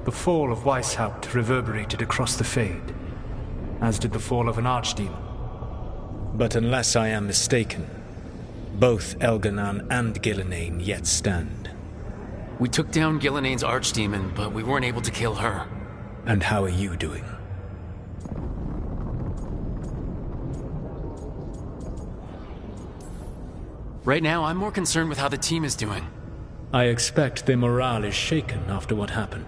The fall of Weishaupt reverberated across the Fade, as did the fall of an archdemon. But unless I am mistaken, both Elganan and Gillenane yet stand. We took down Gillenane's archdemon, but we weren't able to kill her. And how are you doing? Right now, I'm more concerned with how the team is doing. I expect their morale is shaken after what happened.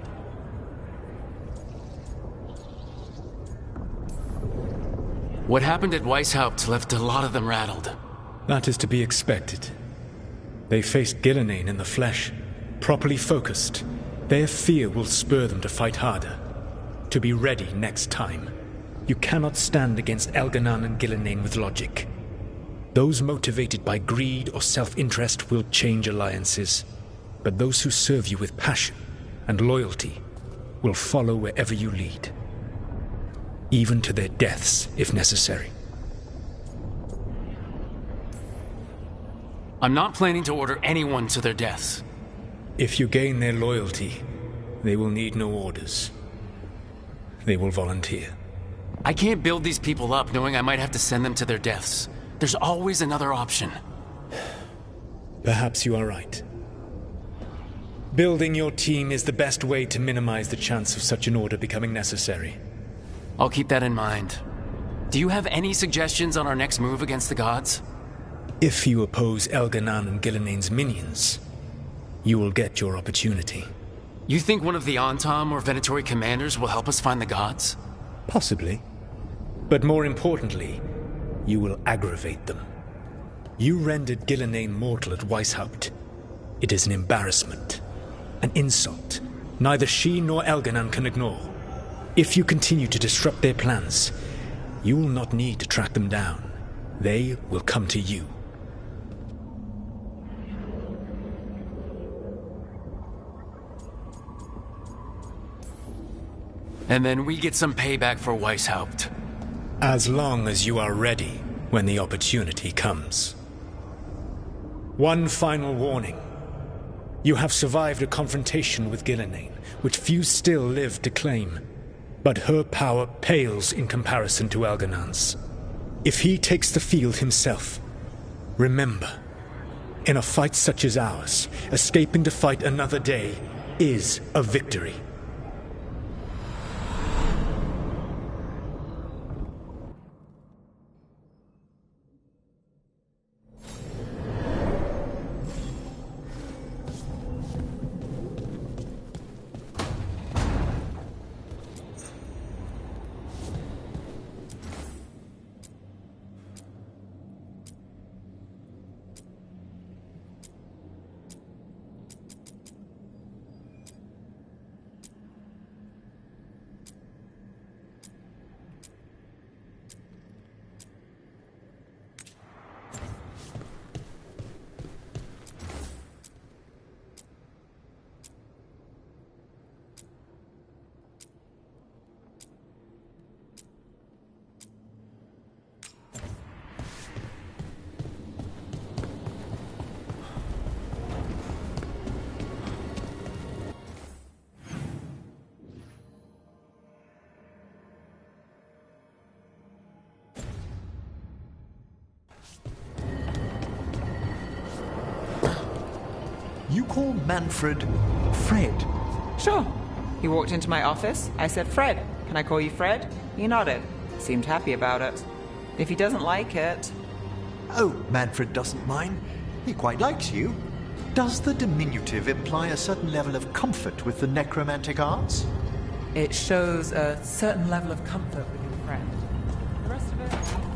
What happened at Weishaupt left a lot of them rattled. That is to be expected. They faced Gillenane in the flesh. Properly focused, their fear will spur them to fight harder. To be ready next time. You cannot stand against Elganan and Gillenane with logic. Those motivated by greed or self-interest will change alliances. But those who serve you with passion and loyalty will follow wherever you lead. Even to their deaths, if necessary. I'm not planning to order anyone to their deaths. If you gain their loyalty, they will need no orders. They will volunteer. I can't build these people up knowing I might have to send them to their deaths. There's always another option. Perhaps you are right. Building your team is the best way to minimize the chance of such an order becoming necessary. I'll keep that in mind. Do you have any suggestions on our next move against the gods? If you oppose Elganan and Gillenane's minions, you will get your opportunity. You think one of the Antam or Venatori commanders will help us find the gods? Possibly. But more importantly, you will aggravate them. You rendered Gillenane mortal at Weishaupt. It is an embarrassment, an insult, neither she nor Elganan can ignore. If you continue to disrupt their plans, you will not need to track them down. They will come to you. And then we get some payback for Weishaupt. As long as you are ready when the opportunity comes. One final warning. You have survived a confrontation with Gillenane, which few still live to claim. But her power pales in comparison to Elganan's. If he takes the field himself, remember, in a fight such as ours, escaping to fight another day is a victory. You call Manfred Fred? Sure. He walked into my office. I said, Fred, can I call you Fred? He nodded. Seemed happy about it. If he doesn't like it... Oh, Manfred doesn't mind. He quite likes you. Does the diminutive imply a certain level of comfort with the necromantic arts? It shows a certain level of comfort with your friend. The rest of it...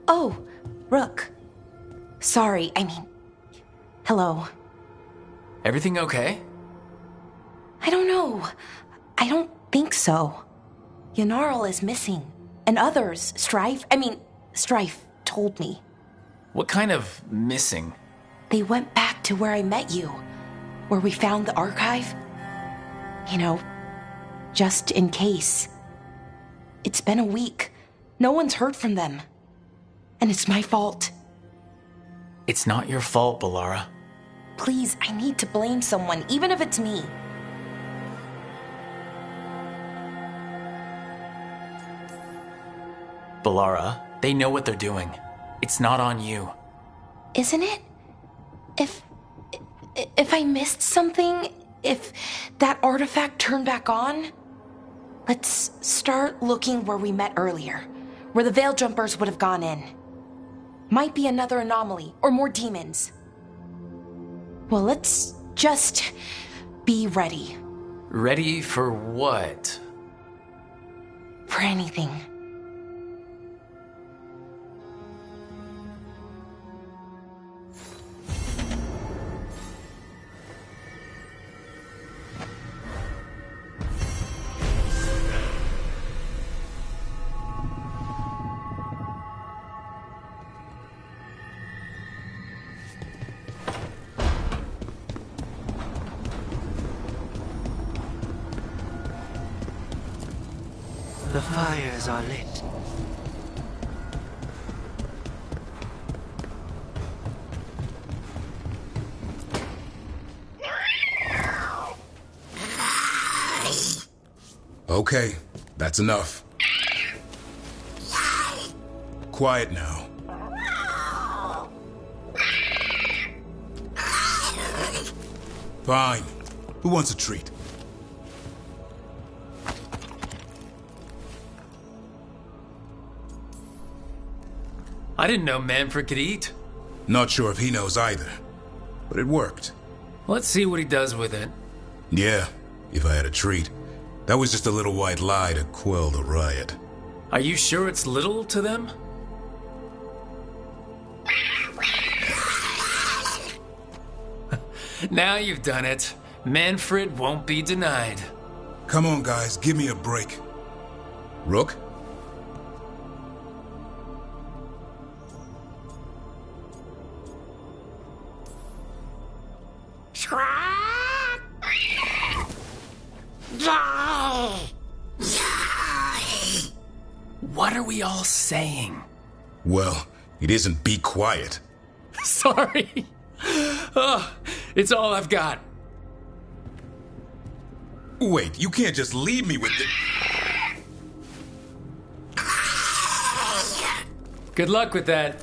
Oh, Rook. Sorry, hello. Everything okay? I don't know. I don't think so. Yanarl is missing. And others, Strife. Strife told me. What kind of missing? They went back to where I met you, where we found the archive. You know, just in case. It's been a week. No one's heard from them. And it's my fault. It's not your fault, Balara. Please, I need to blame someone, even if it's me. Balara, they know what they're doing. It's not on you. Isn't it? If I missed something, if that artifact turned back on, let's start looking where we met earlier, where the Veil Jumpers would have gone in. Might be another anomaly, or more demons. Well, let's just be ready. Ready for what? For anything. The fires are lit. Okay, that's enough. Quiet now. Fine. Who wants a treat? I didn't know Manfred could eat. Not sure if he knows either, but it worked. Let's see what he does with it. Yeah, if I had a treat. That was just a little white lie to quell the riot. Are you sure it's little to them? Now you've done it. Manfred won't be denied. Come on, guys, give me a break. Rook? What are we all saying? Well, it isn't be quiet. Sorry. Oh, it's all I've got. Wait, you can't just leave me with the... Good luck with that.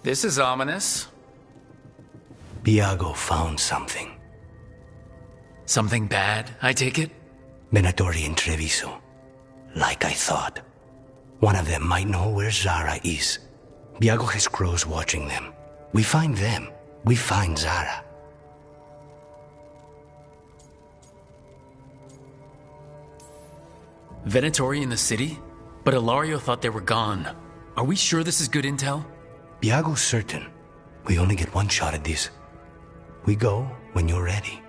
This is ominous. Viago found something. Something bad, I take it? Venatori and Treviso. Like I thought. One of them might know where Zara is. Viago has crows watching them. We find them. We find Zara. Venatori in the city? But Ilario thought they were gone. Are we sure this is good intel? Viago's certain. We only get one shot at this. We go when you're ready.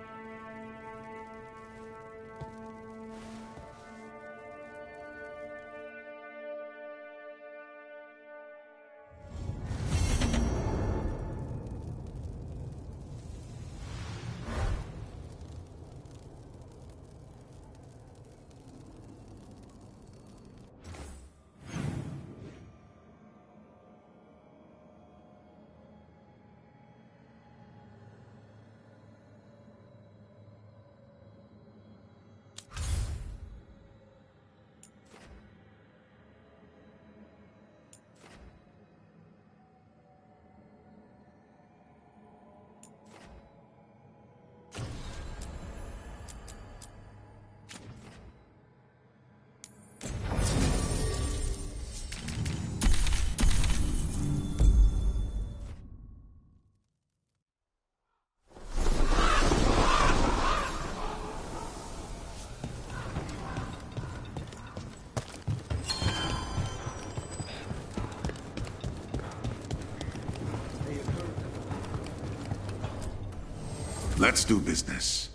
Let's do business.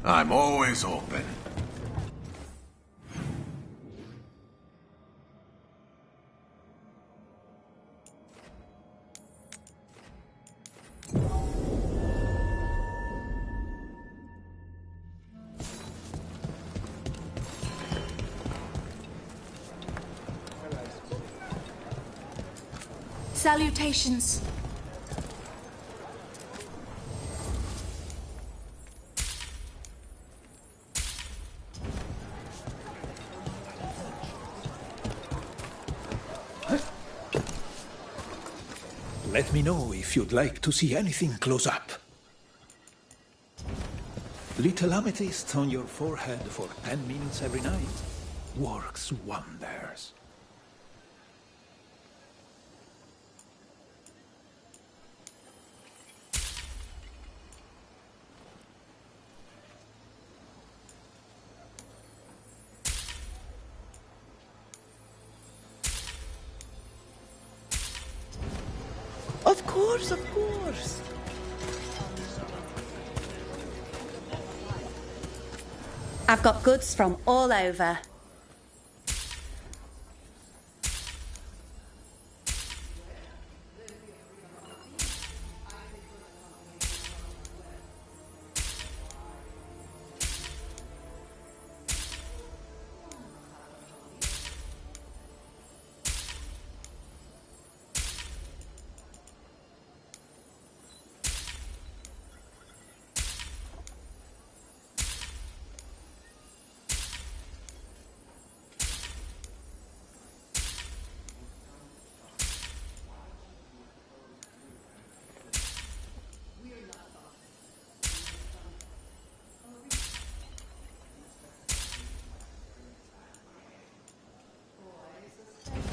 I'm always open. Salutations. Let me know if you'd like to see anything close up. Little amethyst on your forehead for 10 minutes every night works wonders. Of course, of course. I've got goods from all over.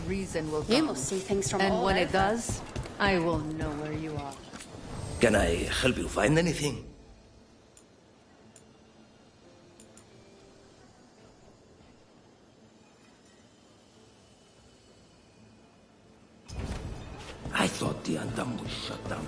Reason will You come. must see things from and all when over. it does, I will know where you are. Can I help you find anything? I thought the Undone would shut down.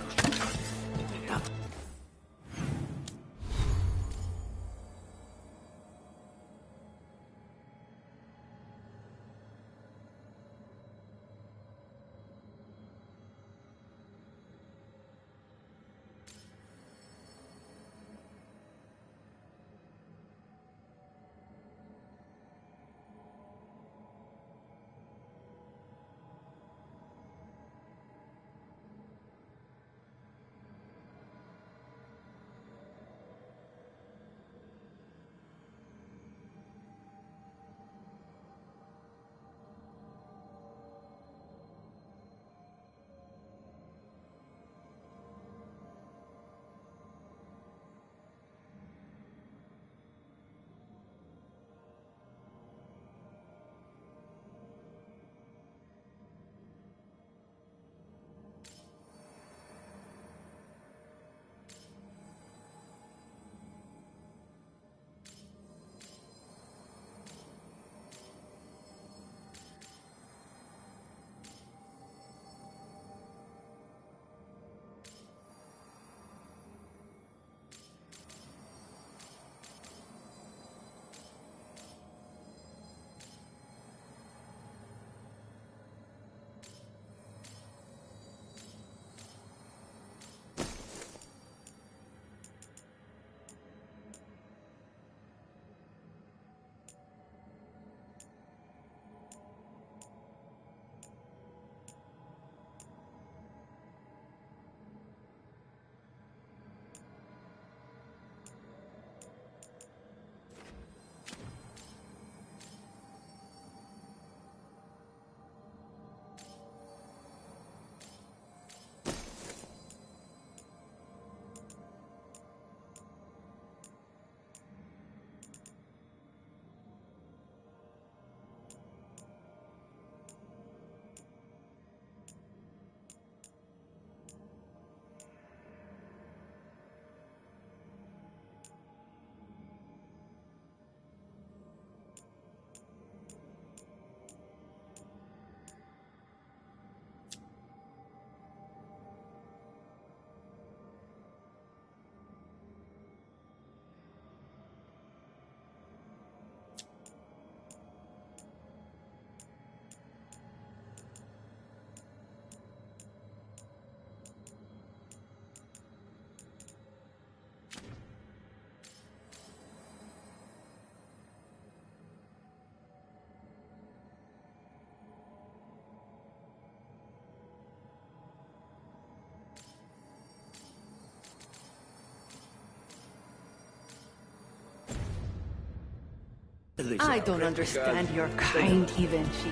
I don't understand your kind, Givenchy.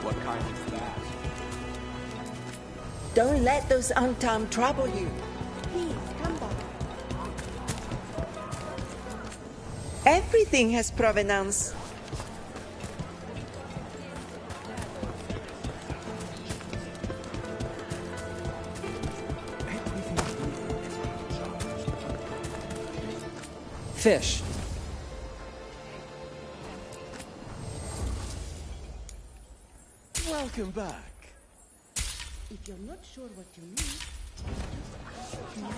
What kind is that? Don't let those untom trouble you. Please, come back. Everything has provenance. Fish. Welcome back. If you're not sure what you mean, just ask me.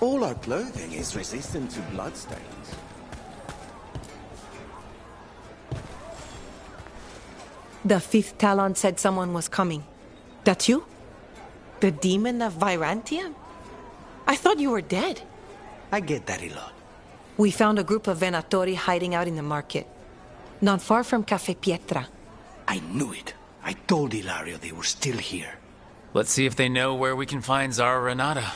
All our clothing is resistant to bloodstains. The fifth Talon said someone was coming. That's you? The demon of Virantium? I thought you were dead. I get that a lot. We found a group of Venatori hiding out in the market. Not far from Cafe Pietra. I knew it. I told Ilario they were still here. Let's see if they know where we can find Zara Renata.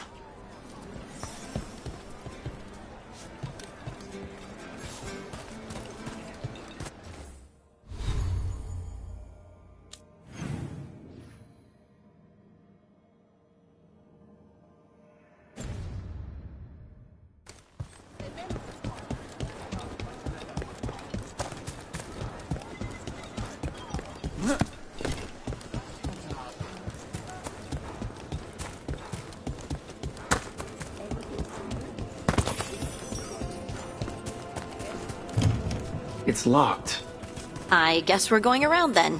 It's locked. I guess we're going around then.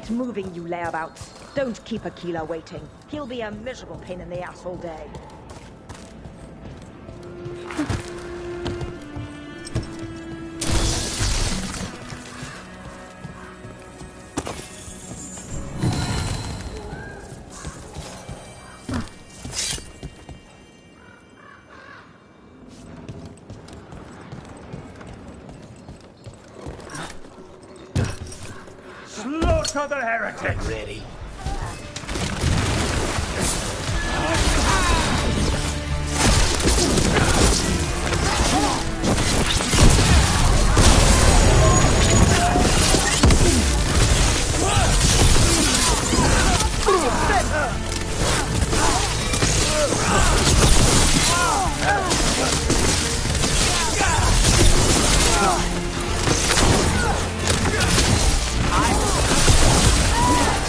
Get moving, you layabouts. Don't keep Aquila waiting. He'll be a miserable pain in the ass all day. Slaughter the heretics! Ready.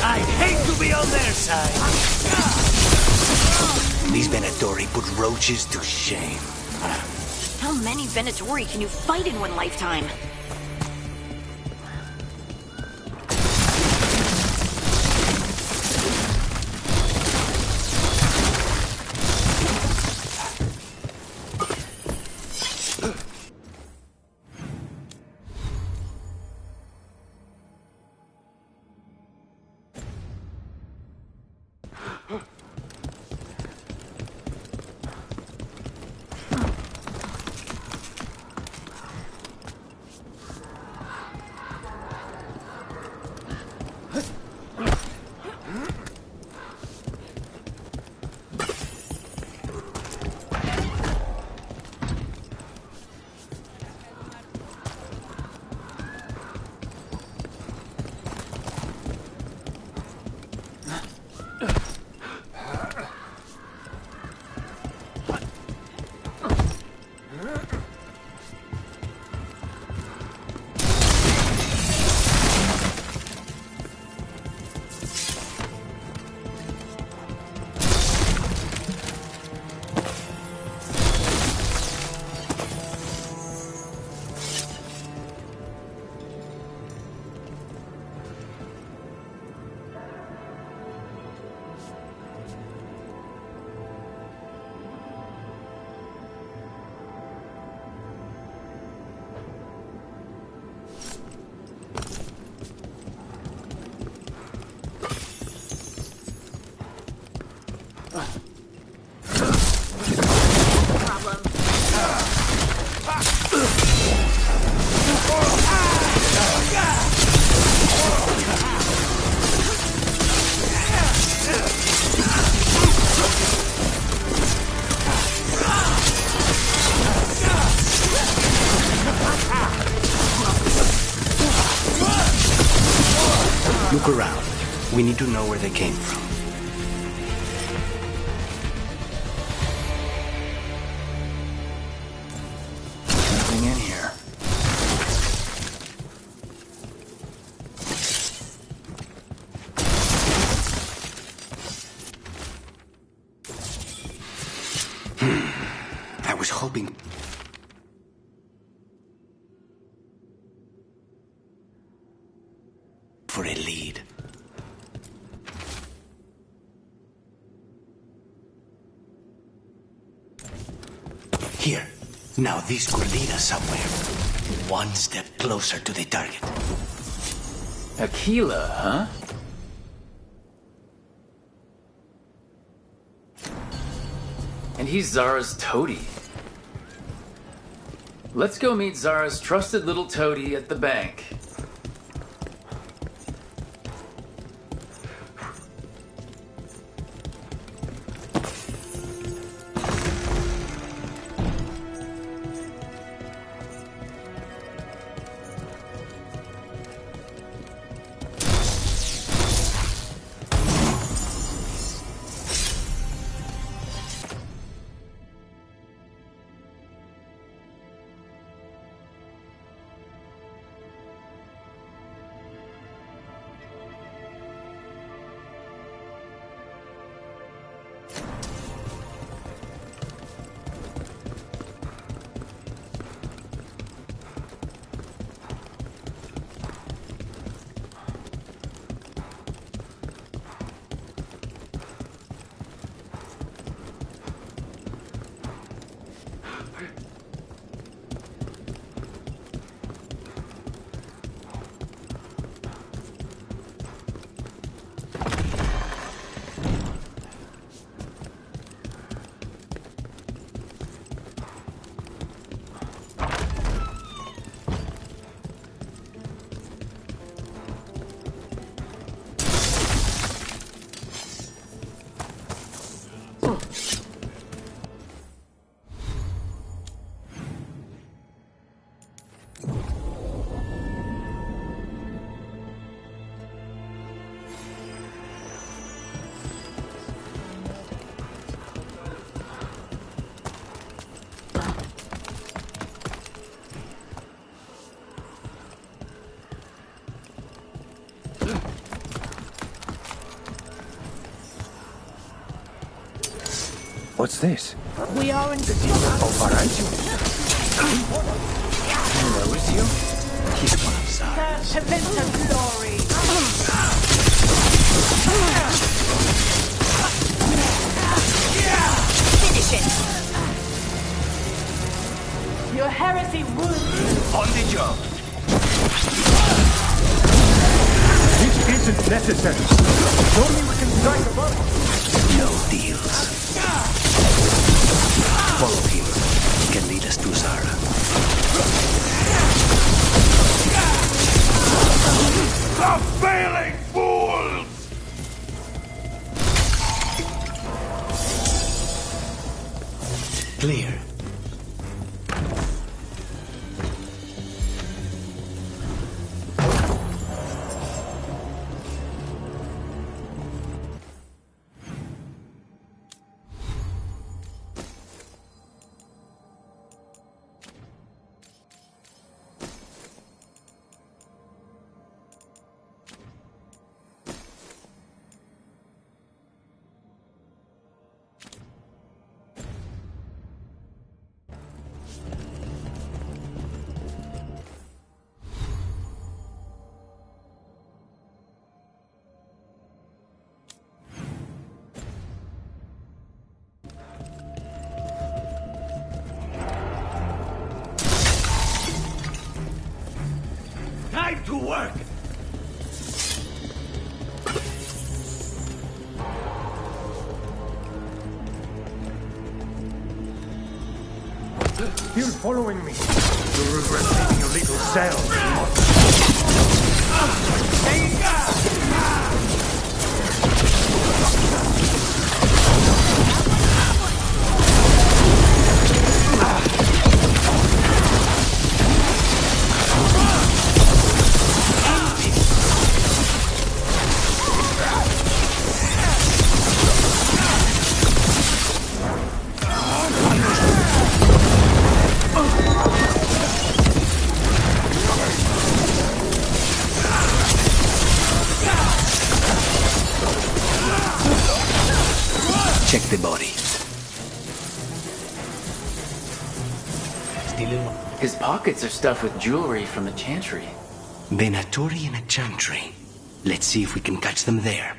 I'd hate to be on their side. These Venatori put roaches to shame. How many Venatori can you fight in one lifetime? Look around. We need to know where they came from. Nothing in here. I was hoping... for a lead. Here. Now this could lead us somewhere. One step closer to the target. Aquila, huh? And he's Zara's toady. Let's go meet Zara's trusted little toady at the bank. What's this? We are in Oh, Varantium. Where is you? He's one of Zara's. Paventa glory. Finish it! Your heresy wounds. On the job. This isn't necessary. Surely we can strike a blow. No deals. Follow him. He can lead us to Zara. The failing fools! Clear. Time to work! Still following me. You'll regret leaving your little cell. Check the body. His pockets are stuffed with jewelry from the chantry. Venatori and a chantry. Let's see if we can catch them there.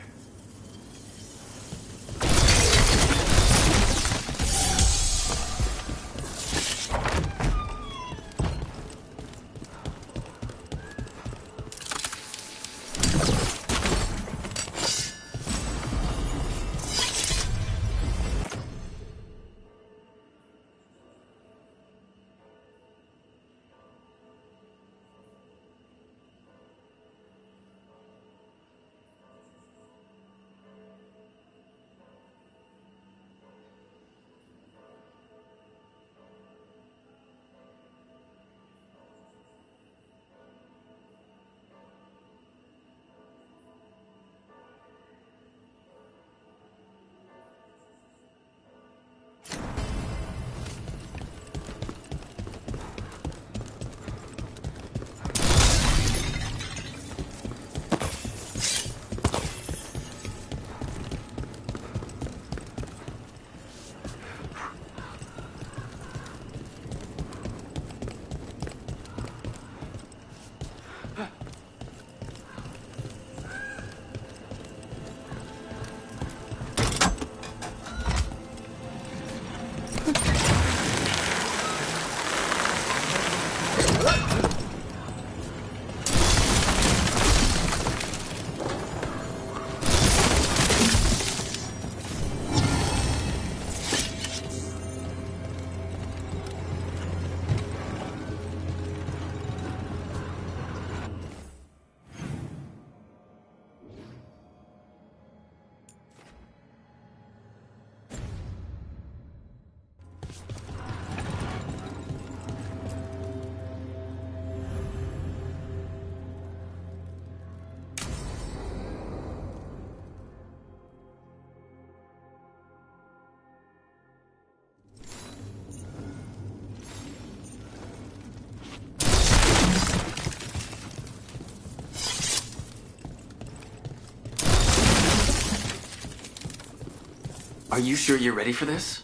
Are you sure you're ready for this?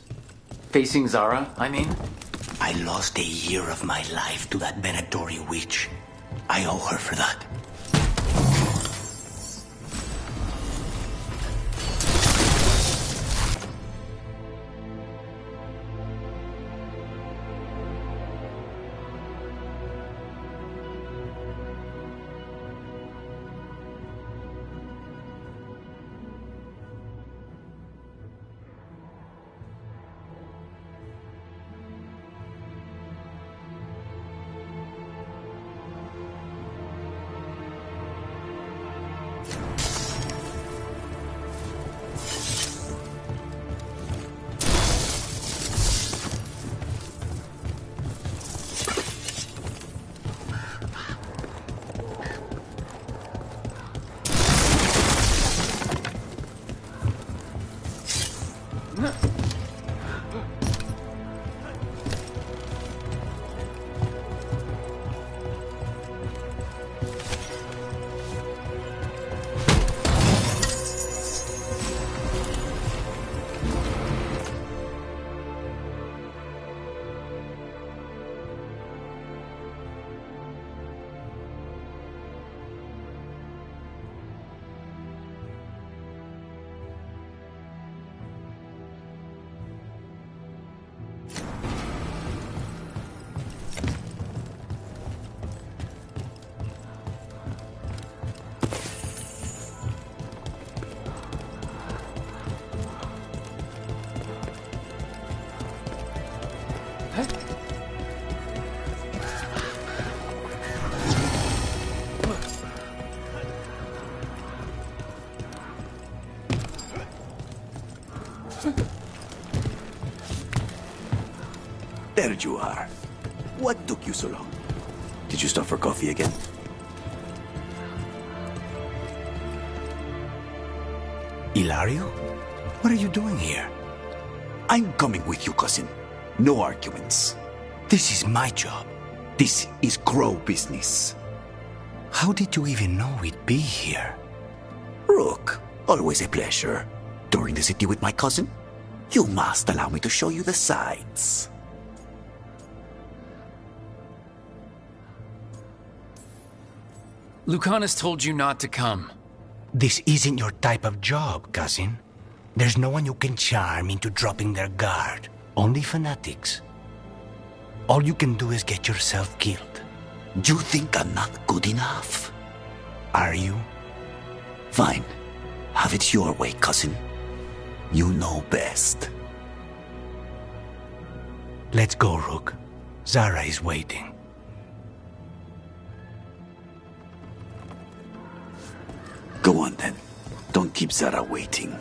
Facing Zara, I mean? I lost a year of my life to that Venatori witch. I owe her for that. There you are. What took you so long? Did you stop for coffee again? Hilario? What are you doing here? I'm coming with you, cousin. No arguments. This is my job. This is Crow business. How did you even know we'd be here? Rook, always a pleasure. Touring the city with my cousin? You must allow me to show you the sights. Lucanus told you not to come. This isn't your type of job, cousin. There's no one you can charm into dropping their guard. Only fanatics. All you can do is get yourself killed. You think I'm not good enough? Are you? Fine. Have it your way, cousin. You know best. Let's go, Rook. Zara is waiting. Go on then. Don't keep Zara waiting.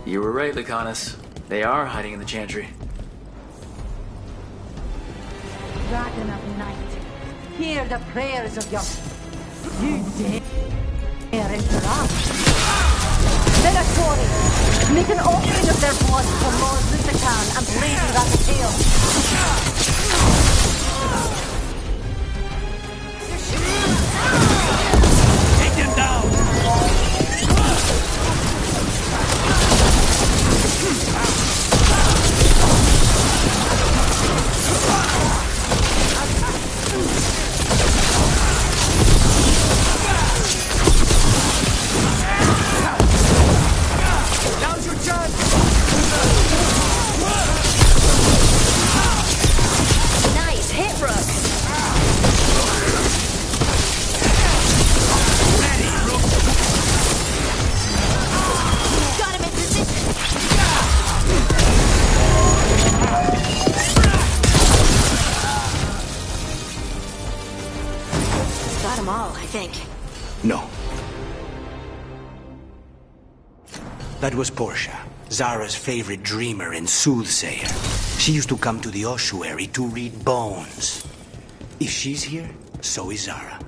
You were right, Lycanis. They are hiding in the chantry. Dragon of night, hear the prayers of your... You dare interrupt? Veilguard, make an offering of their blood for Lord Lucican and blazing at the tail. Take them down! Now's your chance! Nice hit, Rook. Got him in position. Got them all, I think. No. That was Portia, Zara's favorite dreamer and soothsayer. She used to come to the ossuary to read bones. If she's here, so is Zara.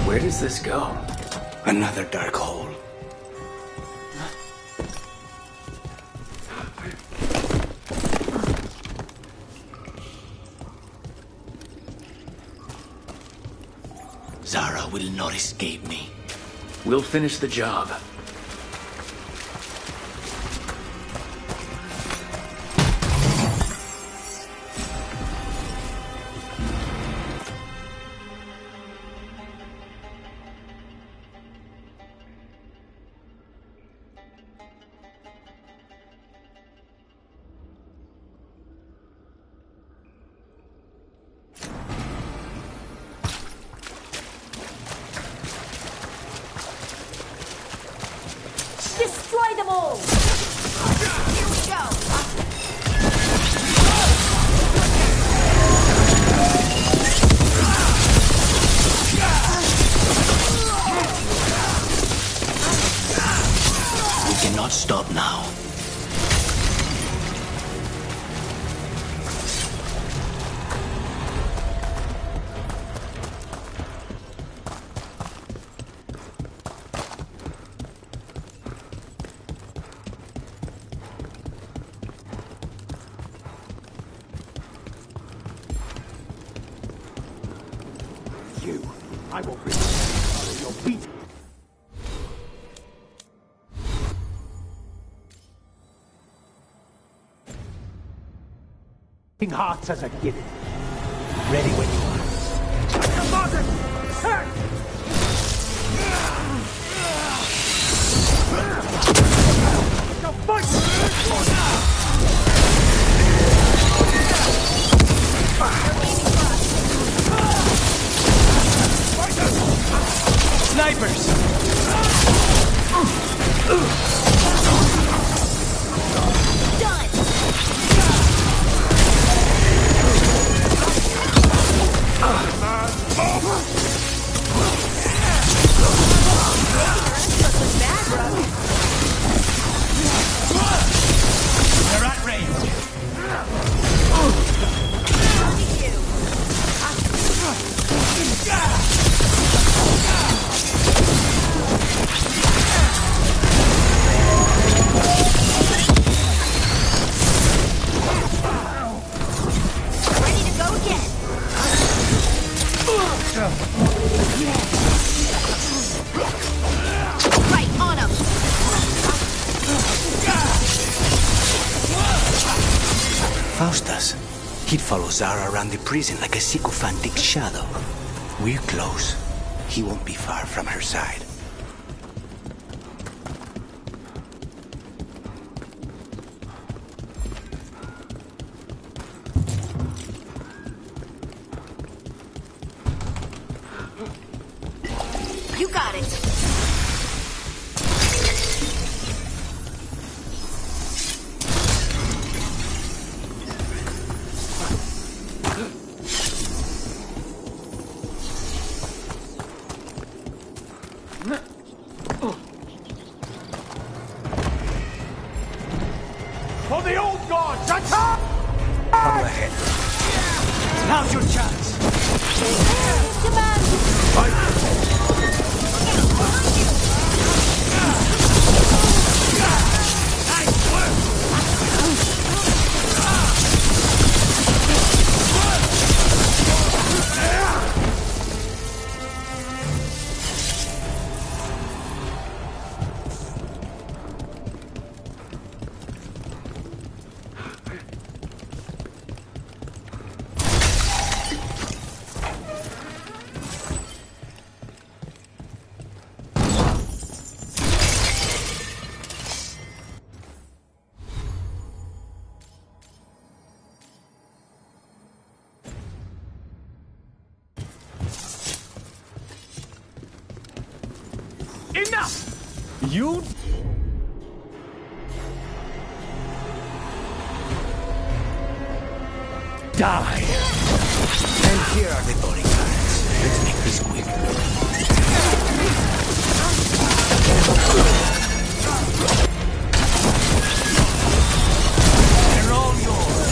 Where does this go? Another dark hole. Zara will not escape me. We'll finish the job. Destroy them all! Here we go. We cannot stop now. I will bring you out of your beat. Hearts as a gift. Ready when you are. Now fight! Snipers! Done! They're at range. Ready to go again. Right on him. Faustus. He'd follow Zara around the prison like a sycophantic shadow. We're close. He won't be far from her side. You got it. For the old gods, attack! Follow ahead. Now's your chance. Enough! You... die! And here are the bodyguards. Let's make this quick. They're all yours.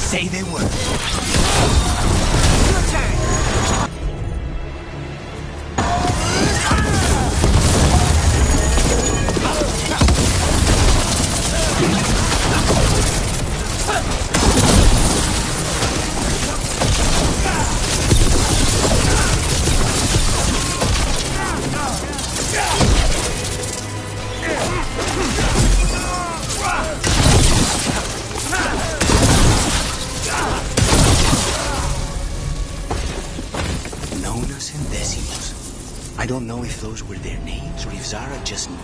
Say they were. Your turn. Nonas and Decimos. I don't know if those were their names or if Zara just knew.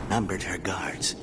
Numbered her guards.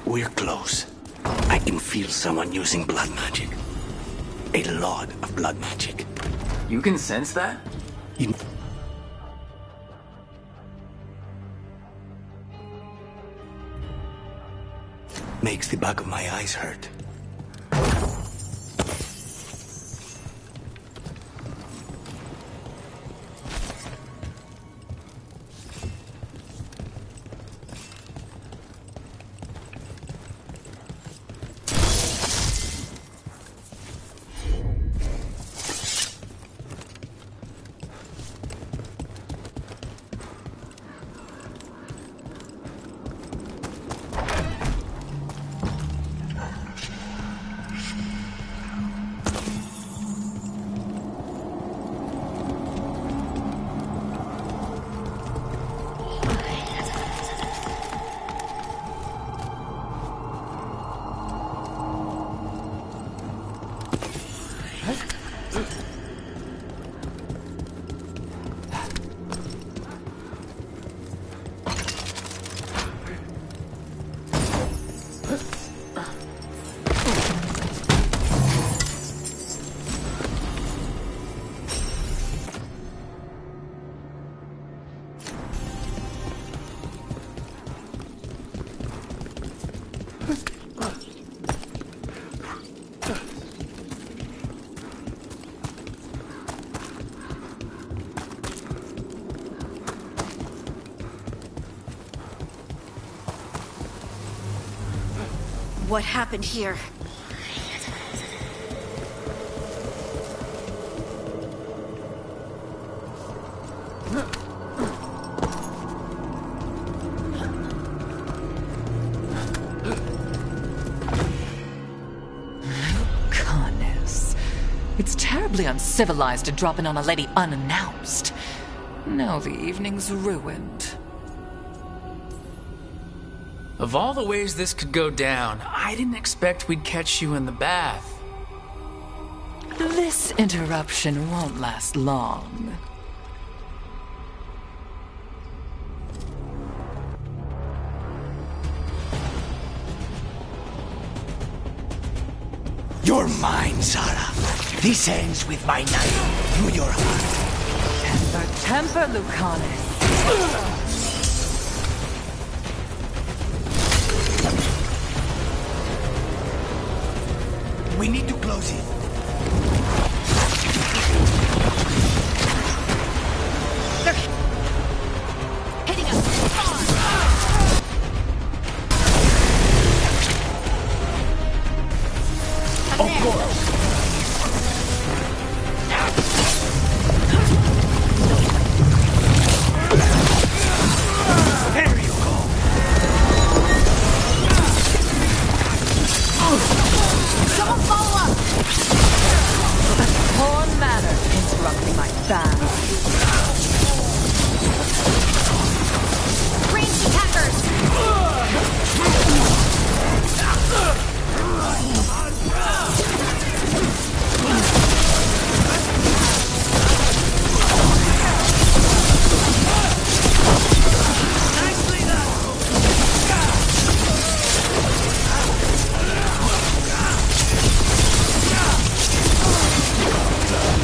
We're close. I can feel someone using blood magic. a lot of blood magic. You can sense that? You... Makes the back of my eyes hurt. What happened here? Goodness. It's terribly uncivilized to drop in on a lady unannounced. Now the evening's ruined. Of all the ways this could go down, I didn't expect we'd catch you in the bath. This interruption won't last long. You're mine, Sarah. This ends with my knife through your heart. Temper, Lucanus. We need to close it. They're hitting us hard. Of course. There you go. Someone follow up! A torn matter interrupting my bath. Ranged attackers! Nicely done!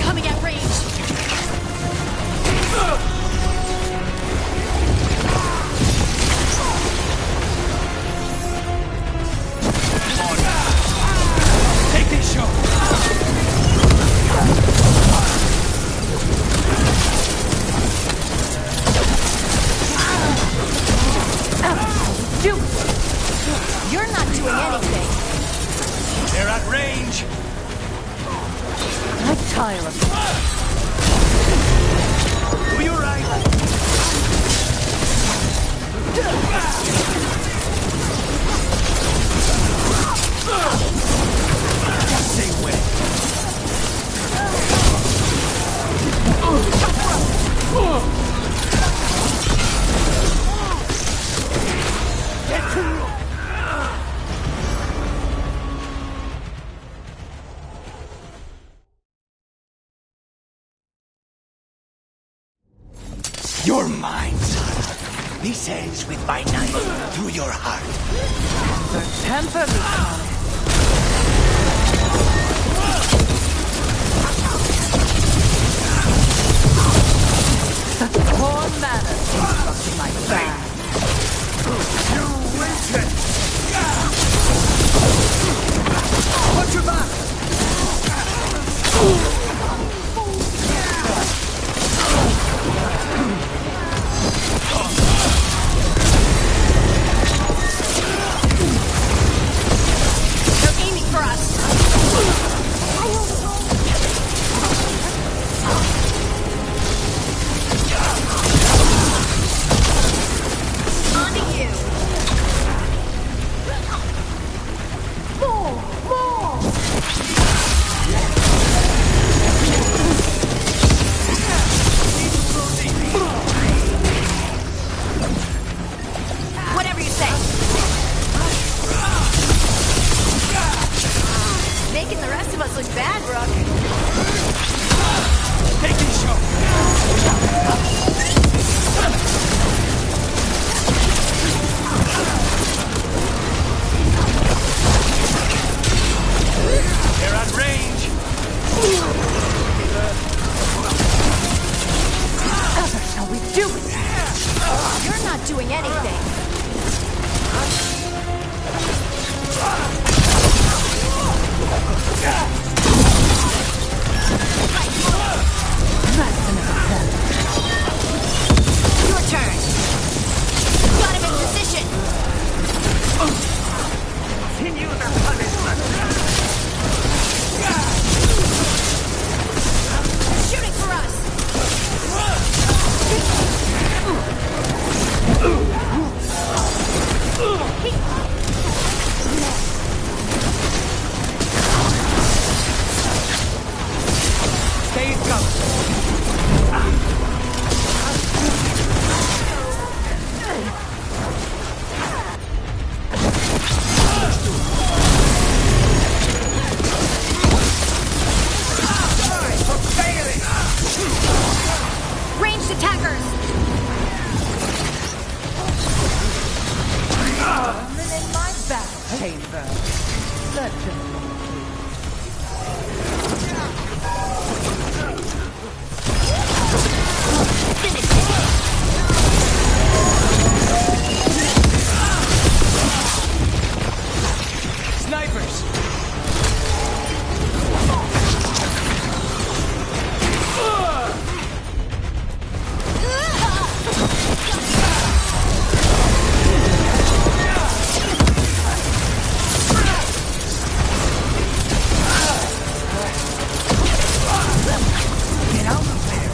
Coming at range! Take this shot! Shoot! You're not doing anything. They're at range! I'm tired of this. Will you right? Just stay wet. Get to You're mine, Sarah. This ends with my knife through your heart. Temper, Lucanus. Do it! You're not doing anything! Your turn! Got him in position! Continue the punishment! Shooting for us! Stay in cover! Ranged attackers! I'm in my battle chamber. Legend. Snipers! Get out of there.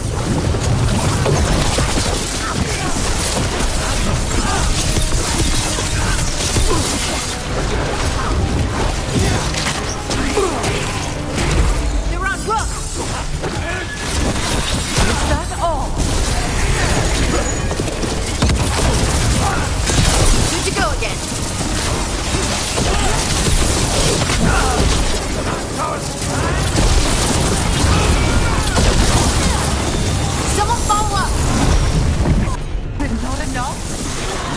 They're on Rook! Is that all? Good to go again. Someone follow up! But not enough?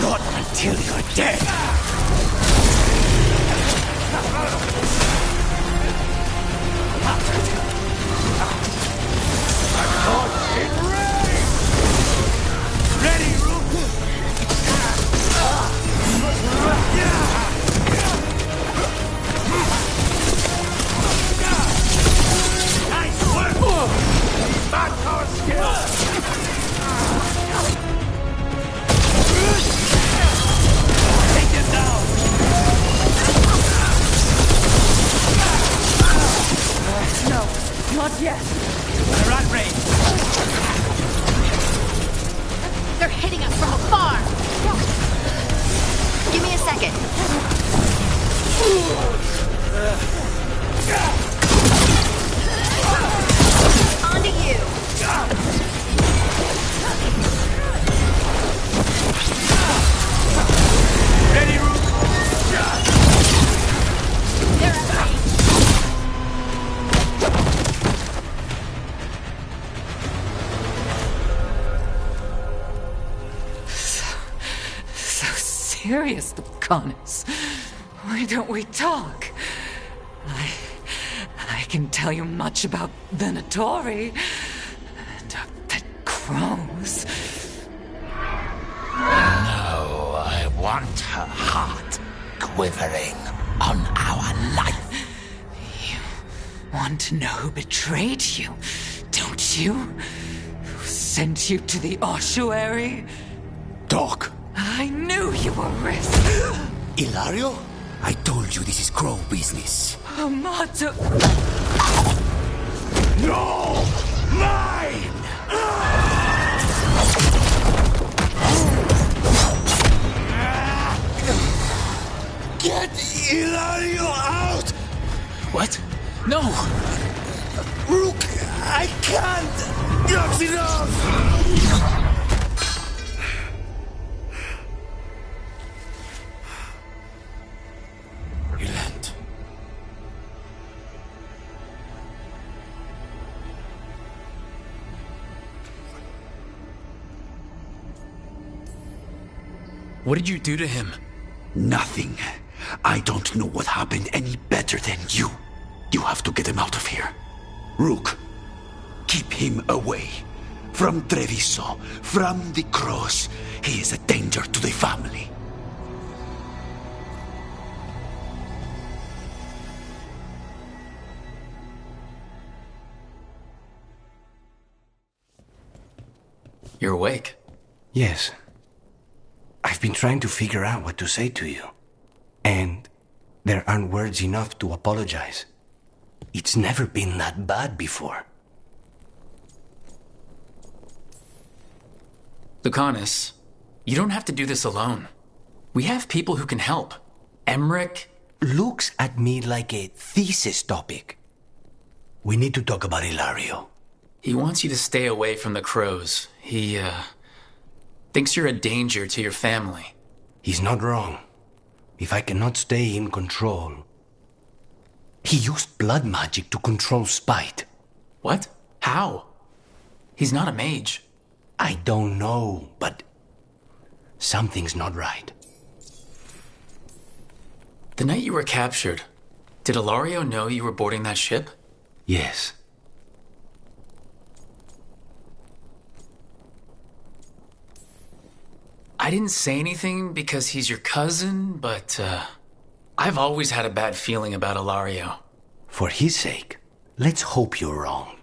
Not until you're dead! Ready, Rook! Nice work! Manpower skill! Take him down! No, not yet. They're at range! They're hitting us from afar! Give me a second. On to you. Ready, Rook? They're at range. So serious the con is. Why don't we talk? I can tell you much about the Notori and the crows. No, I want her heart quivering on our life. You want to know who betrayed you, don't you? Who sent you to the ossuary? Doc! I knew you were risk. Ilario? I told you this is crow business. Amato. No! Mine! Get Ilario out! What? No! Rook, I can't! That's enough! Relent. What did you do to him? Nothing. I don't know what happened any better than you. You have to get him out of here. Rook, keep him away. From Treviso, from the cross, he is a danger to the family. You're awake? Yes. I've been trying to figure out what to say to you. And there aren't words enough to apologize. It's never been that bad before. Lucanus, you don't have to do this alone. We have people who can help. Emmerich looks at me like a thesis topic. We need to talk about Ilario. He wants you to stay away from the crows. He, thinks you're a danger to your family. He's not wrong. If I cannot stay in control... He used blood magic to control spite. What? How? He's not a mage. I don't know, but... something's not right. The night you were captured, did Ilario know you were boarding that ship? Yes. I didn't say anything because he's your cousin, but, I've always had a bad feeling about Ilario. For his sake, let's hope you're wrong.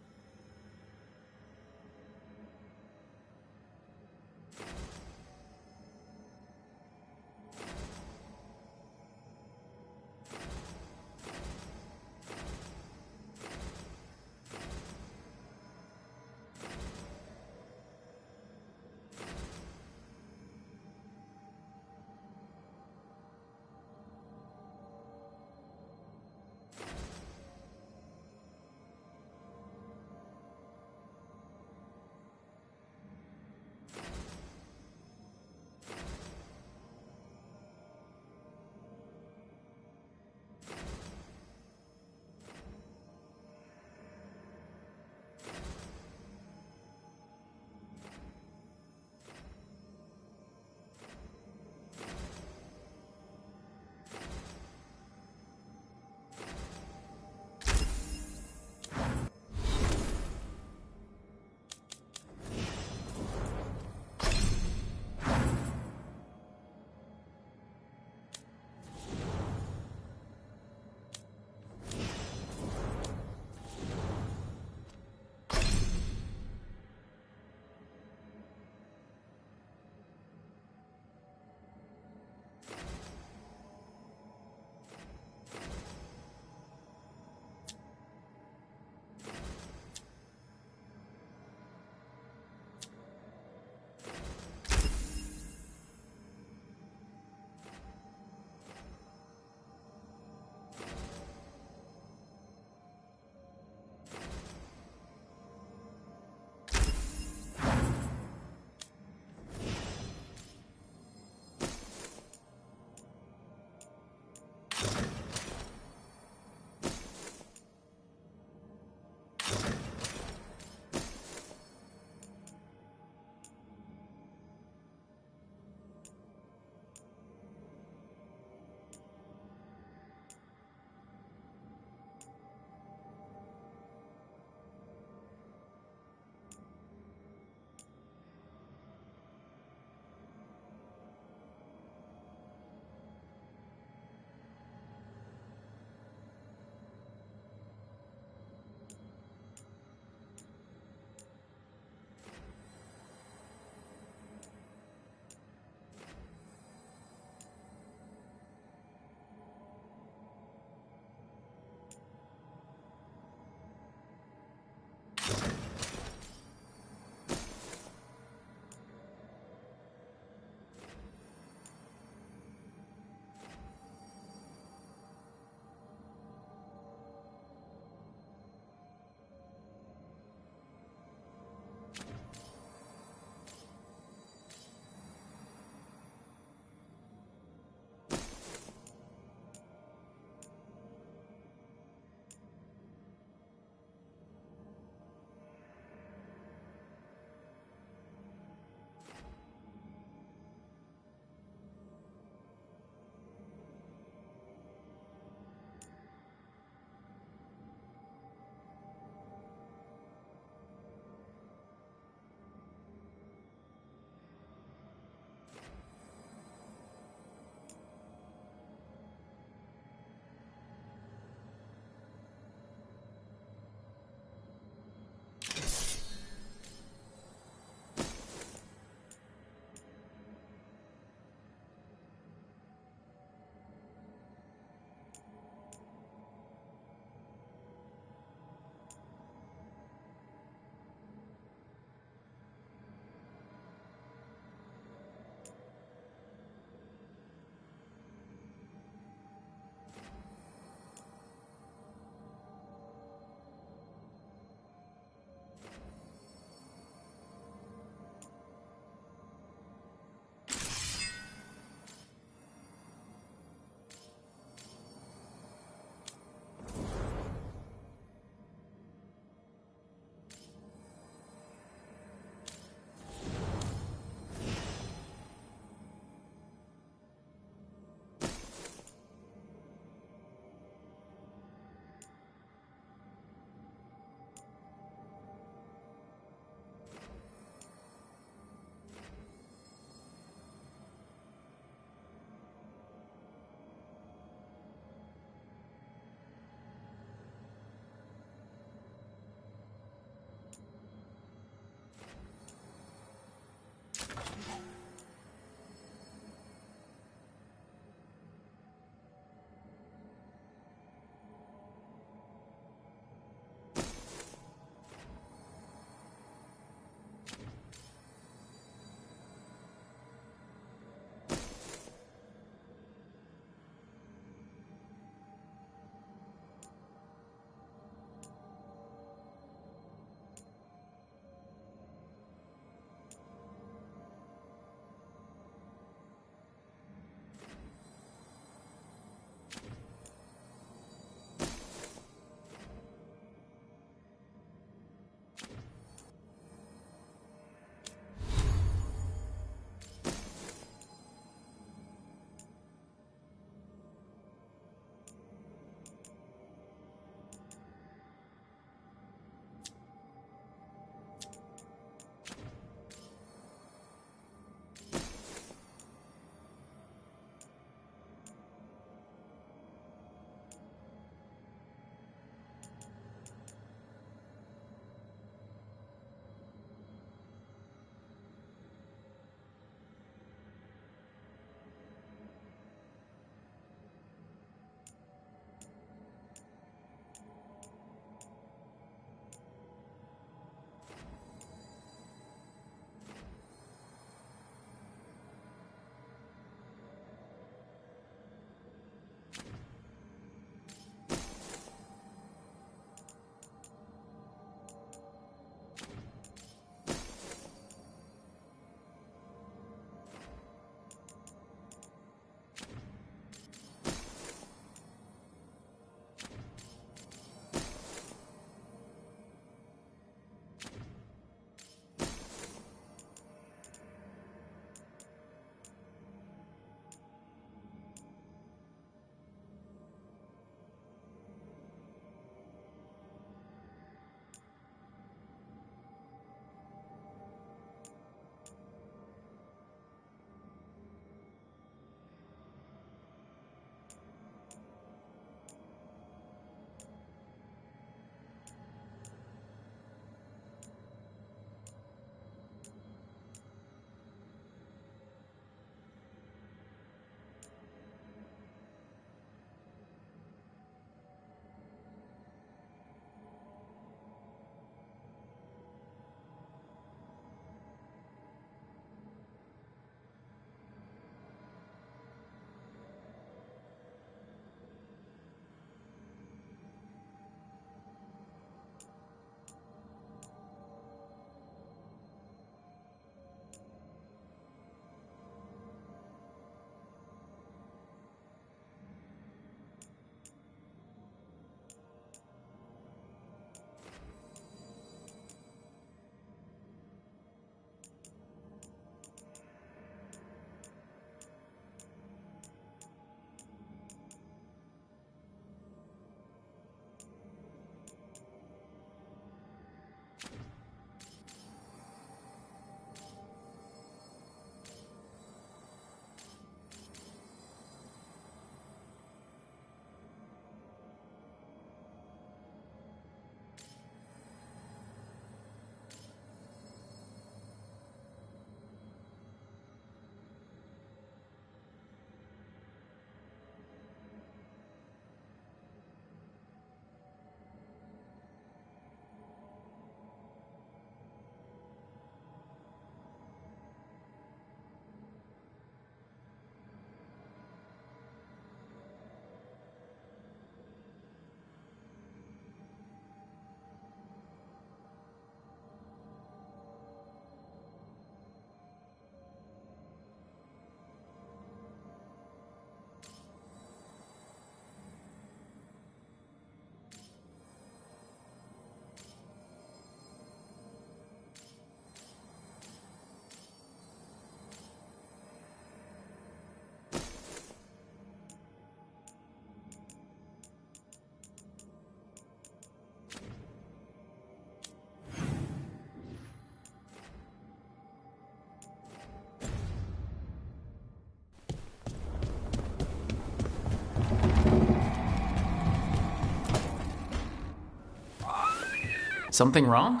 Something wrong?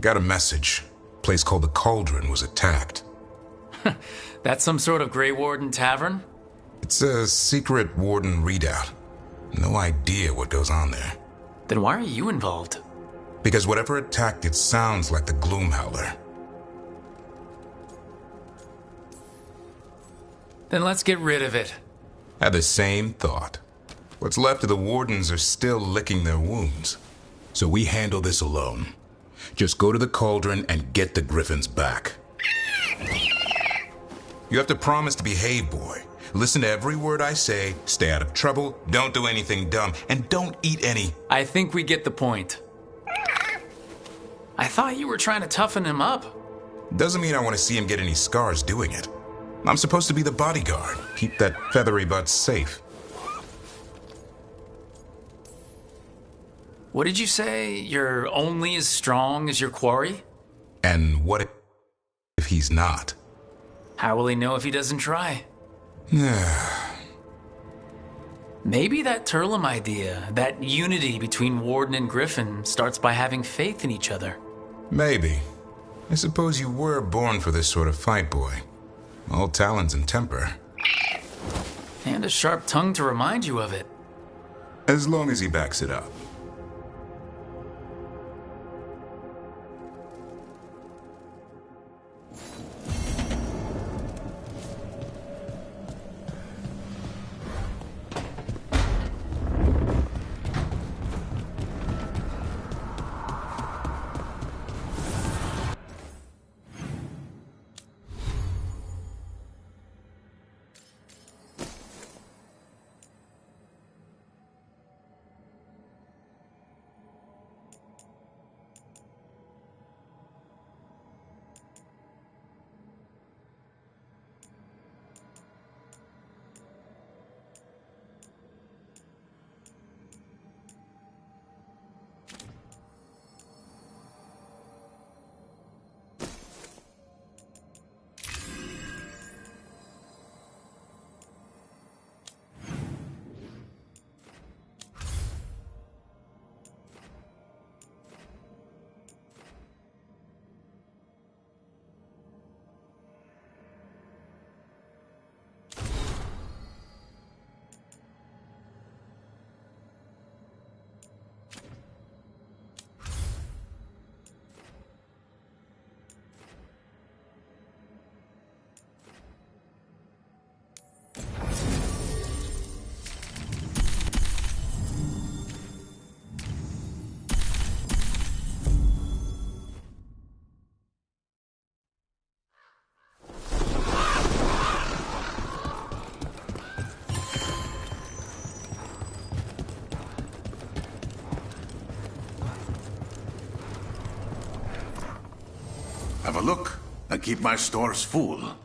Got a message. Place called the Cauldron was attacked. That's some sort of Grey Warden tavern? It's a secret Warden readout. No idea what goes on there. Then why are you involved? Because whatever attacked it sounds like the Gloomhowler. Then let's get rid of it. Had the same thought. What's left of the Wardens are still licking their wounds. So we handle this alone. Just go to the Cauldron and get the Griffins back. You have to promise to behave, boy. Listen to every word I say, stay out of trouble, don't do anything dumb, and don't eat any... I think we get the point. I thought you were trying to toughen him up. Doesn't mean I want to see him get any scars doing it. I'm supposed to be the bodyguard, keep that feathery butt safe. What did you say? You're only as strong as your quarry? And what if he's not? How will he know if he doesn't try? Maybe that Turlum idea, that unity between Warden and Griffin, starts by having faith in each other. Maybe. I suppose you were born for this sort of fight, boy. All talons and temper. And a sharp tongue to remind you of it. As long as he backs it up. Have a look. I keep my stores full.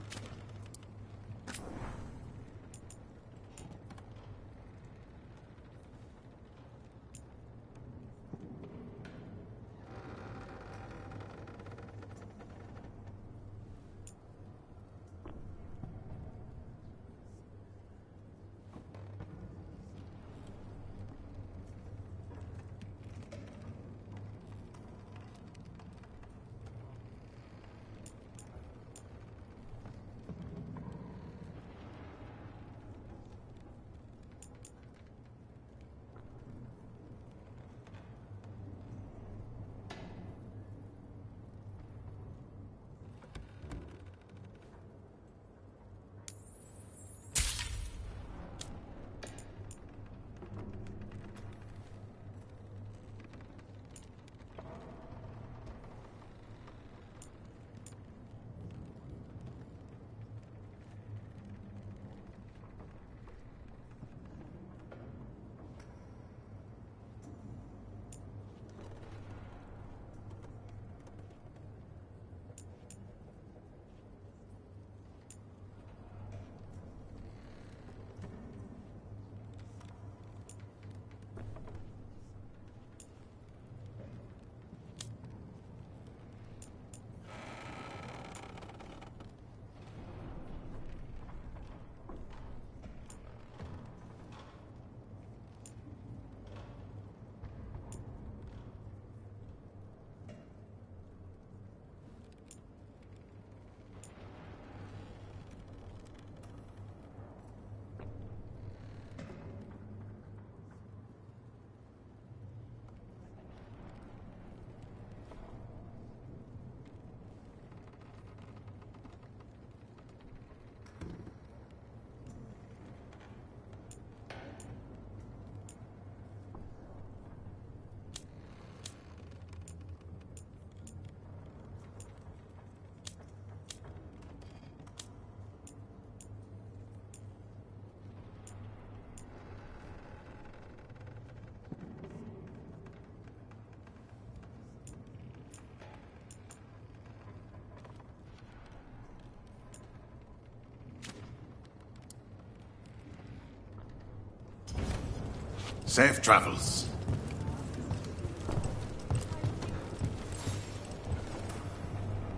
Safe travels.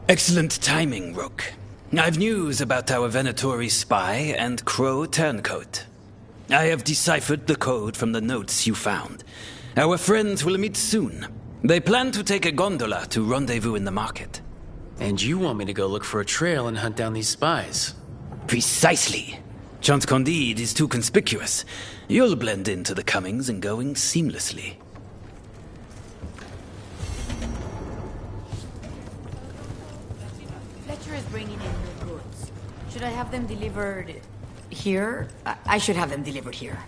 Excellent timing, Rook. I've news about our Venatori spy and Crow turncoat. I have deciphered the code from the notes you found. Our friends will meet soon. They plan to take a gondola to rendezvous in the market. And you want me to go look for a trail and hunt down these spies? Precisely. Chance Candide is too conspicuous. You'll blend into the comings and goings seamlessly. Fletcher is bringing in the goods. Should I have them delivered here? I should have them delivered here.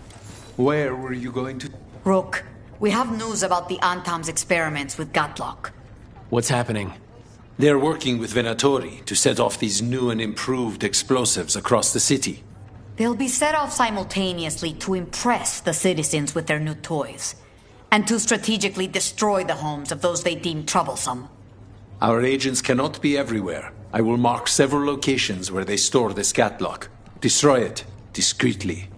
Where were you going to? Rook, we have news about the Antam's experiments with Gatlock. What's happening? They're working with Venatori to set off these new and improved explosives across the city. They'll be set off simultaneously to impress the citizens with their new toys, and to strategically destroy the homes of those they deem troublesome. Our agents cannot be everywhere. I will mark several locations where they store this Gatlock. Destroy it discreetly.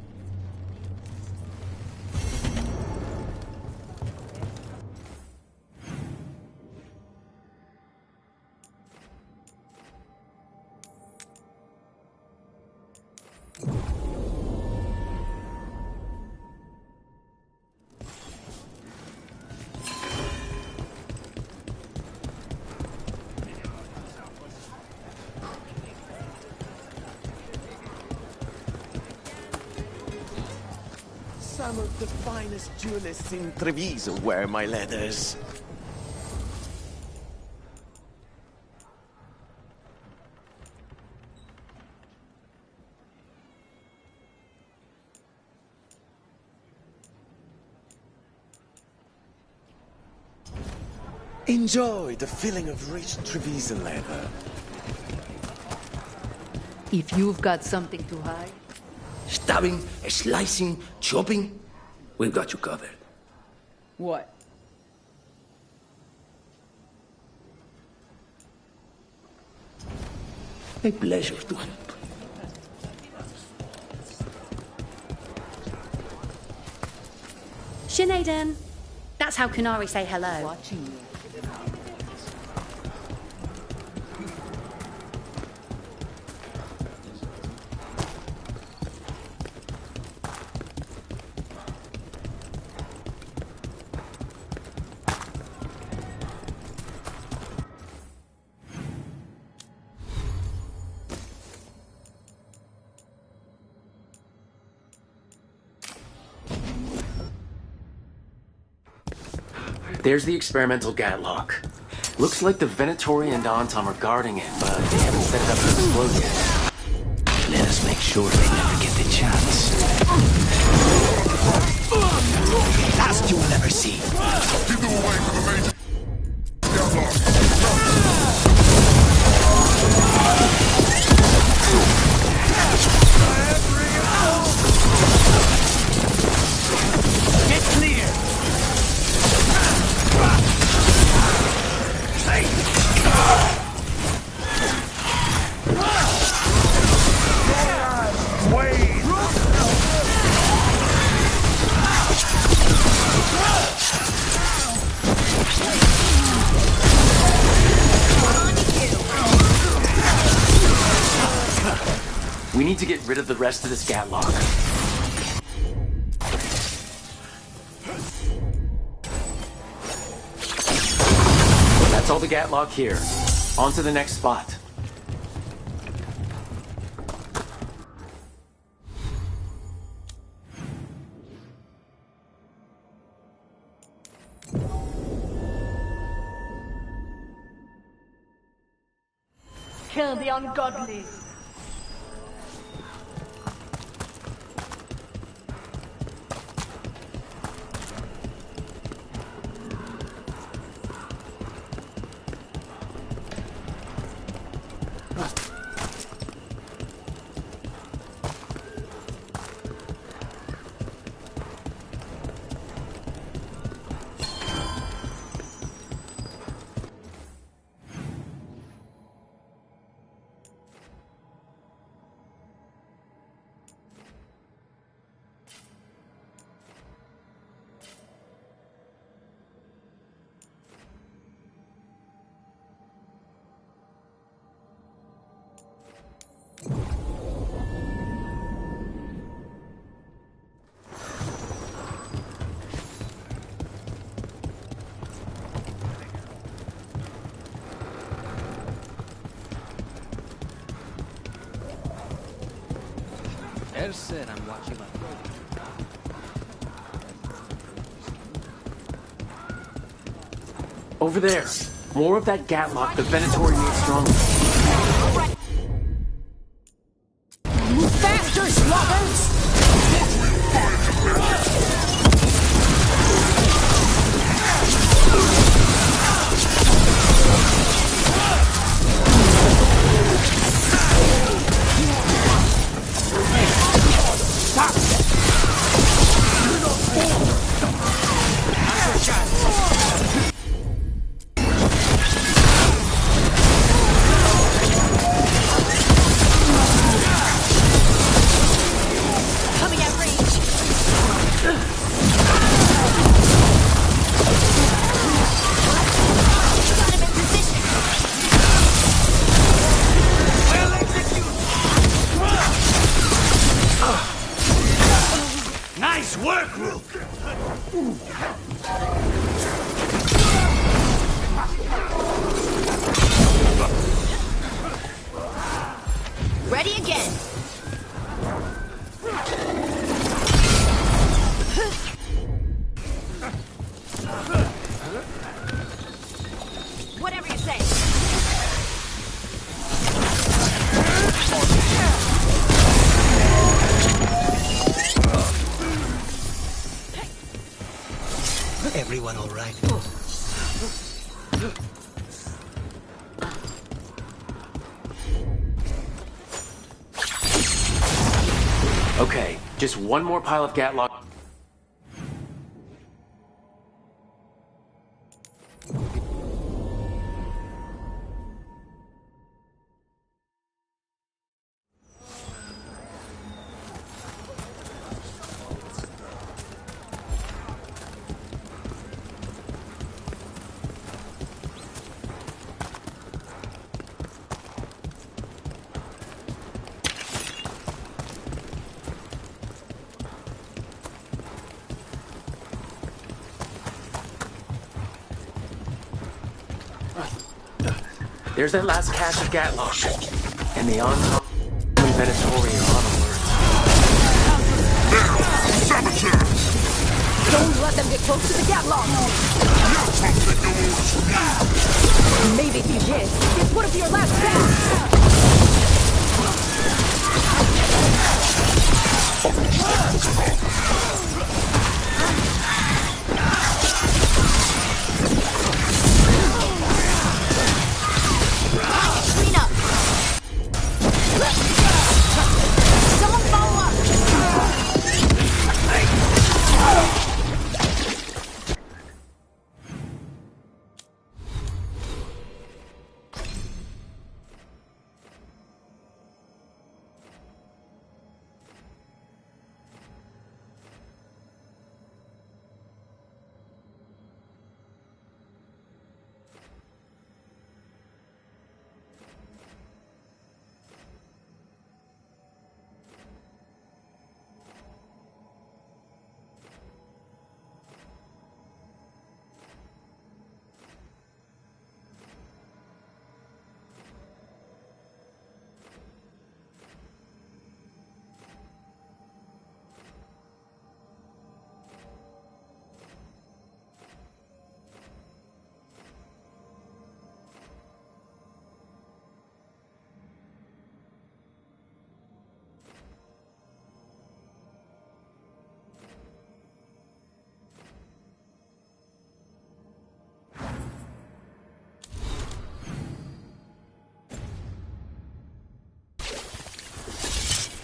Some of the finest jewelists in Treviso wear my leathers. Enjoy the feeling of rich Treviso leather. If you've got something to hide. Stabbing, slicing, chopping. We've got you covered. What? A pleasure to help. Sinead, that's how Kunari say hello. Watching you. There's the experimental Gatlock. Looks like the Venatori and Antam are guarding it, but they haven't set it up to explode yet. Let us make sure they never get the chance. Last you will ever see. Keep them away from the main Gatlock. Get clear! We need to get rid of the rest of this Gatlock. That's all the Gatlock here. On to the next spot. Kill the ungodly. Ers said I'm watching my program. Over there. More of that Gatlock the Venatori needs stronger. Move faster, slobbers! Coming out range. Got him in position. Well executed. Nice work, Rook. Ready again. Whatever you say. Everyone all right? Okay, just one more pile of Gatlock. There's that last cache of Gatlock. And the on-top and Venatori are on alert. Saboteurs! Don't let them get close to the Gatlock! Maybe if you did, this would have been your last Clean up. Someone follow up.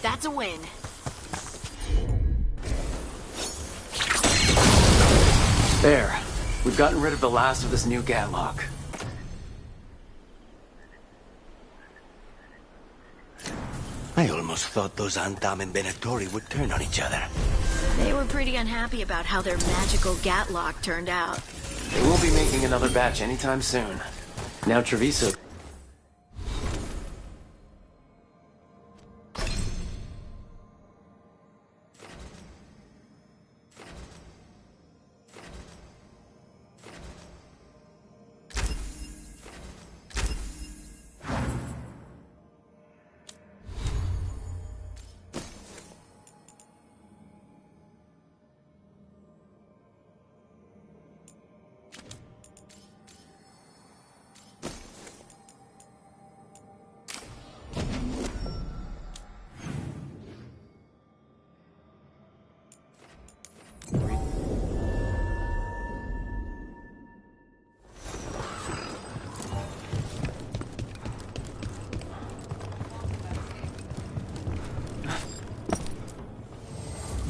That's a win. There. We've gotten rid of the last of this new Gatlock. I almost thought those Antam and Venatori would turn on each other. They were pretty unhappy about how their magical Gatlock turned out. They won't be making another batch anytime soon. Now Treviso...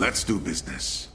Let's do business.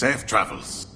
Safe travels.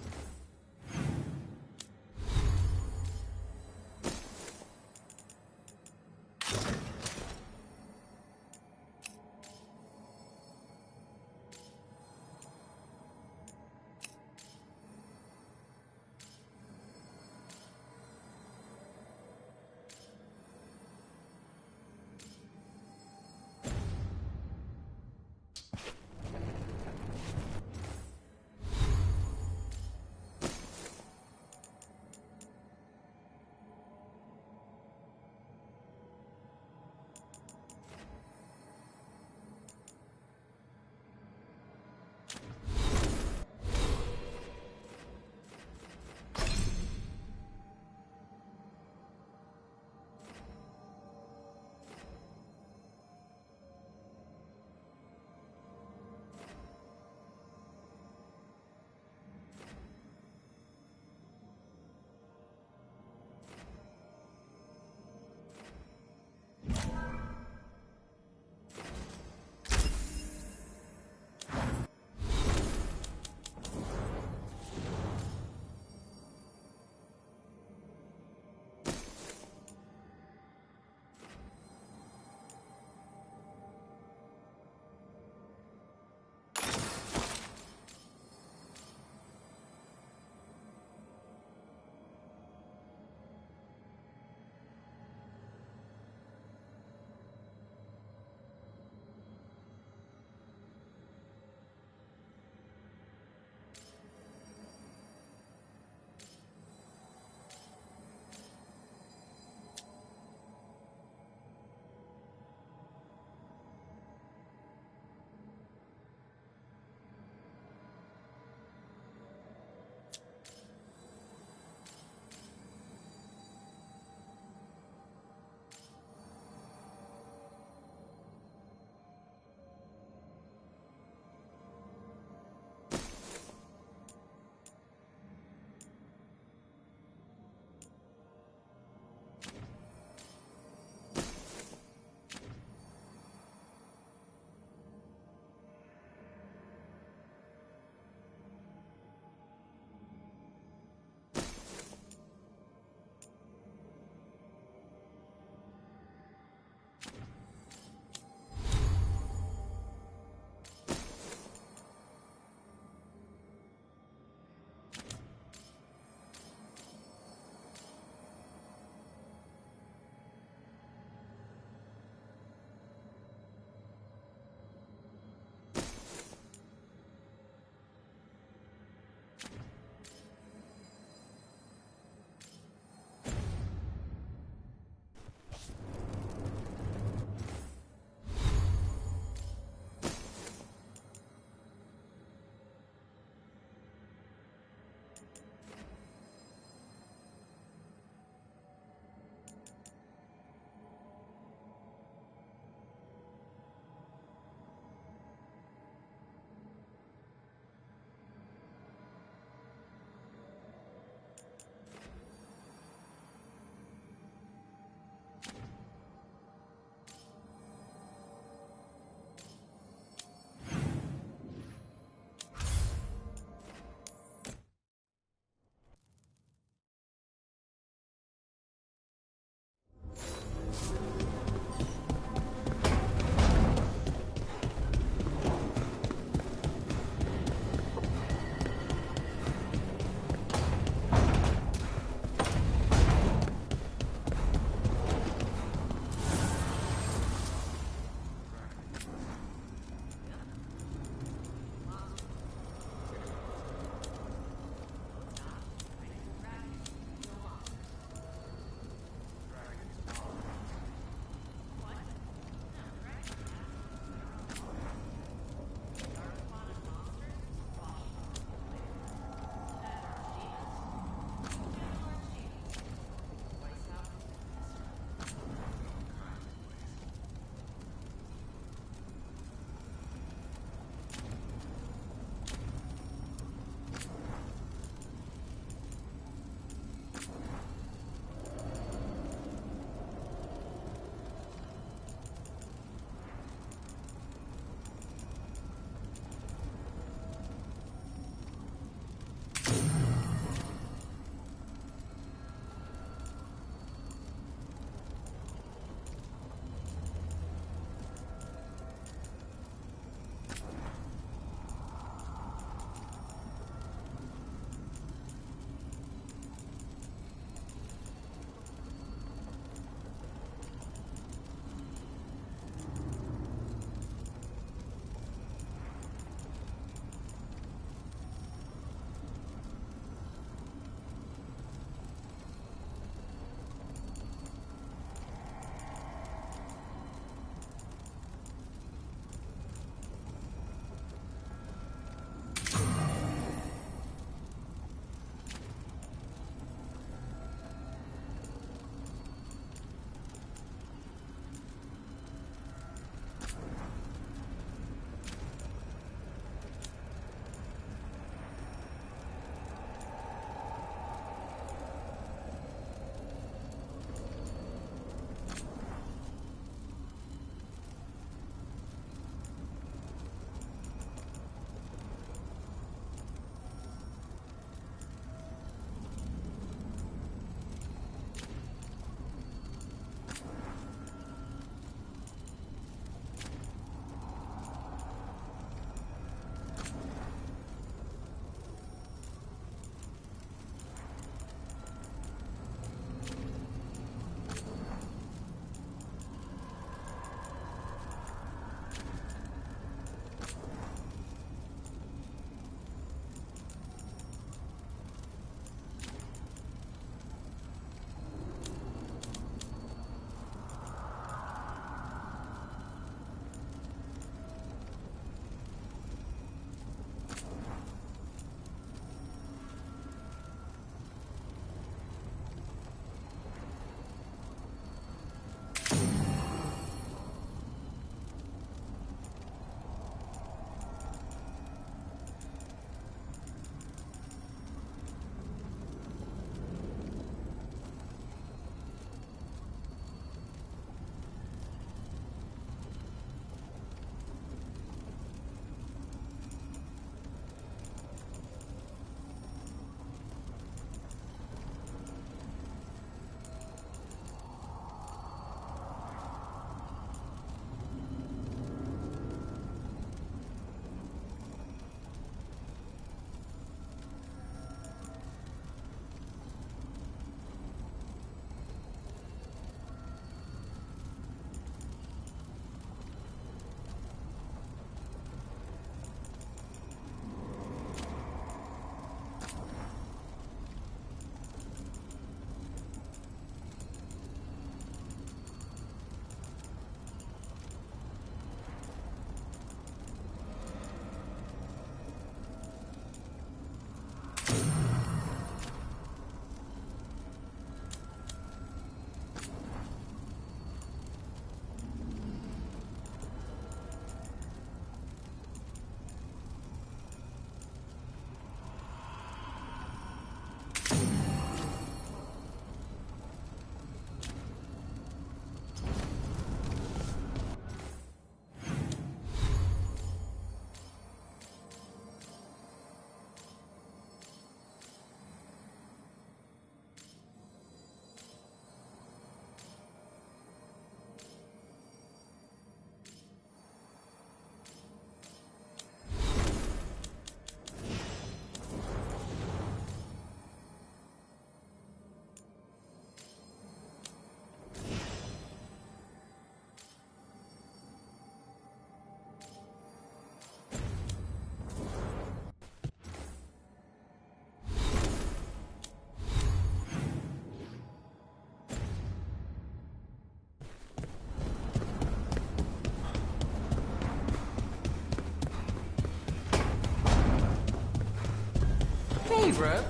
Hey, Rook.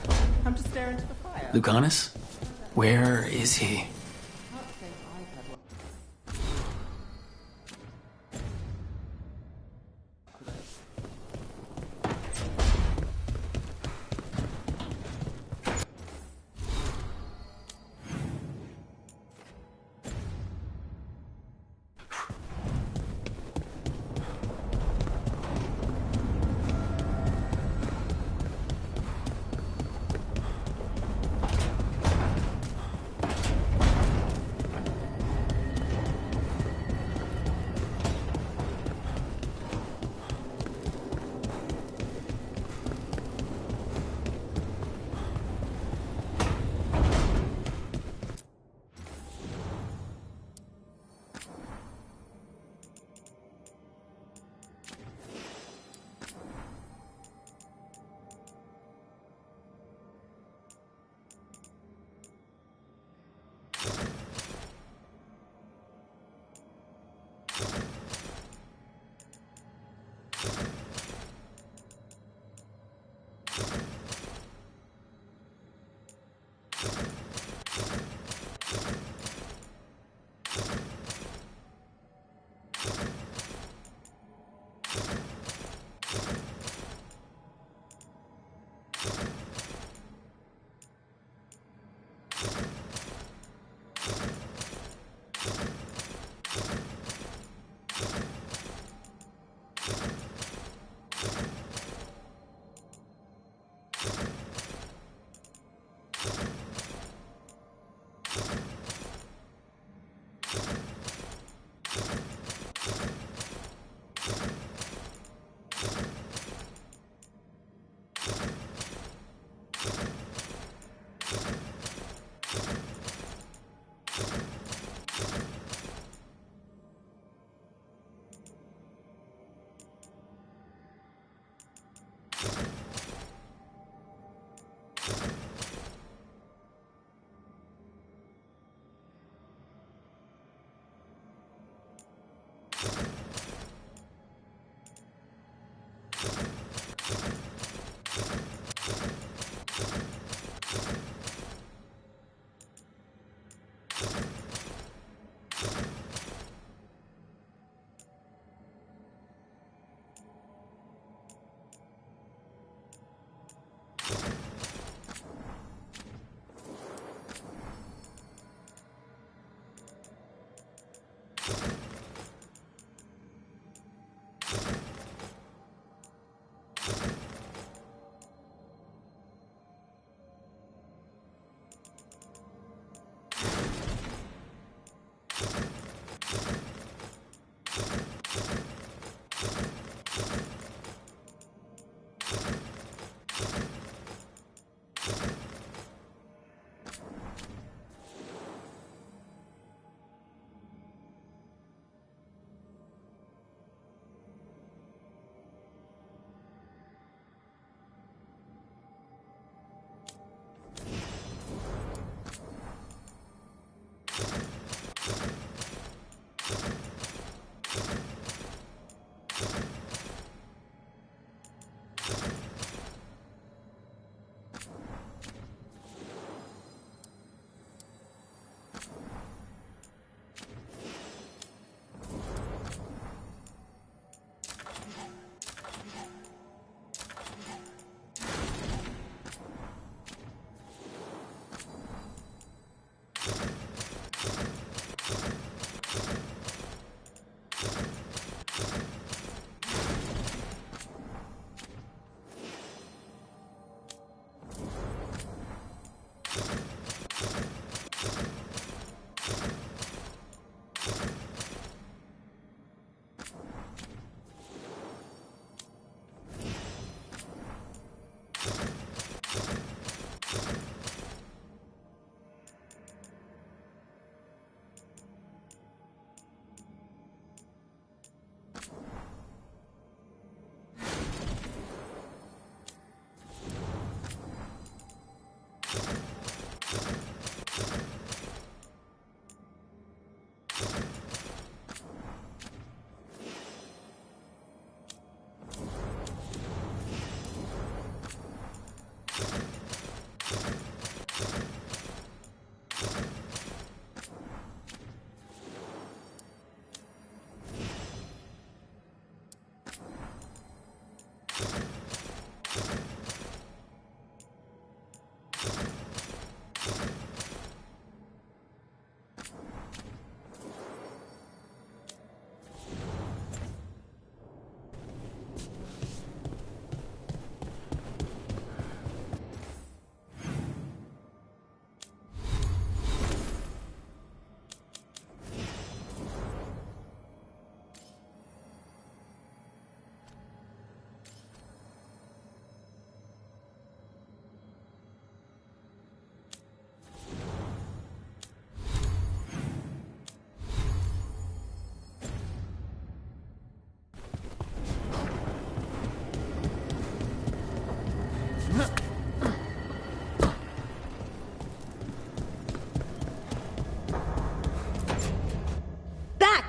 I'm just staring into the fire. Lucanus? Where is he?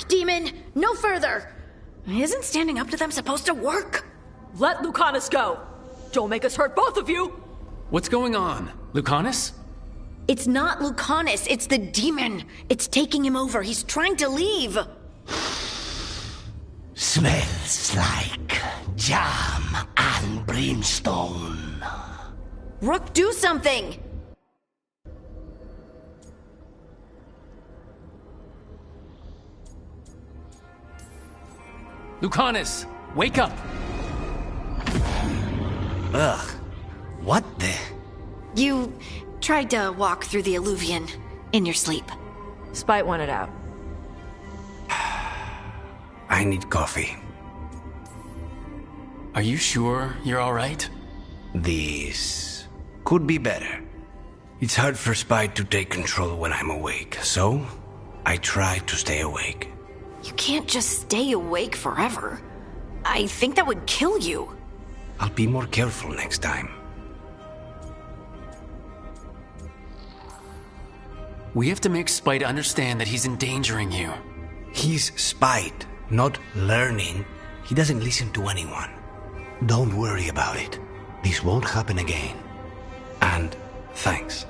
Enough, demon! No further! Isn't standing up to them supposed to work? Let Lucanus go! Don't make us hurt both of you! What's going on? Lucanus? It's not Lucanus, it's the demon! It's taking him over, he's trying to leave! Smells like jam and brimstone. Rook, do something! Lucanus, wake up! Ugh. What the? You tried to walk through the Alluvion in your sleep. Spite wanted out. I need coffee. Are you sure you're alright? This could be better. It's hard for Spite to take control when I'm awake, so I try to stay awake. You can't just stay awake forever. I think that would kill you. I'll be more careful next time. We have to make Spite understand that he's endangering you. He's Spite, not learning. He doesn't listen to anyone. Don't worry about it. This won't happen again. And thanks.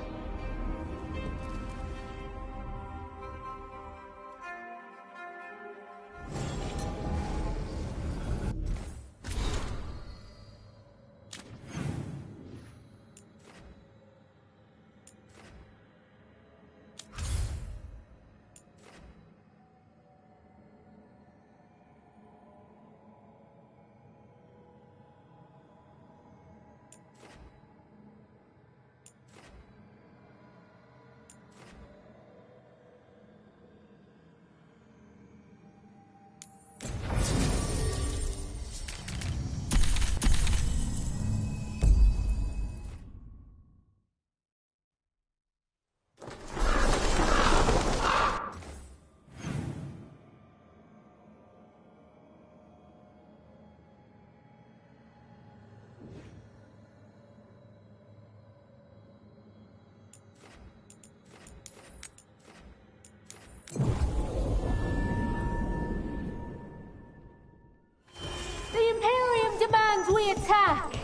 The Imperium demands we attack!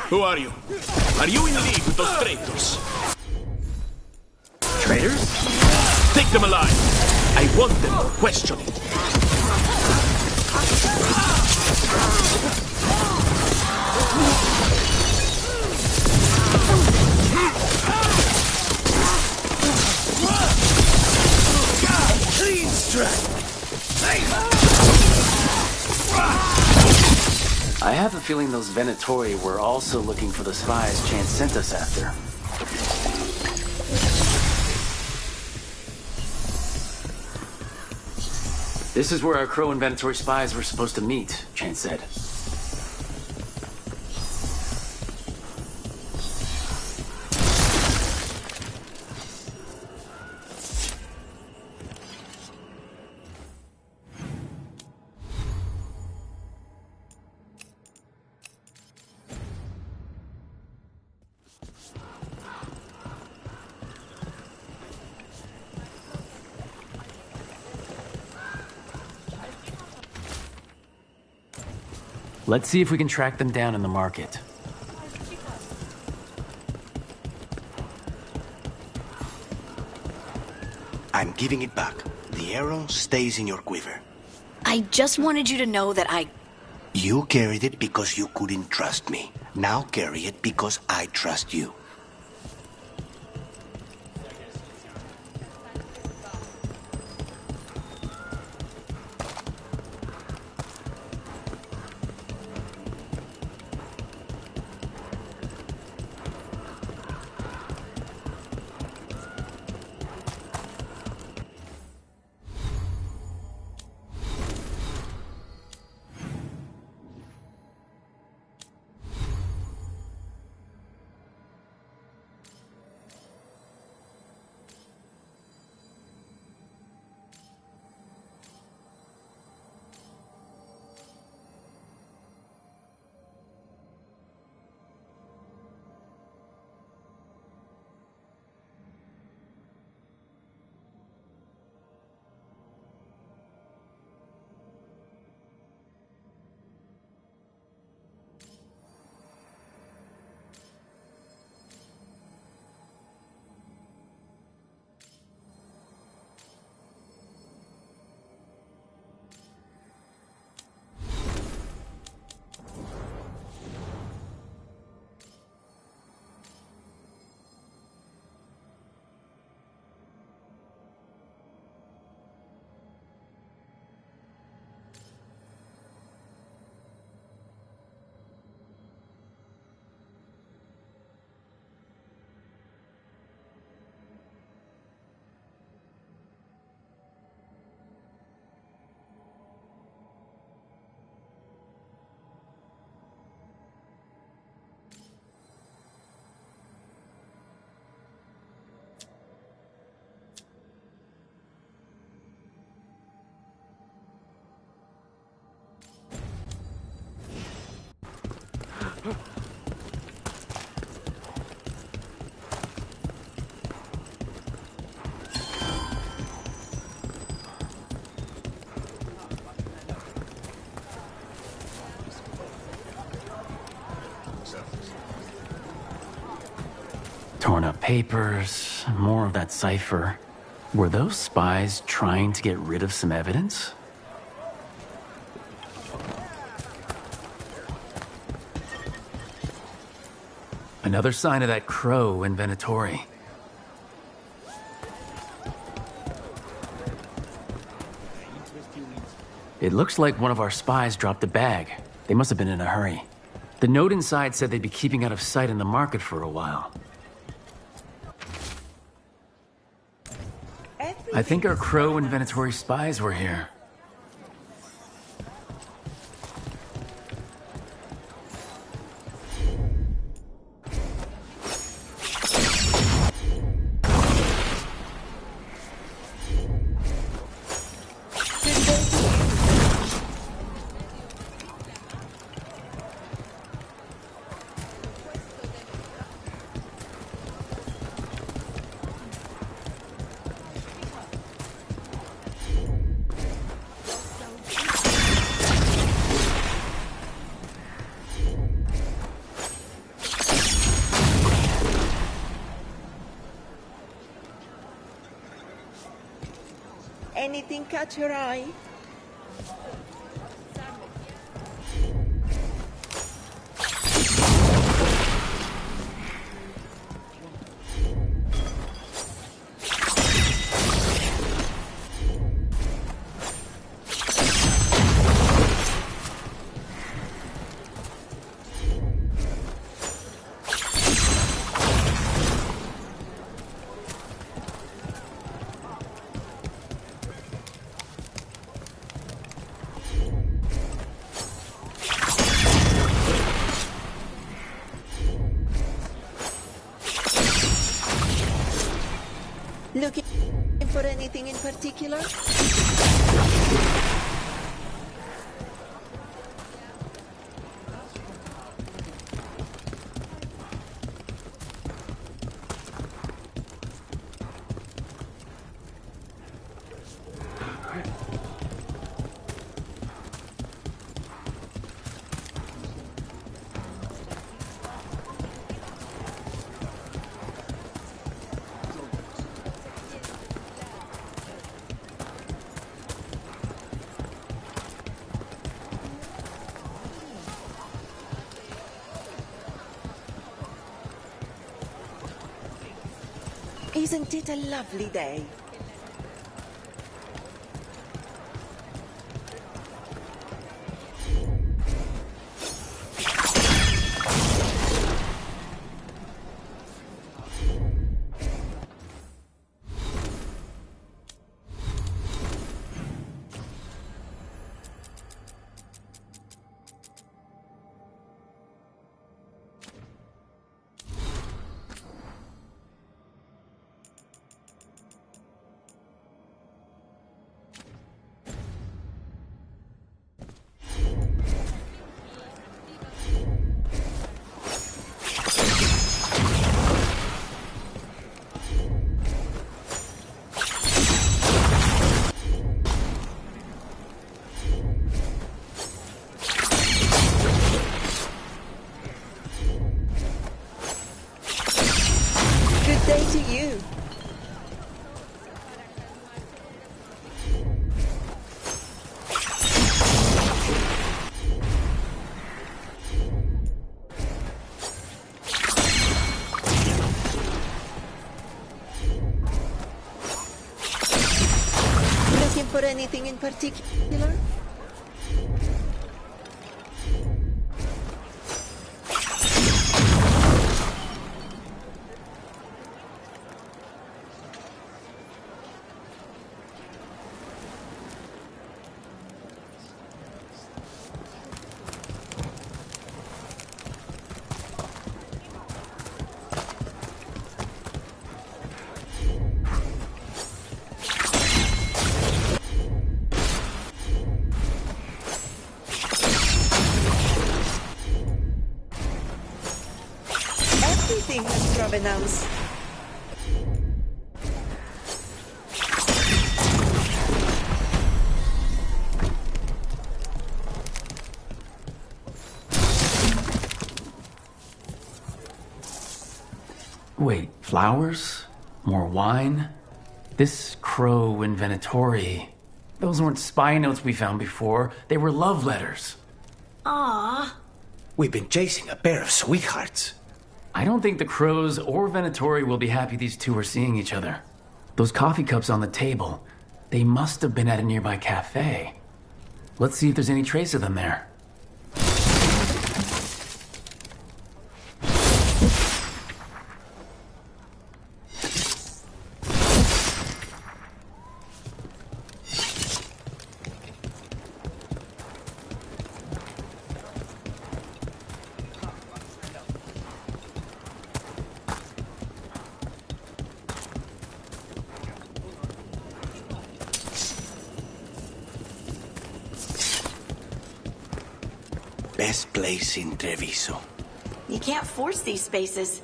Who are you? Are you in league with those traitors? Traitors? Take them alive! I want them questioning. Clean strike! I have a feeling those Venatori were also looking for the spies Chance sent us after. This is where our Crow and Venatori spies were supposed to meet, Chance said. Let's see if we can track them down in the market. I'm giving it back. The arrow stays in your quiver. I just wanted you to know that You carried it because you couldn't trust me. Now carry it because I trust you. Torn up papers, more of that cipher. Were those spies trying to get rid of some evidence? Another sign of that crow in Venatori. It looks like one of our spies dropped a bag. They must have been in a hurry. The note inside said they'd be keeping out of sight in the market for a while. I think our crow and Venatori spies were here. Anything catch your eye? Looking for anything in particular? Isn't it a lovely day? Good day to you. Looking for anything in particular? Everything has provenance. Wait, flowers? More wine? This crow and Venatori. Those weren't spy notes we found before. They were love letters. Aww. We've been chasing a pair of sweethearts. I don't think the crows or Venatori will be happy these two are seeing each other. Those coffee cups on the table, they must have been at a nearby cafe. Let's see if there's any trace of them there. Best place in Treviso. You can't force these spaces.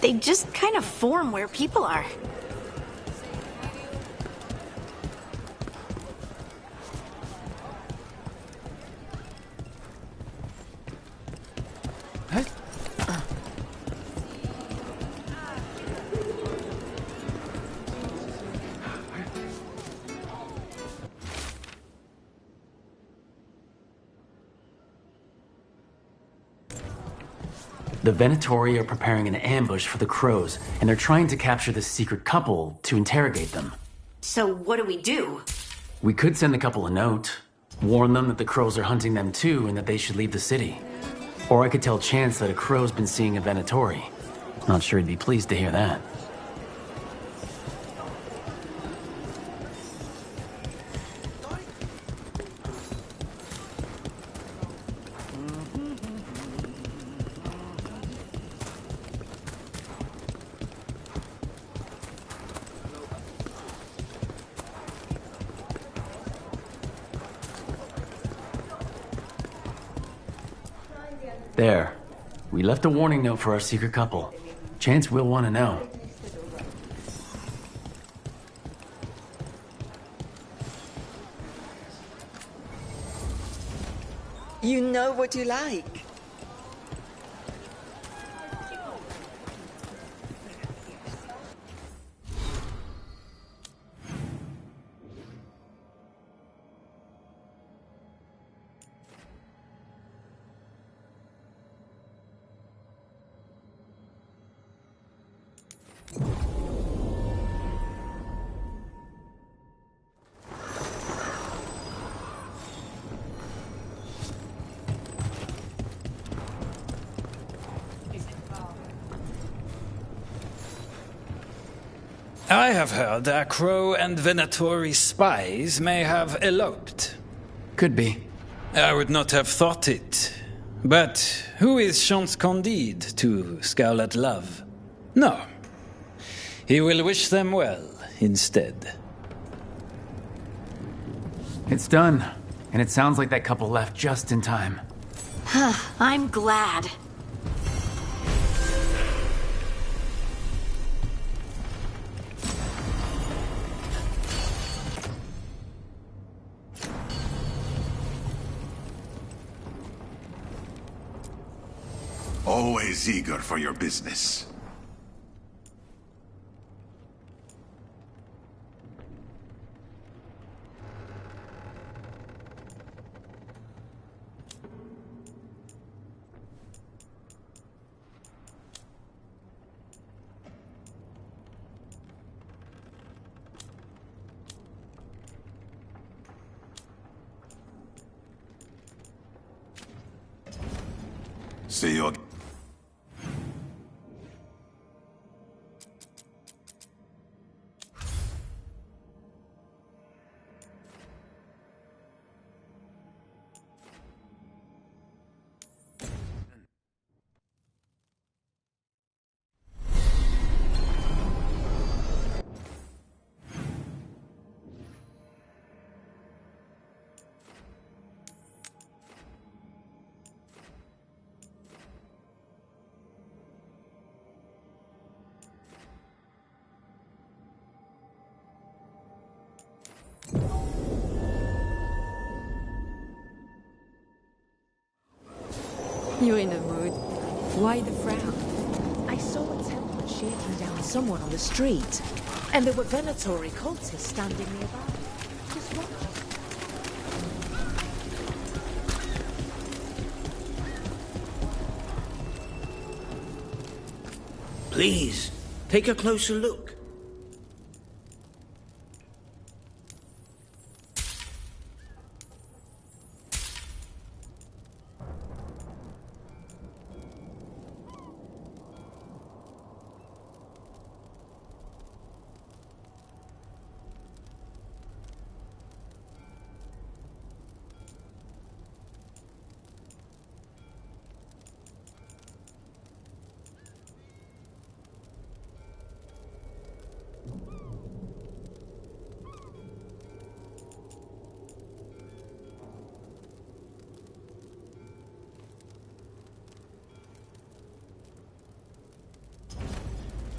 They just kind of form where people are. The Venatori are preparing an ambush for the crows, and they're trying to capture this secret couple to interrogate them. So what do we do? We could send the couple a note, warn them that the crows are hunting them too and that they should leave the city. Or I could tell Chance that a crow's been seeing a Venatori. Not sure he'd be pleased to hear that. There. We left a warning note for our secret couple. Chance will want to know. You know what you like. I have heard that Crow and Venatori spies may have eloped. Could be. I would not have thought it. But who is Chance Candide to scowl at love? No. He will wish them well instead. It's done. And it sounds like that couple left just in time. I'm glad. Always eager for your business. See you again. You're in a mood. Why the frown? I saw a Templar shaking down someone on the street, and there were Venatori cultists standing nearby. Just watching. Please, take a closer look.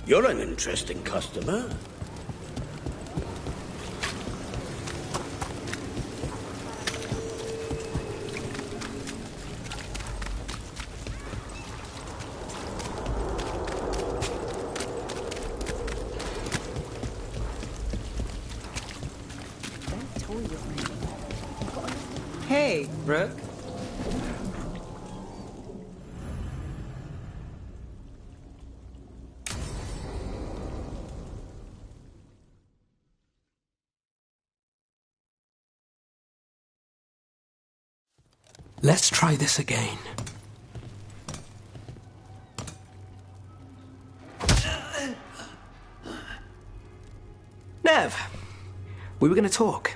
You're an interesting customer. Hey, Brooke. Let's try this again. Nev, we were going to talk.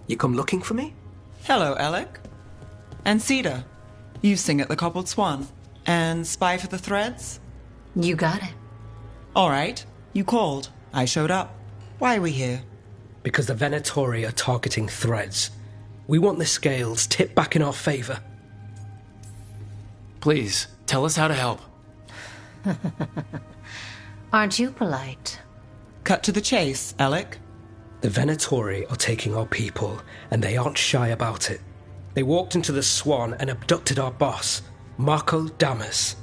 You come looking for me? Hello, Alec. And Cedar. You sing at the Cobbled Swan. And spy for the threads? You got it. All right. You called. I showed up. Why are we here? Because the Venatori are targeting threads. We want the scales tipped back in our favor. Please, tell us how to help. Aren't you polite? Cut to the chase, Alec. The Venatori are taking our people, and they aren't shy about it. They walked into the Swan and abducted our boss, Marco Damas.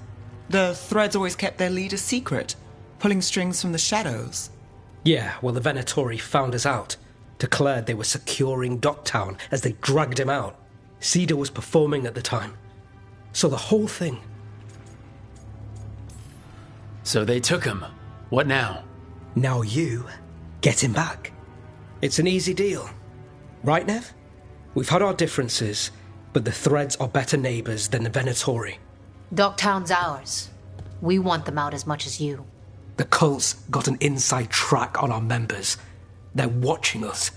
The threads always kept their leader secret, pulling strings from the shadows. Yeah, well, the Venatori found us out. Declared they were securing Docktown as they dragged him out. Cedar was performing at the time. So the whole thing. So they took him. What now? Now you get him back. It's an easy deal. Right, Nev? We've had our differences, but the threads are better neighbors than the Venatori. Docktown's ours. We want them out as much as you. The cult's got an inside track on our members. They're watching us.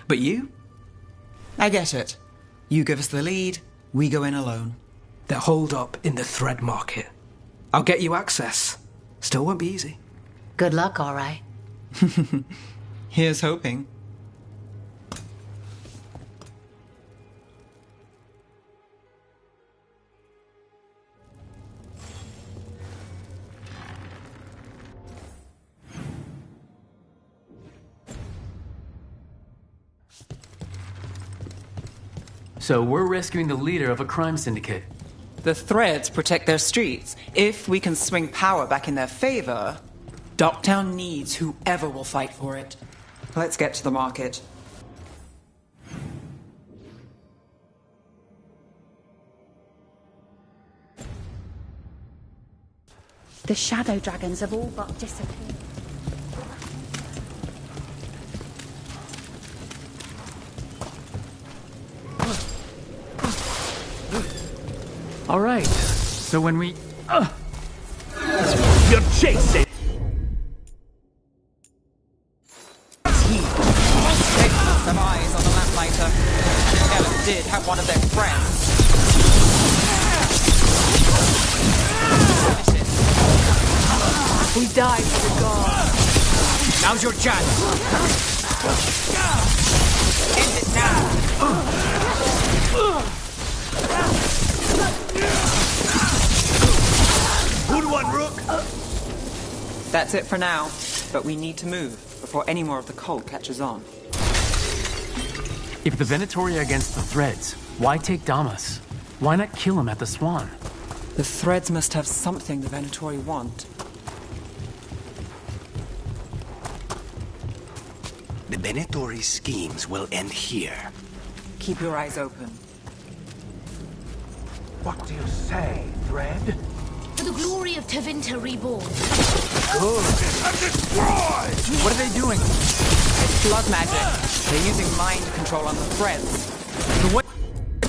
But you? I get it. You give us the lead, we go in alone. They're holed up in the thread market. I'll get you access. Still won't be easy. Good luck, all right. Here's hoping. So we're rescuing the leader of a crime syndicate. The threads protect their streets. If we can swing power back in their favor, Docktown needs whoever will fight for it. Let's get to the market. The shadow dragons have all but disappeared. All right. So when we... You're chasing! Some eyes on the lamplighter. And if Ellen did have one of their friends. We die for the gods. Now's your chance! End it now! Good one, Rook! That's it for now, but we need to move before any more of the cult catches on. If the Venatori are against the threads, why take Damas? Why not kill him at the Swan? The threads must have something the Venatori want. The Venatori schemes will end here. Keep your eyes open. What do you say, Dread? For the glory of Tevinter reborn. Good. And destroy! What are they doing? It's blood magic. They're using mind control on the threads. So what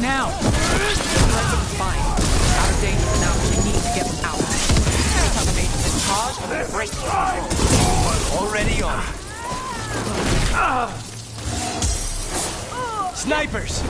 now? The threads are fine. Out of danger now. We need to get them out. Take out the mages in charge and we'll break the control. Already on. Snipers!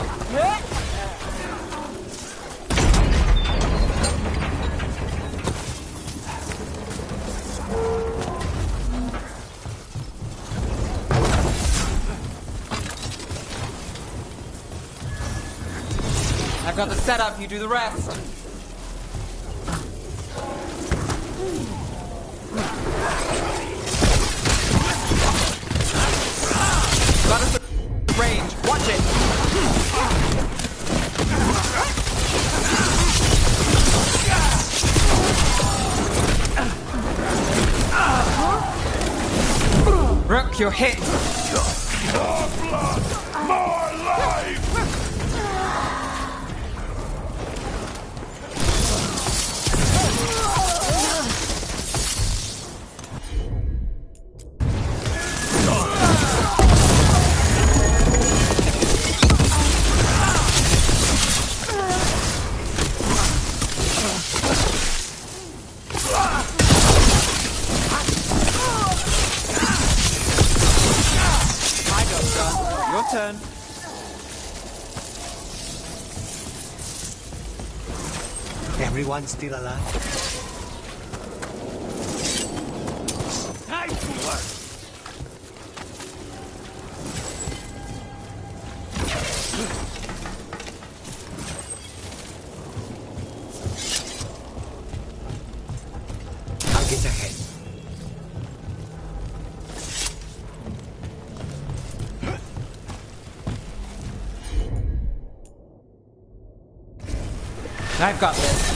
I've got the setup, you do the rest. Got us the range. Watch it. Rook, you're hit. More blood! More life! Your turn. Everyone still alive? Nice work! I'll get ahead. I've got this.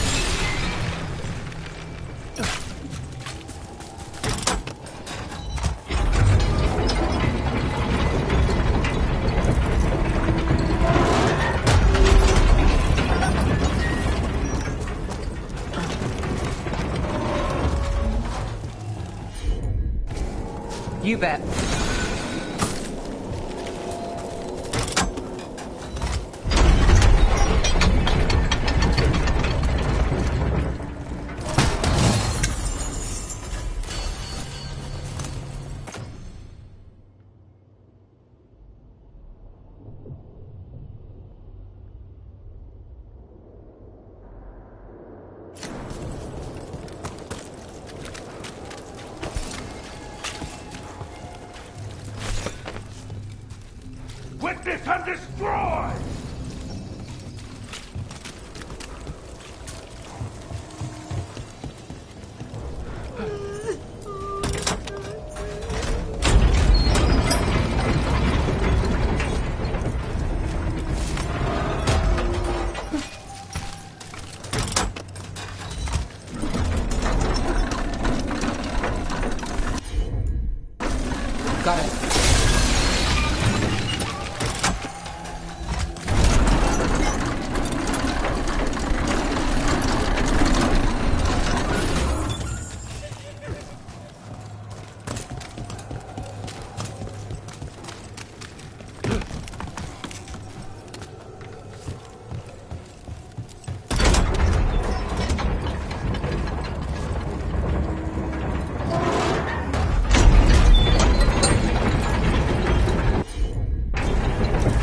You bet. Witness and destroy! Got it.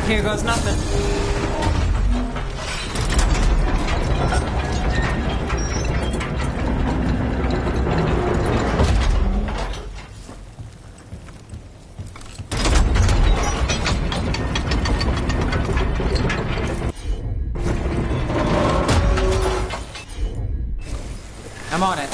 Here goes nothing. I'm on it.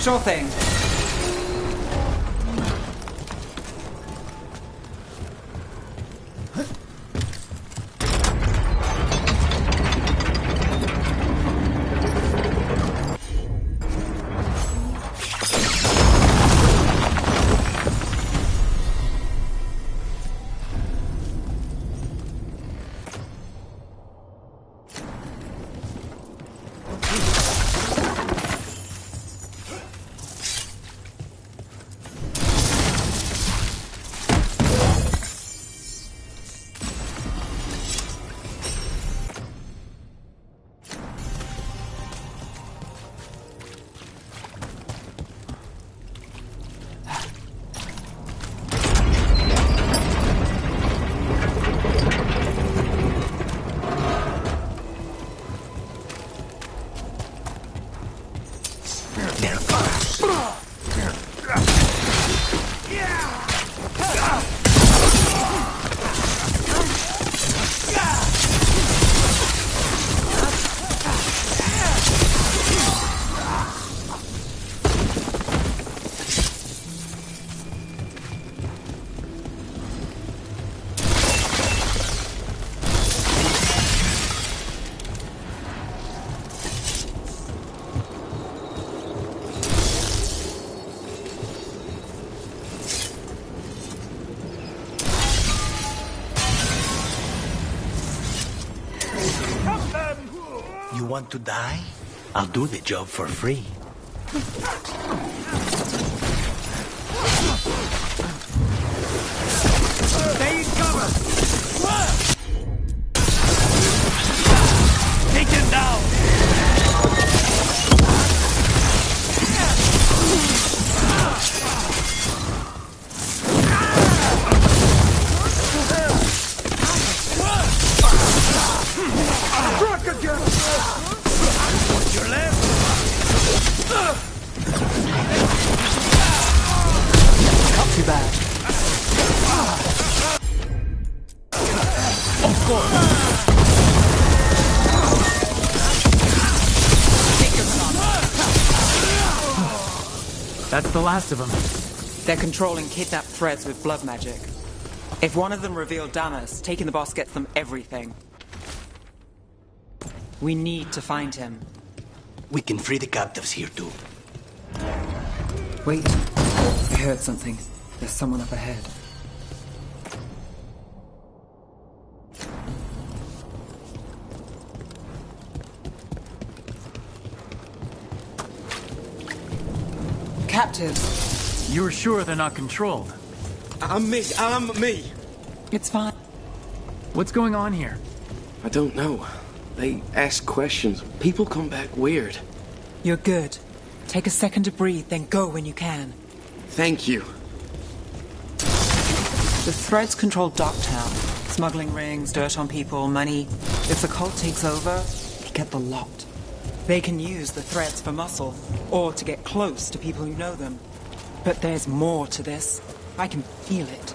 Sure thing. You want to die? I'll do the job for free. Stay in cover! Take him down! Struck again! Your left! Not too bad. Of course. That's the last of them. They're controlling kidnapped threads with blood magic. If one of them revealed Damas, taking the boss gets them everything. We need to find him. We can free the captives here too. Wait. I heard something. There's someone up ahead. Captives. You're sure they're not controlled? I'm me. It's fine. What's going on here? I don't know. They ask questions. People come back weird. You're good. Take a second to breathe, then go when you can. Thank you. The threads control Docktown. Smuggling rings, dirt on people, money. If the cult takes over, they get the lot. They can use the threads for muscle, or to get close to people who know them. But there's more to this. I can feel it.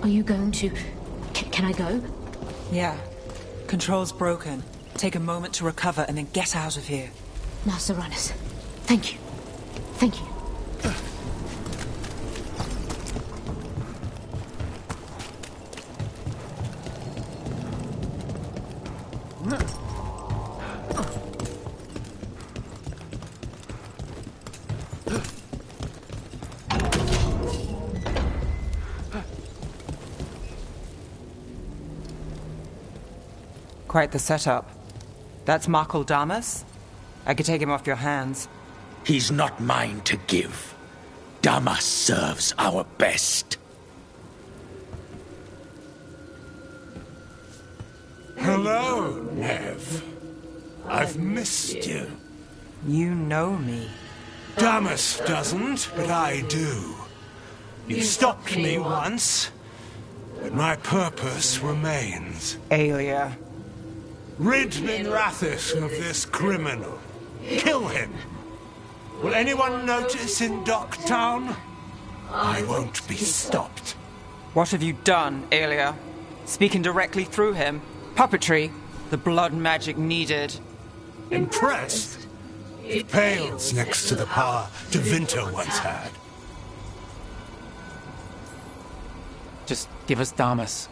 Are you going to... Can I go? Yeah. Control's broken. Take a moment to recover and then get out of here. Master Runners, thank you. Thank you. Quite the setup. That's Markle Damas? I could take him off your hands. He's not mine to give. Damas serves our best. Hello, Nev. I've missed you. You know me. Damas doesn't, but I do. You stopped me once, but my purpose remains. Aelia. Rid Minrathis of this criminal. Kill him. Will anyone notice in Docktown? I won't be stopped. What have you done, Aelia? Speaking directly through him? Puppetry? The blood magic needed? Impressed? It pales next to the power De Vinter once had. Just give us Damas.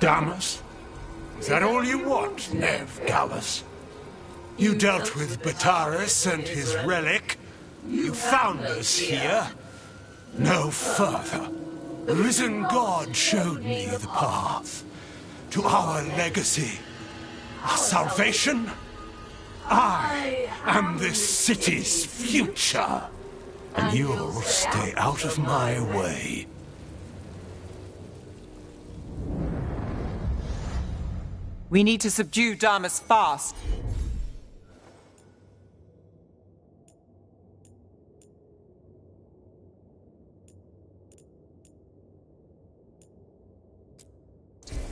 Damas? Is that all you want, Nev Gallus? You dealt with Bataris and his relic. You found us here. No further. The risen God showed me the path to our legacy, our salvation. I am this city's future, and you'll stay out of my way. We need to subdue Damas fast.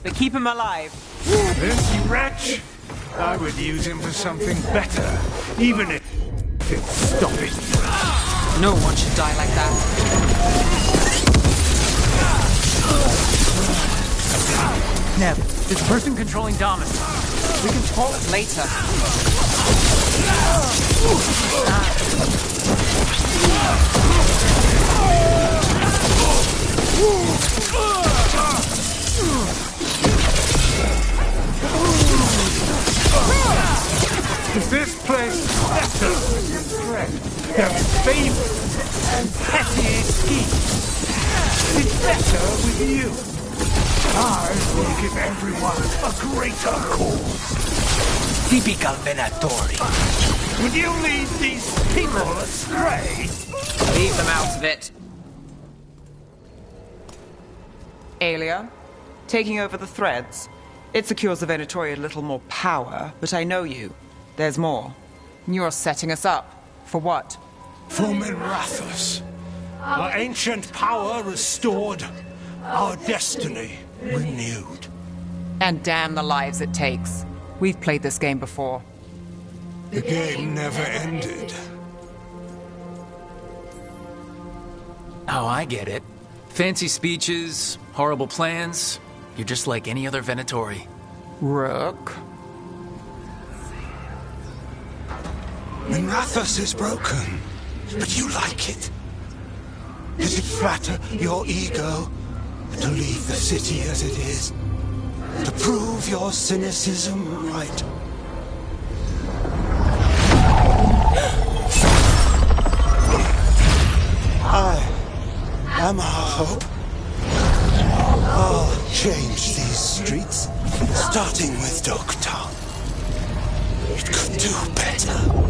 But keep him alive. This wretch? I would use him for something better, even if it stop it. No one should die like that. Nev, this person controlling Damas. We can talk later. Is this place better with your threat than favors and petty schemes? It's better with you. I will give everyone a greater cause. Typical Venatori. Would you lead these people astray? Leave them out of it. Aelia, taking over the threads. It secures the Venatori a little more power, but I know you. There's more. You're setting us up. For what? For Minrathis. Our ancient power restored. Our destiny renewed. And damn the lives it takes. We've played this game before. The game never ended. Oh, I get it. Fancy speeches, horrible plans. You're just like any other Venatori. Rook. Minrathis is broken, but you like it. Does it flatter your ego to leave the city as it is? To prove your cynicism right? I am our hope. I'll change these streets, starting with Dogtown. It could do better.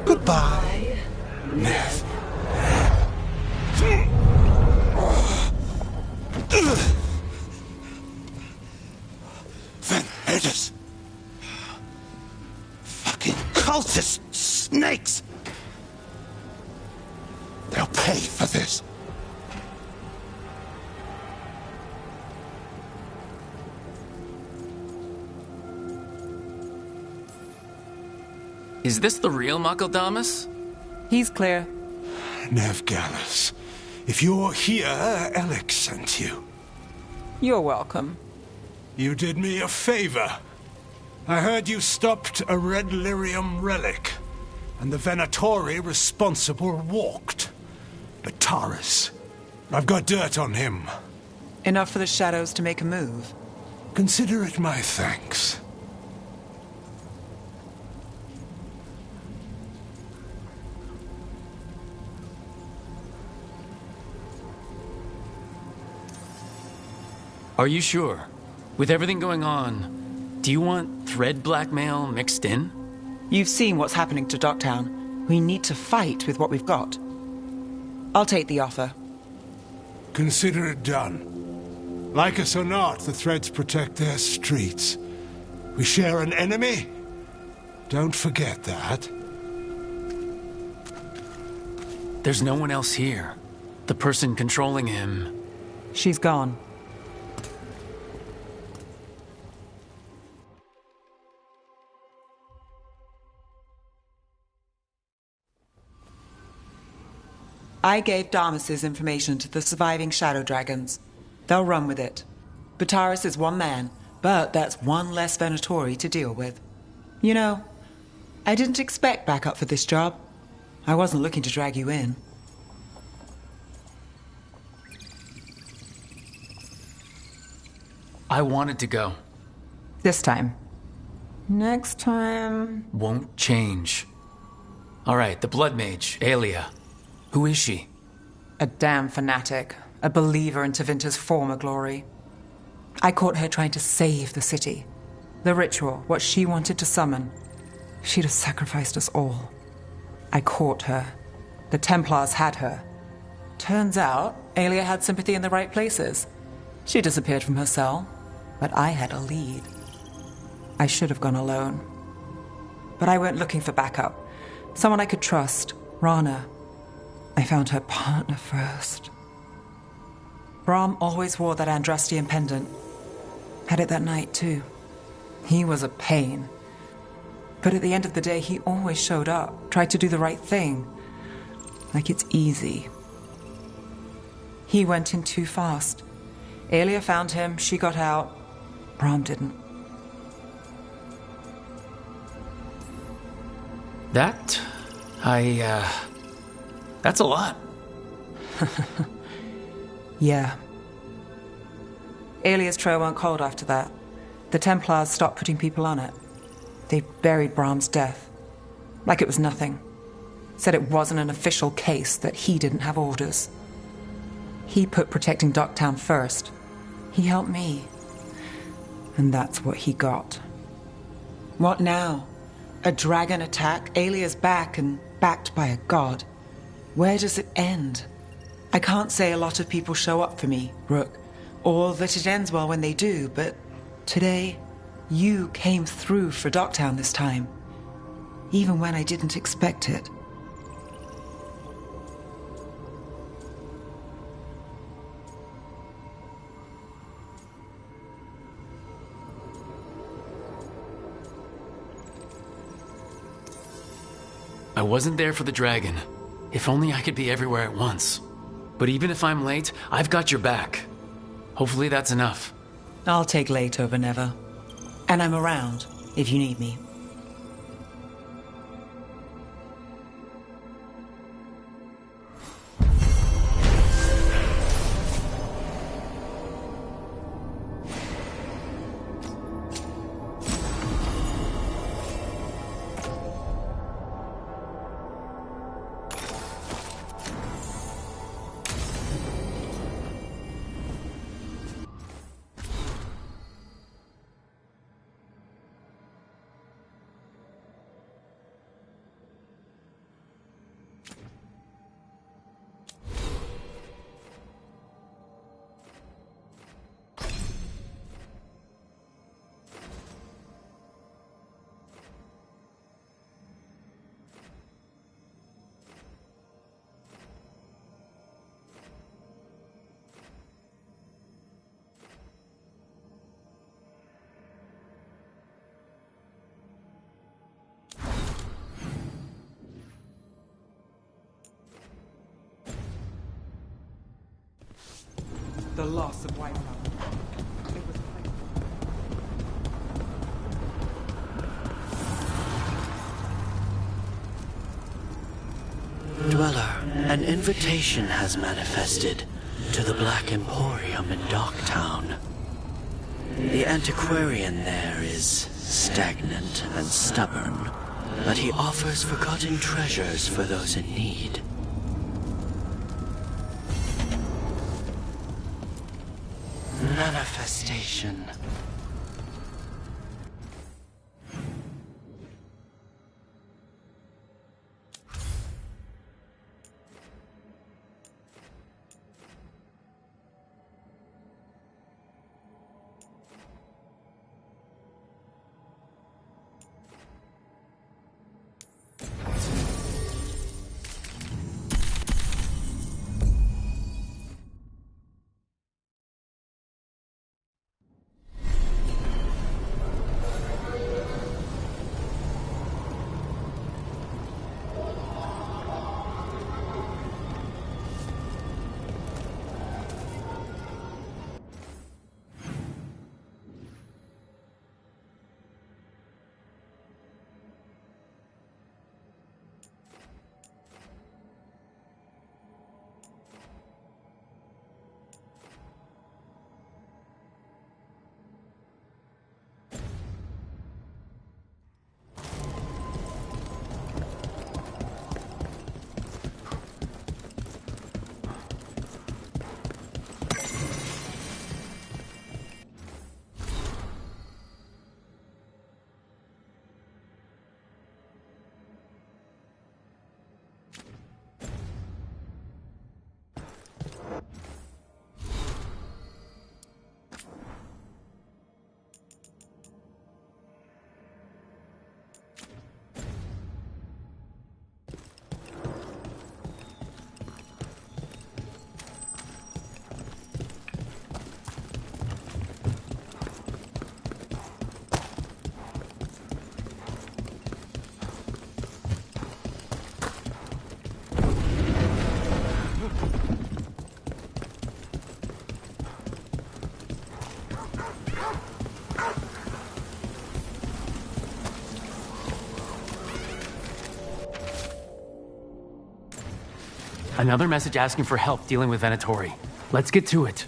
Goodbye, Nev. Venedis. Fucking cultist snakes. They'll pay for this. Is this the real Mako Damas? He's clear. Nev Gallus, if you're here, Alec sent you. You're welcome. You did me a favor. I heard you stopped a red lyrium relic, and the Venatori responsible walked. But Taurus, I've got dirt on him. Enough for the shadows to make a move. Consider it my thanks. Are you sure? With everything going on, do you want thread blackmail mixed in? You've seen what's happening to Docktown. We need to fight with what we've got. I'll take the offer. Consider it done. Like us or not, the threads protect their streets. We share an enemy? Don't forget that. There's no one else here. The person controlling him... She's gone. I gave Damas's information to the surviving Shadow Dragons. They'll run with it. Bataris is one man, but that's one less Venatori to deal with. You know, I didn't expect backup for this job. I wasn't looking to drag you in. I wanted to go. This time. Next time... Won't change. All right, the Blood Mage, Aelia. Who is she? A damn fanatic. A believer in Tevinter's former glory. I caught her trying to save the city. The ritual, what she wanted to summon. She'd have sacrificed us all. I caught her. The Templars had her. Turns out, Aelia had sympathy in the right places. She disappeared from her cell, but I had a lead. I should have gone alone. But I went looking for backup. Someone I could trust, Rana. I found her partner first. Brahm always wore that Andrastian pendant. Had it that night, too. He was a pain. But at the end of the day, he always showed up, tried to do the right thing. Like it's easy. He went in too fast. Aelia found him, she got out. Brahm didn't. That's a lot. Yeah. Aelia's trail went cold after that. The Templars stopped putting people on it. They buried Brahm's death. Like it was nothing. Said it wasn't an official case, that he didn't have orders. He put protecting Docktown first. He helped me. And that's what he got. What now? A dragon attack, Aelia's back and backed by a god. Where does it end? I can't say a lot of people show up for me, Rook, or that it ends well when they do, but today, you came through for Docktown this time, even when I didn't expect it. I wasn't there for the dragon. If only I could be everywhere at once. But even if I'm late, I've got your back. Hopefully that's enough. I'll take late over never. And I'm around if you need me. The loss of White Power. Dweller, an invitation has manifested to the Black Emporium in Docktown. The antiquarian there is stagnant and stubborn, but he offers forgotten treasures for those in need. Manifestation. Another message asking for help dealing with Venatori. Let's get to it.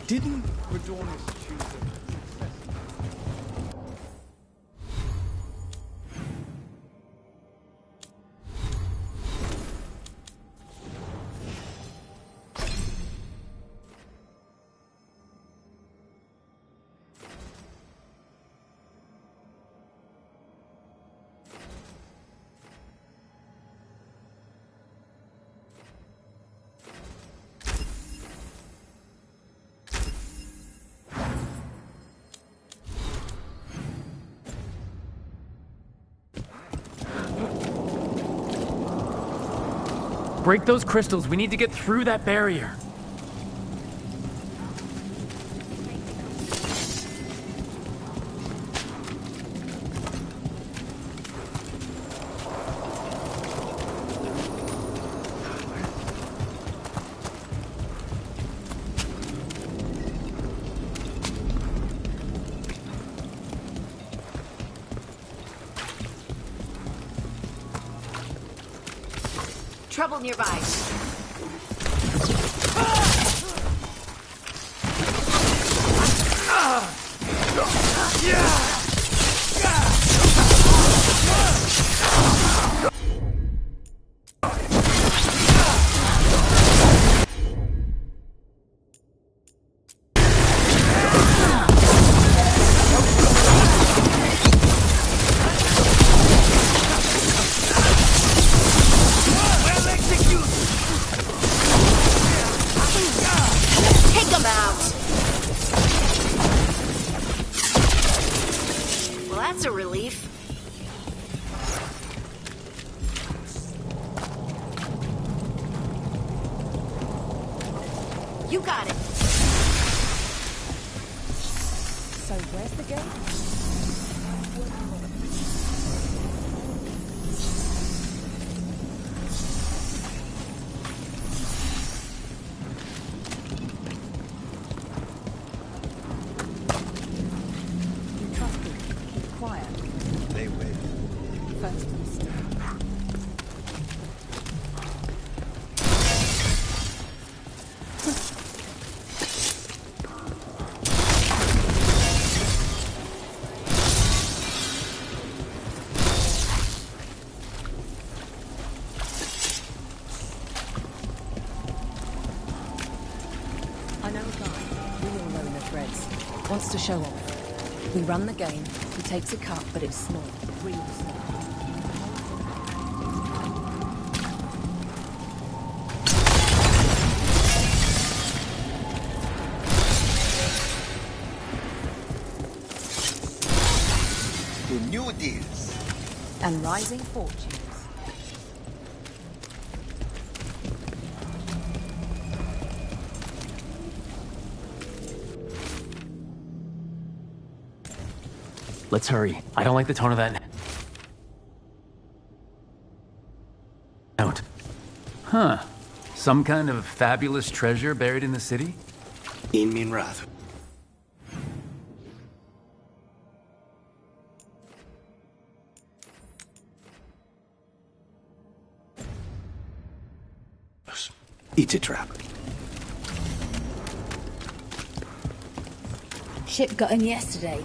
Didn't Radornis choose a Break those crystals. We need to get through that barrier. Trouble nearby. That's a relief. You got it. So where's the gate? Wants to show off. We run the game, he takes a cut, but it's small. Real small. To new deals. And rising fortunes. Let's hurry. I don't like the tone of that. Out. Huh. Some kind of fabulous treasure buried in the city? In min wrath. It's a trap. Ship got in yesterday.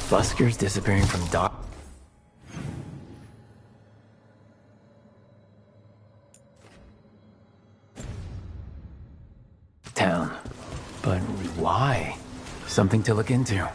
Buskers disappearing from dock. Something to look into.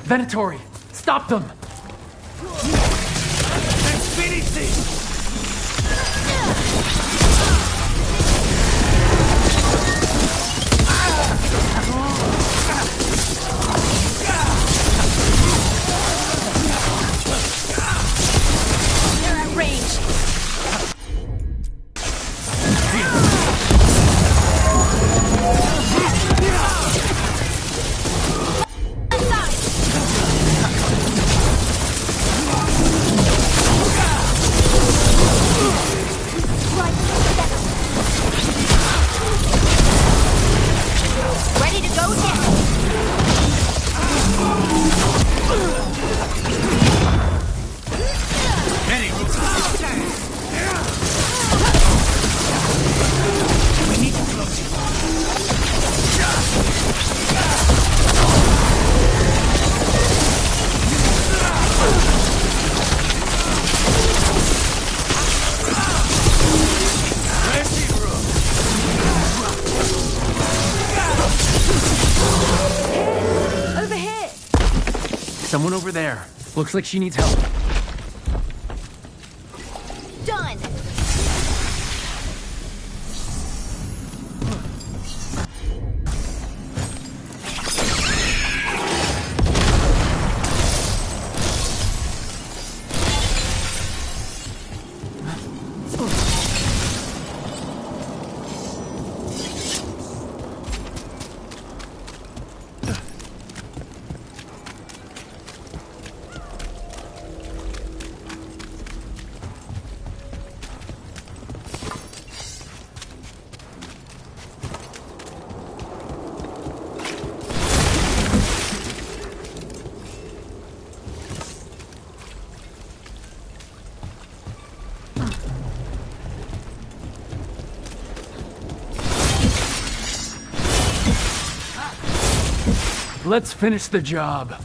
Venatori! Stop them! They're at range. Ready to go again. We need to close it. Over here! Someone over there. Looks like she needs help. Done. Let's finish the job.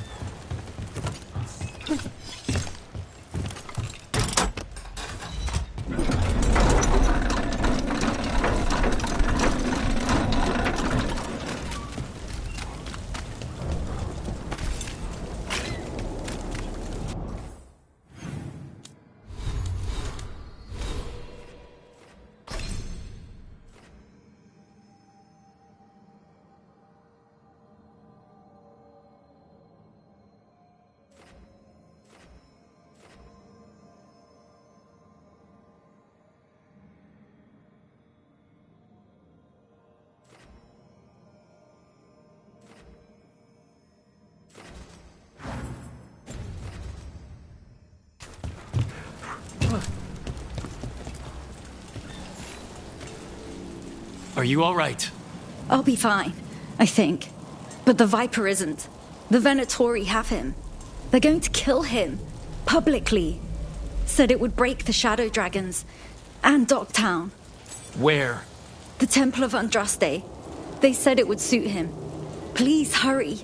Are you all right? I'll be fine, I think. But the Viper isn't. The Venatori have him. They're going to kill him. Publicly. Said it would break the Shadow Dragons. And Dogtown. Where? The Temple of Andraste. They said it would suit him. Please hurry.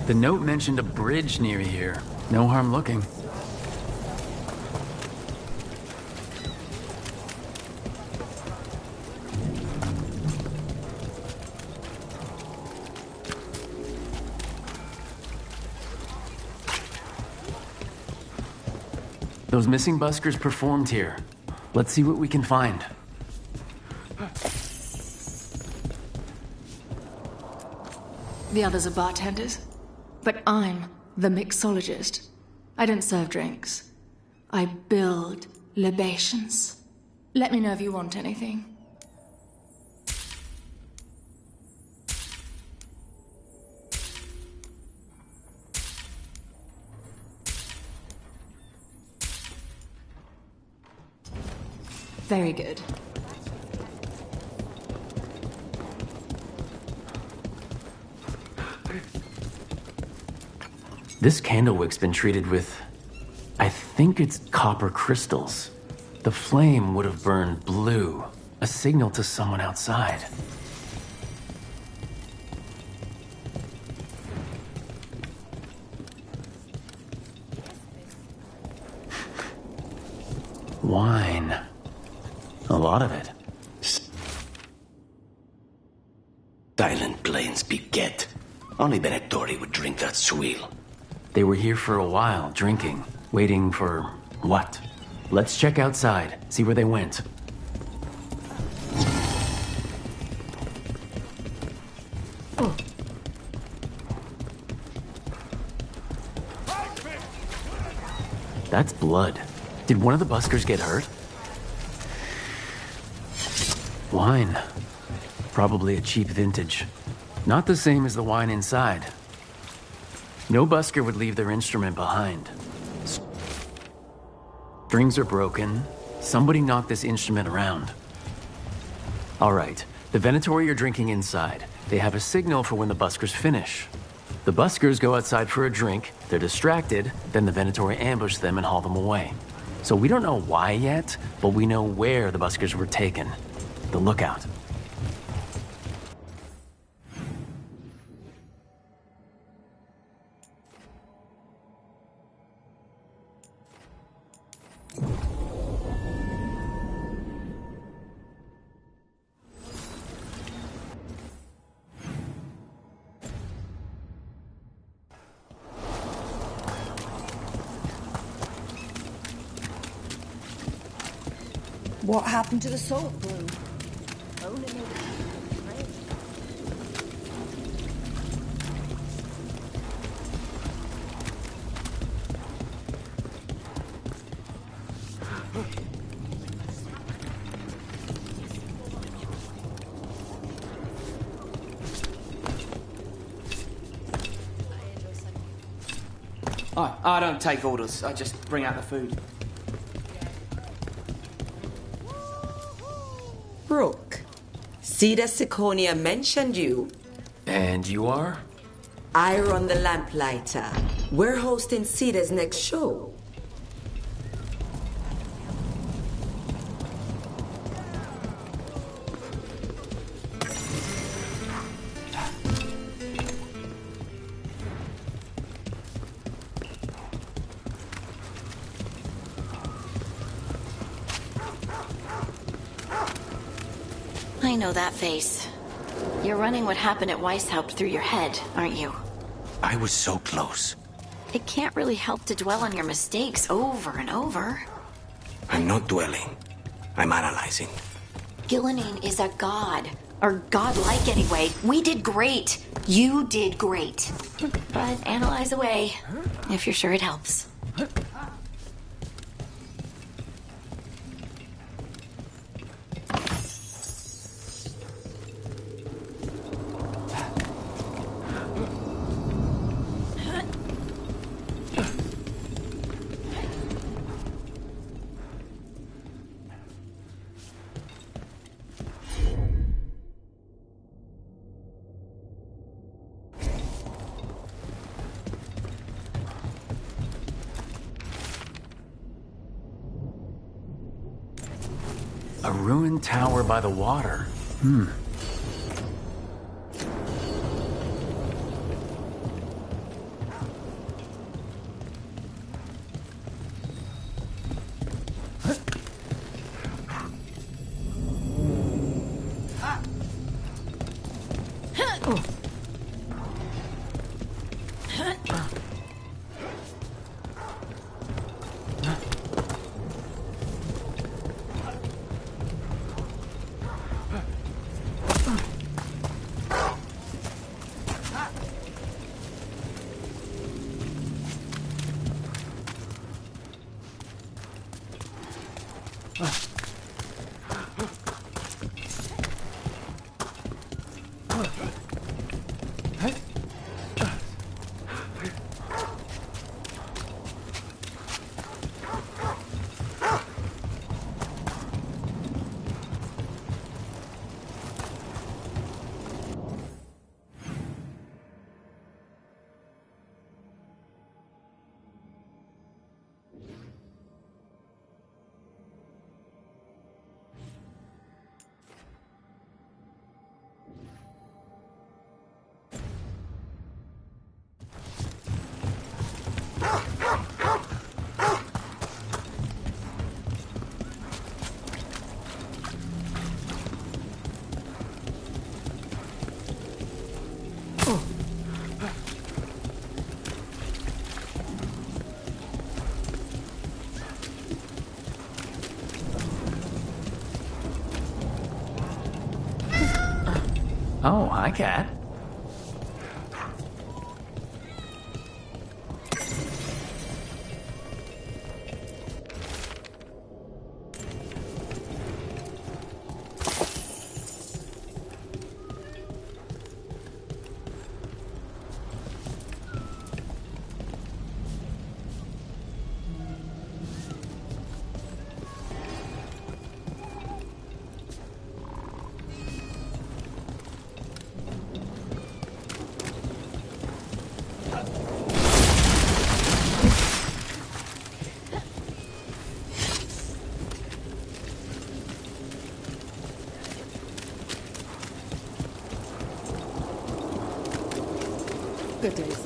The note mentioned a bridge near here. No harm looking. Those missing buskers performed here. Let's see what we can find. The others are bartenders, but I'm the mixologist. I don't serve drinks. I build libations. Let me know if you want anything. Very good. This candlewick's been treated with, I think it's copper crystals. The flame would have burned blue, a signal to someone outside. Wine. A lot of it. Silent plains beget. Only Venatori would drink that swill. They were here for a while, drinking, waiting for what? Let's check outside, see where they went. Oh. That's blood. Did one of the buskers get hurt? Wine. Probably a cheap vintage. Not the same as the wine inside. No busker would leave their instrument behind. Strings are broken. Somebody knocked this instrument around. All right, the Venatori are drinking inside. They have a signal for when the buskers finish. The buskers go outside for a drink, they're distracted, then the Venatori ambush them and haul them away. So we don't know why yet, but we know where the buskers were taken. The lookout. What happened to the salt bloom? I don't take orders. I just bring out the food. Brooke, Cedar Siconia mentioned you. And you are? I run the Lamplighter. We're hosting Cedar's next show. I know that face. You're running what happened at Weishaupt through your head, aren't you? I was so close. It can't really help to dwell on your mistakes over and over. I'm not dwelling. I'm analyzing. Gillenine is a god. Or godlike anyway. We did great. You did great. But analyze away, if you're sure it helps. A ruined tower by the water. Oh, hi, Cat. Good days.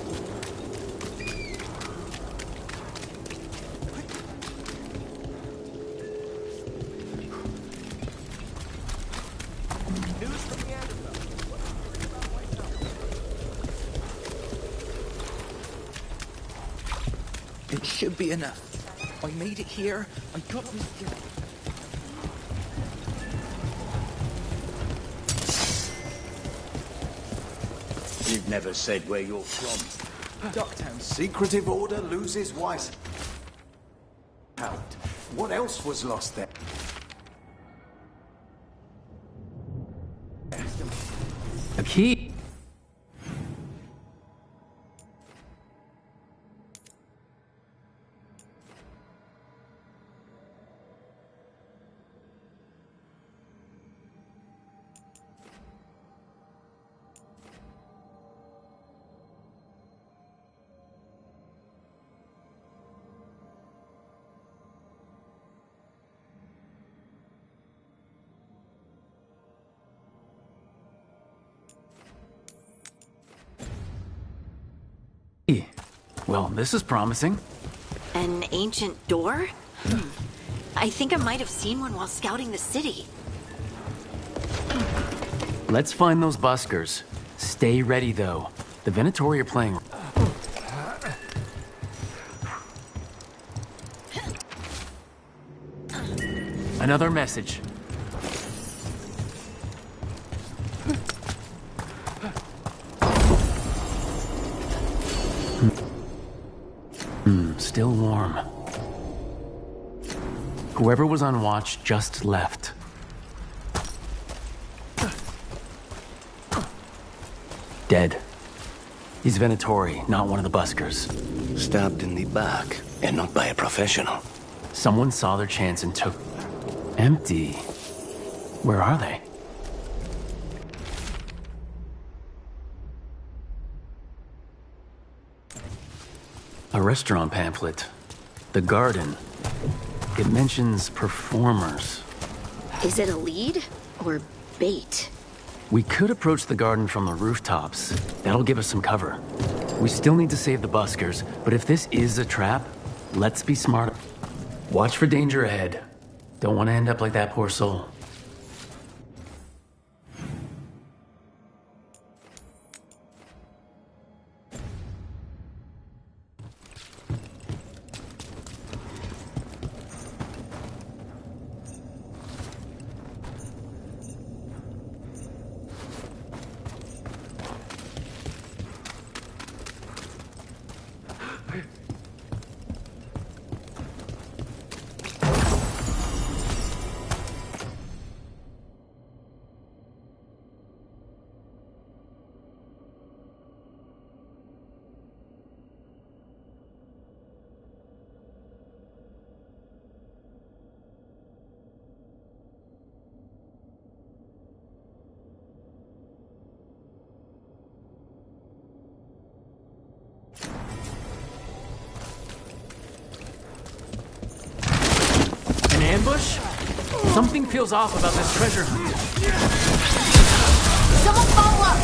It should be enough. I made it here. I got this job. You've never said where you're from. Ducktown. Secretive order loses wise. Talent. What else was lost there? A key. Well, this is promising. An ancient door? I think I might have seen one while scouting the city. Let's find those buskers. Stay ready, though. The Venatori are playing. Another message. Still warm. Whoever was on watch just left. Dead. He's Venatori, not one of the buskers. Stabbed in the back, and not by a professional. Someone saw their chance and took... Empty. Where are they? A restaurant pamphlet. The Garden. It mentions performers. Is it a lead or bait? We could approach the garden from the rooftops. That'll give us some cover. We still need to save the buskers, but if this is a trap, let's be smart. Watch for danger ahead. Don't want to end up like that poor soul. ambush? Something feels off about this treasure hunt. Someone follow up!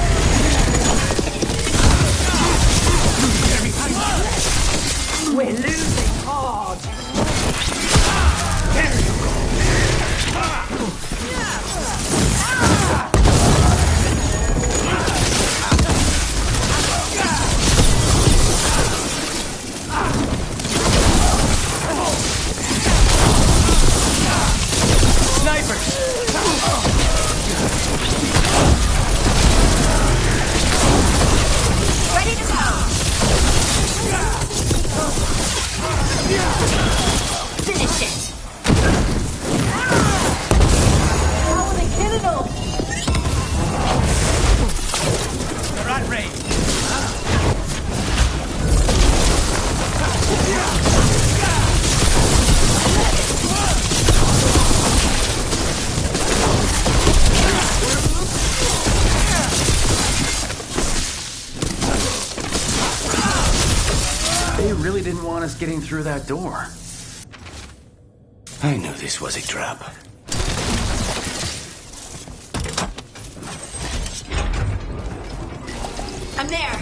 We're losing hard. Ready to go! Finish it! How are they killing us? They're at range. They really didn't want us getting through that door. I knew this was a trap. I'm there!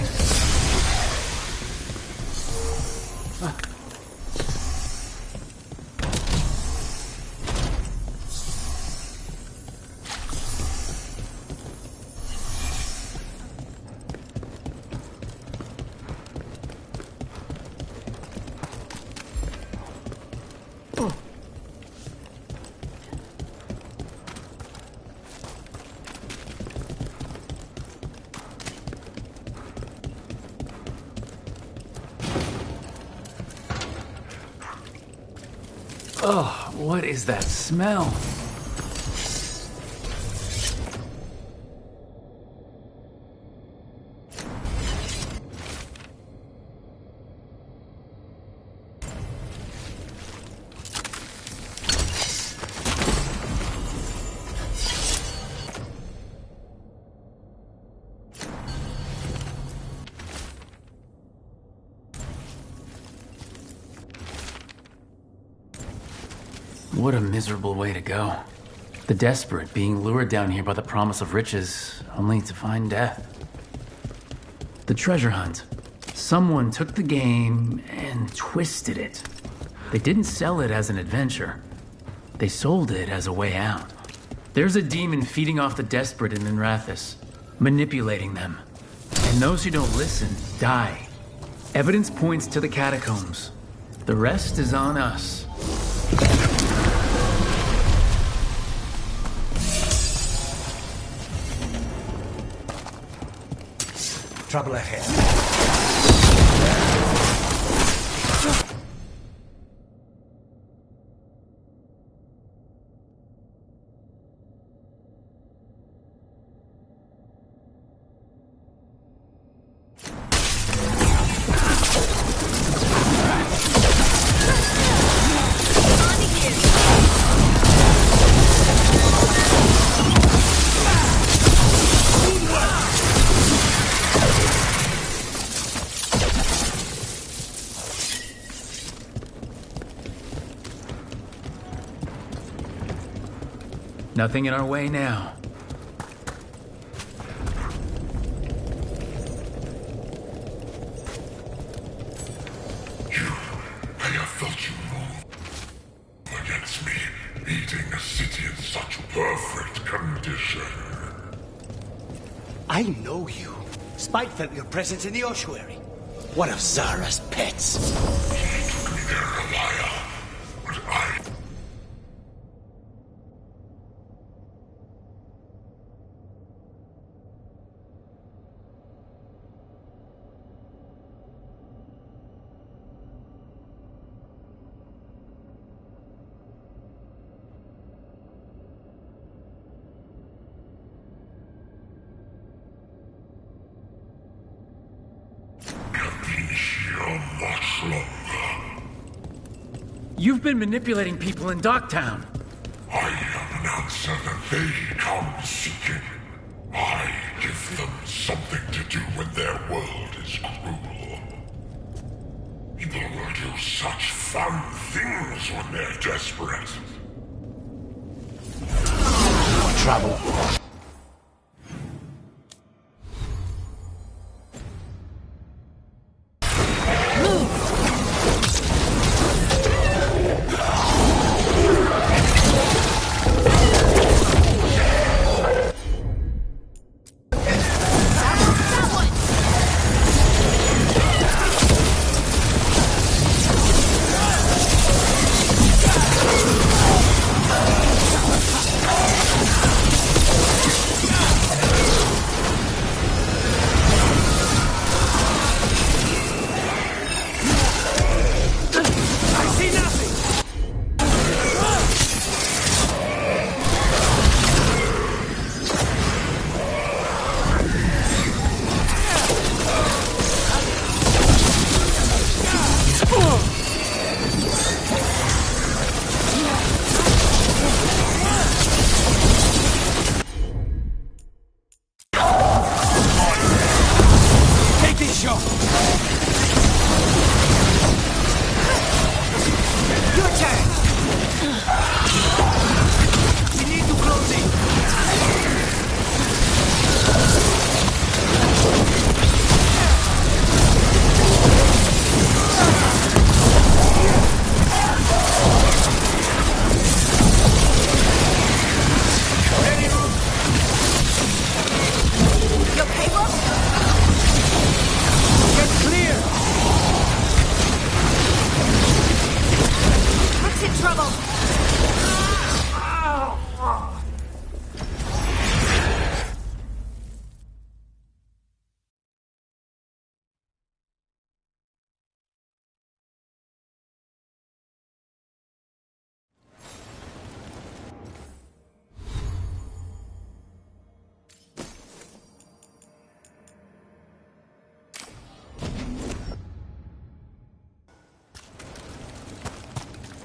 Oh, what is that smell? What a miserable way to go. The desperate being lured down here by the promise of riches, only to find death. The treasure hunt. Someone took the game and twisted it. They didn't sell it as an adventure. They sold it as a way out. There's a demon feeding off the desperate in Nrathis, manipulating them. And those who don't listen die. Evidence points to the catacombs. The rest is on us. Trouble ahead. Nothing in our way now. I have felt you wrong against me, eating a city in such perfect condition. I know you. Spite felt your presence in the ossuary. One of Zara's pets. He took me there, Elia, but I... much longer. You've been manipulating people in Docktown. I am an answer that they come seeking. I give them something to do when their world is cruel. People will do such fun things when they're desperate. trouble.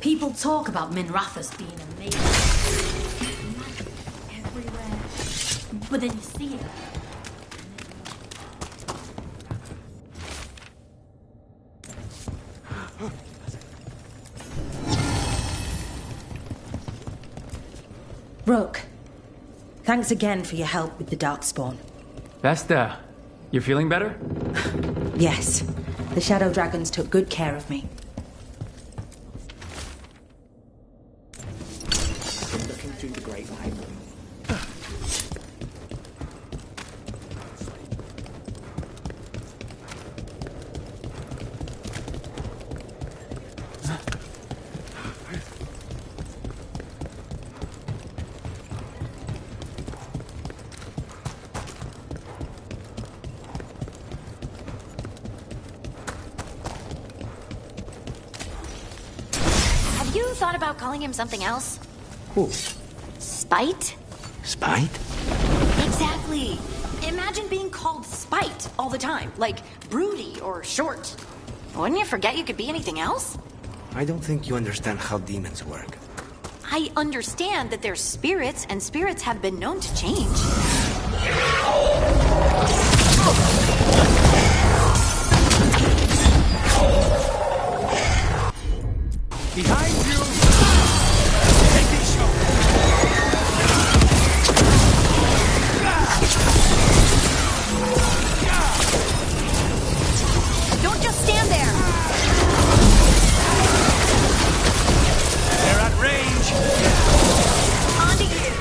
People talk about Minrathous being amazing. Magic everywhere. But then you see it. Rook, thanks again for your help with the Darkspawn. Vesta, you're feeling better? Yes, the Shadow Dragons took good care of me. Looking through the Great Library. Have you thought about calling him something else? Who? Spite? Spite? Exactly. Imagine being called Spite all the time, like broody or short. Wouldn't you forget you could be anything else? I don't think you understand how demons work. I understand that they're spirits, and spirits have been known to change. Behind you! Take this shot! Don't just stand there! They're at range! Onto you!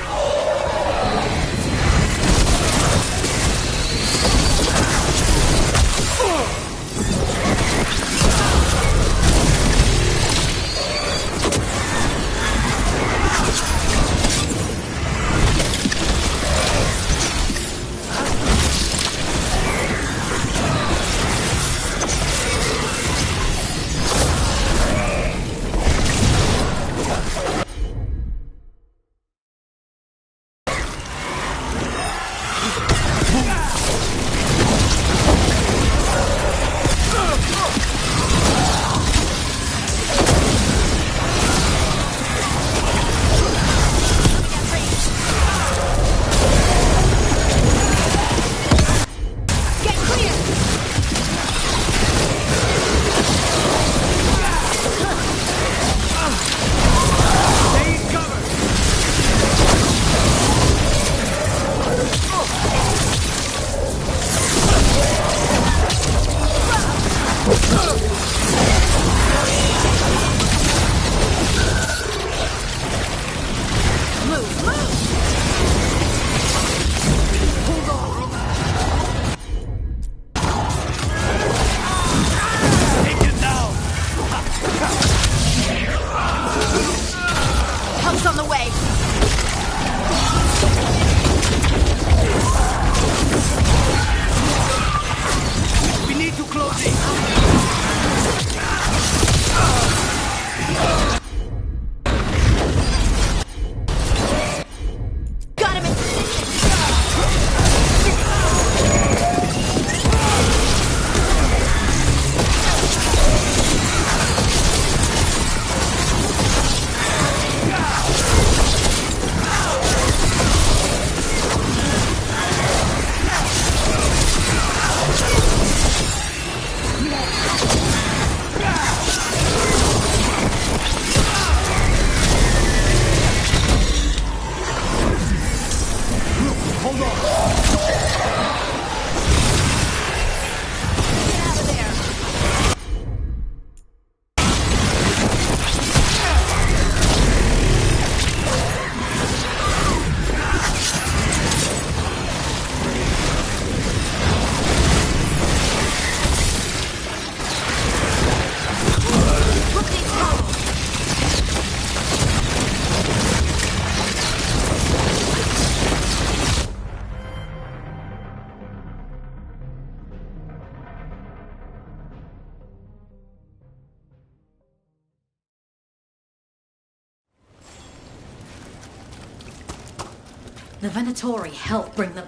The Venatori helped bring the...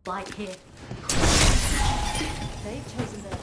Like here. They've chosen their...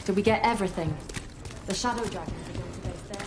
Did we get everything? The Shadow Dragons are going to base there.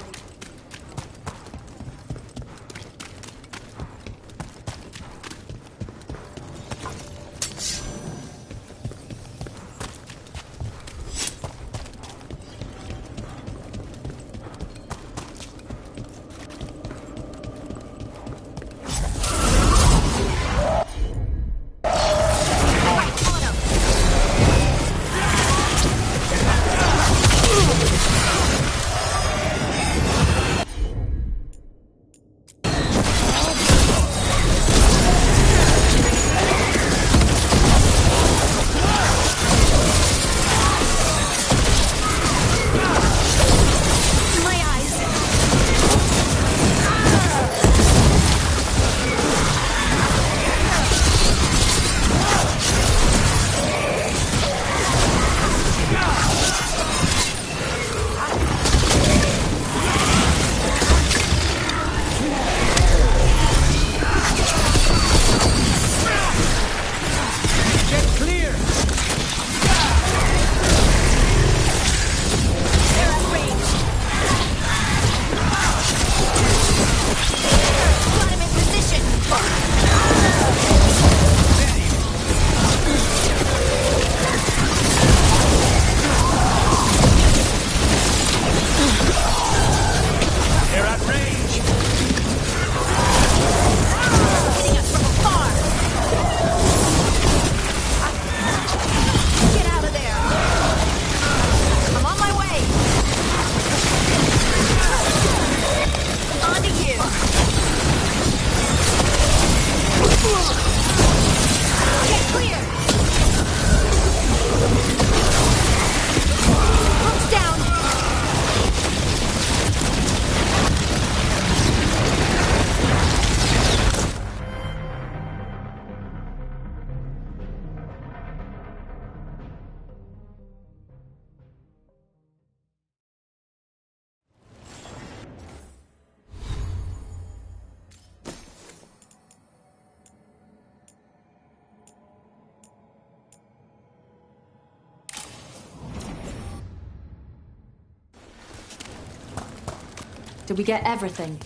Did we get everything?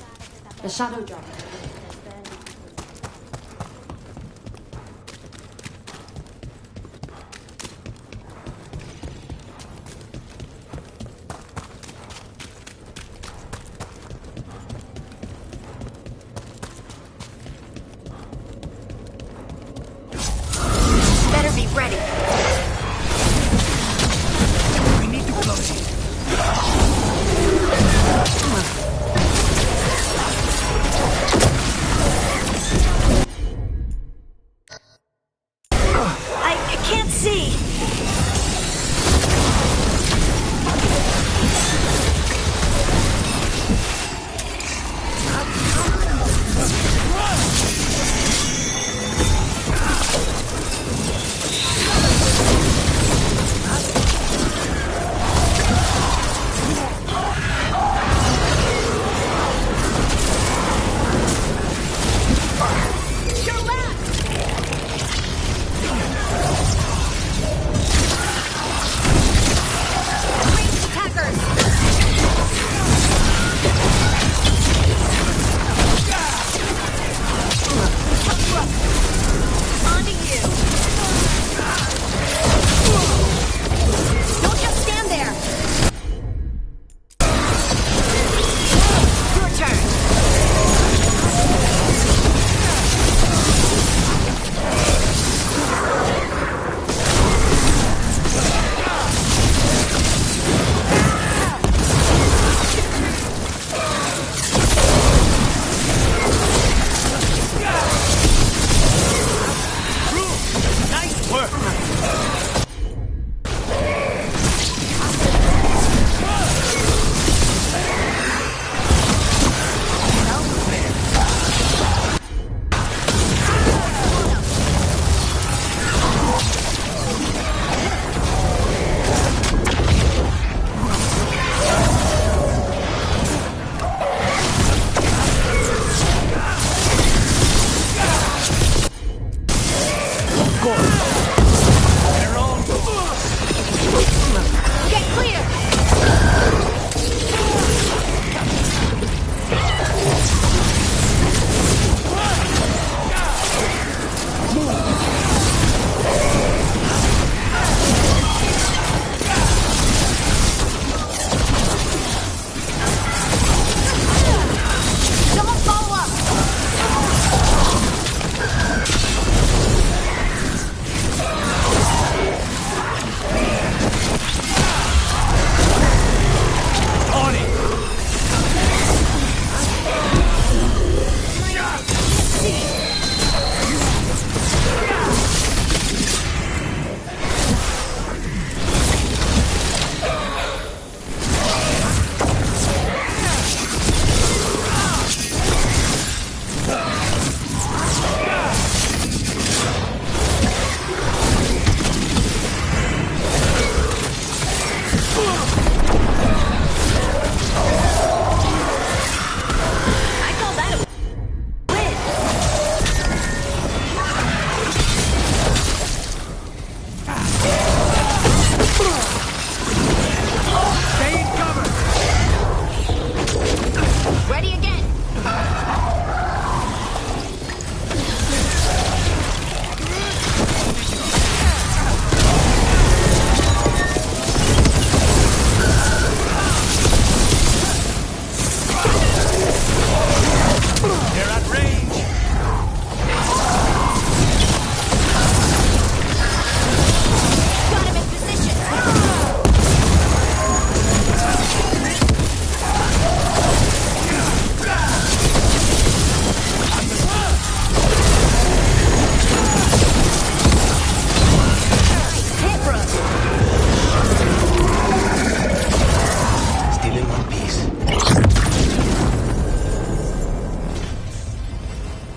The Shadow Dragon. Better be ready. We need to close it. I can't see.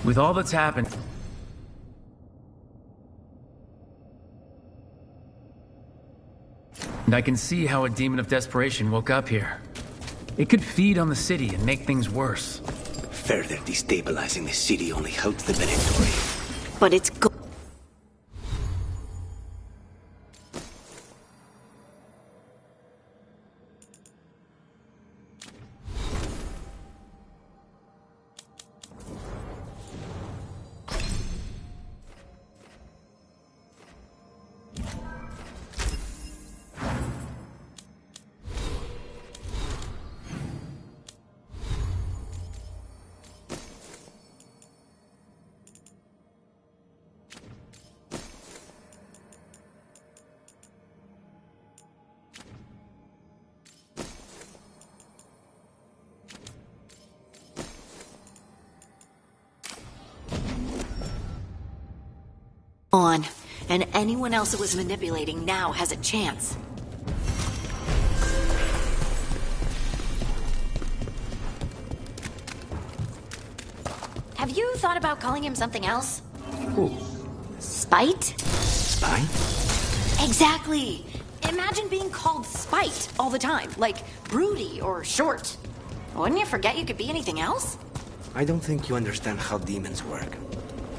With all that's happened... And I can see how a demon of desperation woke up here. It could feed on the city and make things worse. Further destabilizing the city only helps the Veilguard. But it's and anyone else it was manipulating now has a chance. Have you thought about calling him something else? Who? Spite? Spite? Exactly! Imagine being called Spite all the time, like broody or short. Wouldn't you forget you could be anything else? I don't think you understand how demons work.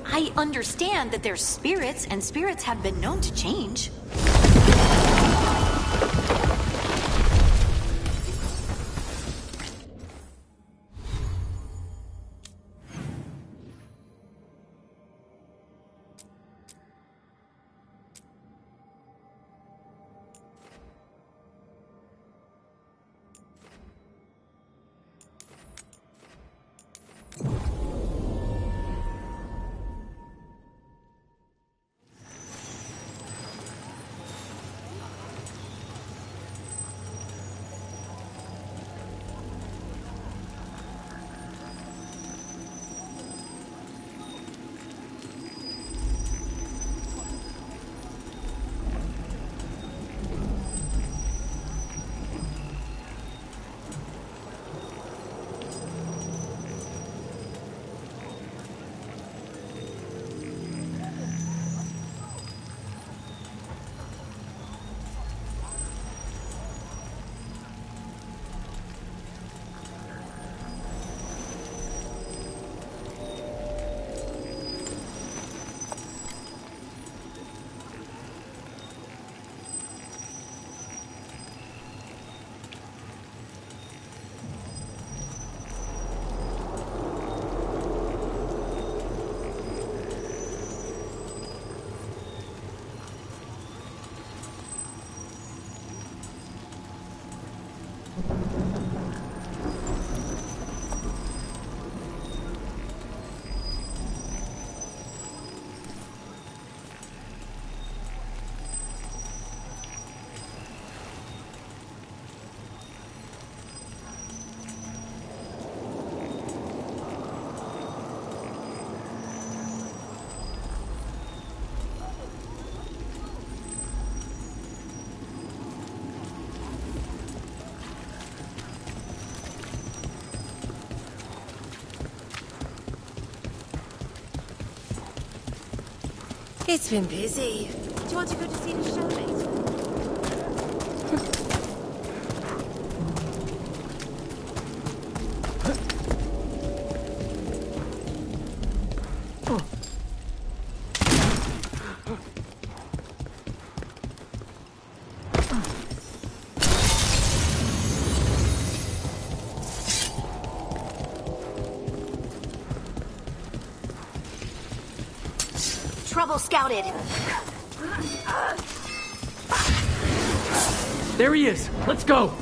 I understand that they're spirits, and spirits have been known to change. It's been busy. Do you want to go to see the show later? Trouble scouted. There he is. Let's go.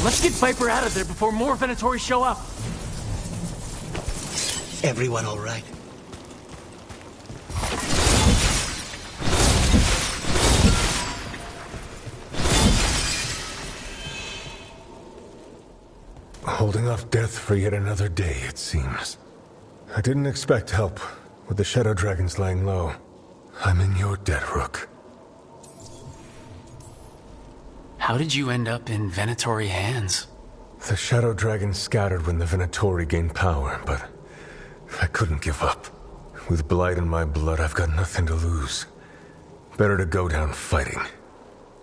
Let's get Viper out of there before more Venatori show up. Everyone all right? Holding off death for yet another day, it seems. I didn't expect help. With the Shadow Dragons laying low, I'm in your debt, Rook. How did you end up in Venatori hands? The Shadow Dragons scattered when the Venatori gained power, but I couldn't give up. With blight in my blood, I've got nothing to lose. Better to go down fighting.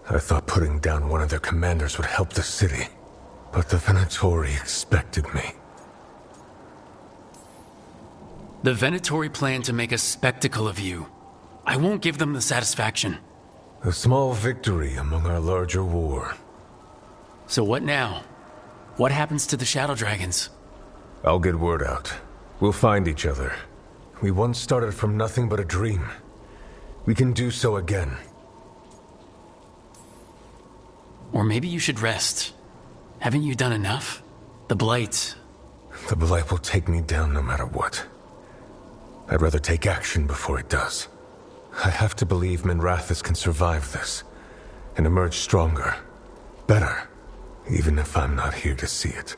I thought putting down one of their commanders would help the city. But the Venatori expected me. The Venatori plan to make a spectacle of you. I won't give them the satisfaction. A small victory among our larger war. So what now? What happens to the Shadow Dragons? I'll get word out. We'll find each other. We once started from nothing but a dream. We can do so again. Or maybe you should rest. Haven't you done enough? The Blight. The Blight will take me down no matter what. I'd rather take action before it does. I have to believe Minrathis can survive this, and emerge stronger. Better, even if I'm not here to see it.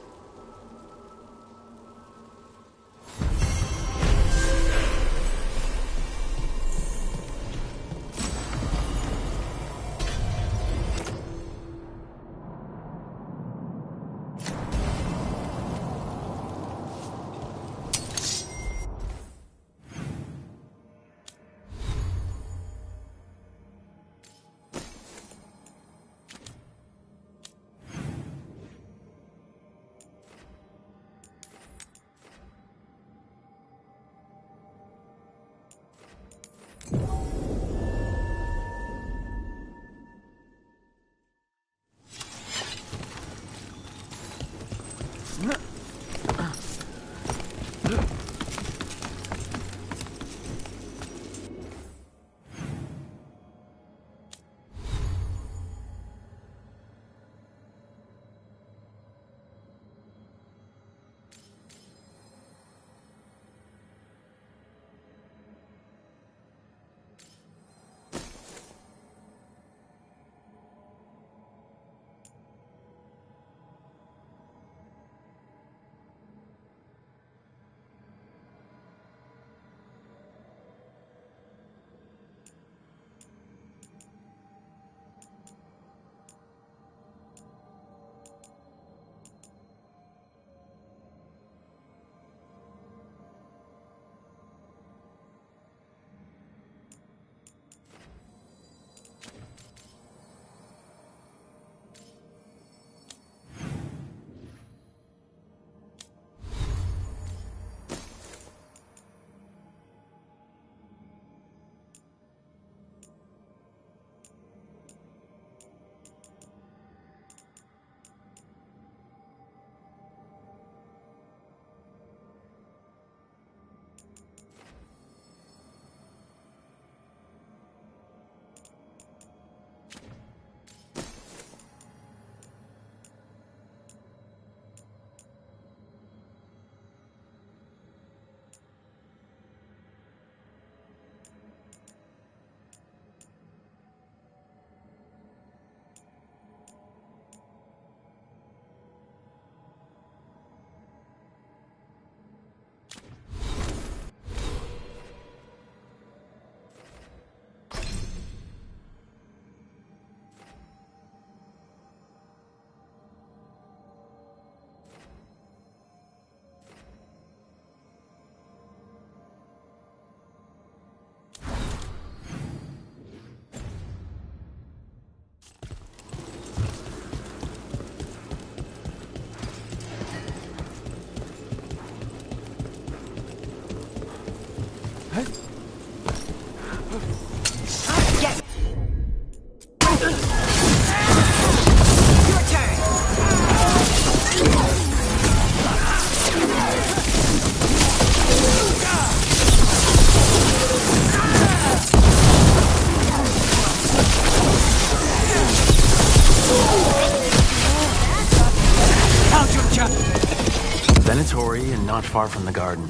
Venatori and not far from the garden.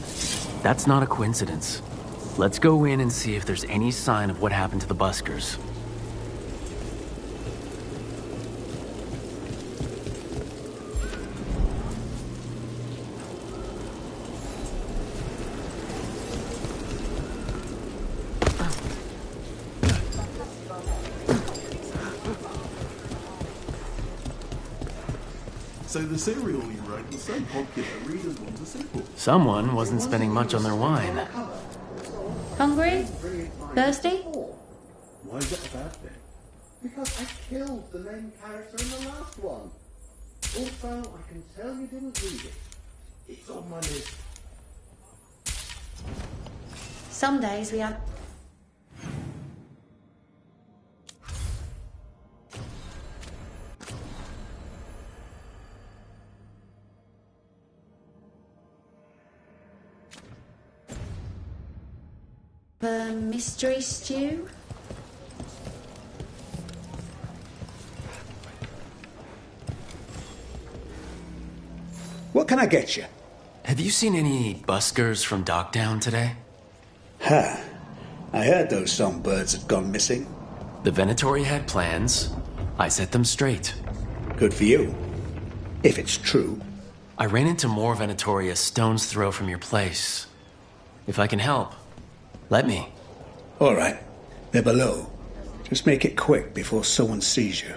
That's not a coincidence. Let's go in and see if there's any sign of what happened to the buskers. So the serial you wrote was so popular, readers want a sequel. Someone wasn't spending much on their wine. Hungry? Thirsty? Why is that a bad thing? Because I killed the main character in the last one. Also, I can tell you didn't read it. It's on my list. Some days we have... mystery stew? What can I get you? Have you seen any buskers from Dockdown today? Ha! I heard those songbirds had gone missing. The Venatori had plans. I set them straight. Good for you. If it's true. I ran into more Venatori a stone's throw from your place. If I can help, let me. All right. They're below. Just make it quick before someone sees you.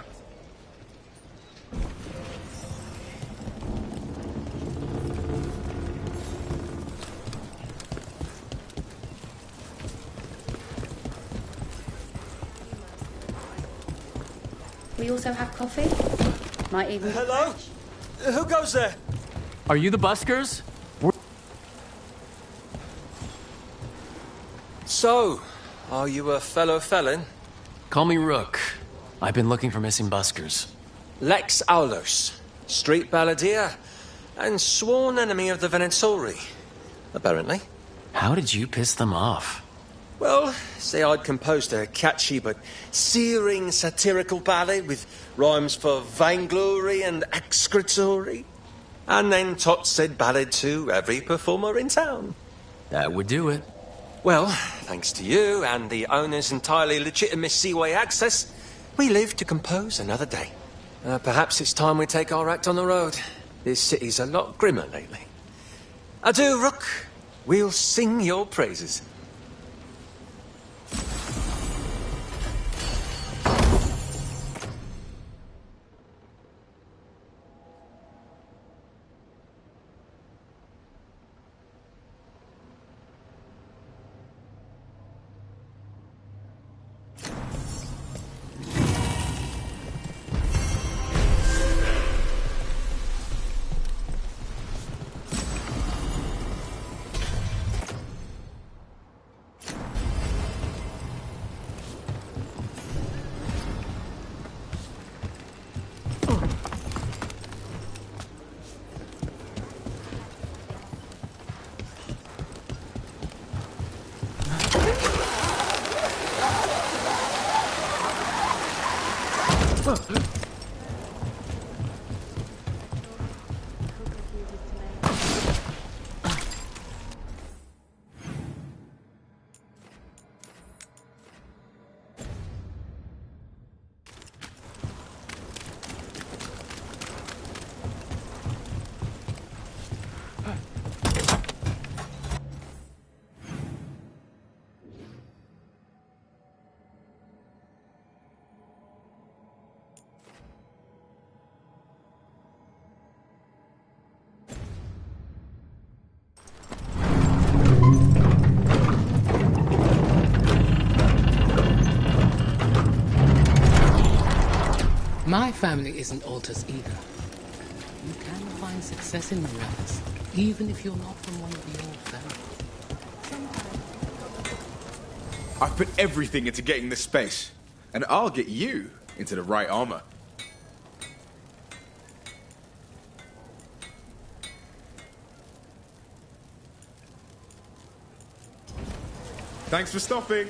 We also have coffee. Might even... Hello? Who goes there? Are you the buskers? So, are you a fellow felon? Call me Rook. I've been looking for missing buskers. Lex Aulos, street balladeer, and sworn enemy of the Venatori, apparently. How did you piss them off? Well, say I'd composed a catchy but searing satirical ballad with rhymes for vainglory and excretory. And then tot said ballad to every performer in town. That would do it. Well, thanks to you and the owner's entirely legitimate seaway access, we live to compose another day. Perhaps it's time we take our act on the road. This city's a lot grimmer lately. Adieu, Rook. We'll sing your praises. My family isn't altars either. You can find success in Mirrors, even if you're not from one of the old families. I've put everything into getting this space, and I'll get you into the right armor. Thanks for stopping.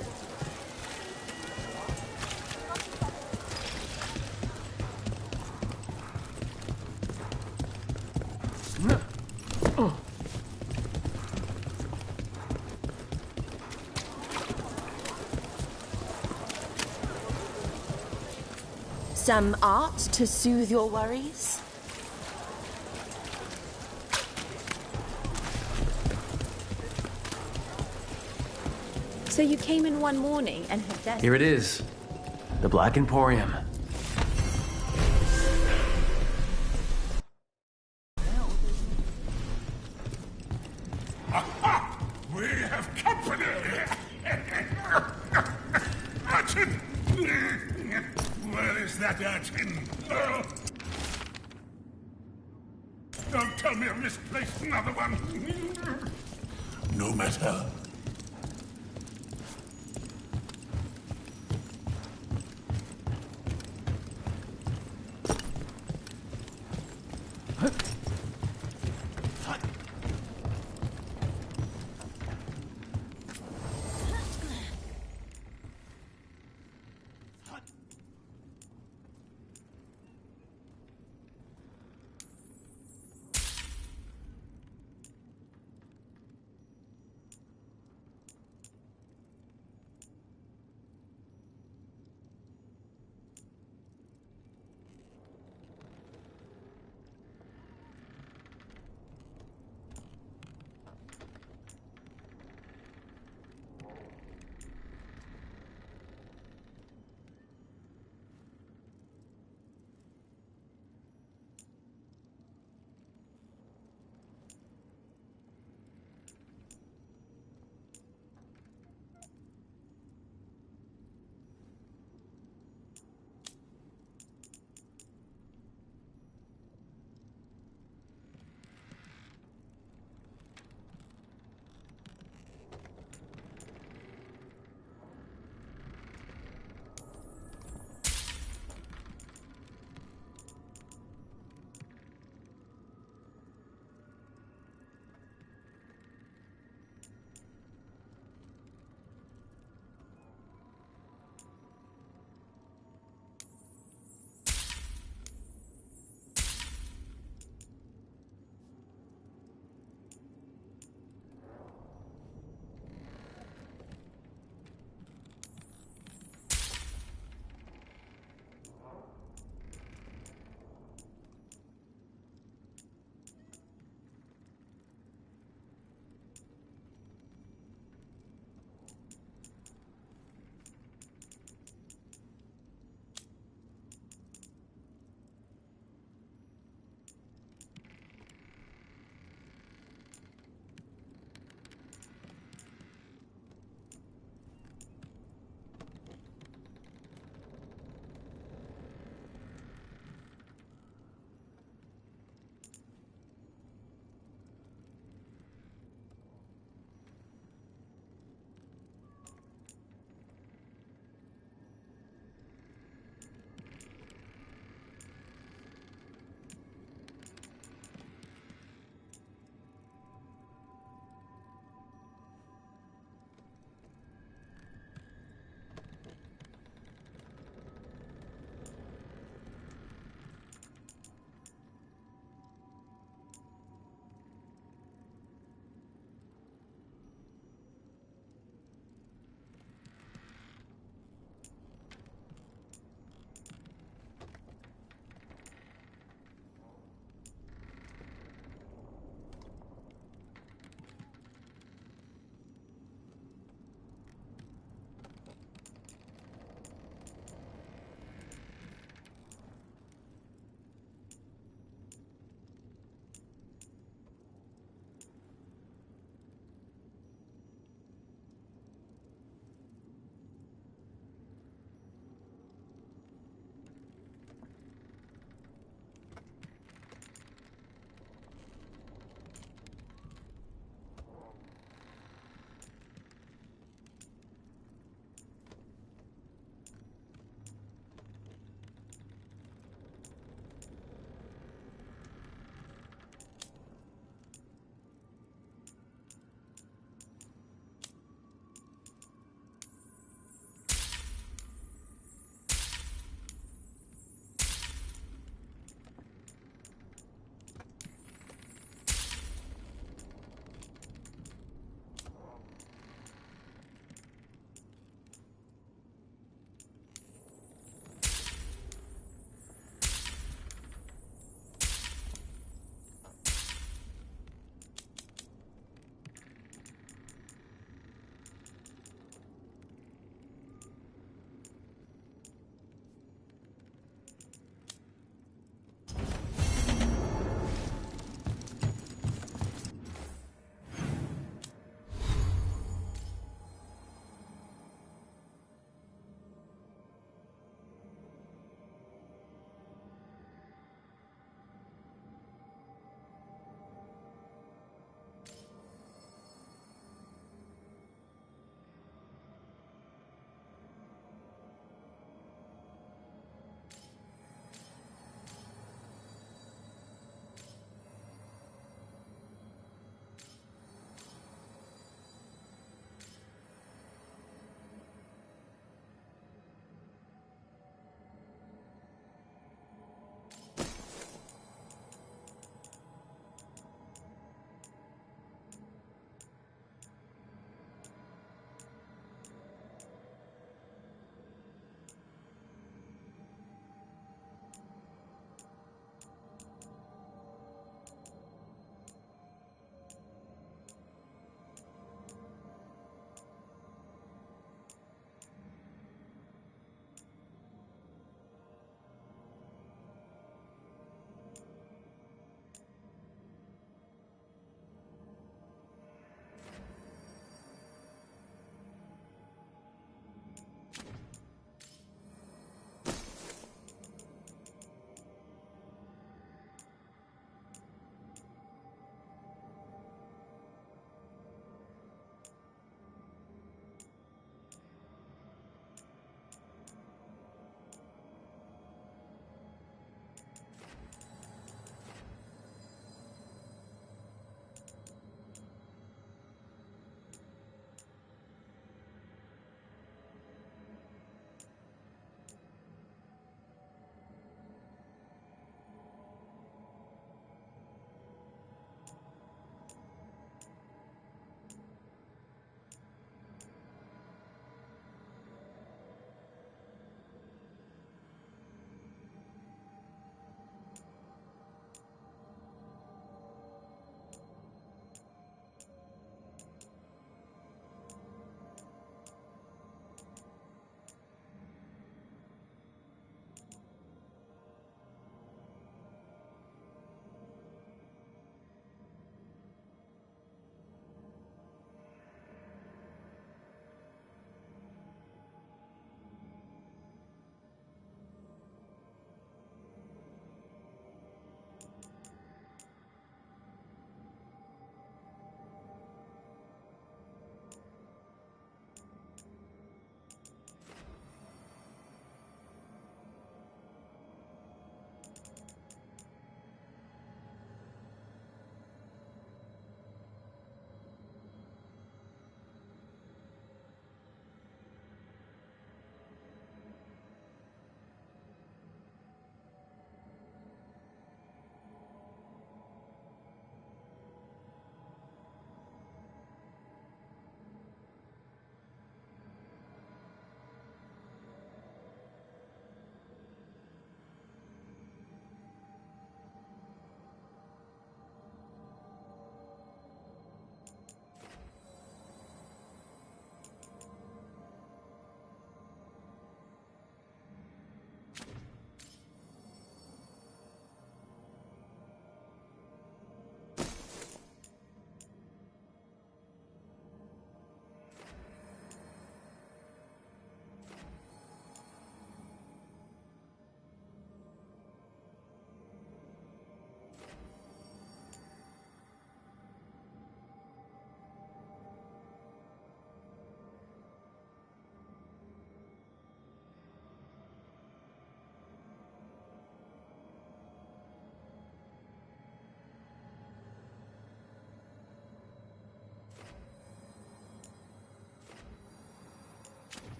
Some art to soothe your worries? So you came in one morning and had death. Here it is. The Black Emporium. We have company! that at him. Don't tell me I've misplaced another one. No matter.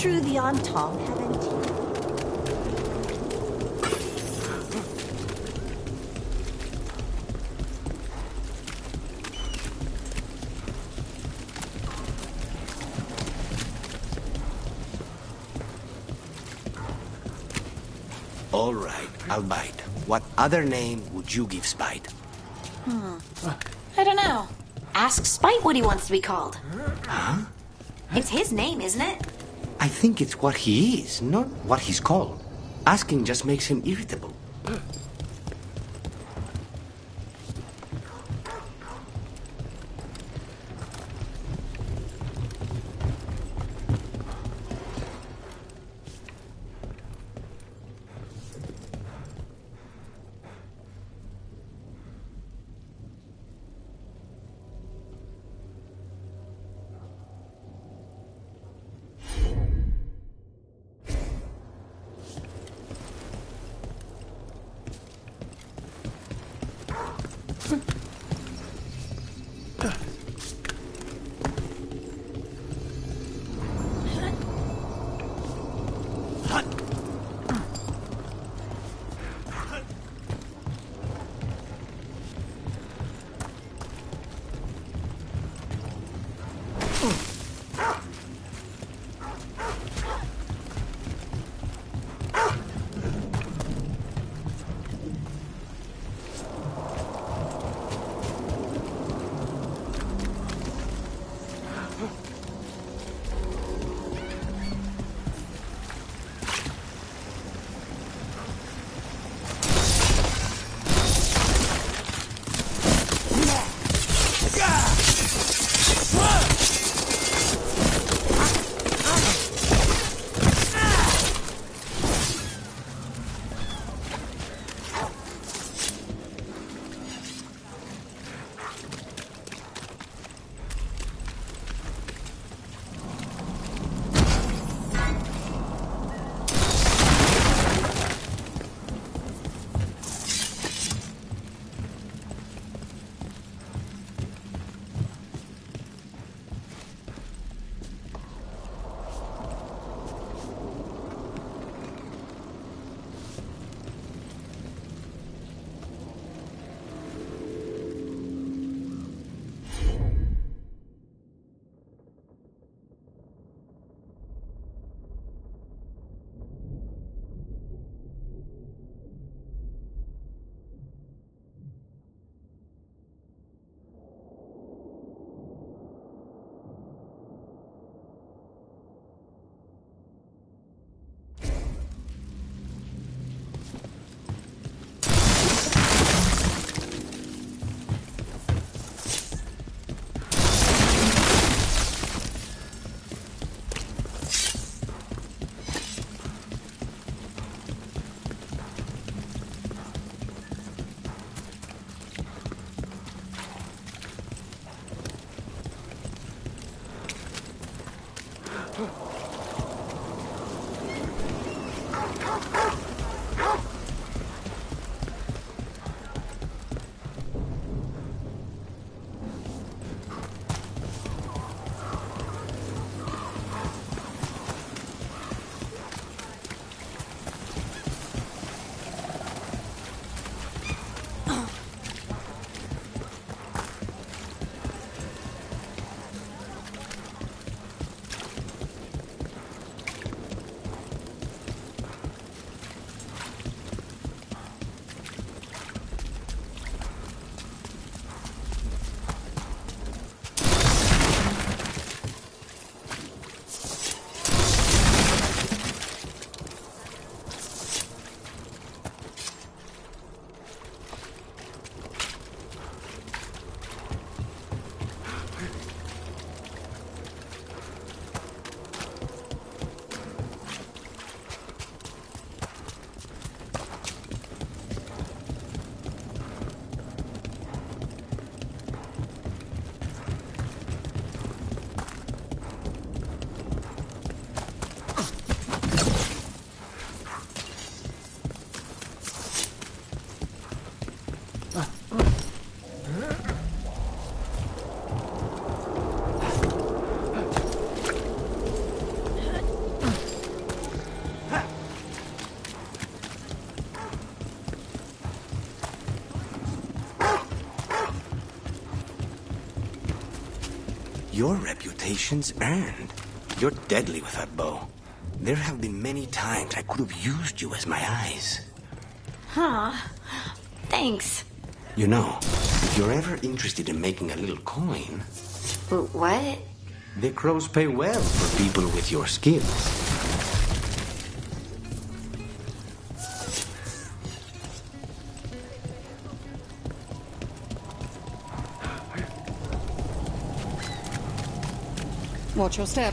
true the Entente have any teeth? All right, I'll bite. What other name would you give Spite? I don't know. Ask Spite what he wants to be called. Huh? It's his name, isn't it? I think it's what he is, not what he's called. Asking just makes him irritable. Your reputation's earned. You're deadly with that bow. There have been many times I could have used you as my eyes. Huh. Thanks. You know, if you're ever interested in making a little coin... What? The crows pay well for people with your skills. Watch your step.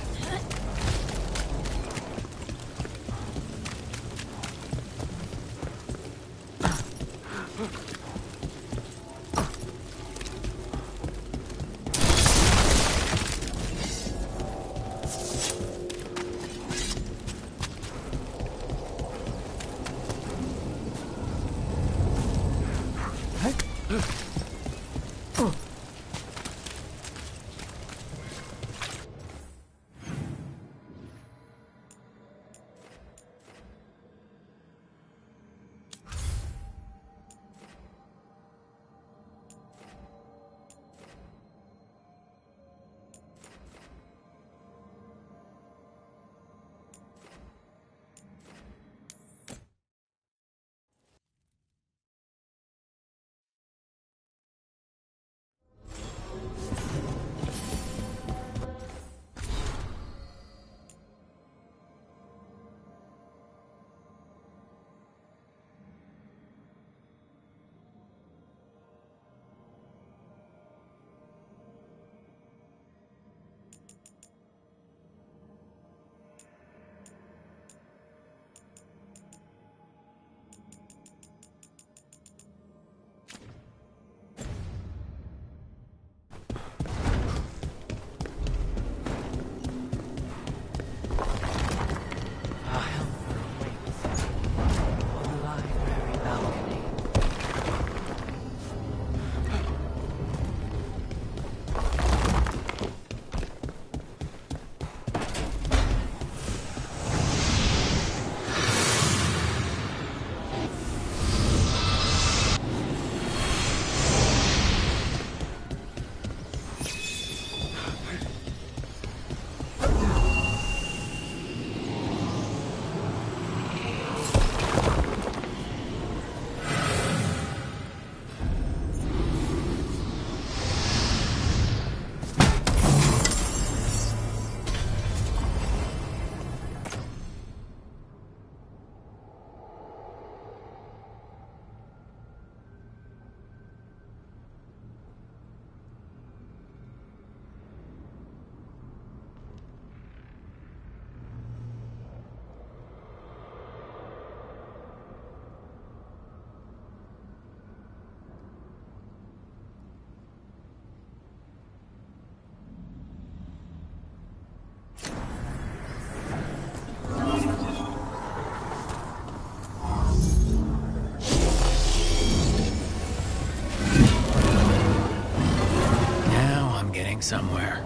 Somewhere.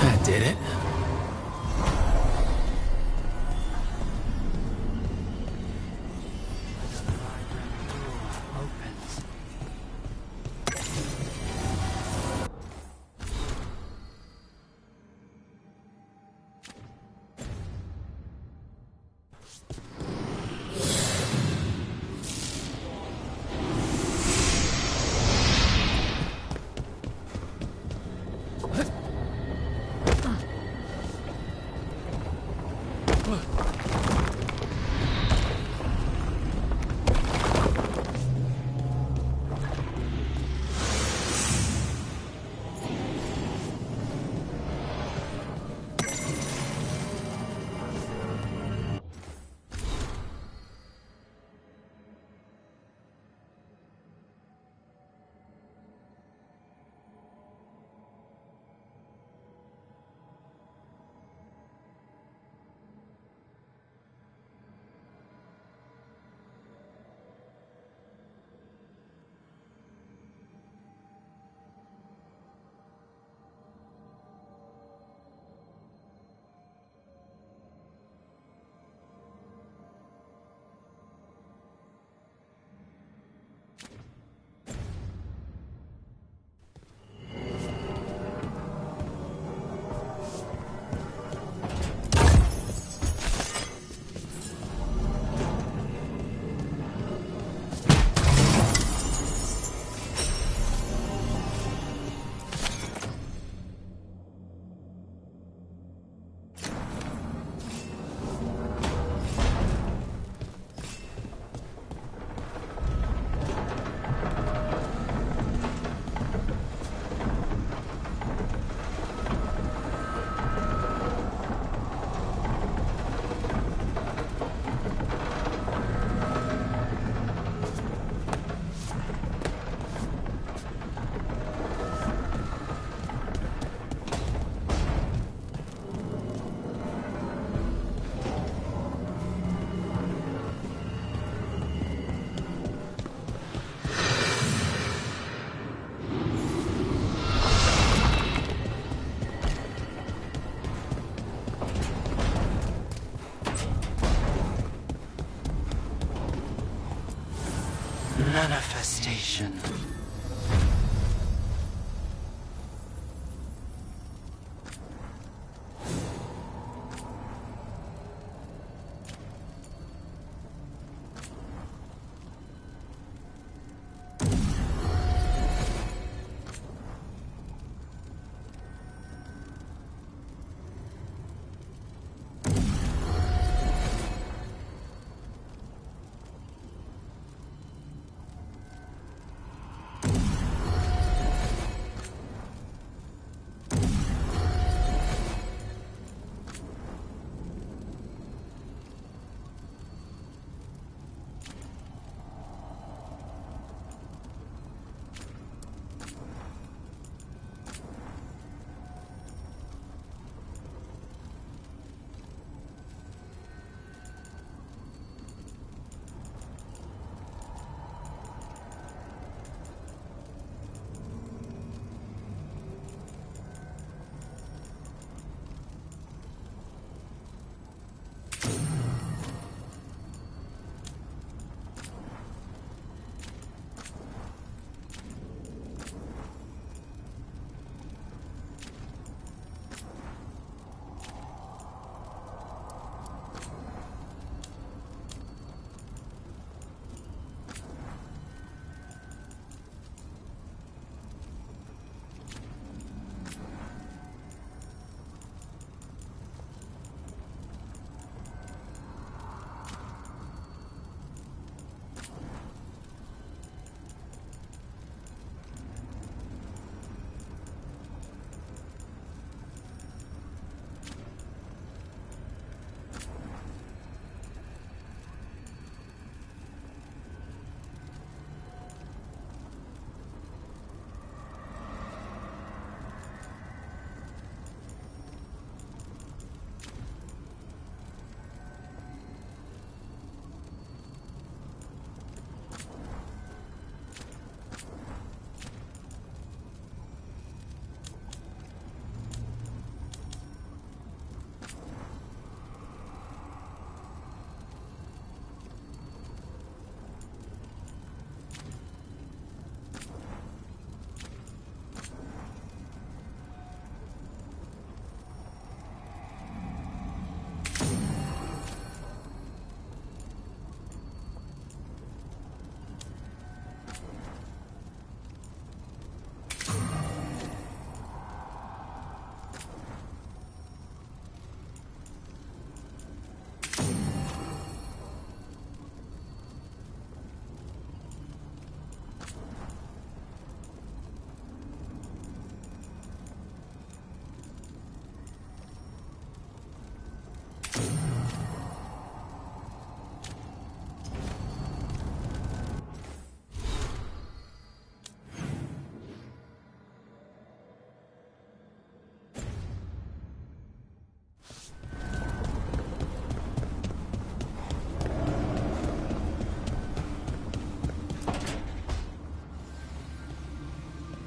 That did it. manifestation.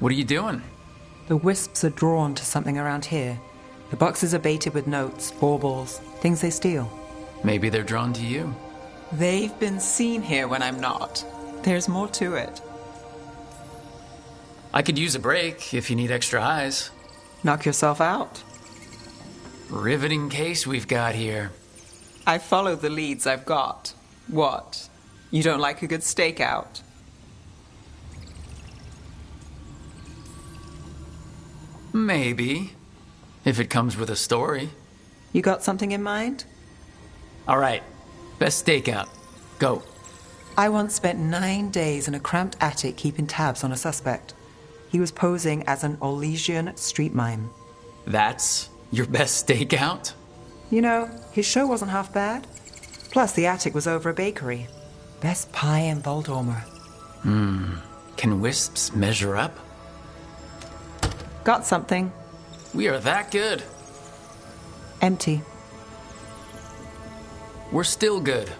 What are you doing? The wisps are drawn to something around here. The boxes are baited with notes, baubles, things they steal. Maybe they're drawn to you. They've been seen here when I'm not. There's more to it. I could use a break if you need extra eyes. Knock yourself out. Riveting case we've got here. I follow the leads I've got. What? You don't like a good stakeout? Maybe. If it comes with a story. You got something in mind? All right. Best stakeout. Go. I once spent 9 days in a cramped attic keeping tabs on a suspect. He was posing as an Orlesian street mime. That's your best stakeout? You know, his show wasn't half bad. Plus, the attic was over a bakery. Best pie in Voldormer. Can wisps measure up? Got something. We are that good. Empty. We're still good.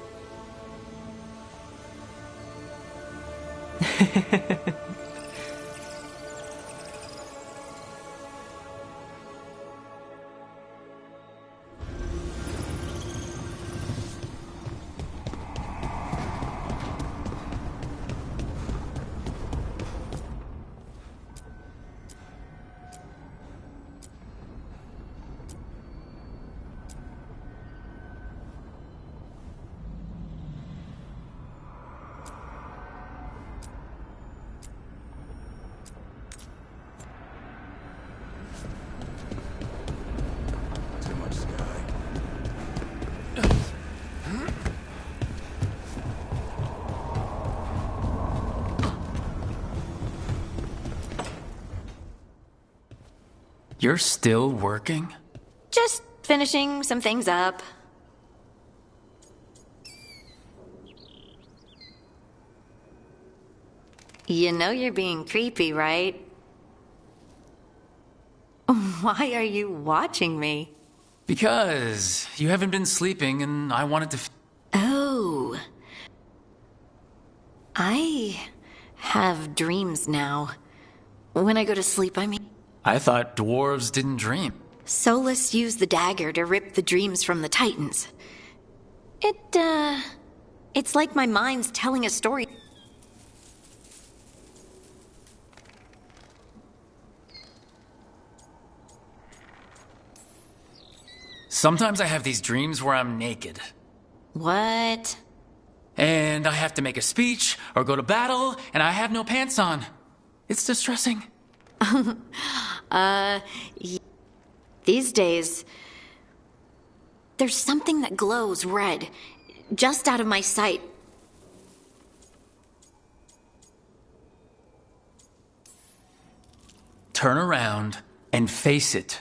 You're still working? Just finishing some things up. You know you're being creepy, right? Why are you watching me? Because you haven't been sleeping and I wanted to... Oh. I have dreams now. When I go to sleep, I mean... I thought dwarves didn't dream. Solus used the dagger to rip the dreams from the Titans. It's like my mind's telling a story. Sometimes I have these dreams where I'm naked. What? And I have to make a speech or go to battle, and I have no pants on. It's distressing. These days, there's something that glows red, just out of my sight. Turn around and face it.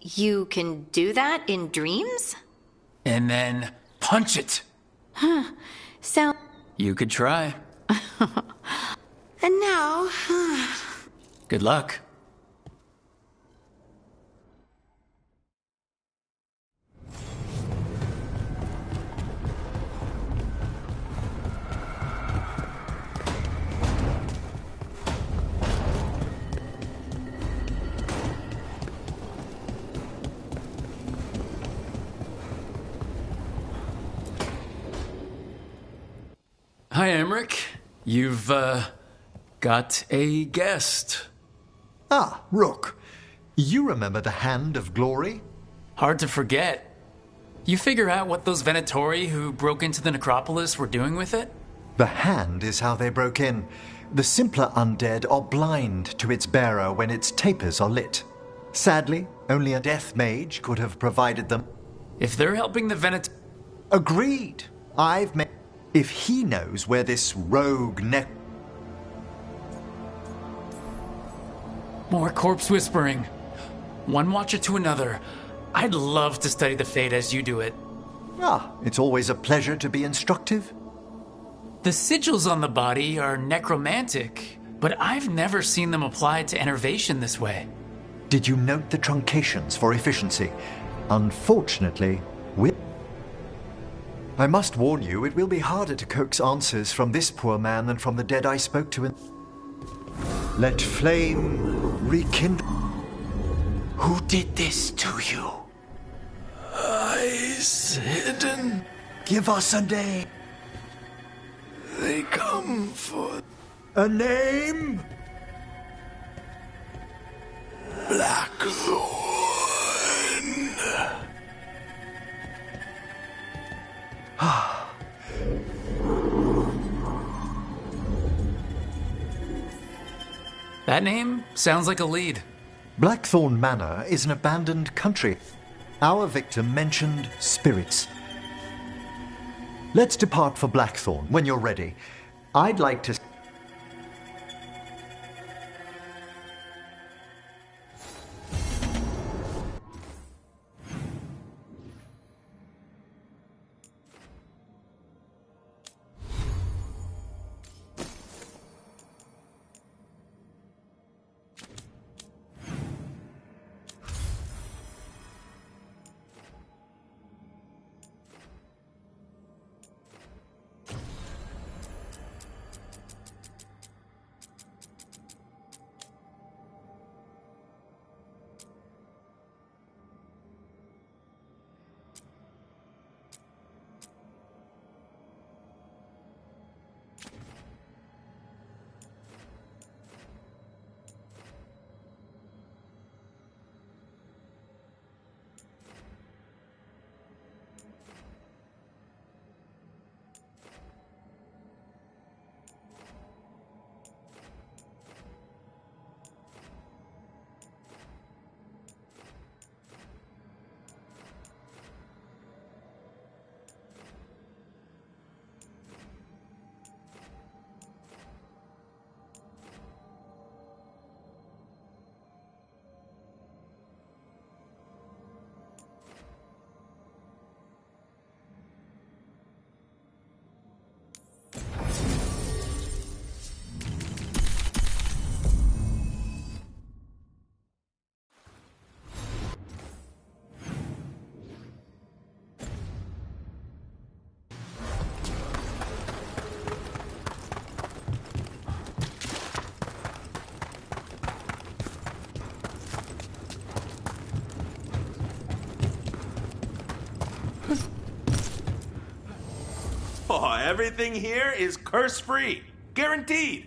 You can do that in dreams? And then punch it. Huh. You could try. And now... Good luck. Hi, Emmerich. You've, got a guest. Ah, Rook. You remember the Hand of Glory? Hard to forget. You figure out what those Venatori who broke into the necropolis were doing with it? The Hand is how they broke in. The simpler undead are blind to its bearer when its tapers are lit. Sadly, only a death mage could have provided them. If they're helping the Agreed. I've met... If he knows where this rogue More corpse whispering. One watcher to another. I'd love to study the Fate as you do it. Ah, it's always a pleasure to be instructive. The sigils on the body are necromantic, but I've never seen them applied to enervation this way. Did you note the truncations for efficiency? Unfortunately, I must warn you, it will be harder to coax answers from this poor man than from the dead I spoke to in... Let flame rekindle... Who did this to you? Eyes hidden. Give us a name. They come for... A name? Blackthorn. That name sounds like a lead. Blackthorn Manor is an abandoned country. Our victim mentioned spirits. Let's depart for Blackthorn when you're ready. I'd like to... Oh, everything here is curse-free. Guaranteed.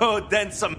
Go dent some.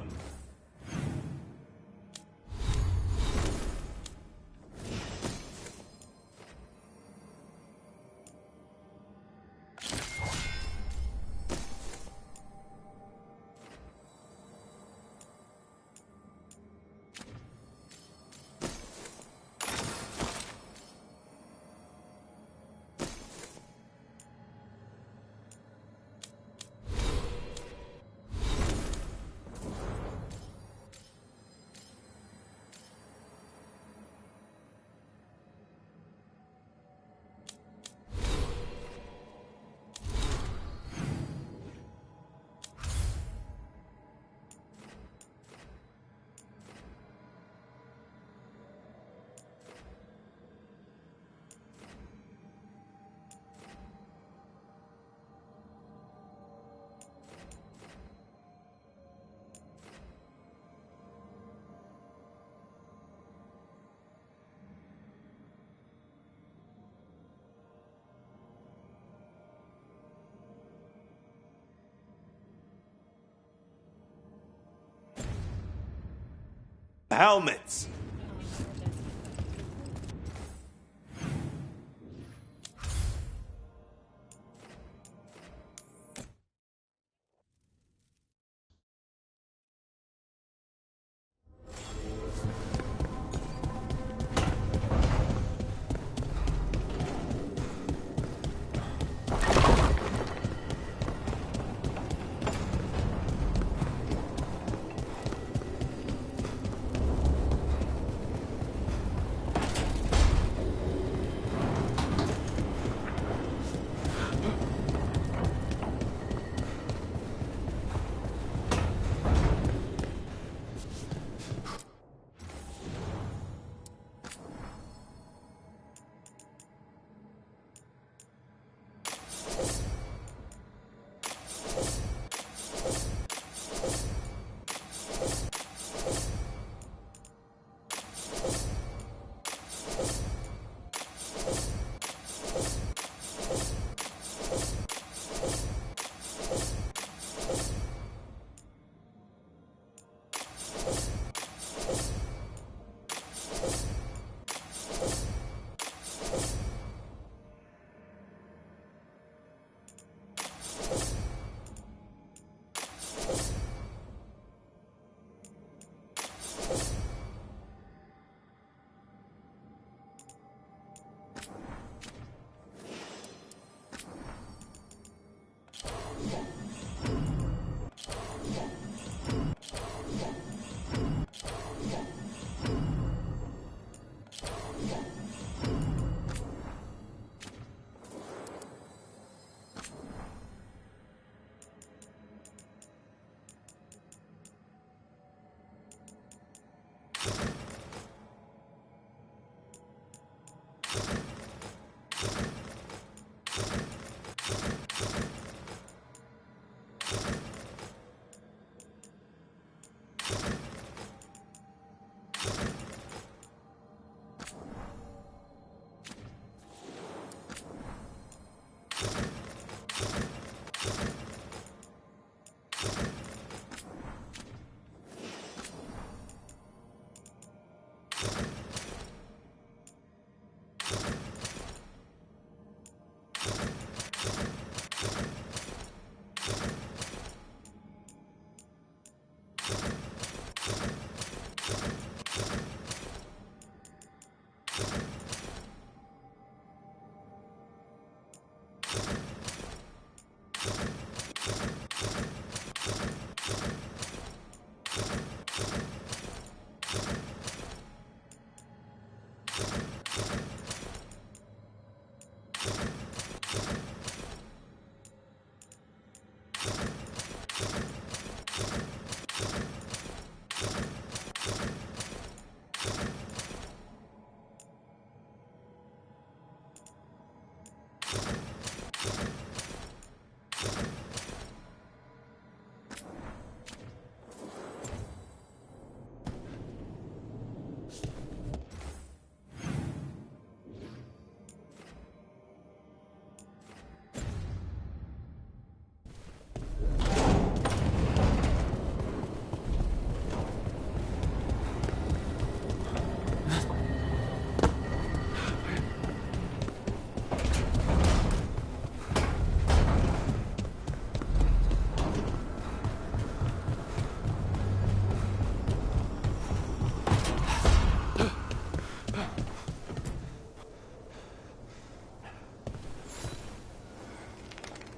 Helmets.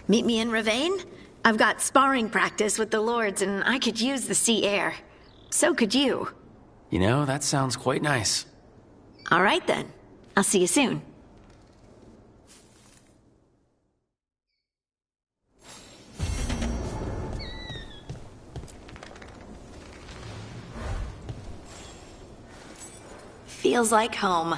Meet me in Ravane? I've got sparring practice with the lords, and I could use the sea air. So could you. You know, that sounds quite nice. All right, then. I'll see you soon. Feels like home.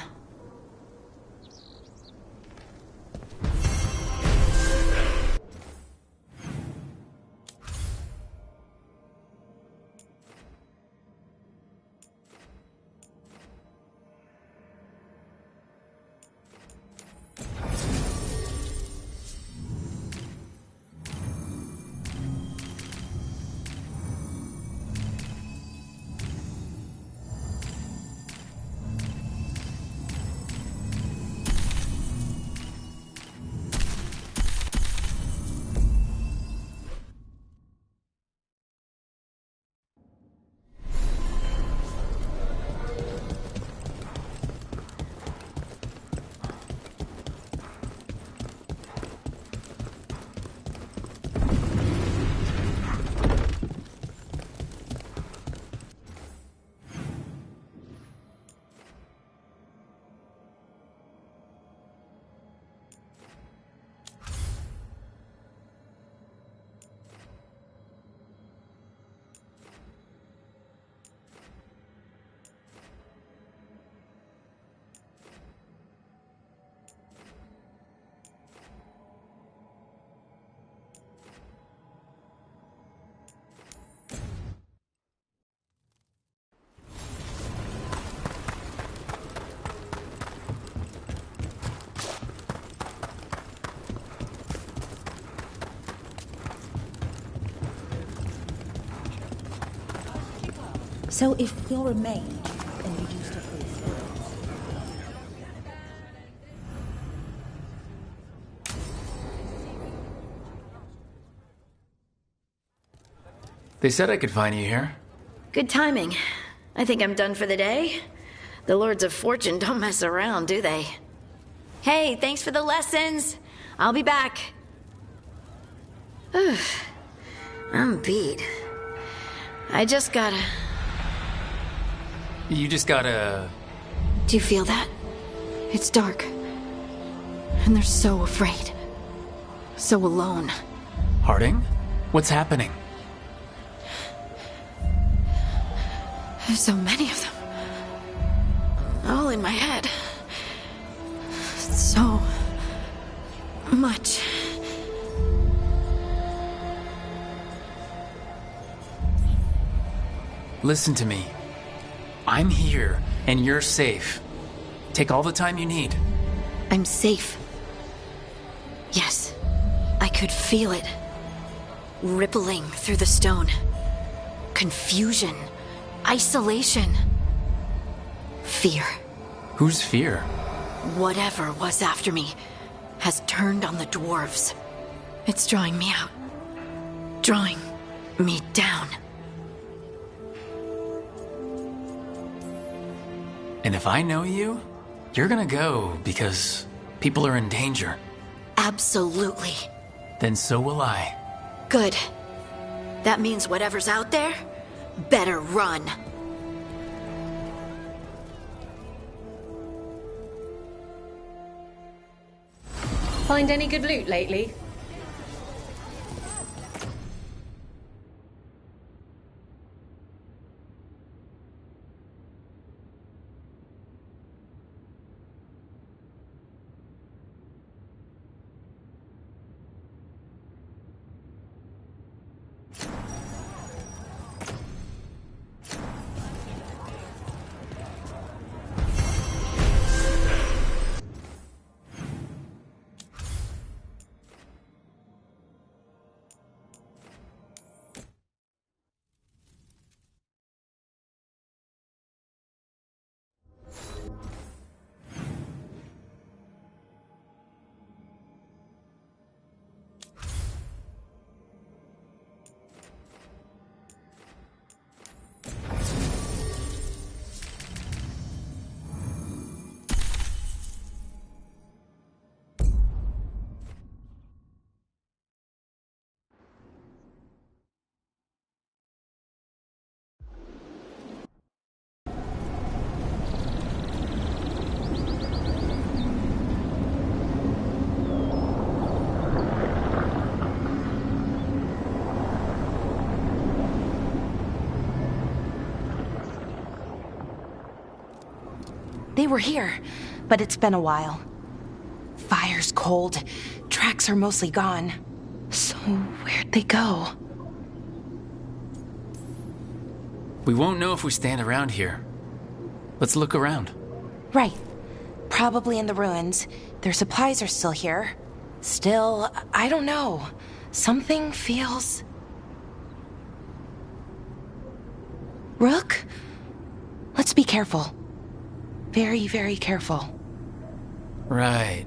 So if you're a mage and you do stuff with They said I could find you here. Good timing. I think I'm done for the day. The Lords of Fortune don't mess around, do they? Hey, thanks for the lessons. I'll be back. I'm beat. I just gotta... You just gotta... Do you feel that? It's dark. And they're so afraid. So alone. Harding? What's happening? There's so many of them. All in my head. So... much. Listen to me. I'm here, and you're safe. Take all the time you need. I'm safe. Yes. I could feel it. rippling through the stone. Confusion, isolation, fear. Who's fear? Whatever was after me has turned on the dwarves. It's drawing me out, drawing me down. And if I know you, you're gonna go because people are in danger. Absolutely. Then so will I. Good. That means whatever's out there better run. Find any good loot lately? They were here, but it's been a while. Fire's cold. Tracks are mostly gone. So where'd they go? We won't know if we stand around here. Let's look around. Right. Probably in the ruins. Their supplies are still here. Still, I don't know. Something feels... Rook? Let's be careful. Very, very careful. Right.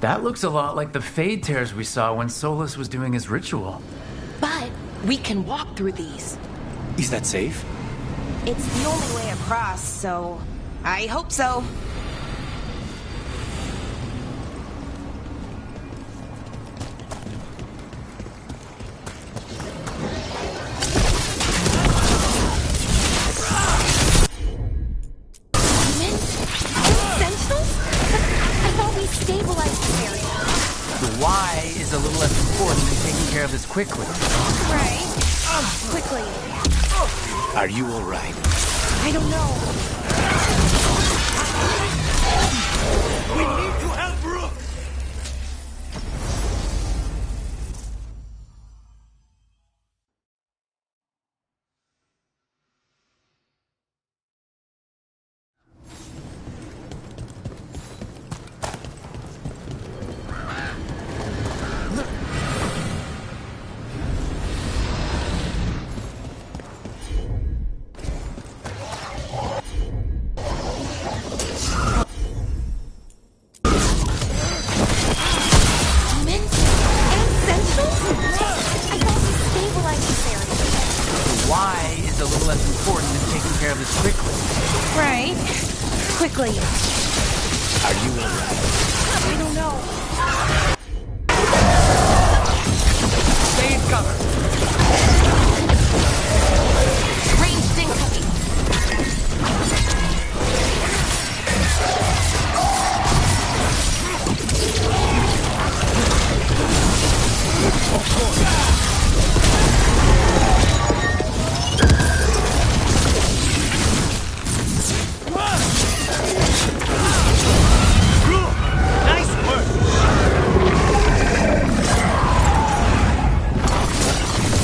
That looks a lot like the Fade Tears we saw when Solus was doing his ritual. But we can walk through these. Is that safe? It's the only way across, so I hope so. This quickly. Right. Quickly. Are you all right? I don't know. We need to help Rook! Are you alright? I don't know. Stay in cover. Ranged incoming.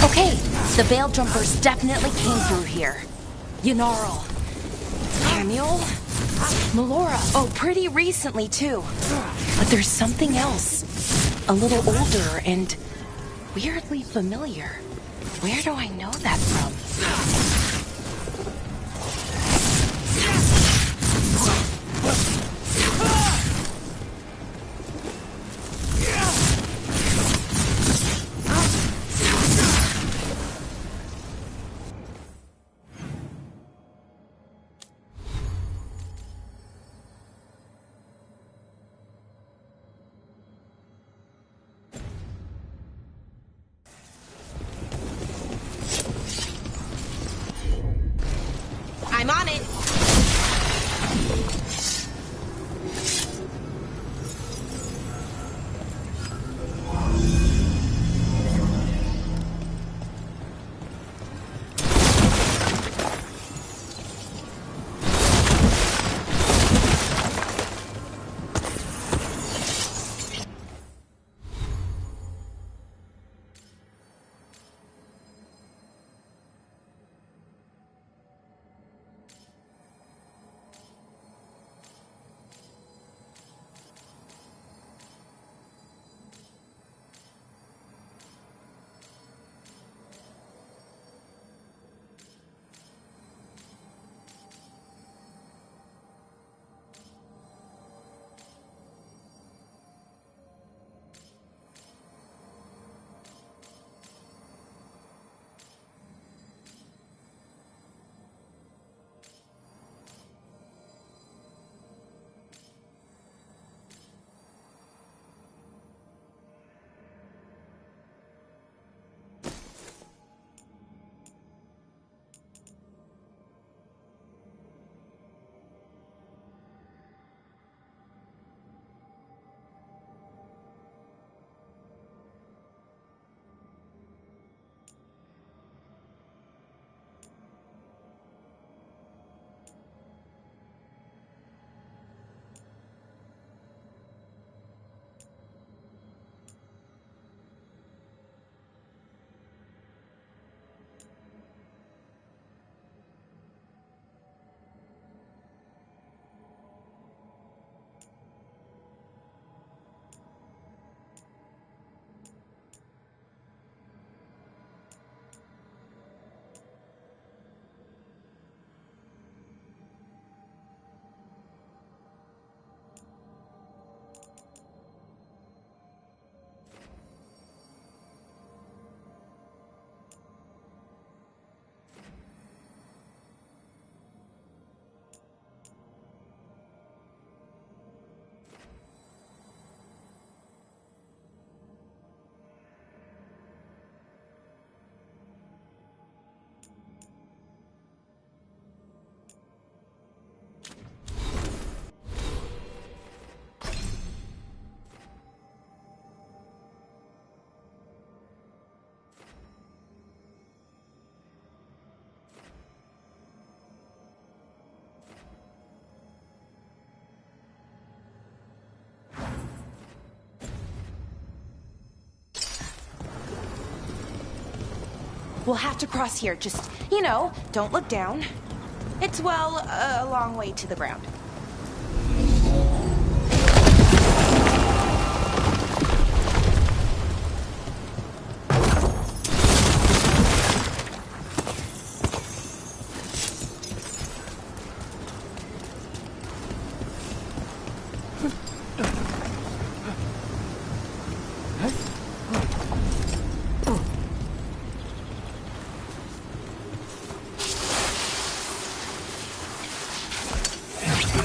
Okay, the Veil Jumpers definitely came through here. Ynarl, Samuel, Melora. Oh, pretty recently too. But there's something else. A little older and weirdly familiar. Where do I know that from? I'm on it. We'll have to cross here. Just, don't look down. It's, well, a long way to the ground.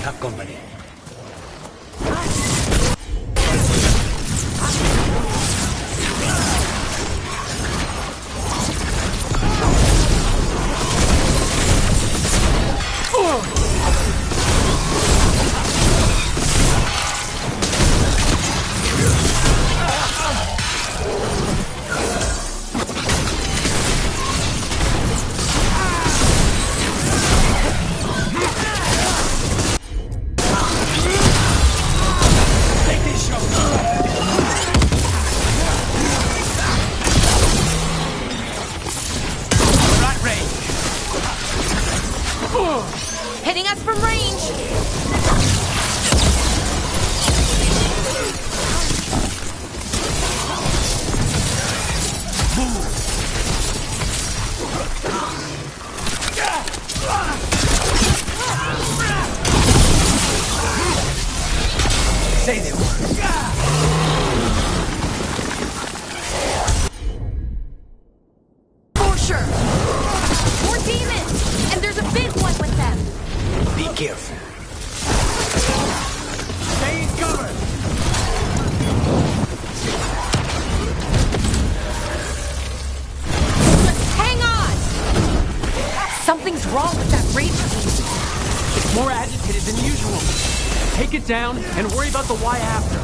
Have company. say they were. For sure. More demons! And there's a big one with them. Be careful. Stay in cover! Hang on! Something's wrong with that rage team. It's more agitated than usual. Take it down and worry about the why after.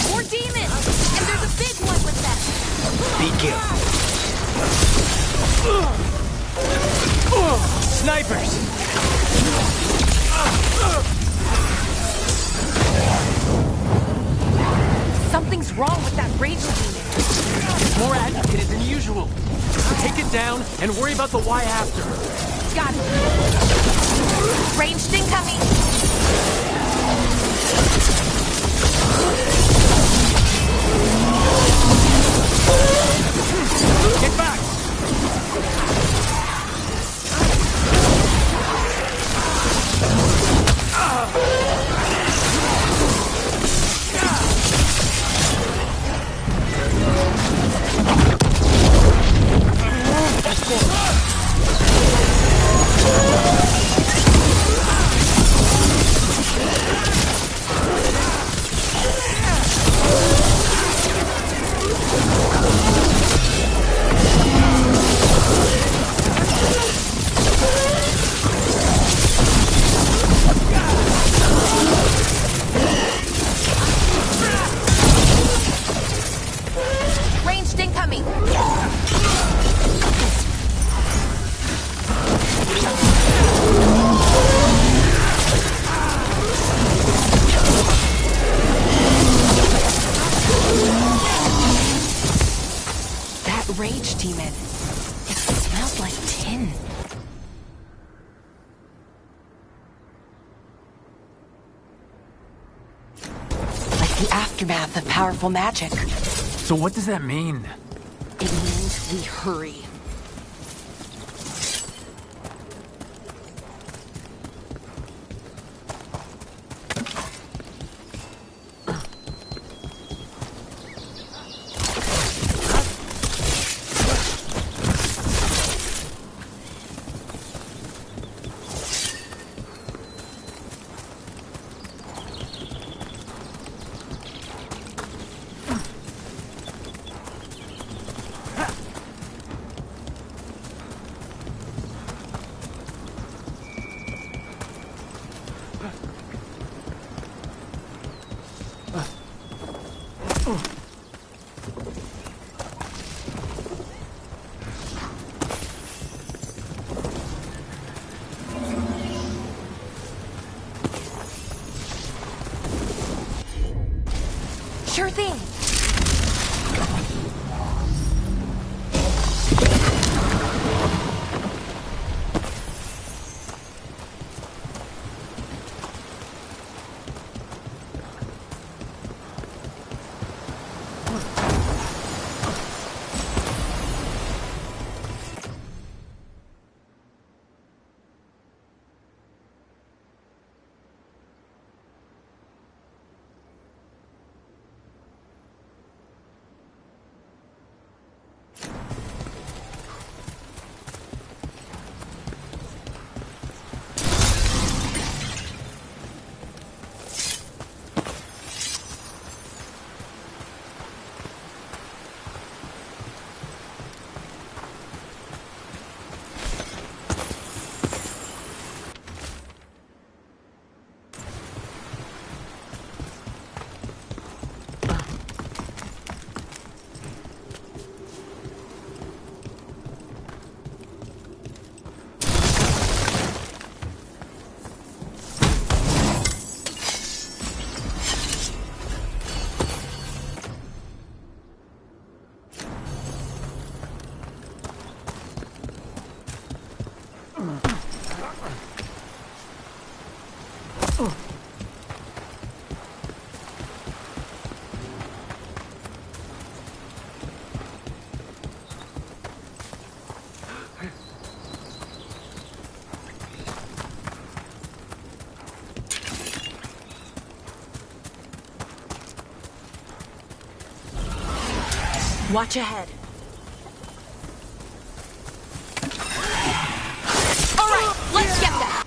More demons! And there's a big one with them. Be careful. Snipers! Something's wrong with that rage demon. It's more agitated than usual. Take it down and worry about the why after. Got it. Ranged incoming. Get back! Ranged incoming. That rage demon. It smells like tin. Like the aftermath of powerful magic. So what does that mean? It means we hurry. Sure thing. Watch ahead. All right, let's get that.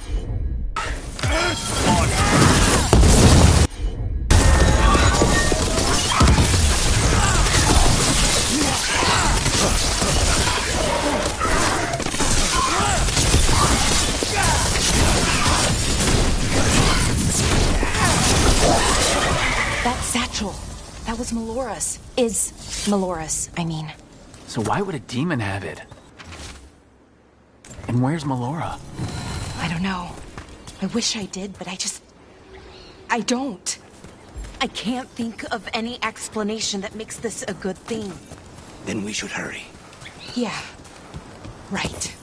That satchel. That was Melora's. Is Melora's, I mean. So why would a demon have it? And where's Melora? I don't know. I wish I did, but I don't. I can't think of any explanation that makes this a good thing. Then we should hurry. Yeah. Right.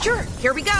Sure, here we go.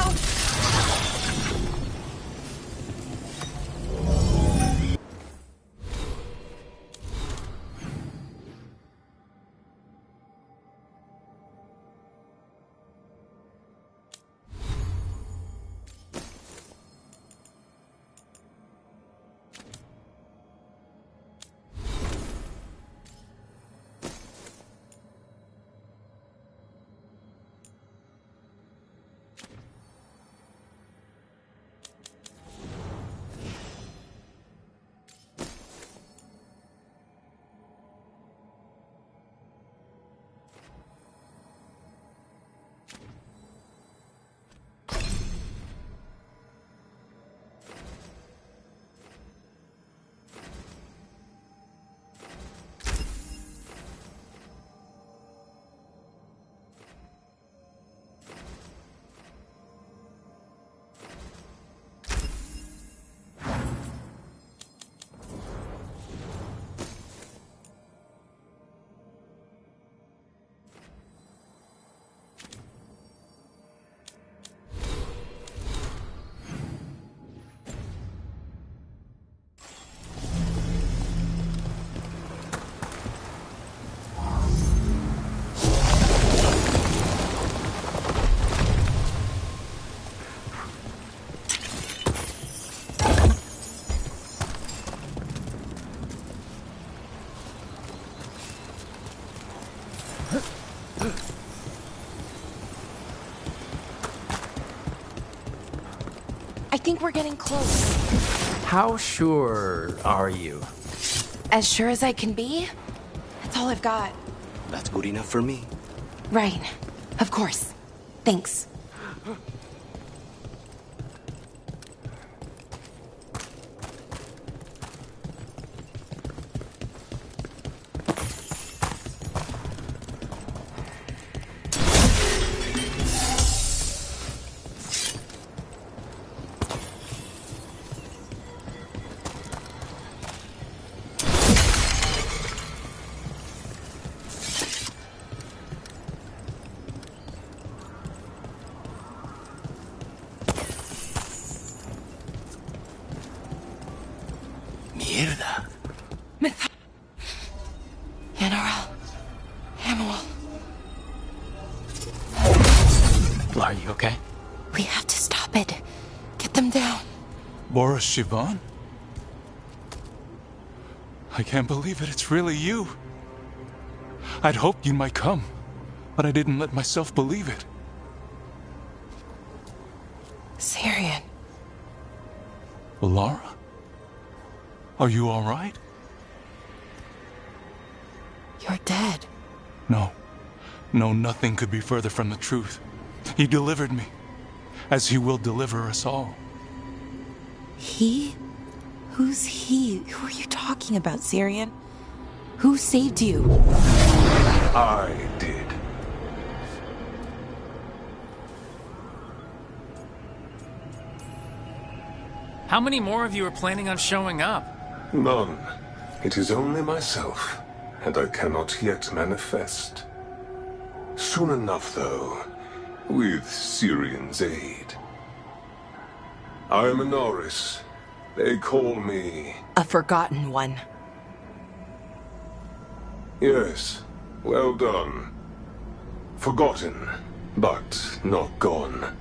I think we're getting close. How sure are you? As sure as I can be. That's all I've got. That's good enough for me. Right. Of course. Thanks. Mierda. Are you okay? We have to stop it. Get them down. Boris Sivan? I can't believe it. It's really you. I'd hoped you might come, but I didn't let myself believe it. Syrian. Lara? Are you all right? You're dead. No. No, nothing could be further from the truth. He delivered me, as he will deliver us all. He? Who's he? Who are you talking about, Syrian? Who saved you? I did. How many more of you are planning on showing up? None. It is only myself, and I cannot yet manifest. Soon enough, though, with Syrian's aid. I'm a Norris. They call me... A forgotten one. Yes, well done. Forgotten, but not gone.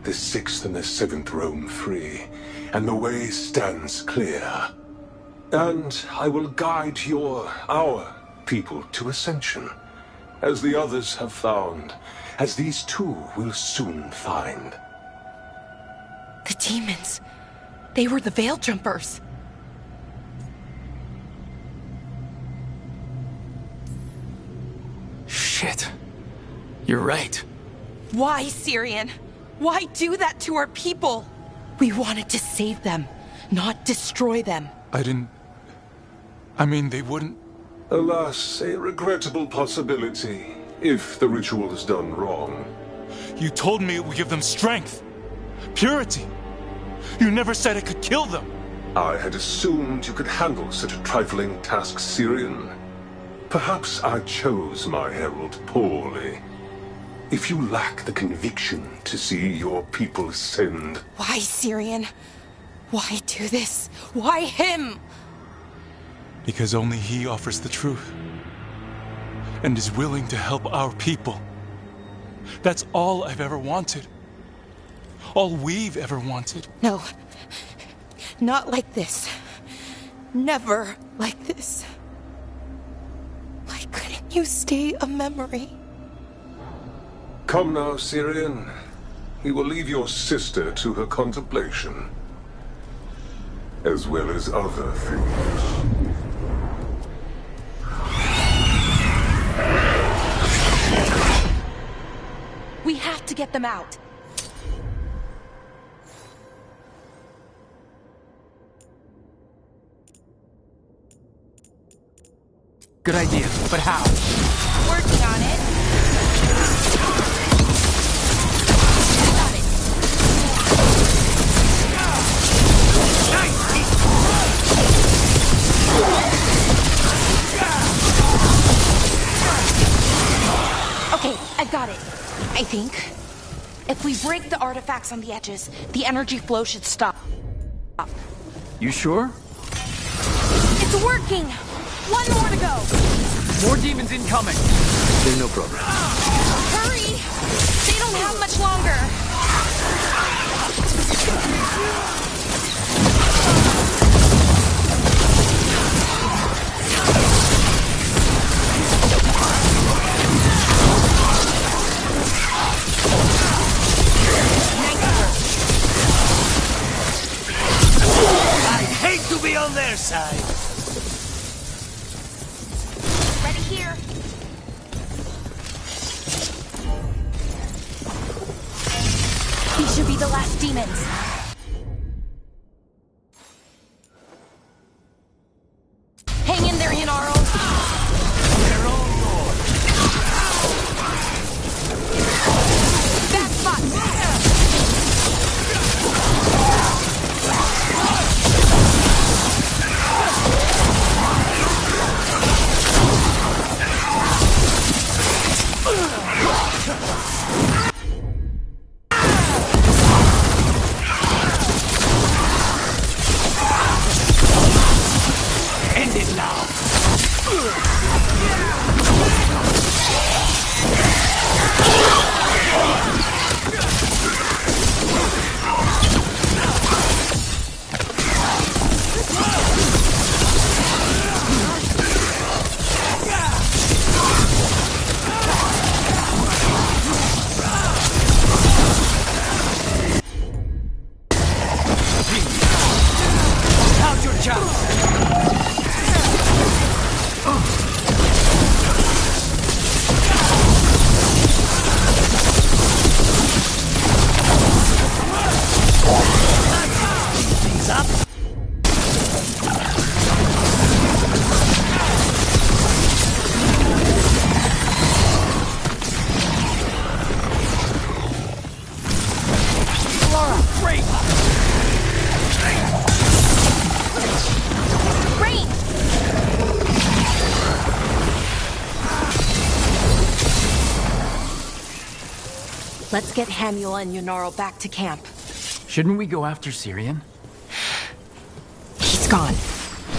The 6th and the 7th roam free, and the way stands clear. And I will guide our people to ascension, as the others have found, as these two will soon find. The demons. They were the Veil Jumpers. Shit. You're right. Why, Syrian? Why do that to our people? We wanted to save them, not destroy them. They wouldn't... Alas, a regrettable possibility, if the ritual is done wrong. You told me it would give them strength, purity. You never said it could kill them. I had assumed you could handle such a trifling task, Syrian. Perhaps I chose my herald poorly. If you lack the conviction to see your people ascend... Why, Syrian? Why do this? Why him? Because only he offers the truth. And is willing to help our people. That's all I've ever wanted. All we've ever wanted. No. Not like this. Never like this. Why couldn't you stay a memory? Come now, Syrian. We will leave your sister to her contemplation. As well as other things. We have to get them out. Good idea, but how? Working on it. Got it. Okay, I've got it. I think. If we break the artifacts on the edges, the energy flow should stop. You sure? It's working! One more to go! More demons incoming! There's no problem. Hurry! They don't have much longer! I hate to be on their side! Here. These should be the last demons. Hang in there, Yanaro. They're all yours. Back spot. Let's get Hamuel and Yonaro back to camp. Shouldn't we go after Syrian? He's gone.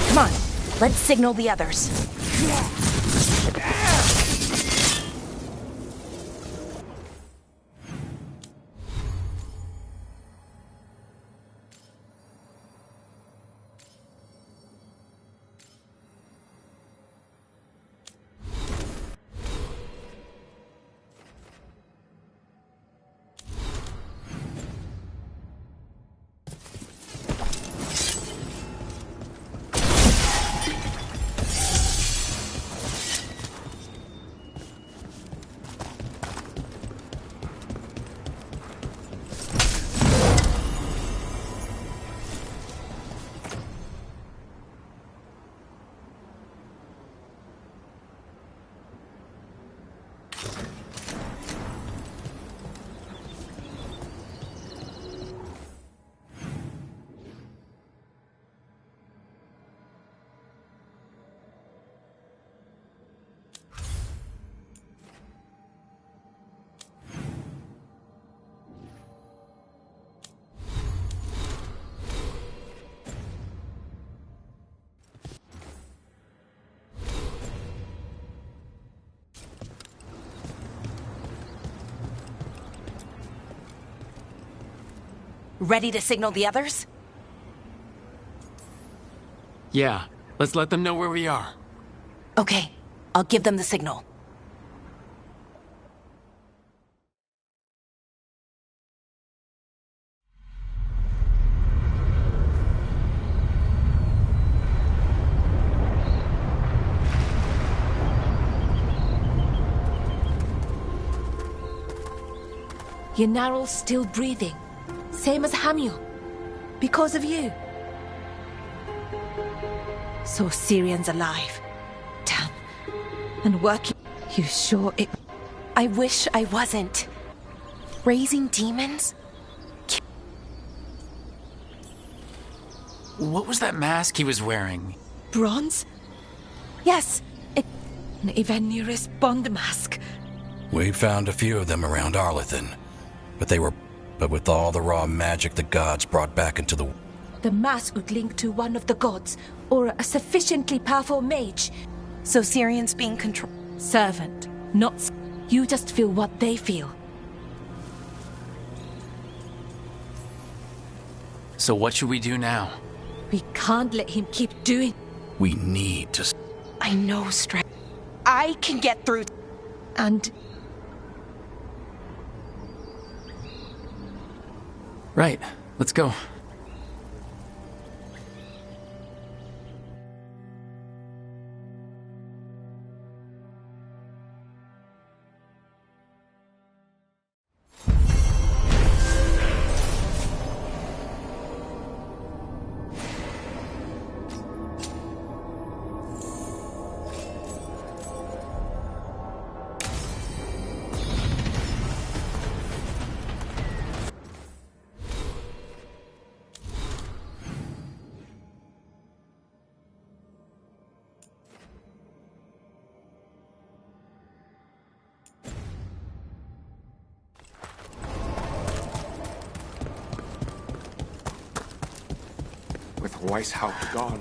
Come on, let's signal the others. Ready to signal the others? Yeah, let's let them know where we are. Okay, I'll give them the signal. Yanaral's still breathing. Same as Hamuel. Because of you. So Syrian's alive. Damn. And working. You sure it... I wish I wasn't. Raising demons? What was that mask he was wearing? Bronze? Yes. An Evanirus Bond mask. We found a few of them around Arlethan. But with all the raw magic the gods brought back into the... The mask would link to one of the gods, or a sufficiently powerful mage. So Syrian's being controlled. Servant, not... You just feel what they feel. So what should we do now? We can't let him keep doing... We need to... I know, Strand. I can get through... And... Right, let's go. With Weishaupt gone,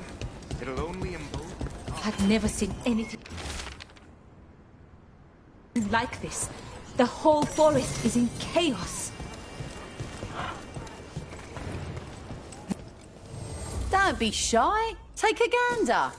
it'll only embolden... I've never seen anything like this. The whole forest is in chaos. Don't be shy. Take a gander.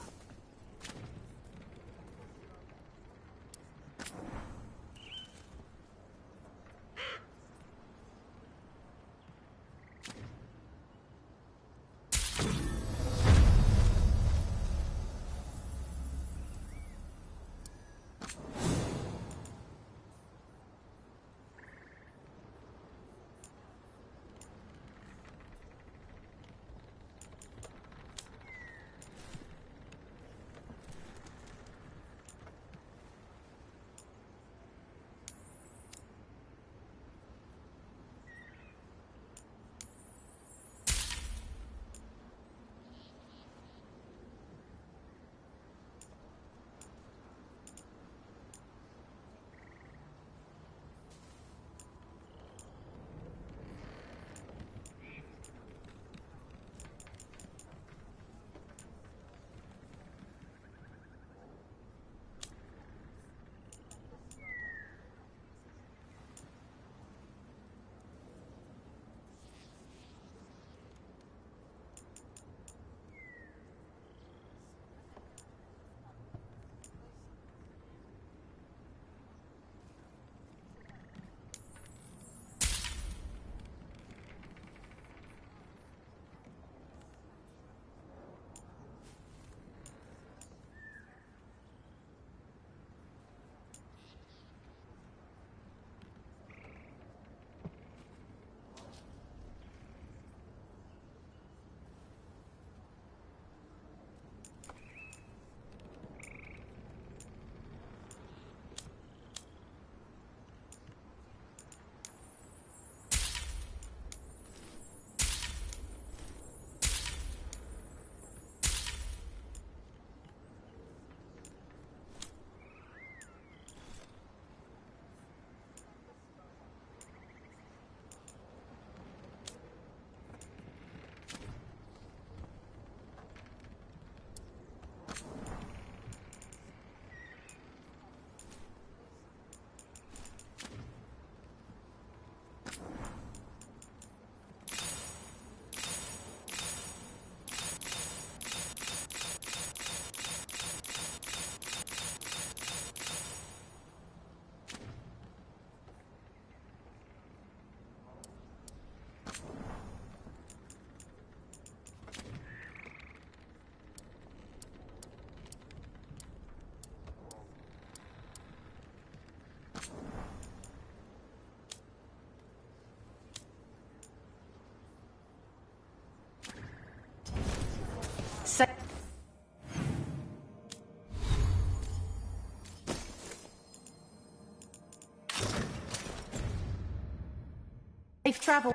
Safe travel.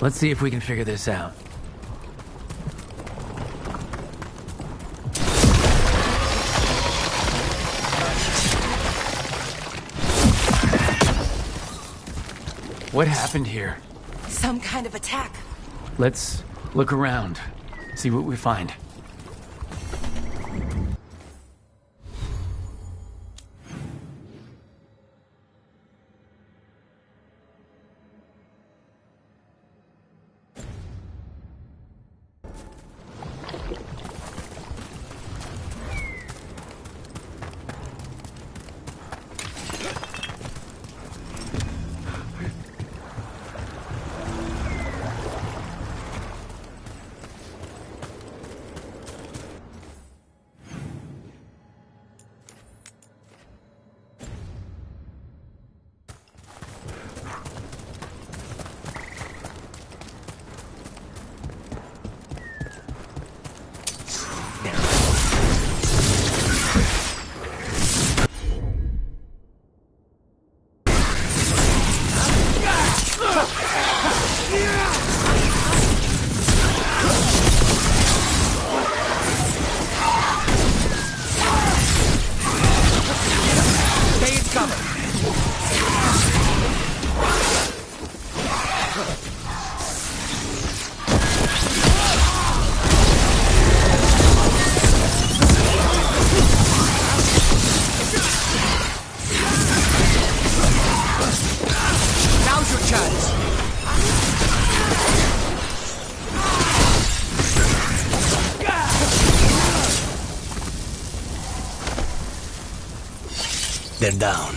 Let's see if we can figure this out. What happened here? Some kind of attack. Let's look around, see what we find. They're down.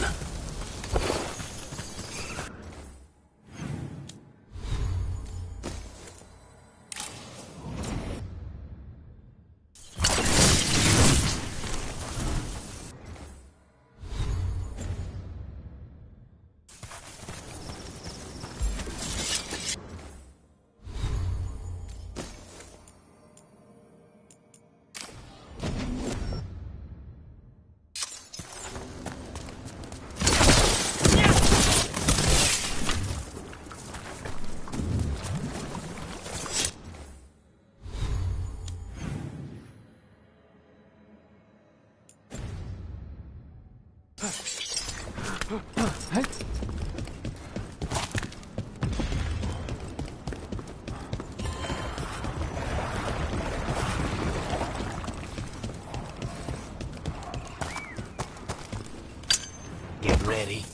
Get ready.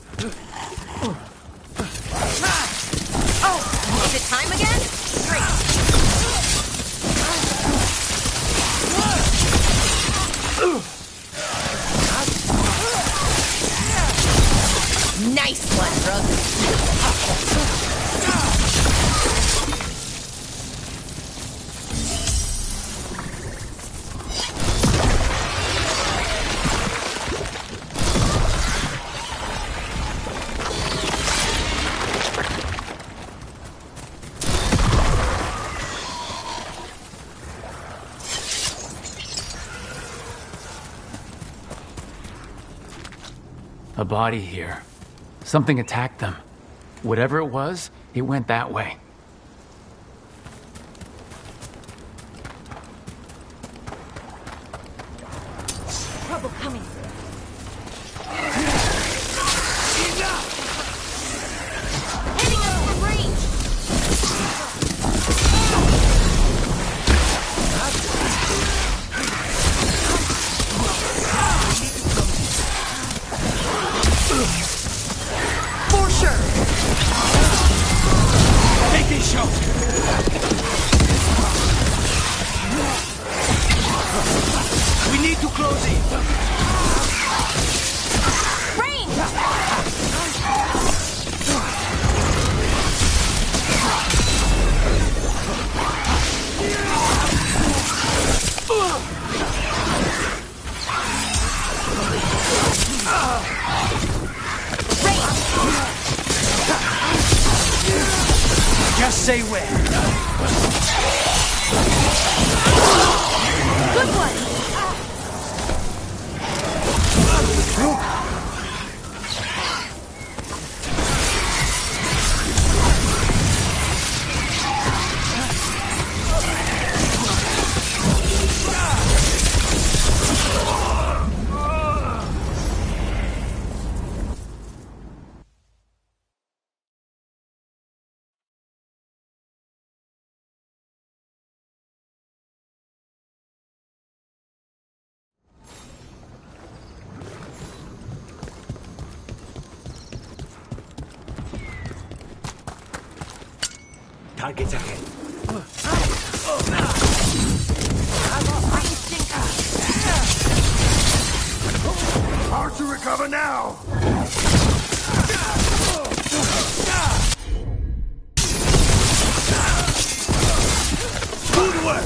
Oh, is it time again? Great. Nice one, brother. A body here. Something attacked them. Whatever it was, it went that way. Trouble coming. Hitting us from range. For sure. Taking shot. We need to close in. Just say where. Good one. Targets ahead. Hard to recover now! Move away!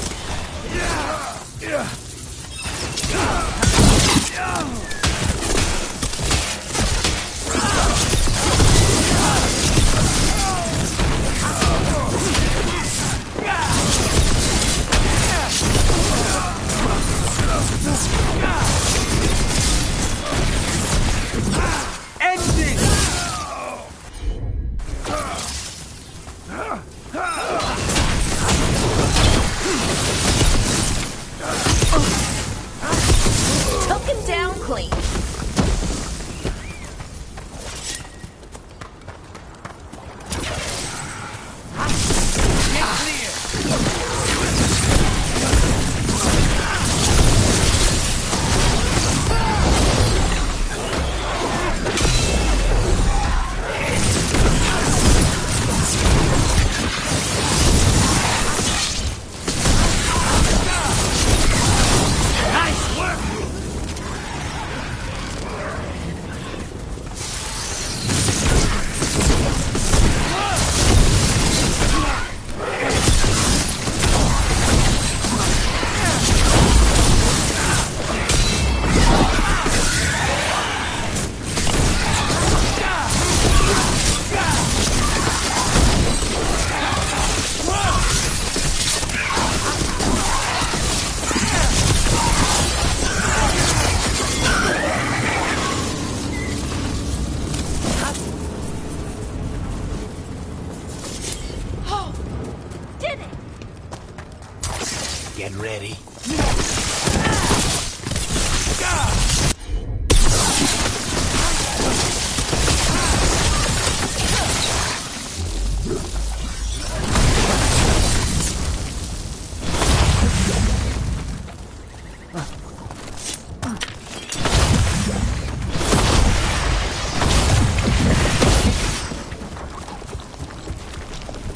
Took him down clean. Get ready.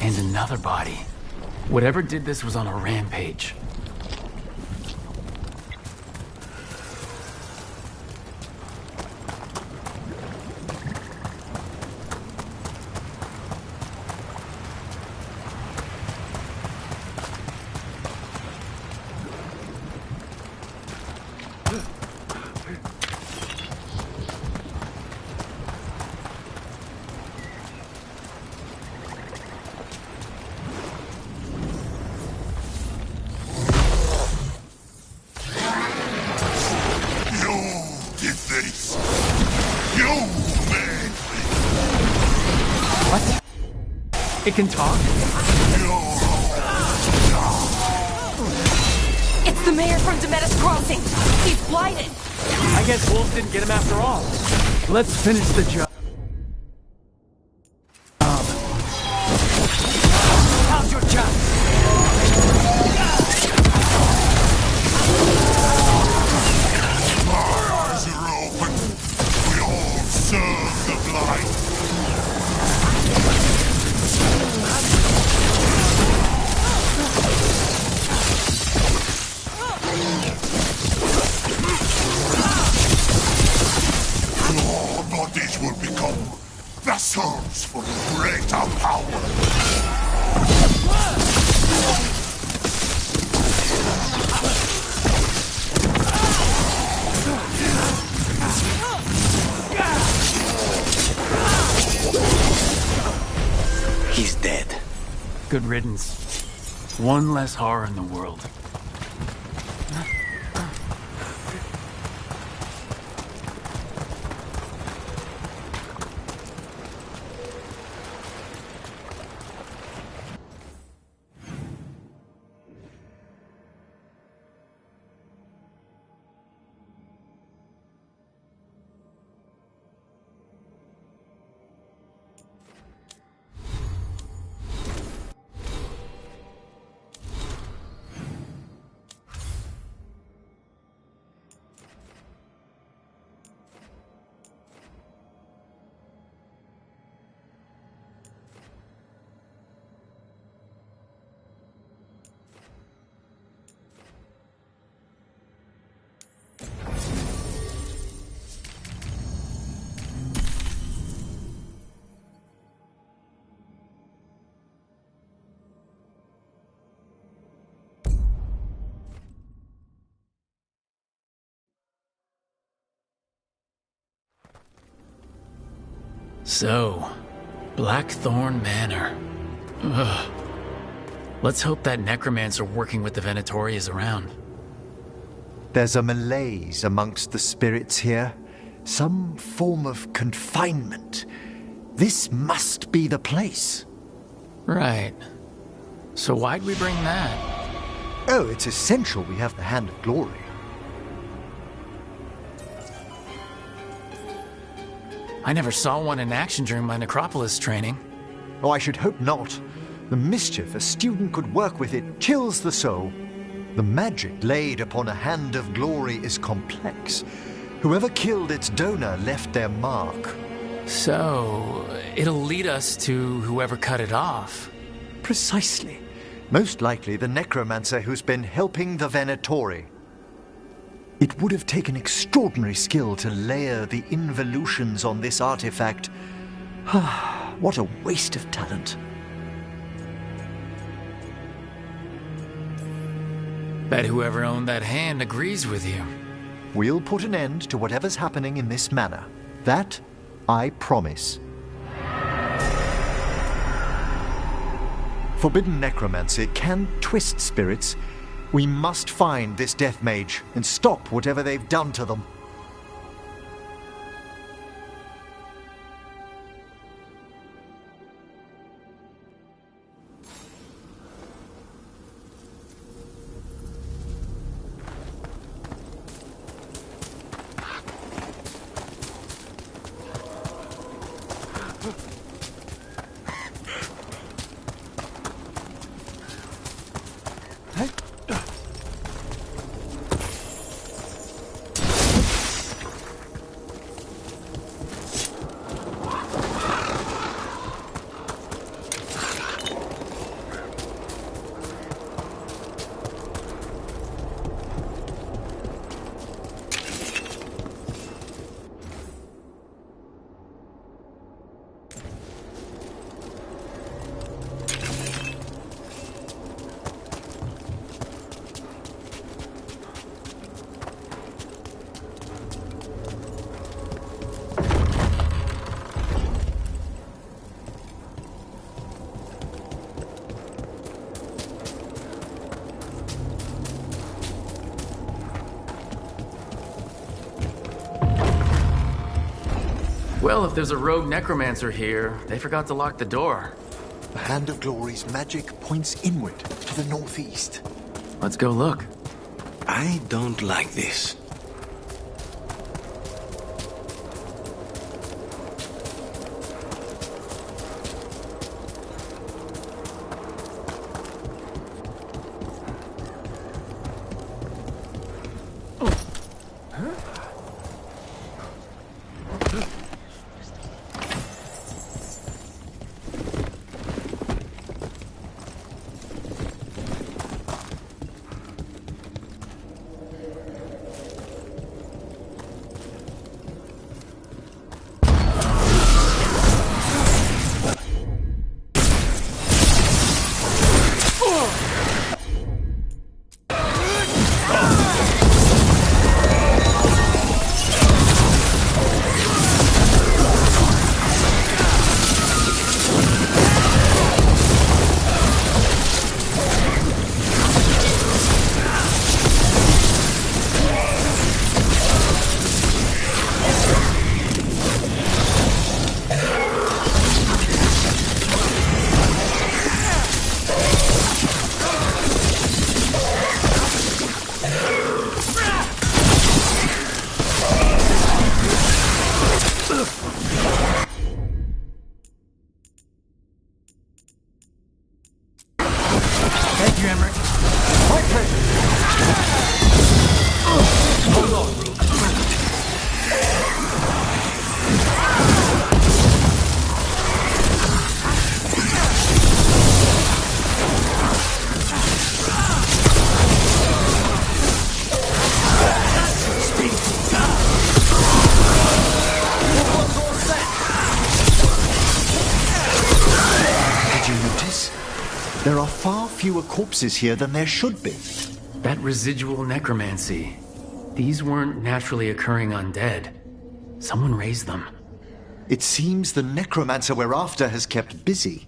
And another body. Whatever did this was on a rampage. It can talk? It's the mayor from Demetus Crossing. He's blighted. I guess wolves didn't get him after all. Let's finish the job. How's your job? Our eyes are open. We all serve the blight. Your bodies will become vessels for greater power. He's dead. Good riddance. One less horror in the world. So, Blackthorn Manor. Ugh. Let's hope that necromancer working with the Venatori is around. There's a malaise amongst the spirits here. Some form of confinement. This must be the place. Right. So why'd we bring that? Oh, it's essential we have the Hand of Glory. I never saw one in action during my Necropolis training. Oh, I should hope not. The mischief a student could work with it chills the soul. The magic laid upon a Hand of Glory is complex. Whoever killed its donor left their mark. So, it'll lead us to whoever cut it off. Precisely. Most likely the necromancer who's been helping the Venatori. It would have taken extraordinary skill to layer the involutions on this artifact. What a waste of talent. Bet whoever owned that hand agrees with you. We'll put an end to whatever's happening in this manor. That, I promise. Forbidden necromancy can twist spirits. We must find this death mage and stop whatever they've done to them. Well, if there's a rogue necromancer here, they forgot to lock the door. The Hand of Glory's magic points inward to the northeast. Let's go look. I don't like this. There are far fewer corpses here than there should be. That residual necromancy. These weren't naturally occurring undead. Someone raised them. It seems the necromancer we're after has kept busy.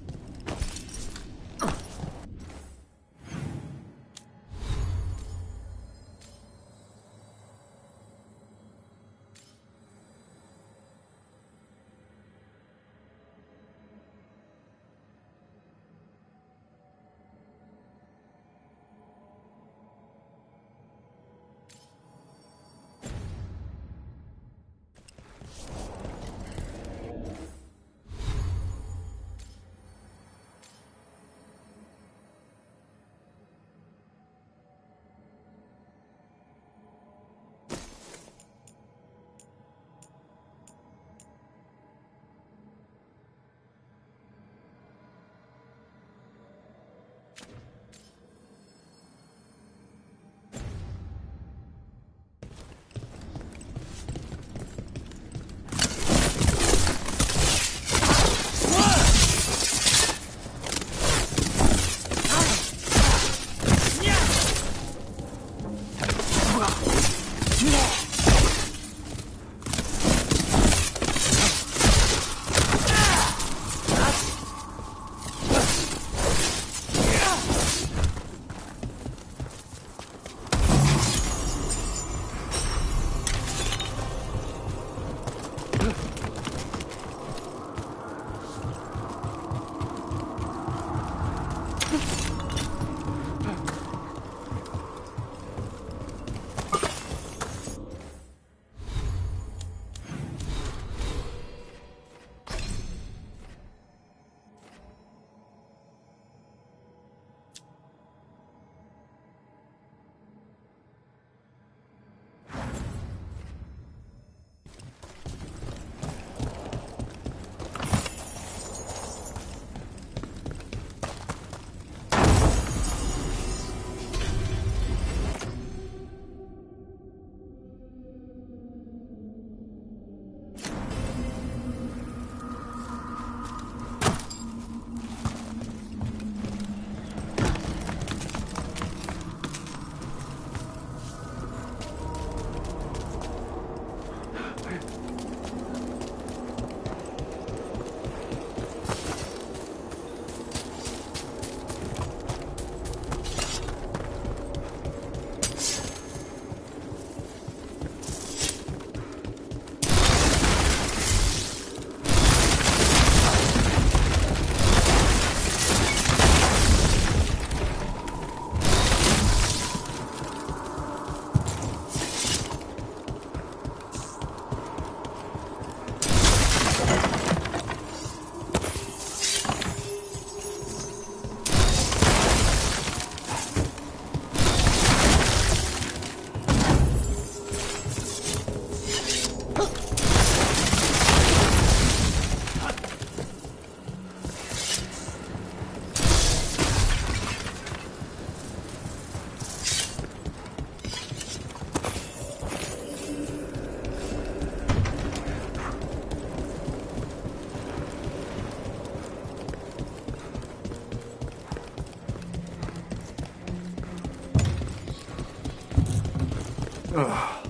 Ugh.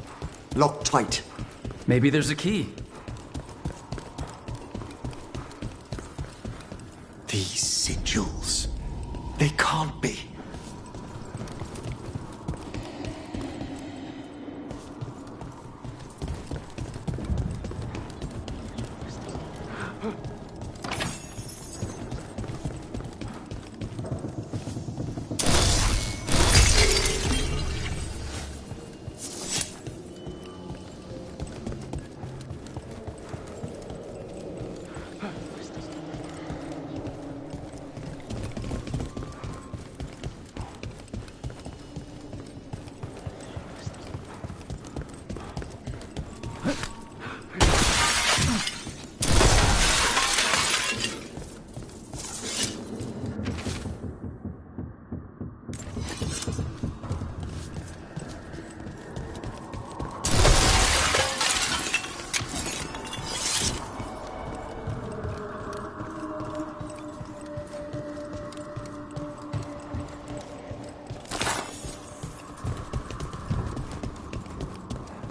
Locked tight. Maybe there's a key. These sigils. They can't be.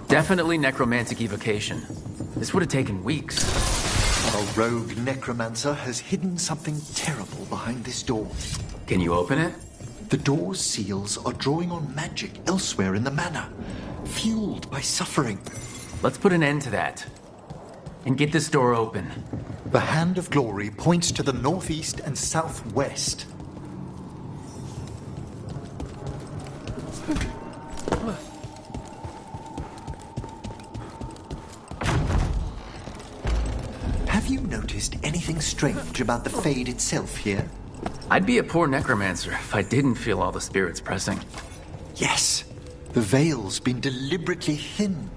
Definitely necromantic evocation. This would have taken weeks. Our rogue necromancer has hidden something terrible behind this door. Can you open it? The door's seals are drawing on magic elsewhere in the manor, fueled by suffering. Let's put an end to that. And get this door open. The Hand of Glory points to the northeast and southwest. Have you noticed anything strange about the Fade itself here? I'd be a poor necromancer if I didn't feel all the spirits pressing. Yes, the veil's been deliberately thinned.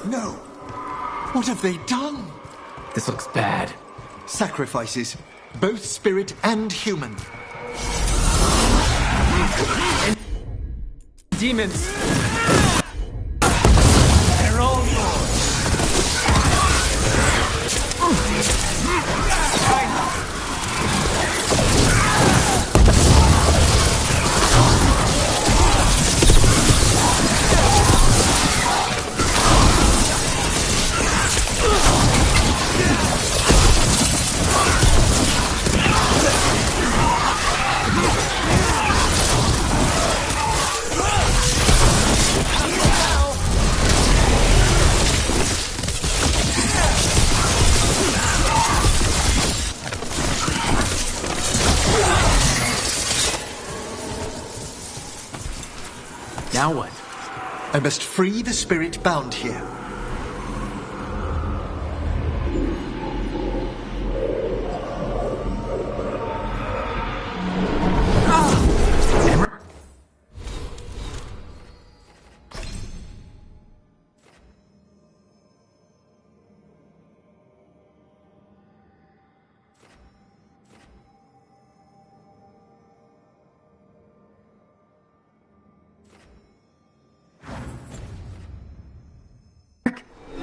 No! What have they done? This looks bad. Sacrifices, both spirit and human. Demons! They're all yours! Now what? I must free the spirit bound here.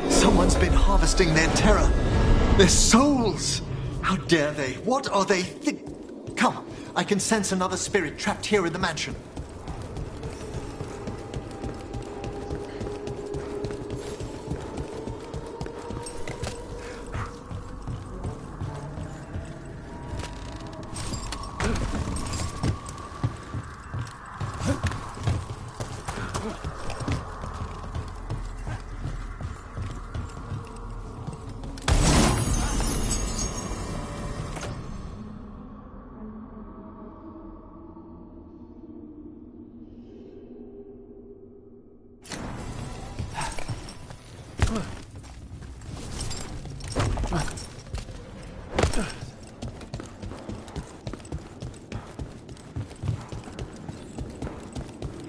Someone's been harvesting their terror. Their souls! How dare they? What are they Come, I can sense another spirit trapped here in the mansion.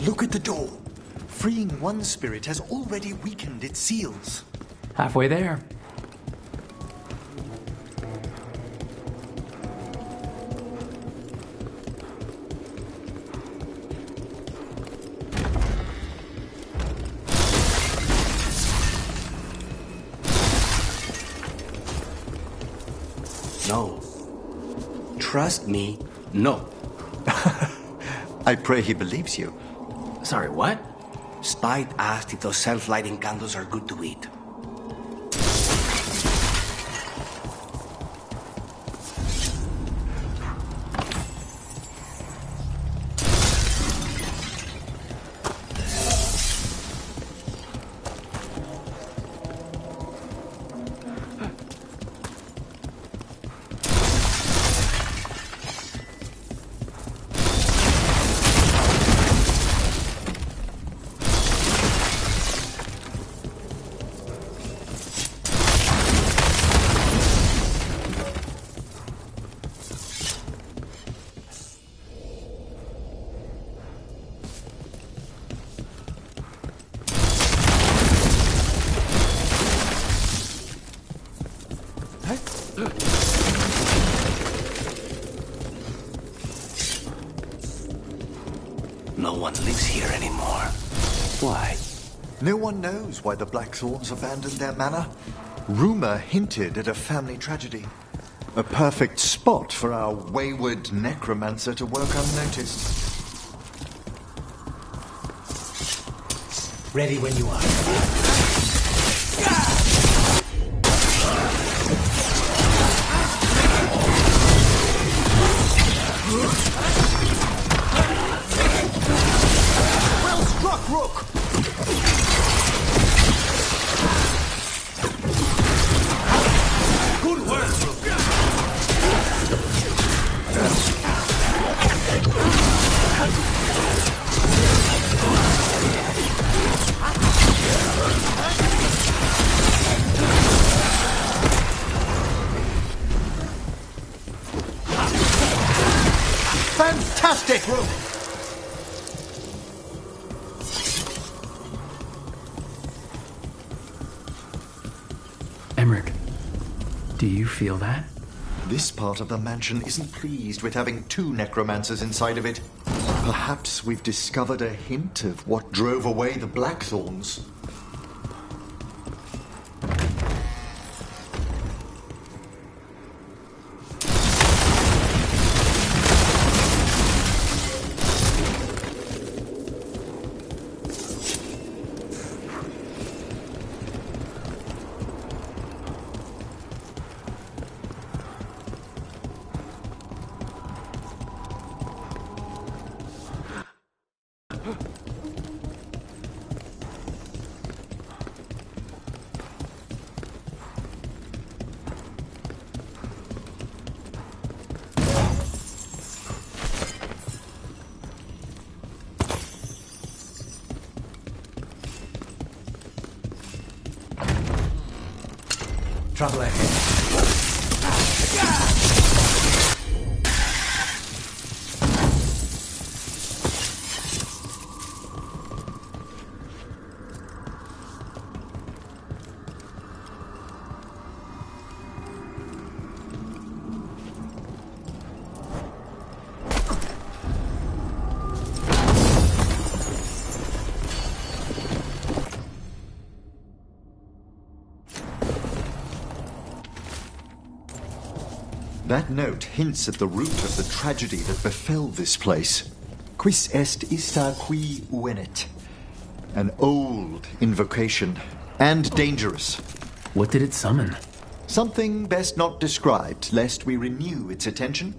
Look at the door. Freeing one spirit has already weakened its seals. Halfway there. No. Trust me, no. I pray he believes you. Sorry, what? Spite asked if those self-lighting candles are good to eat. No one lives here anymore. Why? No one knows why the Blackthorns abandoned their manor. Rumor hinted at a family tragedy. A perfect spot for our wayward necromancer to work unnoticed. Ready when you are. Well struck, Rook! Good work, Rook. Fantastic, Rook! Emmerich, do you feel that? This part of the mansion isn't pleased with having two necromancers inside of it. Perhaps we've discovered a hint of what drove away the Blackthorns. Trouble ahead. That note hints at the root of the tragedy that befell this place. Quis est ista qui uenet? An old invocation, and dangerous. What did it summon? Something best not described, lest we renew its attention.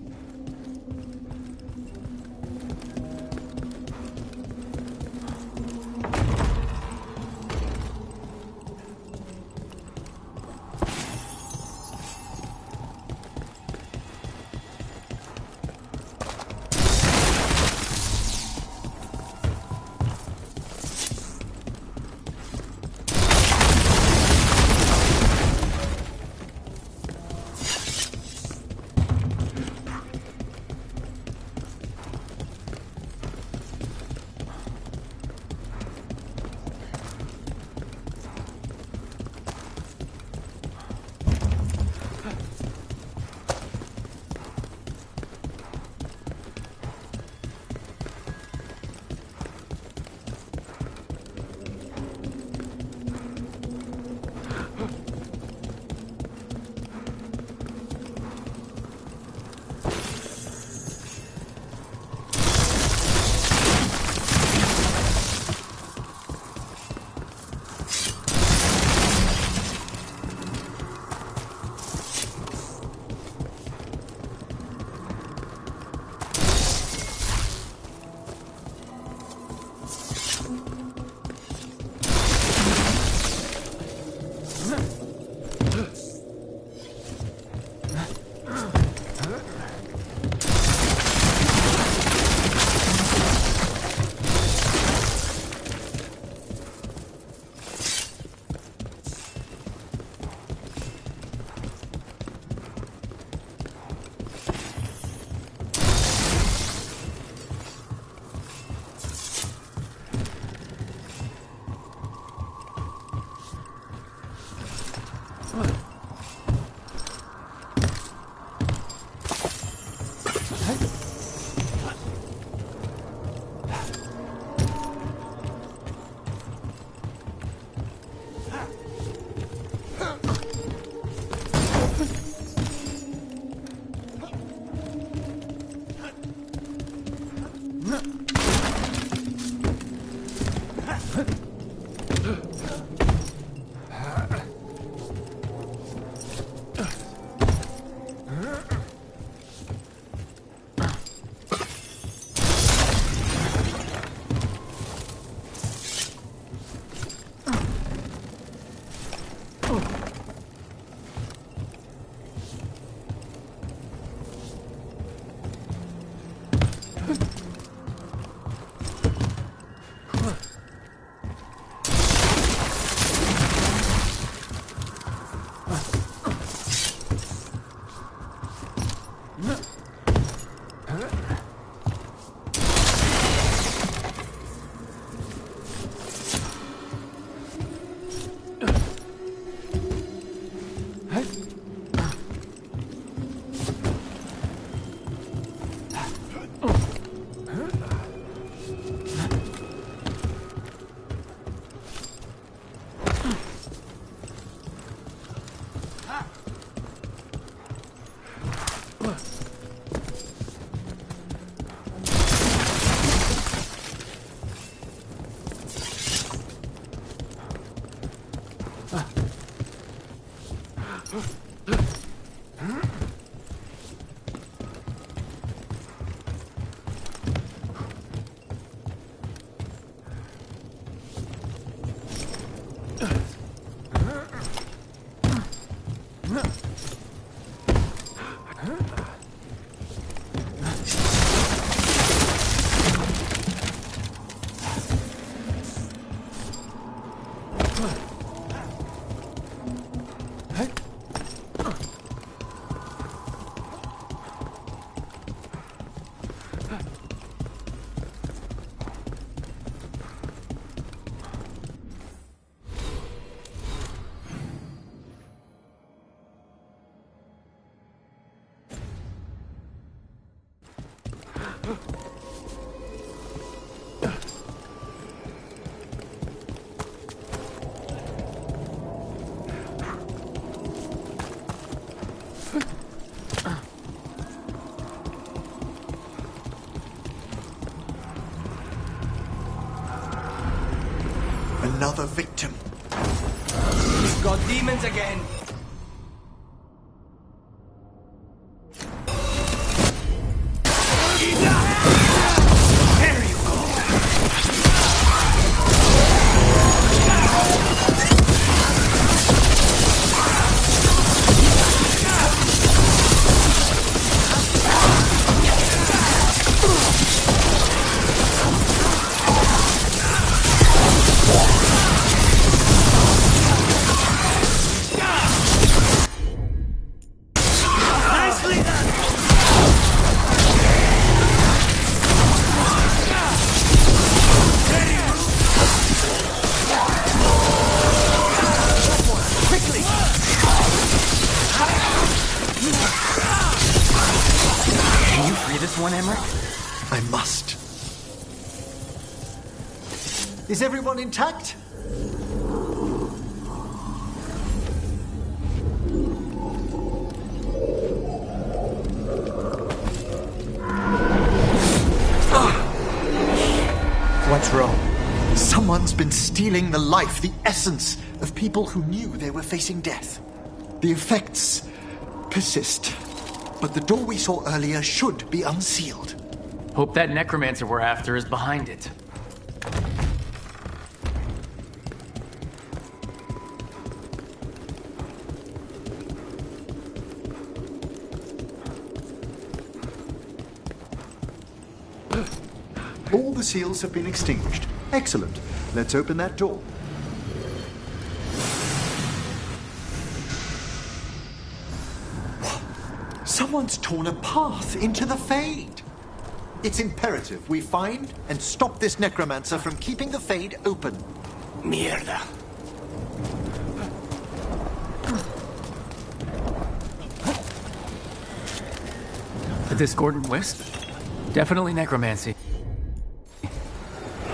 Another victim. We've got demons again. I must. Is everyone intact? What's wrong? Someone's been stealing the life, the essence of people who knew they were facing death. The effects persist, but the door we saw earlier should be unsealed. Hope that necromancer we're after is behind it. All the seals have been extinguished. Excellent. Let's open that door. Someone's torn a path into the Fade. It's imperative we find and stop this necromancer from keeping the Fade open. Mierda. The discordant wisp? Definitely necromancy.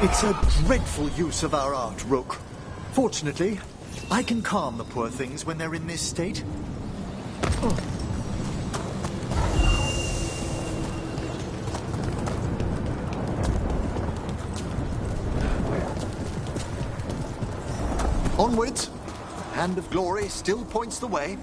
It's a dreadful use of our art, Rook. Fortunately, I can calm the poor things when they're in this state. Onwards! Hand of Glory still points the way.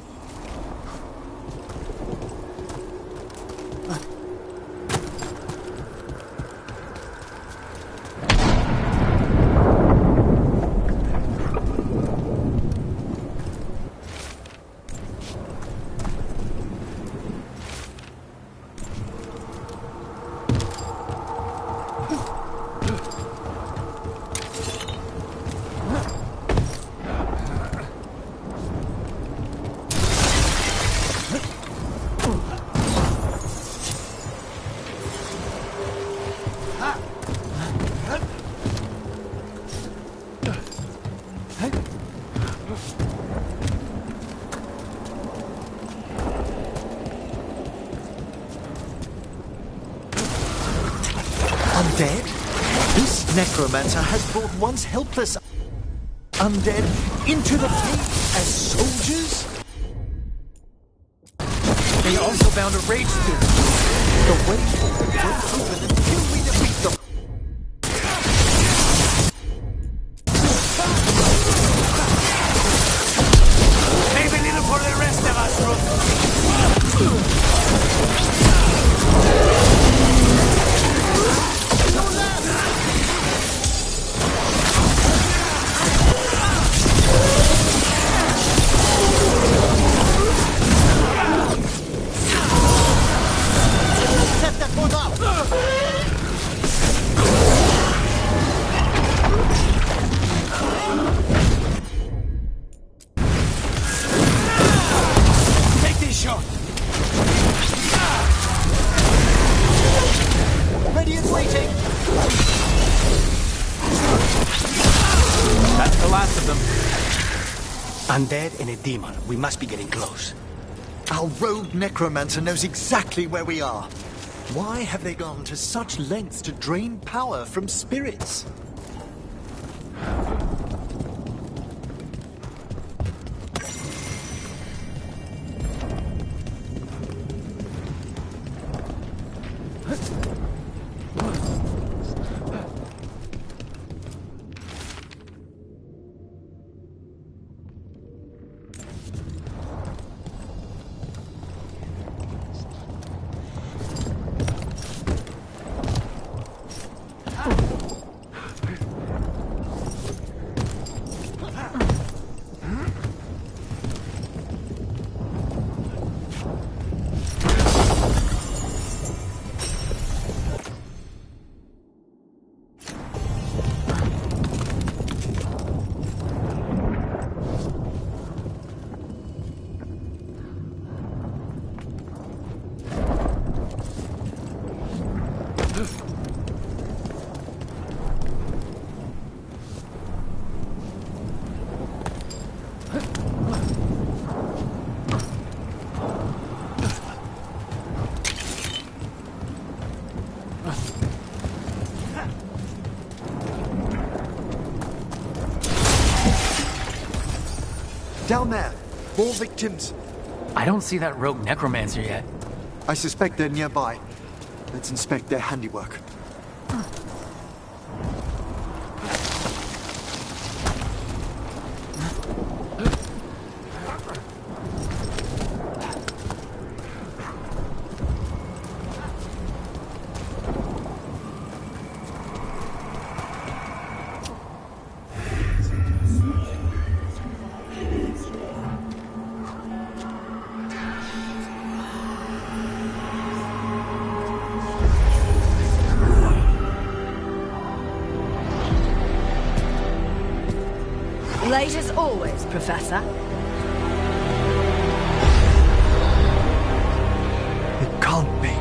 Undead? This necromancer has brought once helpless undead into the faith as soldiers? They also found a rage spirit. The way forward won't open until we defeat them. Maybe a little for the rest of us, Rook. Undead and a demon. We must be getting close. Our rogue necromancer knows exactly where we are. Why have they gone to such lengths to drain power from spirits? Down there. More victims. I don't see that rogue necromancer yet. I suspect they're nearby. Let's inspect their handiwork. Late as always, Professor. It can't be.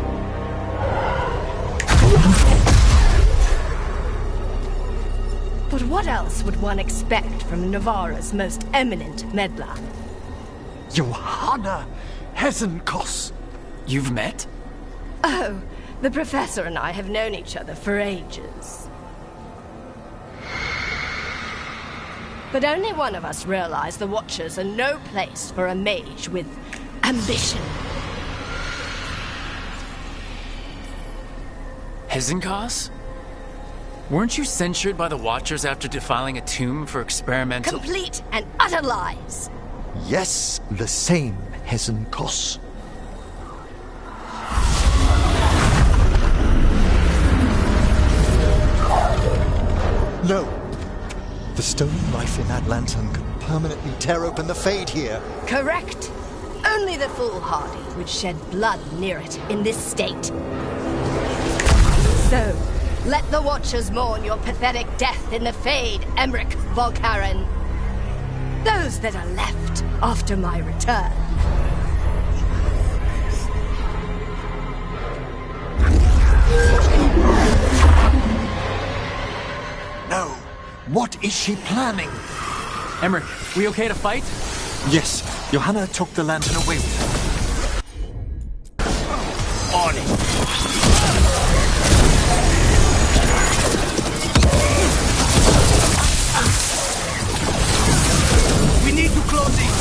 But what else would one expect from Navarra's most eminent meddler? Johanna Hesenkos. You've met? Oh, the Professor and I have known each other for ages. But only one of us realized the Watchers are no place for a mage with ambition. Hezenkos? Weren't you censured by the Watchers after defiling a tomb for experimental— Complete and utter lies. Yes, the same, Hezenkos. No. The stolen life in that lantern could permanently tear open the Fade here. Correct. Only the foolhardy would shed blood near it in this state. So, let the Watchers mourn your pathetic death in the Fade, Emmerich Volkaren. Those that are left after my return. No. What is she planning? Emmerich, we okay to fight? Yes. Johanna took the lantern away with her. On it. We need to close it.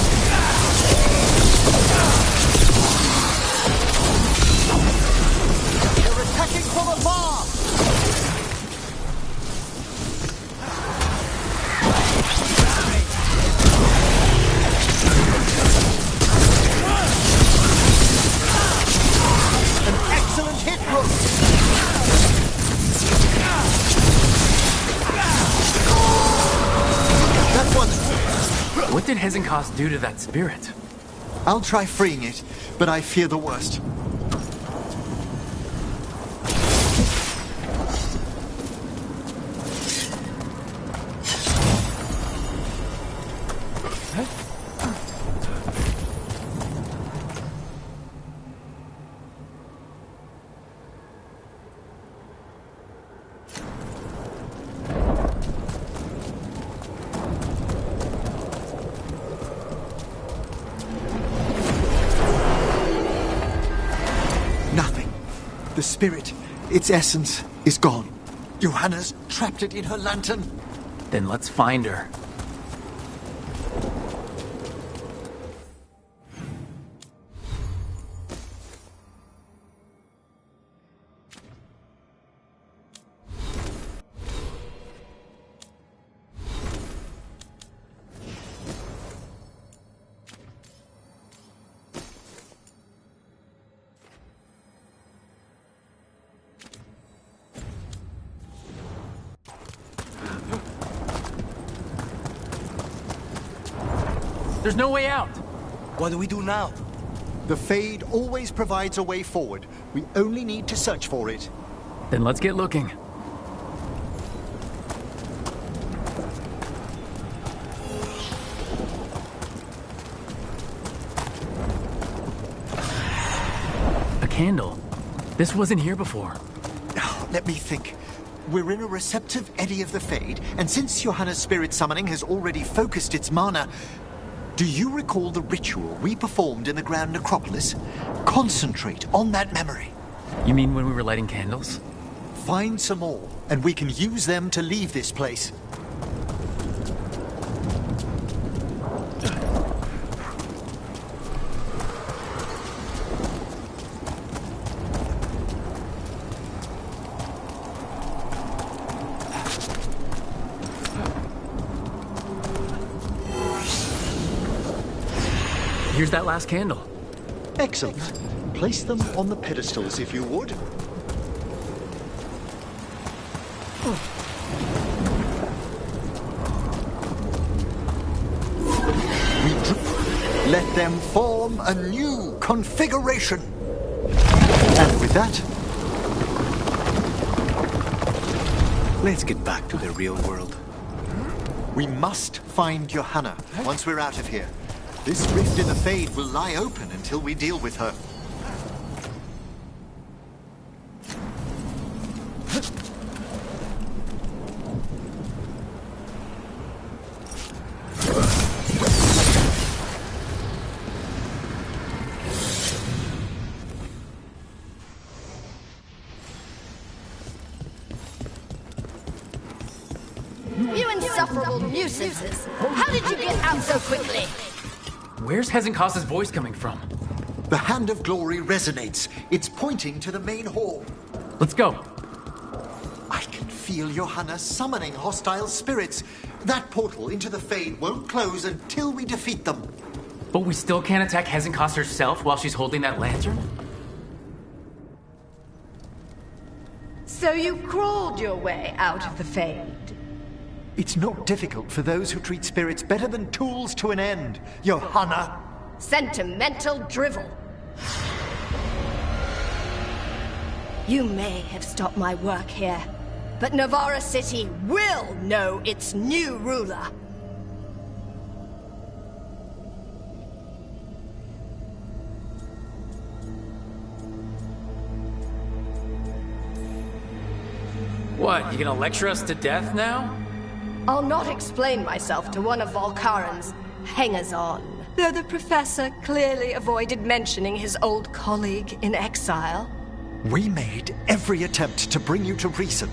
They're attacking from afar. An excellent hit, Rook. That one. What did Hezenkos do to that spirit? I'll try freeing it, but I fear the worst. Nothing. The spirit, its essence, is gone. Johanna's trapped it in her lantern. Then let's find her. There's no way out. What do we do now? The Fade always provides a way forward. We only need to search for it. Then let's get looking. A candle. This wasn't here before. Let me think. We're in a receptive eddy of the Fade, and since Johanna's spirit summoning has already focused its mana, do you recall the ritual we performed in the Grand Necropolis? Concentrate on that memory. You mean when we were lighting candles? Find some more, and we can use them to leave this place. Here's that last candle. Excellent. Place them on the pedestals, if you would. Let them form a new configuration. And with that, Let's get back to the real world. we must find Johanna once we're out of here. This rift in the Fade will lie open until we deal with her. You insufferable nuisances! How did you get out so quickly? Where's Hezenkos' voice coming from? The Hand of Glory resonates. It's pointing to the main hall. Let's go. I can feel Johanna summoning hostile spirits. That portal into the Fade won't close until we defeat them. But we still can't attack Hezenkos herself while she's holding that lantern? So you crawled your way out of the Fade? It's not difficult for those who treat spirits better than tools to an end, Johanna. Sentimental drivel. You may have stopped my work here, but Navarra City will know its new ruler. What, you gonna lecture us to death now? I'll not explain myself to one of Volkaren's hangers-on. Though the professor clearly avoided mentioning his old colleague in exile. We made every attempt to bring you to reason.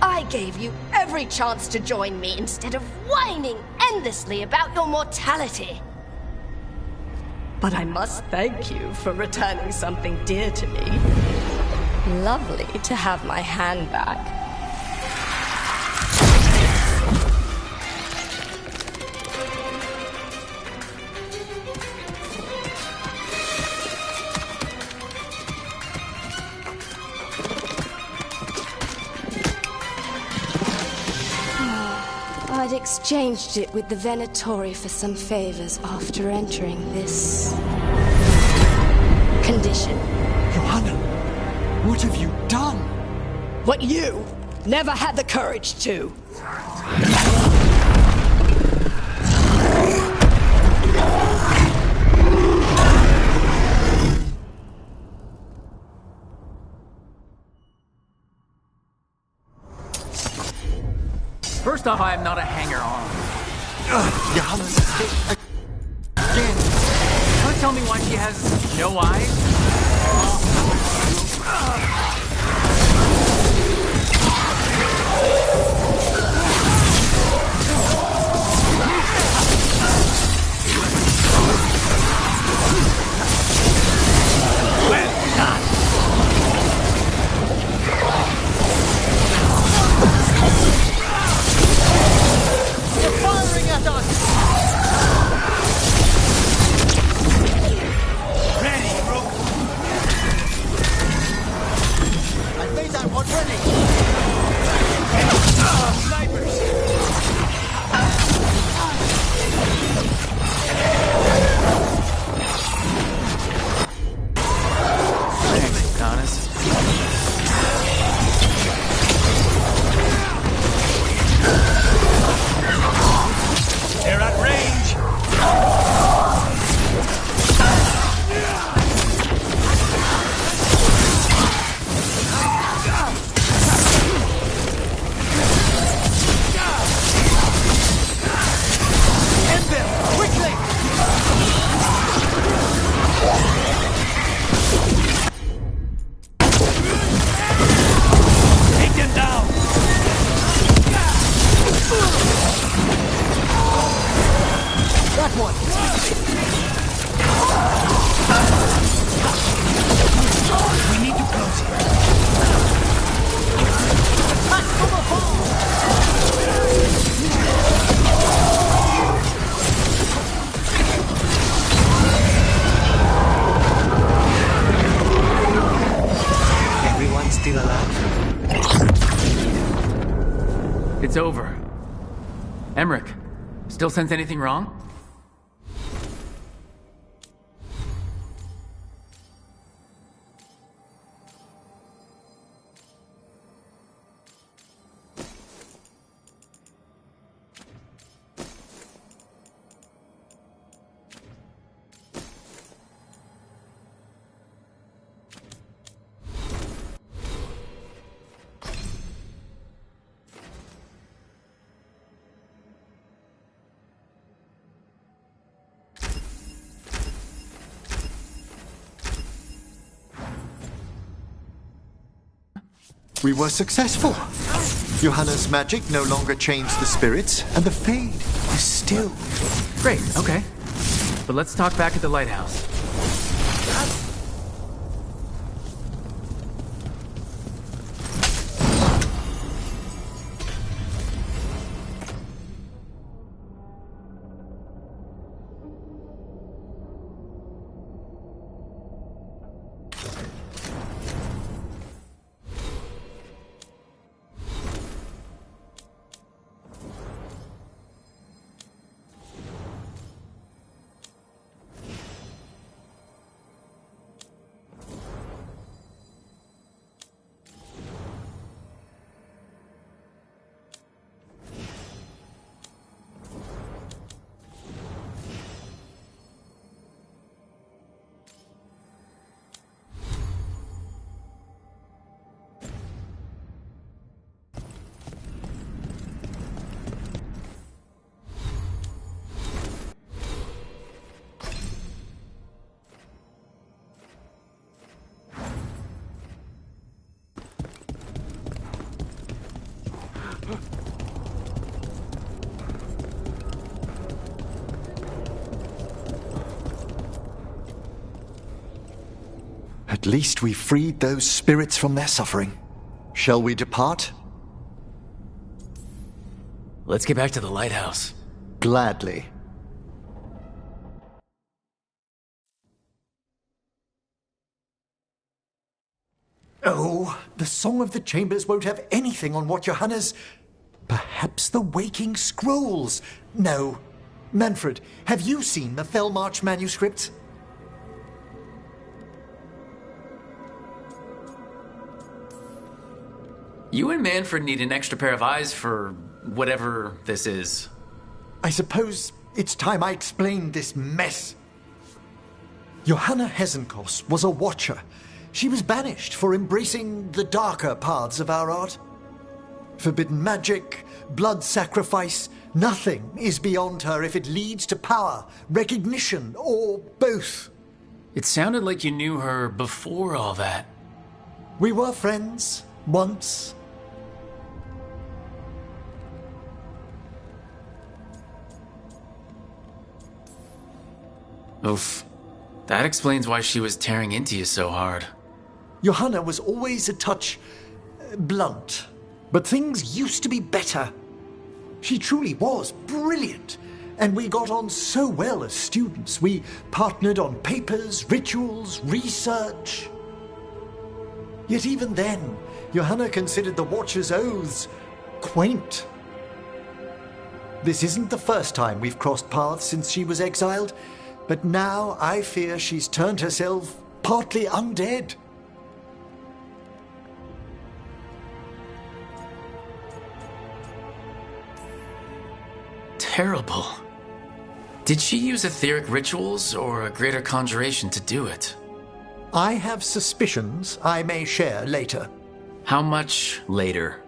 I gave you every chance to join me instead of whining endlessly about your mortality. But I must thank you for returning something dear to me. Lovely to have my hand back. I'd exchanged it with the Venatori for some favors after entering this condition. Johanna, what have you done? What you never had the courage to. First off, I am not a hanger-on. Johanna's escaped again. Wanna tell me why she has no eyes? It's over. Emmerich, still sense anything wrong? We were successful. Johanna's magic no longer changed the spirits, and the Fade is still. Great, okay. But let's talk back at the lighthouse. At least we freed those spirits from their suffering. Shall we depart? Let's get back to the lighthouse. Gladly. Oh, the Song of the Chambers won't have anything on what Johanna's... Perhaps the Waking Scrolls? No. Manfred, have you seen the Fellmarch manuscripts? You and Manfred need an extra pair of eyes for whatever this is. I suppose it's time I explained this mess. Johanna Hesenkos was a watcher. She was banished for embracing the darker paths of our art. Forbidden magic, blood sacrifice, nothing is beyond her if it leads to power, recognition, or both. It sounded like you knew her before all that. We were friends, once. Oof. That explains why she was tearing into you so hard. Johanna was always a touch blunt, but things used to be better. She truly was brilliant, and we got on so well as students. We partnered on papers, rituals, research. Yet even then, Johanna considered the Watcher's oaths quaint. This isn't the first time we've crossed paths since she was exiled, but now I fear she's turned herself partly undead. Terrible. Did she use etheric rituals or a greater conjuration to do it? I have suspicions I may share later. How much later?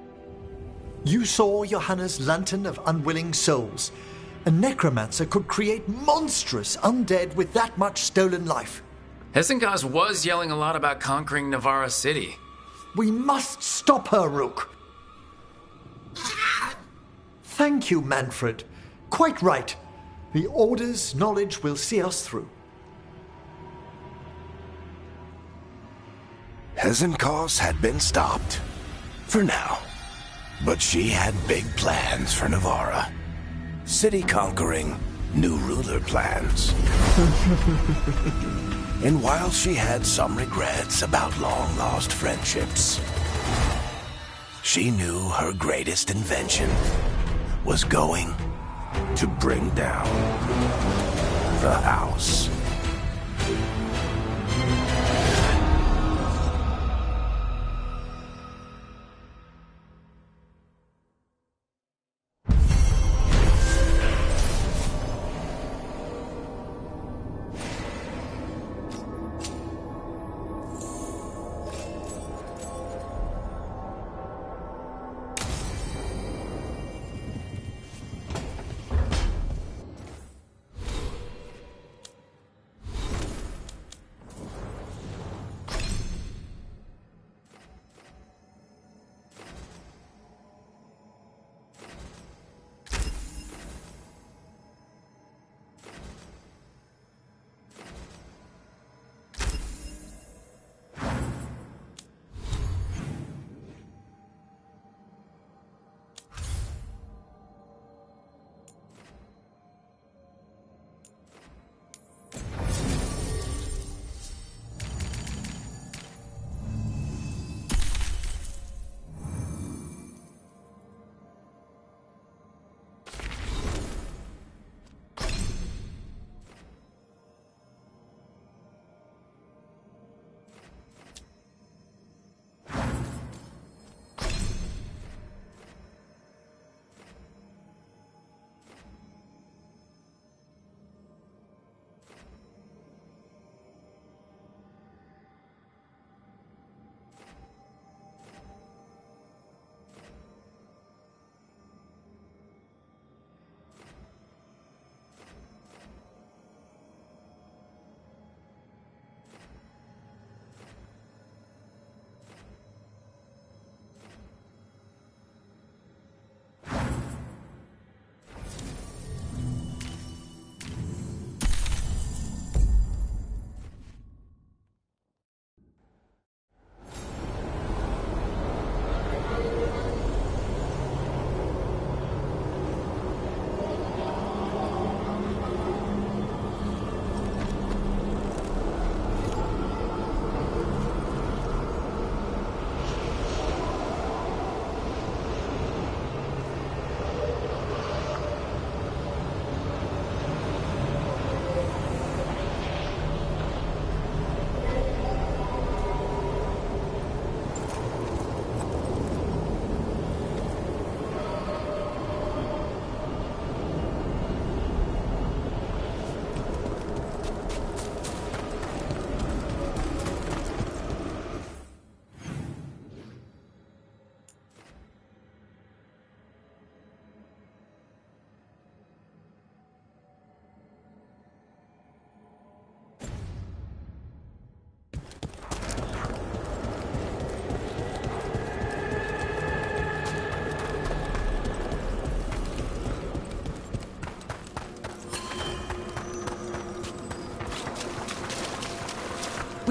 You saw Johanna's Lantern of Unwilling Souls. A necromancer could create monstrous undead with that much stolen life. Hesenkos was yelling a lot about conquering Navarra City. We must stop her, Rook. Thank you, Manfred. Quite right. The Order's knowledge will see us through. Hesenkos had been stopped. For now. But she had big plans for Navarra. City conquering, new ruler plans. And while she had some regrets about long-lost friendships, she knew her greatest invention was going to bring down the house.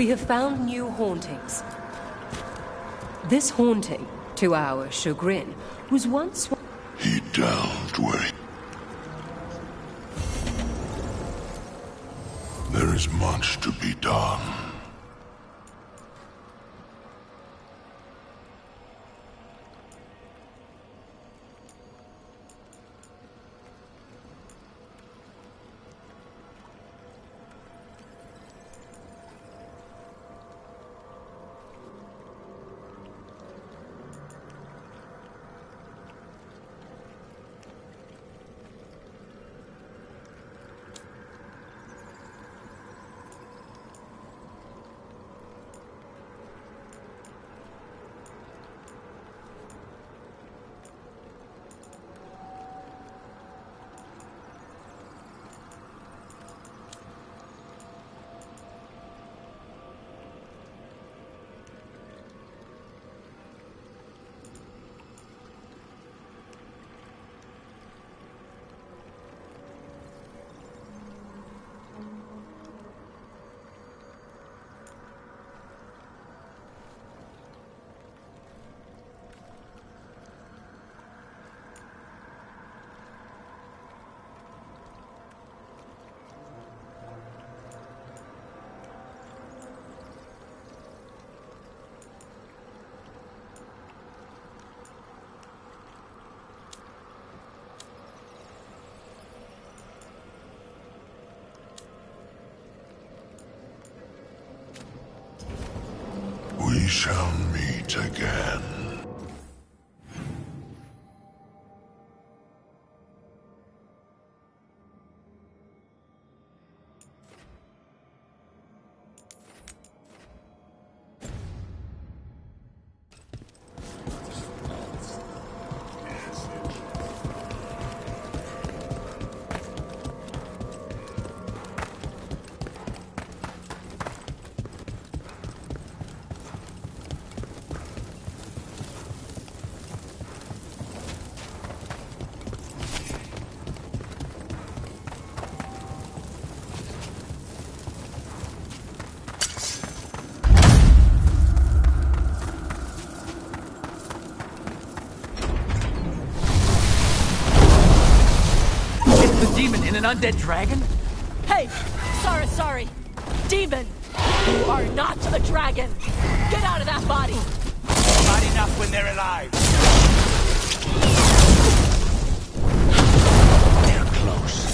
We have found new hauntings. This haunting, to our chagrin, was once... He delved where... There is much to be done. We shall meet again. Demon in an undead dragon? Hey! Sorry. Demon! You are not a dragon! Get out of that body! Not enough when they're alive. They're close.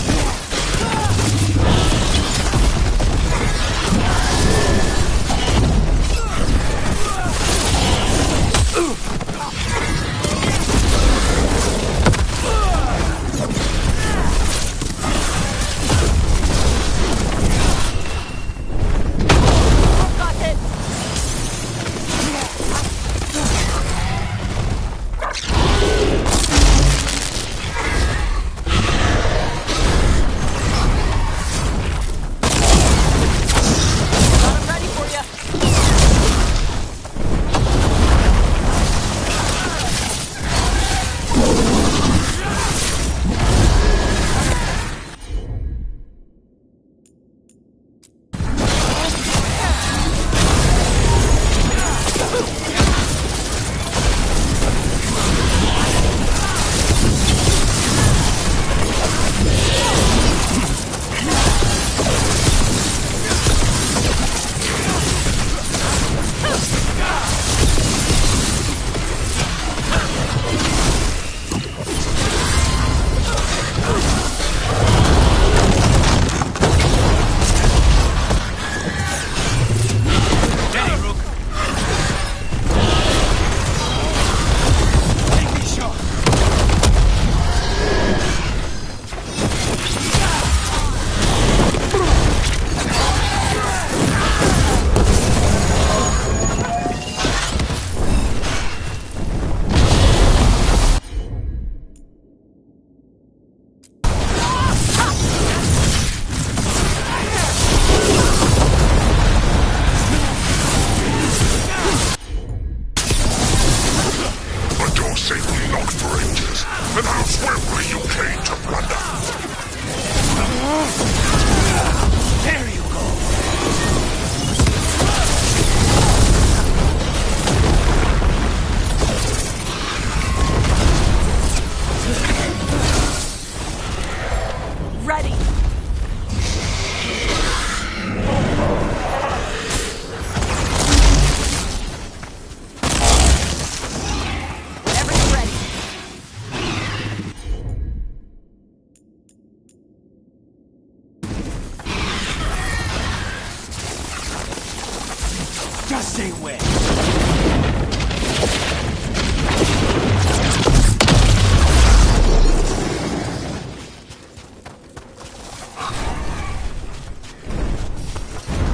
Just say when.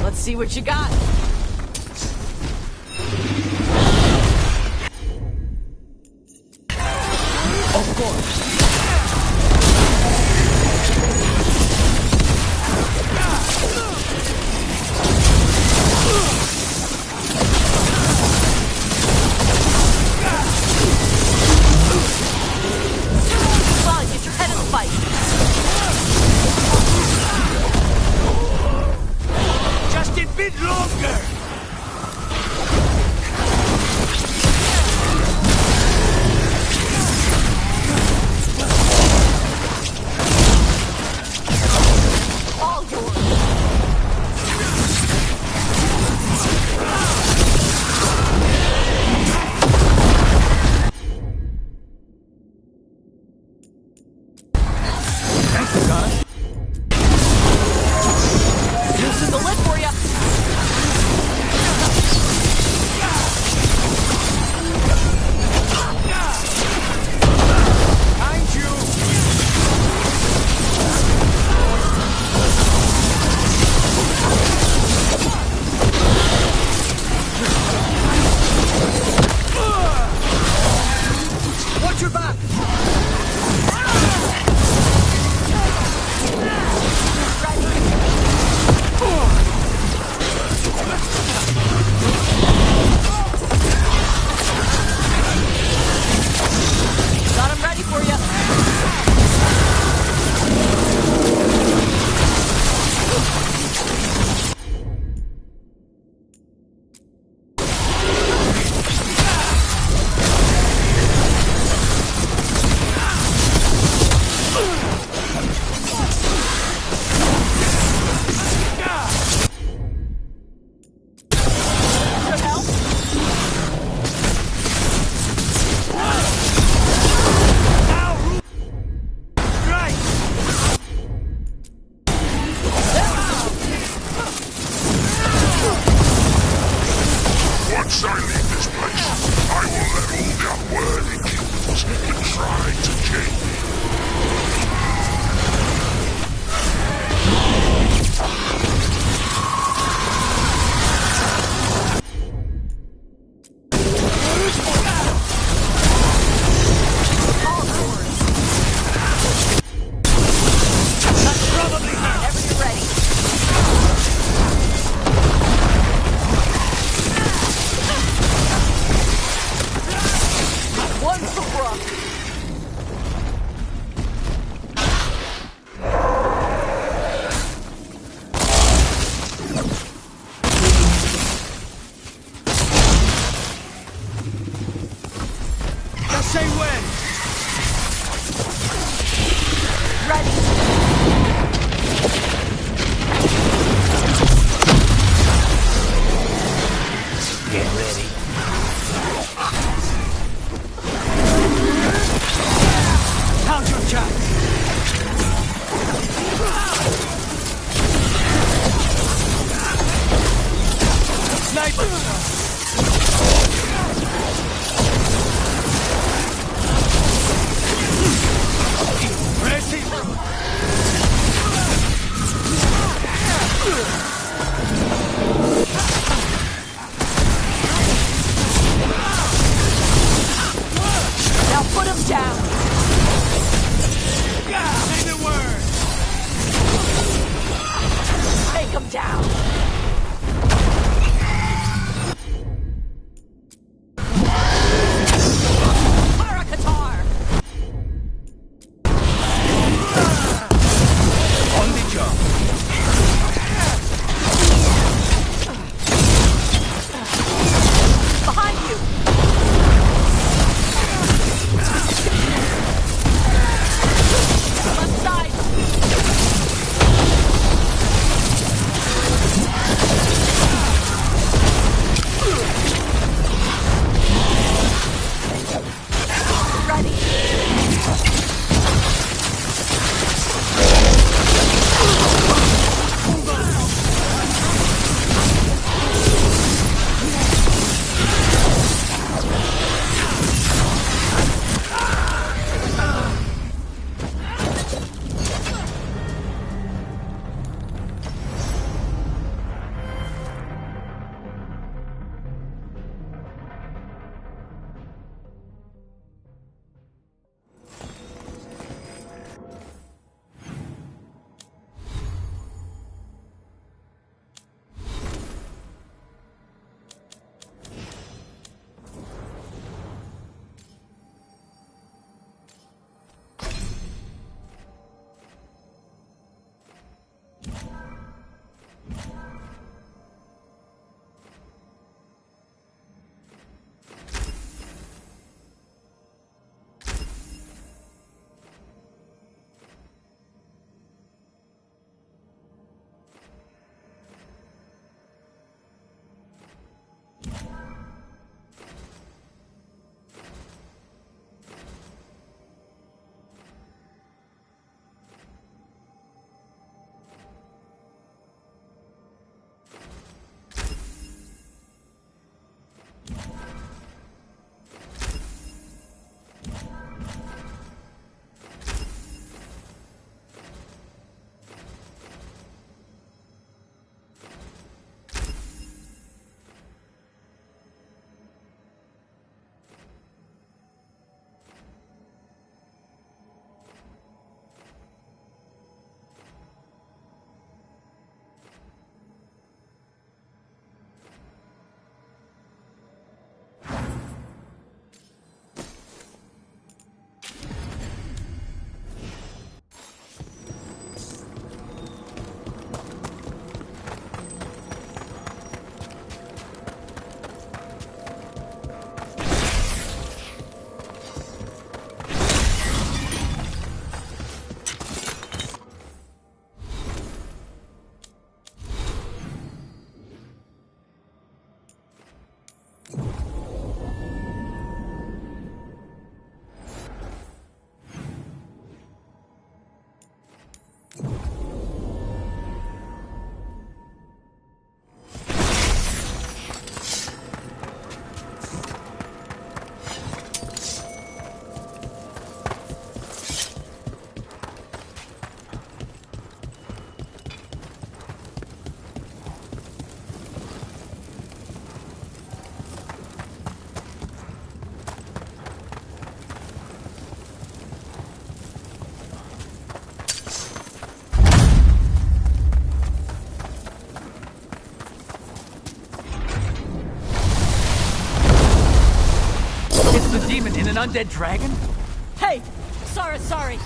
Let's see what you got. Of course. Come on, get your head in the fight. Just a bit longer. All yours. Thanks, Katana. Loosen the lid for you. Behind you. Watch your back. Got him ready for you. Should help. Once I leave this place, I will let all the unworthy kings that try to chain me. All yours. Whenever you're ready. One for Brooke. Just say when. Ready. Get ready. How's your chance? Sniper! Now put him down. Say the word! Take him down. Parakatar. On the job. demon in an undead dragon? Hey! Sorry.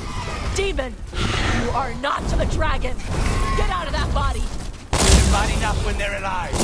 Demon! You are not a dragon! Get out of that body! They're bad enough when they're alive.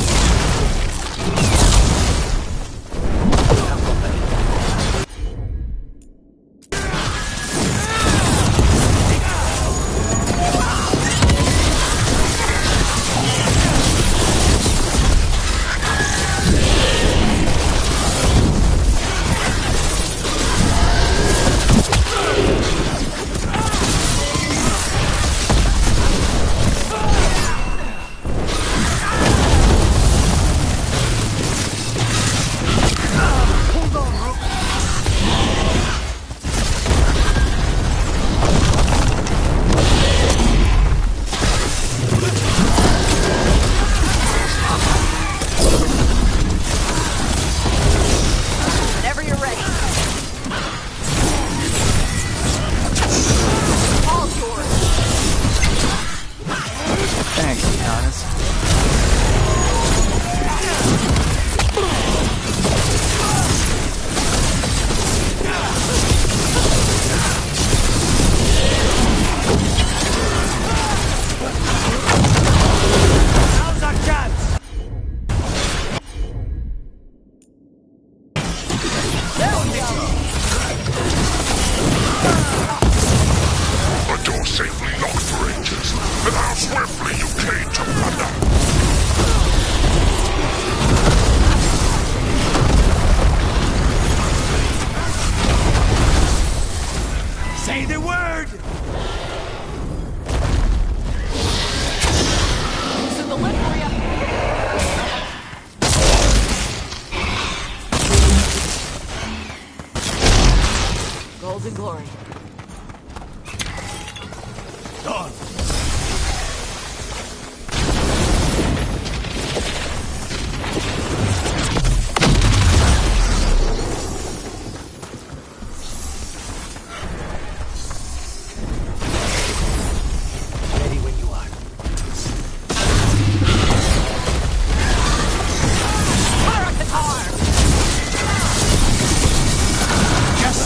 Say the word! Loosen the lid for you. Golden glory. Done.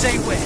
Say when.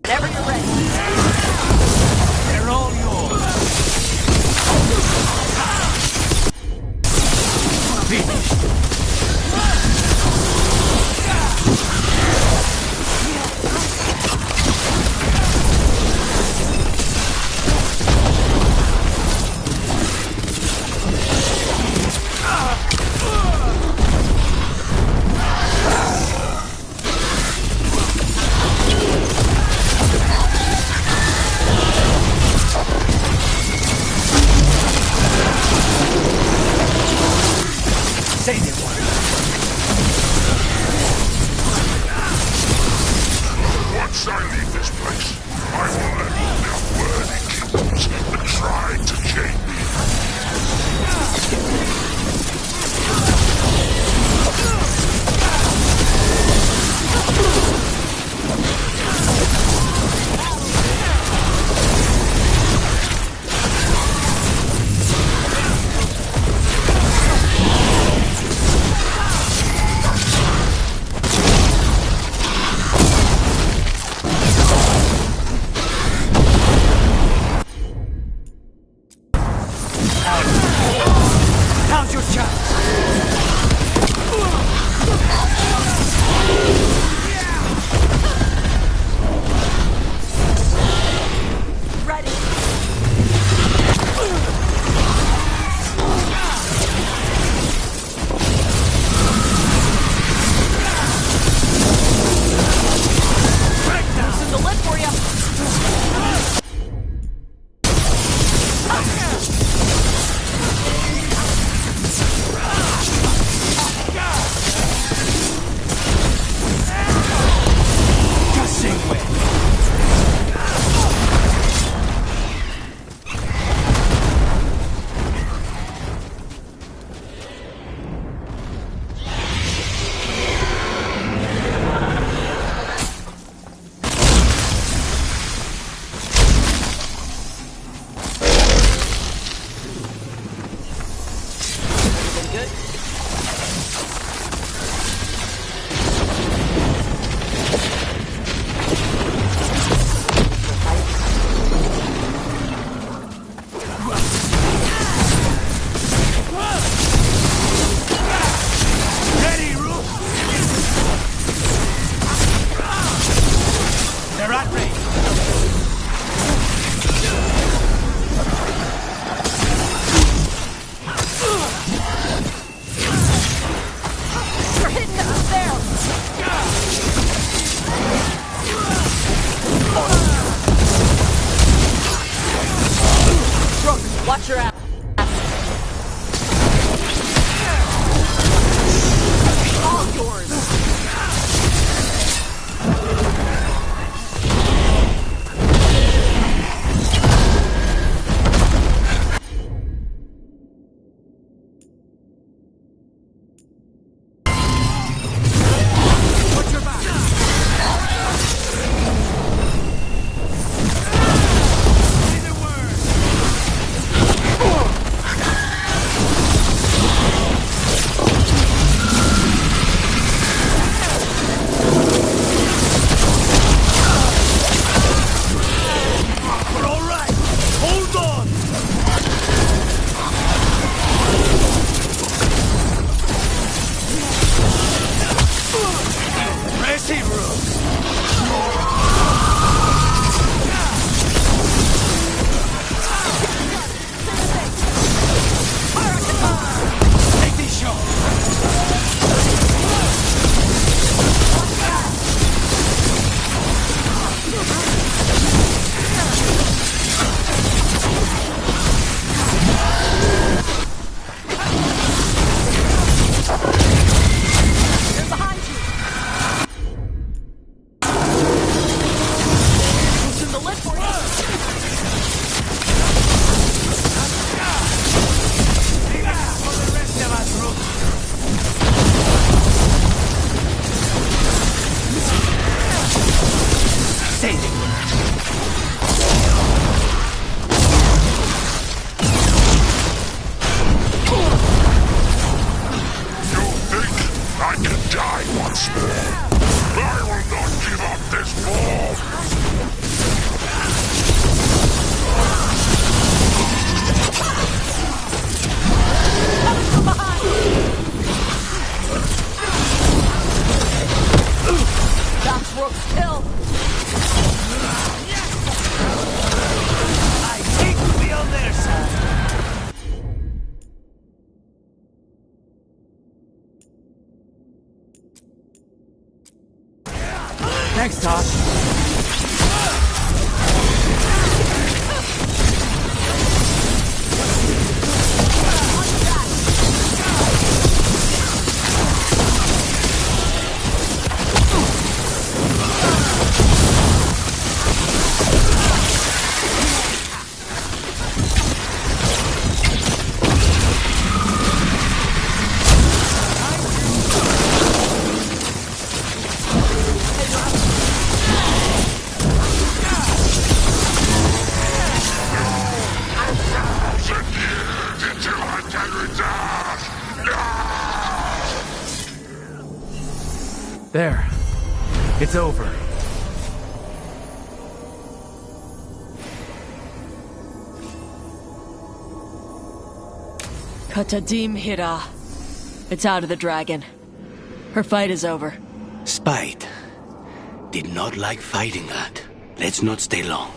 Whenever you're ready. They're all yours. Say the word. Once I leave this place, I will let all the unworthy kingdoms that try to chain me. kill! I hate to be on their side. Thanks, Todd. There. It's over. Katadim Hira. It's out of the dragon. Her fight is over. Spite. Did not like fighting that. Let's not stay long.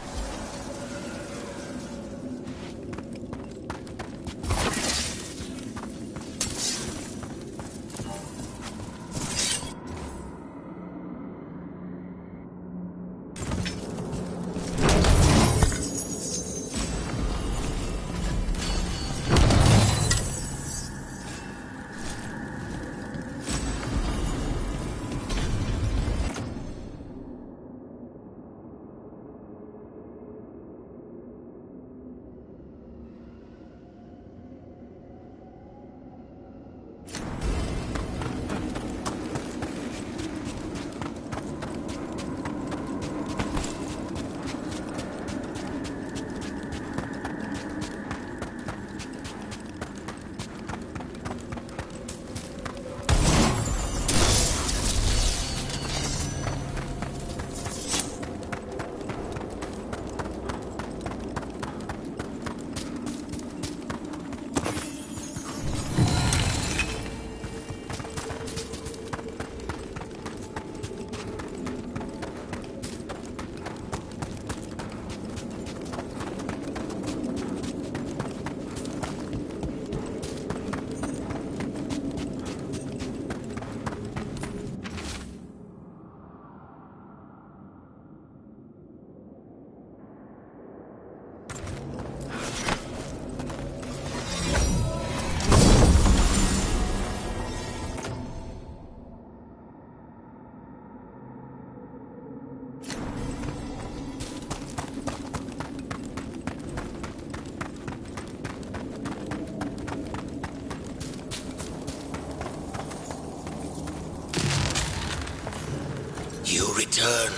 You return.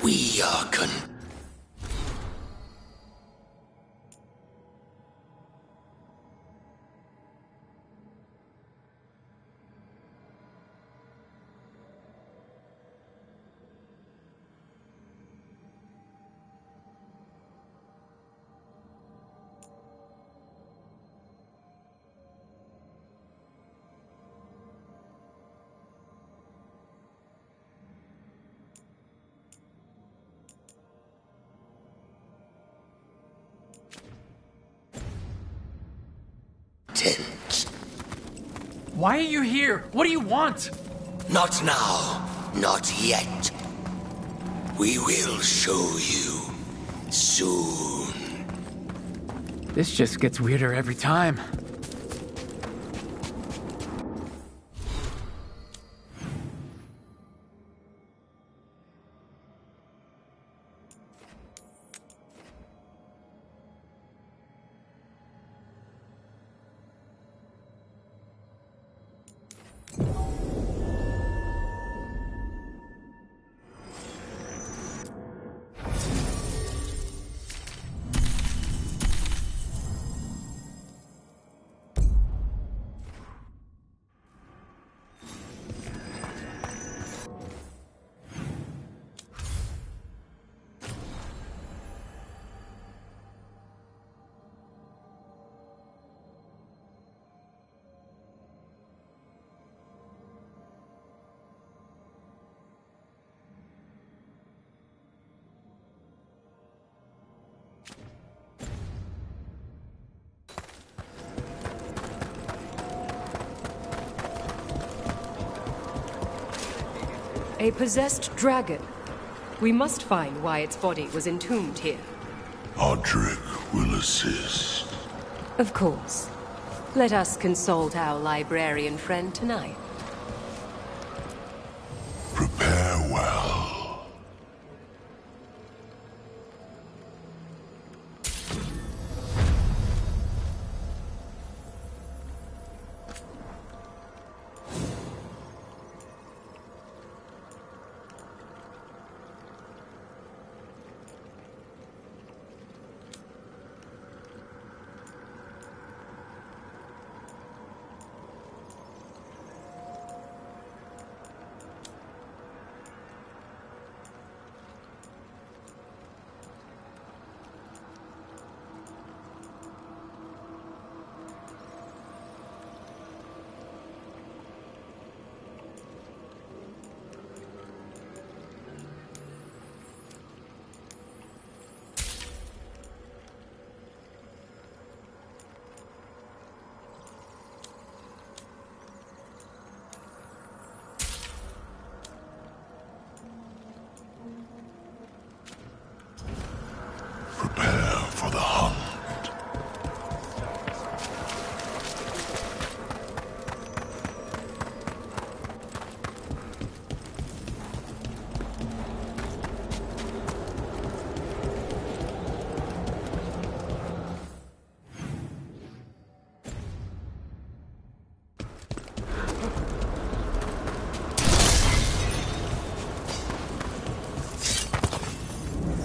We are content. Why are you here? What do you want? Not now. Not yet. We will show you soon. This just gets weirder every time. A possessed dragon. We must find why its body was entombed here. Odric will assist. Of course. Let us consult our librarian friend tonight. Prepare well. Prepare for the hunt.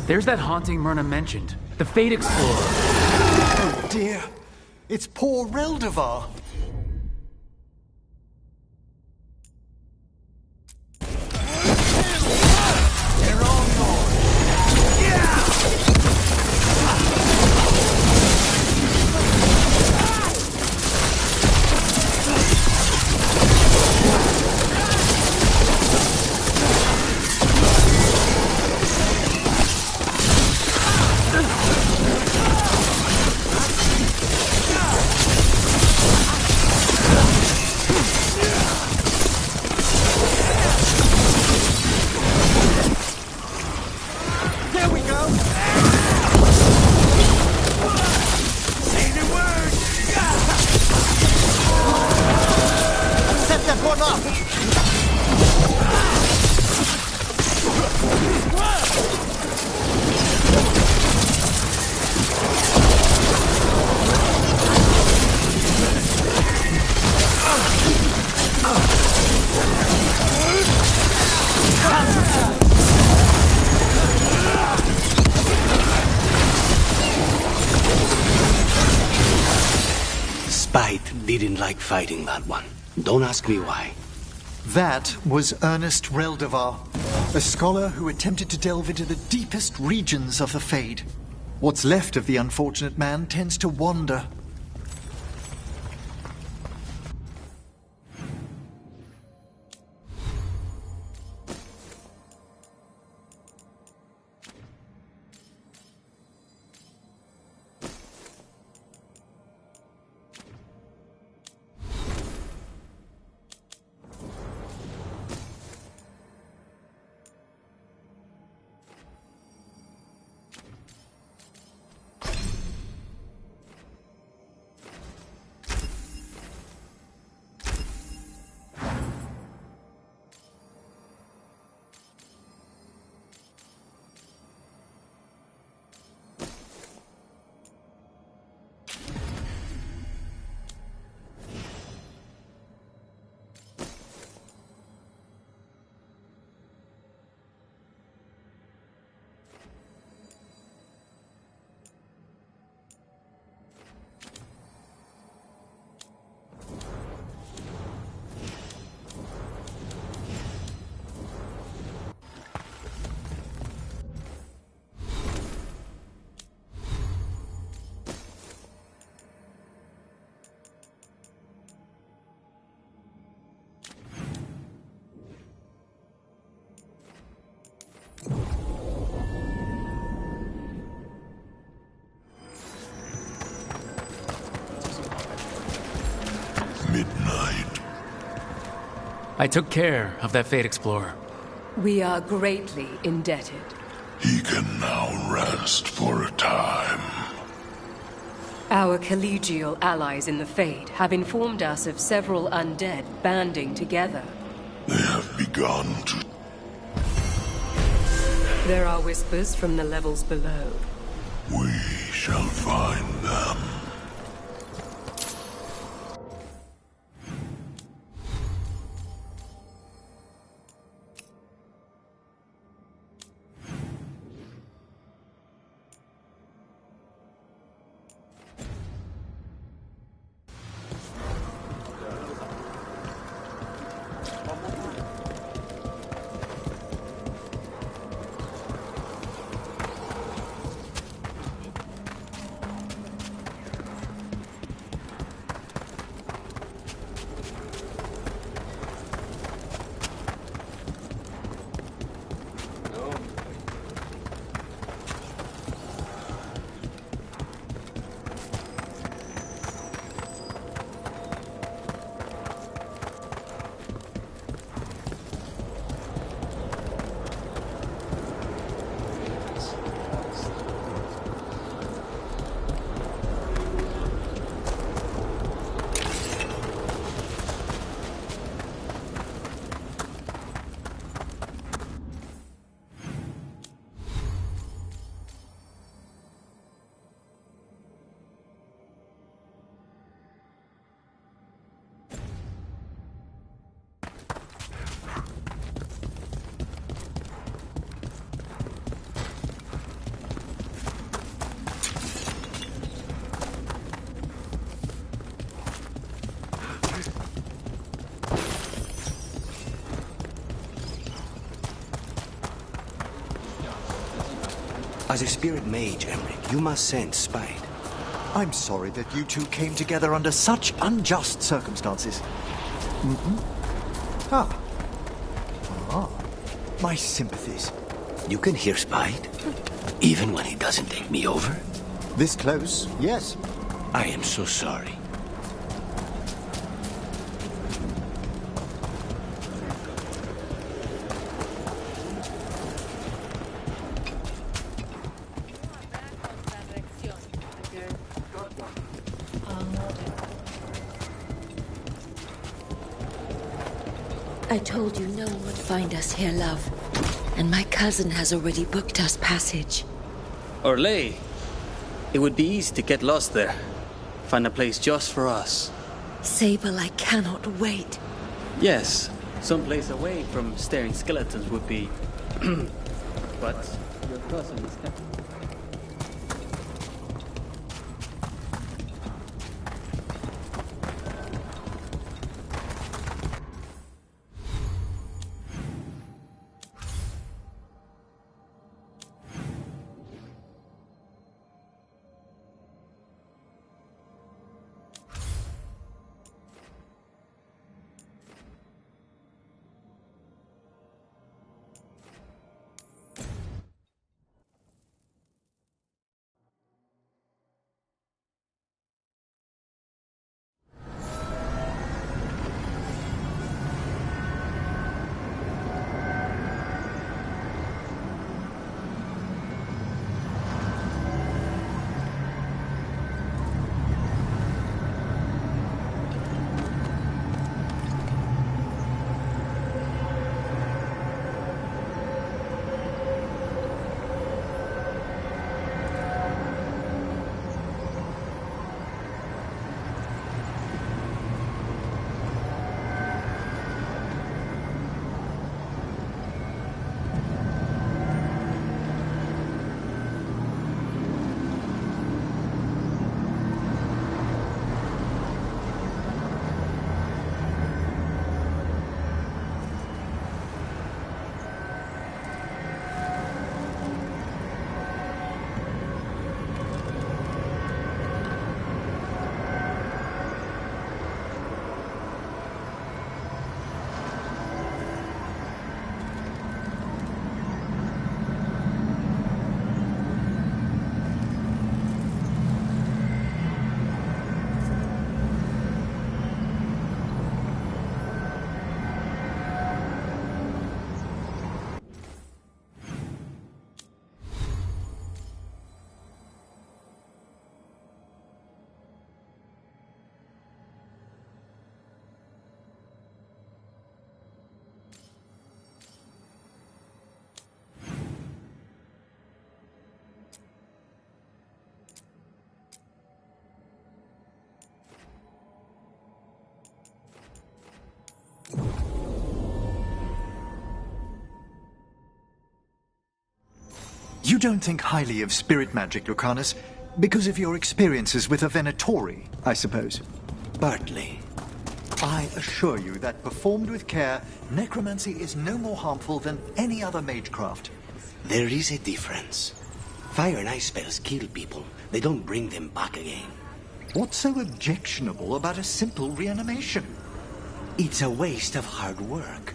There's that haunting Myrna mentioned. The Fate Explorer. Oh dear. It's poor Reldevar. Didn't like fighting that one. Don't ask me why. That was Ernest Reldevar, a scholar who attempted to delve into the deepest regions of the Fade. What's left of the unfortunate man tends to wander. Midnight. I took care of that Fate Explorer. We are greatly indebted. He can now rest for a time. Our collegial allies in the Fade have informed us of several undead banding together. They have begun to... There are whispers from the levels below. We shall find them. As a spirit mage, Emmerich, you must sense spite. I'm sorry that you two came together under such unjust circumstances. Ah. Ah. My sympathies. You can hear spite, even when he doesn't take me over. This close, yes. I am so sorry. I told you no one would find us here, love. And my cousin has already booked us passage. Orlais. It would be easy to get lost there. Find a place just for us. Sable, I cannot wait. Yes, someplace away from staring skeletons would be... But your cousin is... You don't think highly of spirit magic, Lucanus, because of your experiences with a Venatori, I suppose. Partly. I assure you that performed with care, necromancy is no more harmful than any other magecraft. There is a difference. Fire and ice spells kill people. They don't bring them back again. What's so objectionable about a simple reanimation? It's a waste of hard work.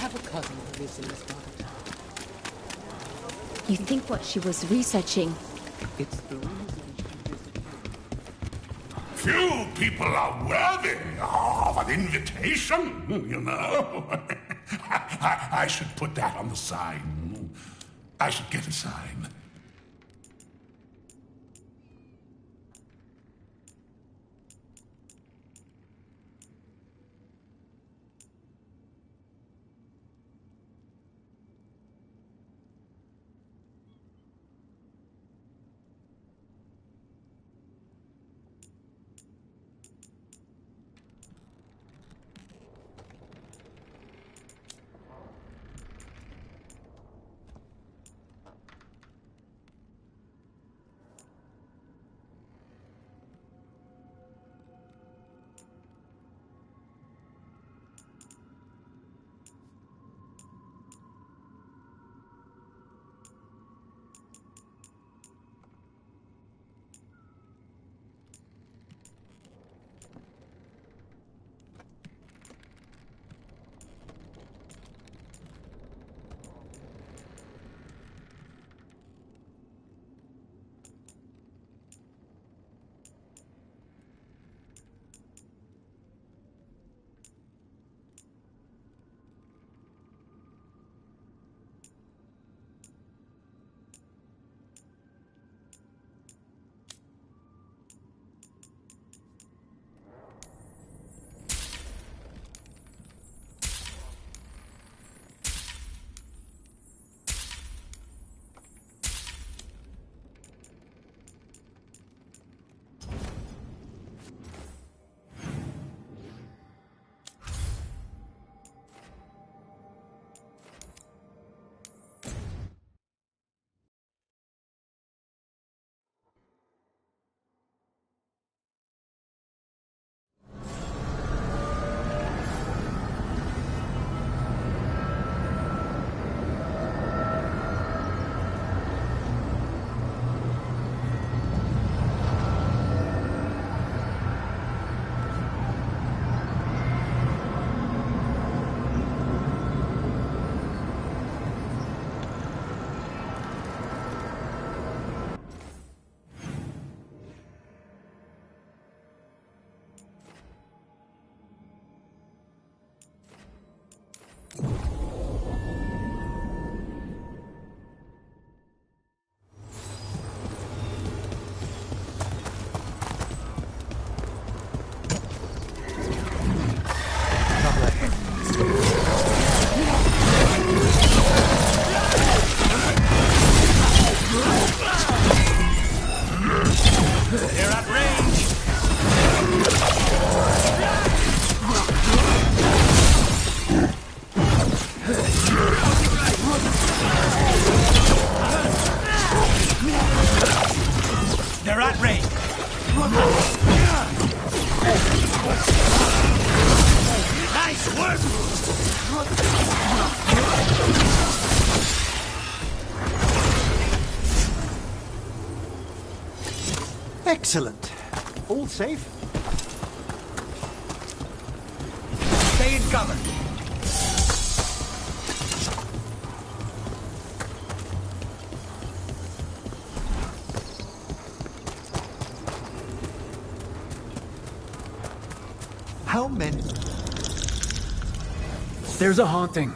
have a cousin who lives in this part of town. You think what she was researching? It's the reason she visited you. Few people are worthy of an invitation, you know. I should put that on the sign. I should get a sign. They're at range! They're at range! Nice work! Excellent. All safe? Stay in cover. How many? There's a haunting.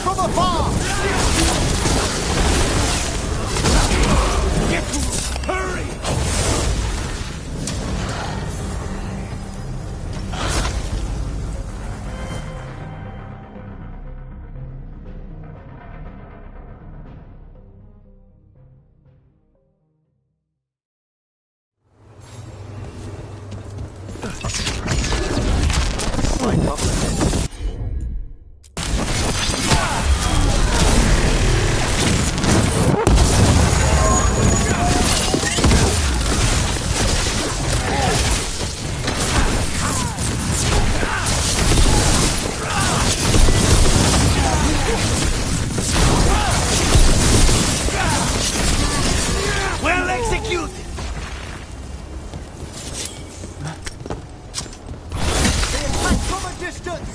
From afar! find Hufflepuff. Well executed! They attack from a distance!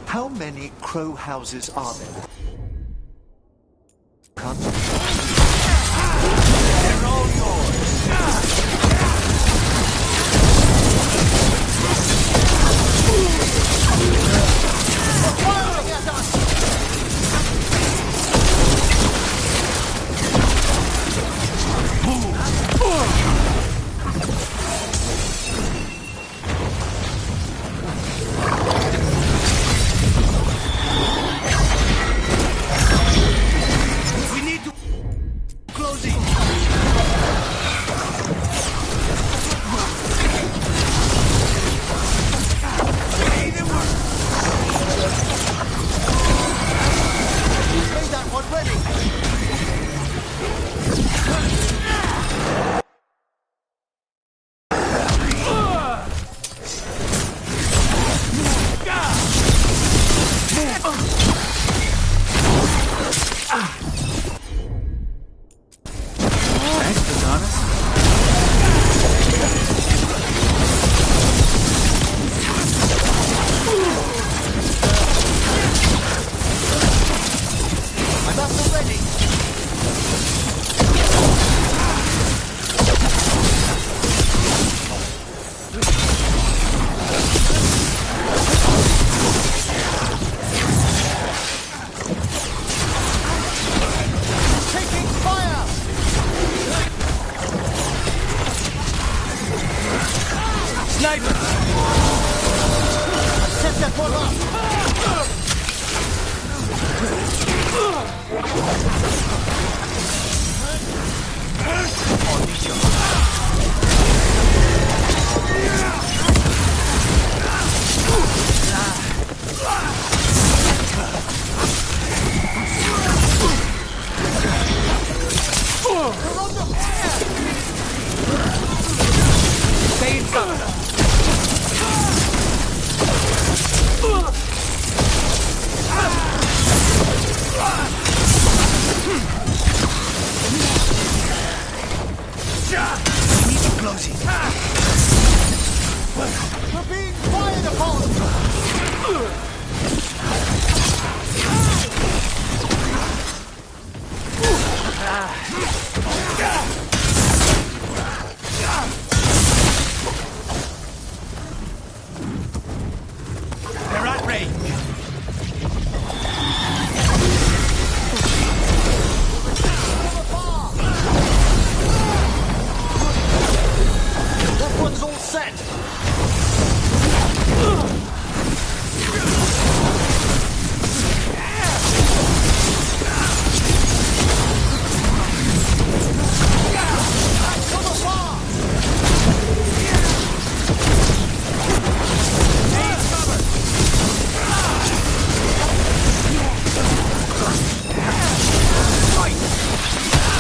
How many crow houses are there? They're all yours! Firing at us! We need to close in! Made that one ready! Thanks, Adonis. I'm up already! Taking fire! Sniper! Set that one up! Stay in cover! We need to close it! We're being fired upon! They're at range! That one's all set! From afar!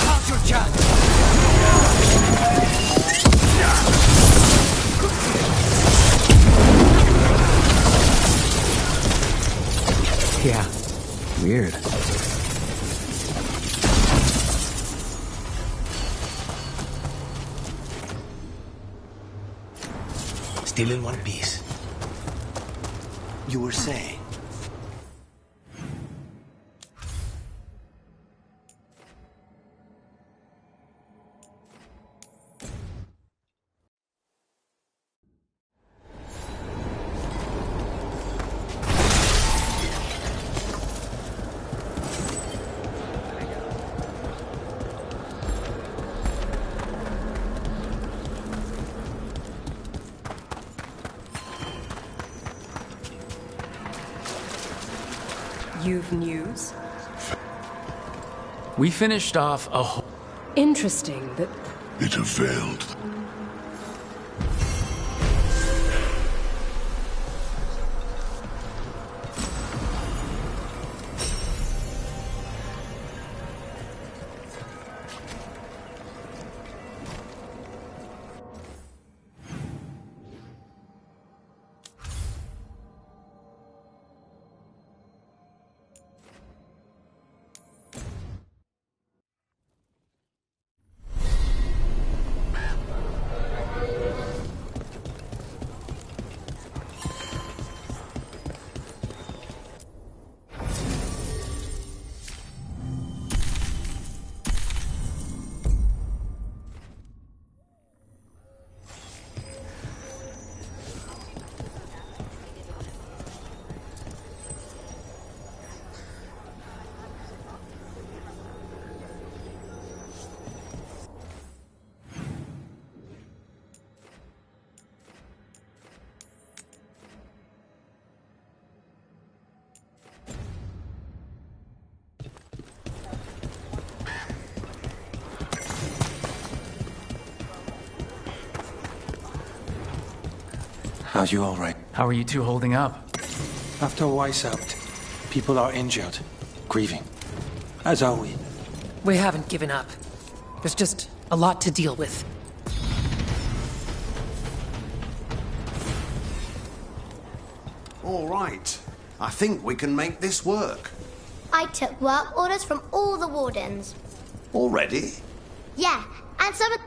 How's your chance? Yeah. Weird. Still in one piece. You were saying? You've news? We finished off a whole... Interesting that... It have failed. Are you all right? How are you two holding up? After Weiss out, people are injured, grieving. As are we. We haven't given up. There's just a lot to deal with. All right. I think we can make this work. I took work orders from all the wardens. Already? Yeah, and some of...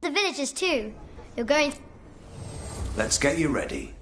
The villagers too. You're going... Let's get you ready.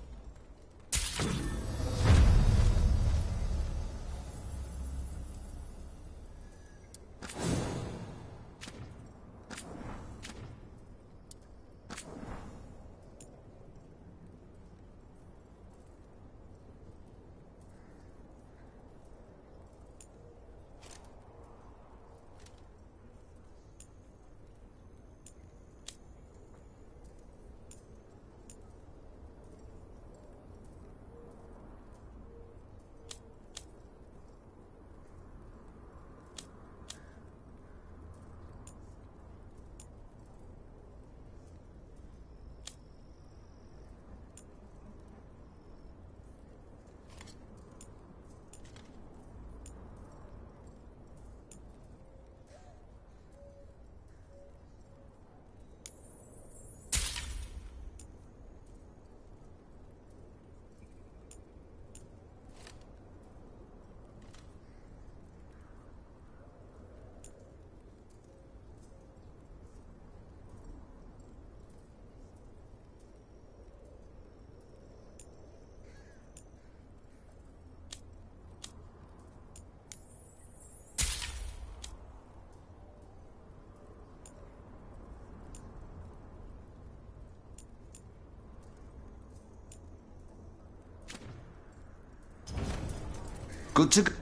Good to go.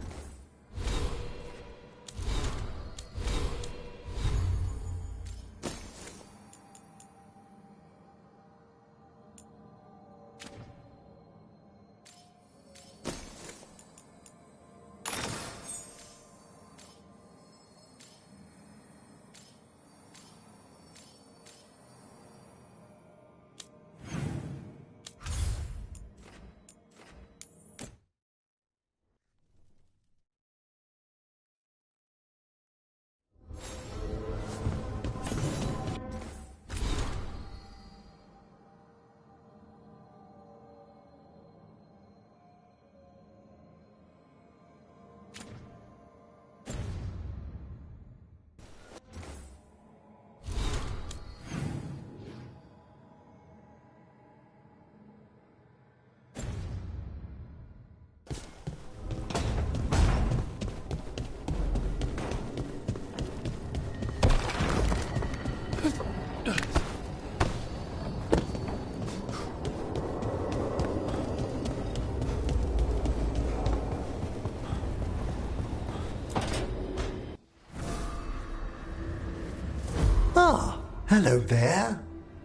Hello there.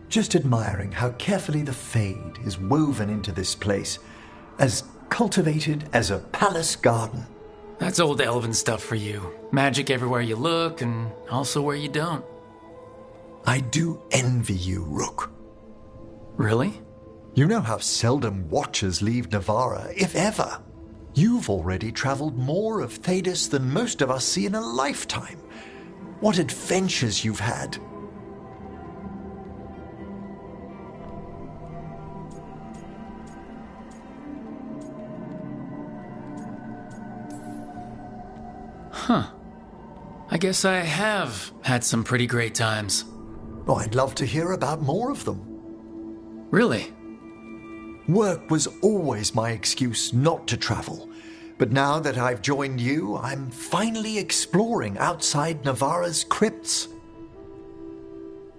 Just admiring how carefully the Fade is woven into this place, as cultivated as a palace garden. That's old elven stuff for you. Magic everywhere you look, and also where you don't. I do envy you, Rook. Really? You know how seldom watchers leave Navarra, if ever. You've already traveled more of Thedas than most of us see in a lifetime. What adventures you've had. Huh. I guess I have had some pretty great times. Oh, I'd love to hear about more of them. Really? Work was always my excuse not to travel. But now that I've joined you, I'm finally exploring outside Navarra's crypts.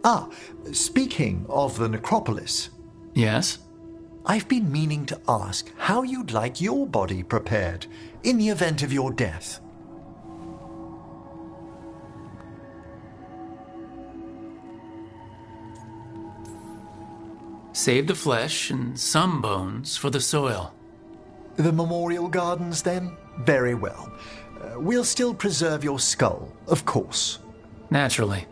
Ah, speaking of the necropolis. Yes? I've been meaning to ask how you'd like your body prepared in the event of your death. Save the flesh and some bones for the soil. The memorial gardens, then? Very well. We'll still preserve your skull, of course. Naturally.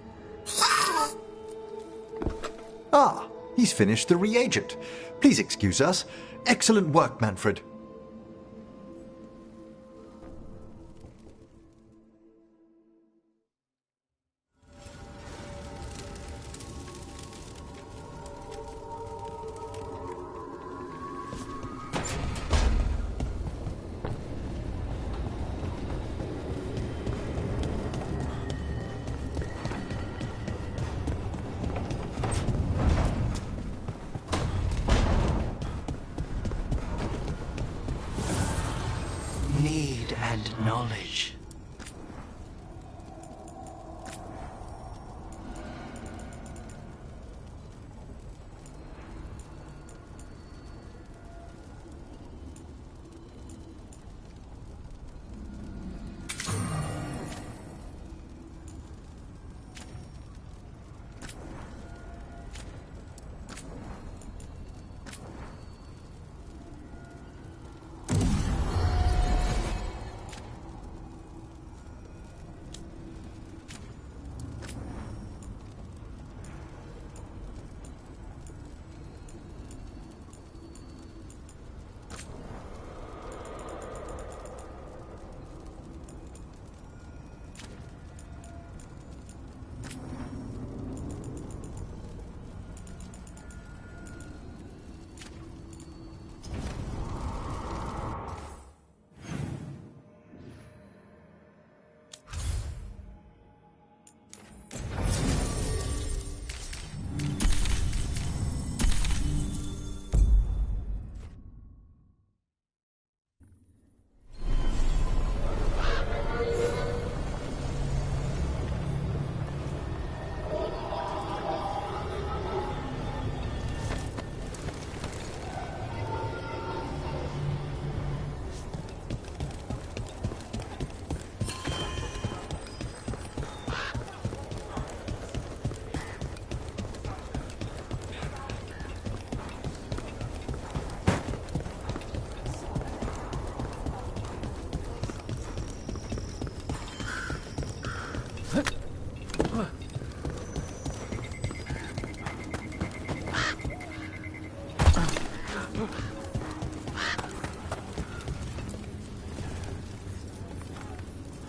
Ah, he's finished the reagent. Please excuse us. Excellent work, Manfred. Need and knowledge.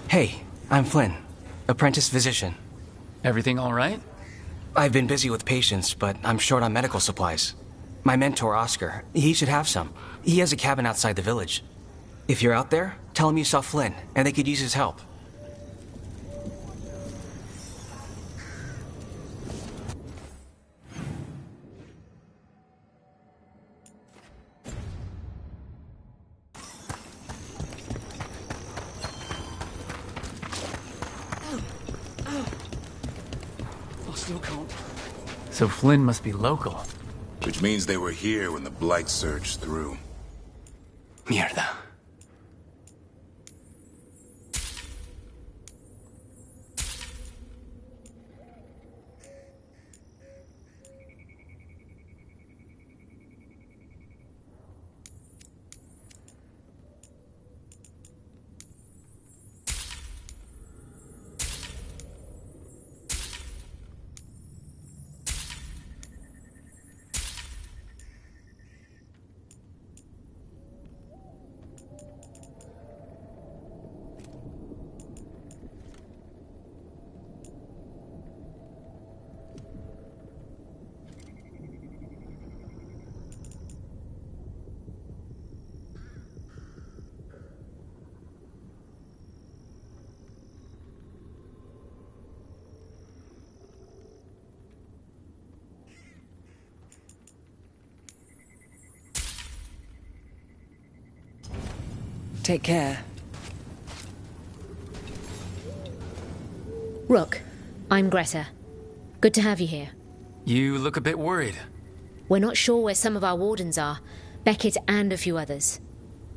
Hey, I'm Flynn, apprentice physician. Everything all right? I've been busy with patients, but I'm short on medical supplies. My mentor, Oscar, he should have some. He has a cabin outside the village. If you're out there, tell him you saw Flynn, and they could use his help. So Flynn must be local. Which means they were here when the Blight surged through. Mierda. Take care. Rook, I'm Greta. Good to have you here. You look a bit worried. We're not sure where some of our wardens are, Beckett and a few others.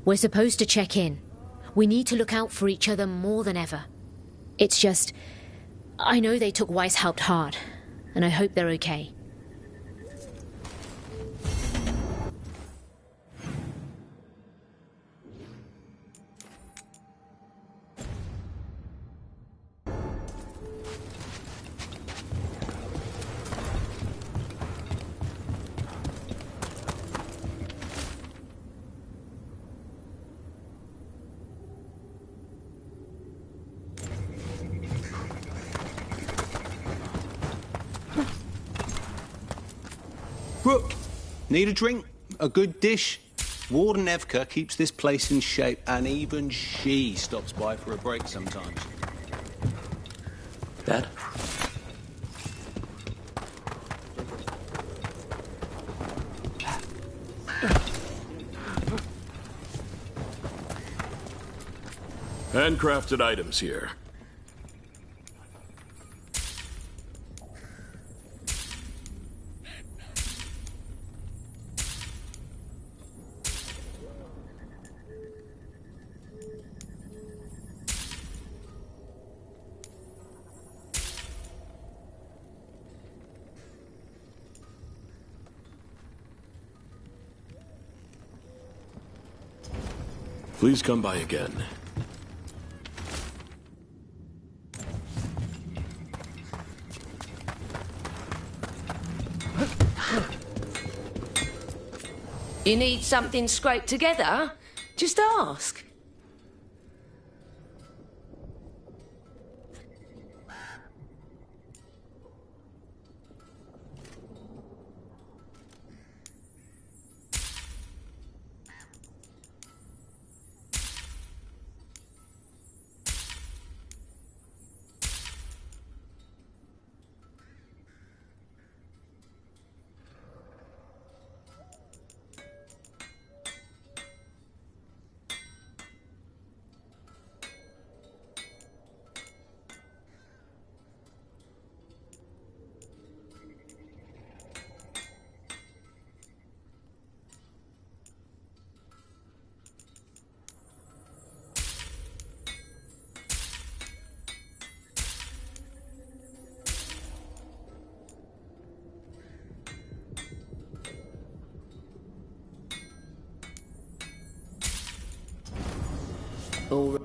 We're supposed to check in. We need to look out for each other more than ever. It's just, I know they took Weishaupt hard, and I hope they're okay. Rook, need a drink? A good dish? Warden Evka keeps this place in shape, and even she stops by for a break sometimes. Dad? Handcrafted items here. Please come by again. You need something scraped together? Just ask. All right.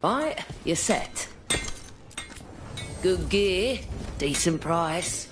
Right, you're set. Good gear, decent price.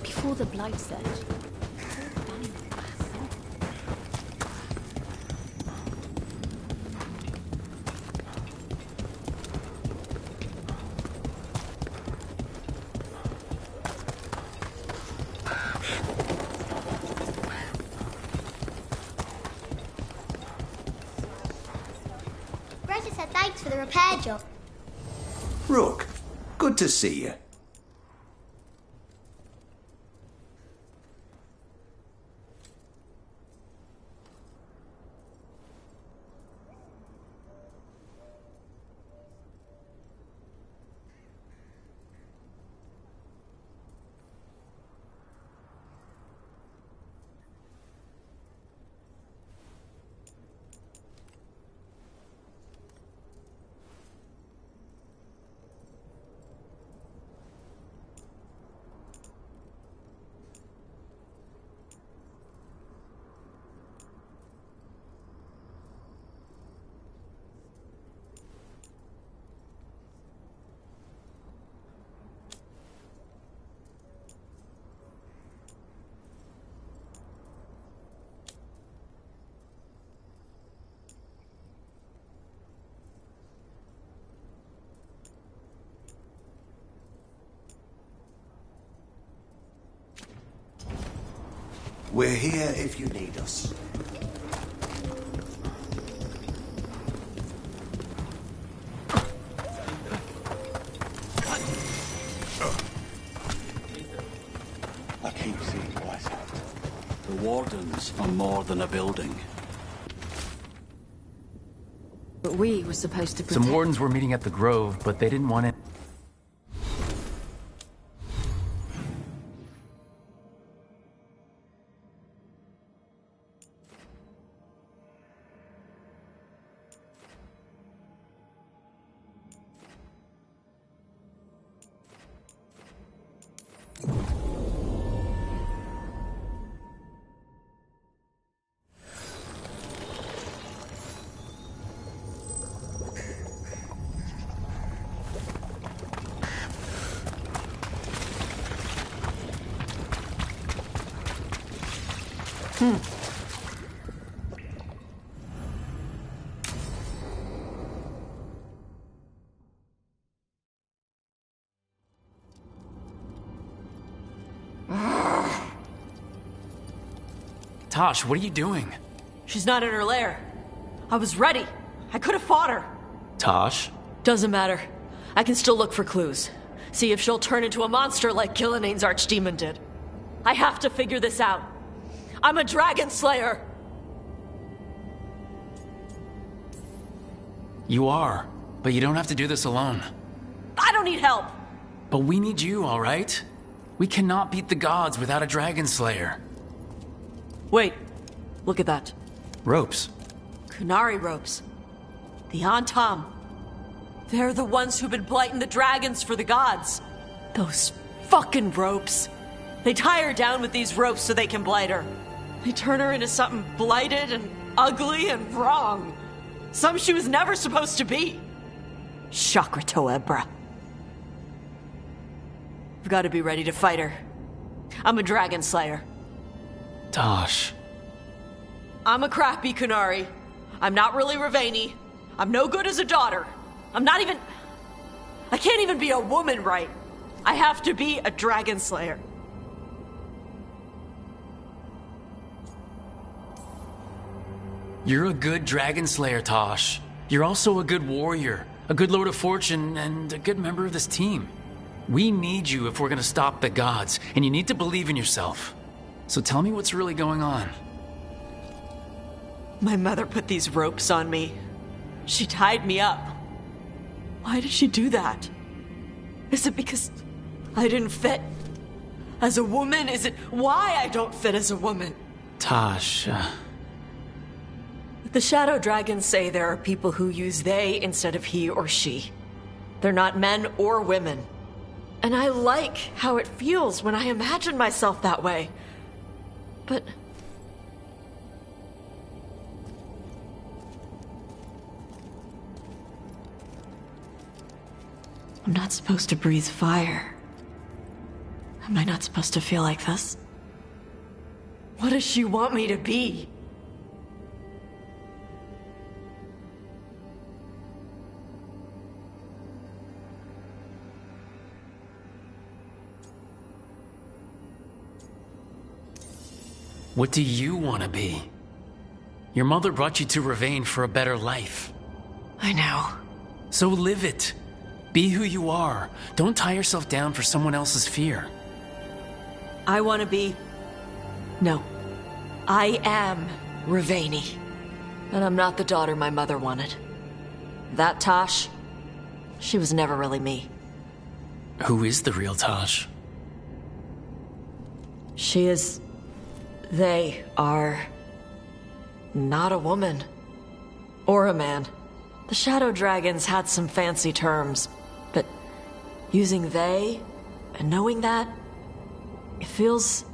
Before the Blight Surge, for the repair job. Rook, good to see you. We're here if you need us. I keep seeing what's happened. The Wardens are more than a building. But we were supposed to protect... Some Wardens were meeting at the Grove, but they didn't want it. Tosh, what are you doing? She's not in her lair. I was ready. I could have fought her. Tosh? Doesn't matter. I can still look for clues. See if she'll turn into a monster like Killianane's archdemon did. I have to figure this out. I'm a dragon slayer. You are, but you don't have to do this alone. I don't need help. But we need you, all right? We cannot beat the gods without a dragon slayer. Wait, look at that. Ropes. Kunari ropes. The Antam. They're the ones who've been blighting the dragons for the gods. Those fucking ropes. They tie her down with these ropes so they can blight her. They turn her into something blighted and ugly and wrong. Something she was never supposed to be. Chakra Toebra. I've got to be ready to fight her. I'm a dragon slayer. Tosh. I'm a crappy Kunari. I'm not really Ravani. I'm no good as a daughter. I'm not even... I can't even be a woman right. I have to be a dragon slayer. You're a good dragon slayer, Tosh. You're also a good warrior, a good Lord of Fortune, and a good member of this team. We need you if we're gonna stop the gods, and you need to believe in yourself. So tell me what's really going on. My mother put these ropes on me. She tied me up. Why did she do that? Is it because I didn't fit as a woman? Is it why I don't fit as a woman? Tosh, The Shadow Dragons say there are people who use they instead of he or she. They're not men or women. And I like how it feels when I imagine myself that way. But... I'm not supposed to breathe fire. Am I not supposed to feel like this? What does she want me to be? what do you want to be? Your mother brought you to Ravane for a better life. I know. So live it. Be who you are. Don't tie yourself down for someone else's fear. I want to be... No. I am Ravani. And I'm not the daughter my mother wanted. That Tosh, she was never really me. Who is the real Tosh? She is... They are... not a woman. Or a man. The Shadow Dragons had some fancy terms, but using they and knowing that, it feels...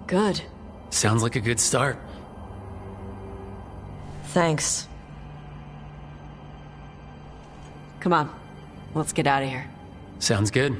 good. Sounds like a good start. Thanks. Come on, let's get out of here. Sounds good.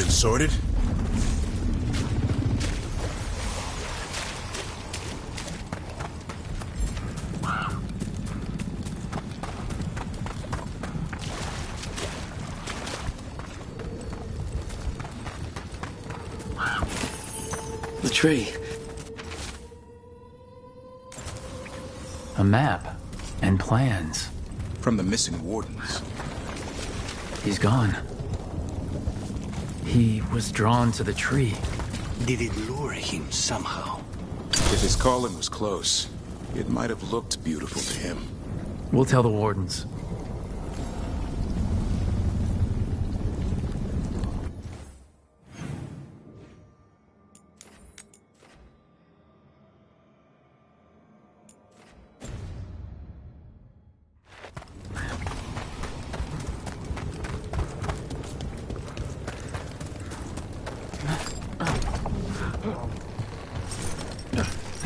Sorted? The tree. A map and plans. From the missing wardens. He's gone. He was drawn to the tree. Did it lure him somehow? If his calling was close, it might have looked beautiful to him. We'll tell the wardens.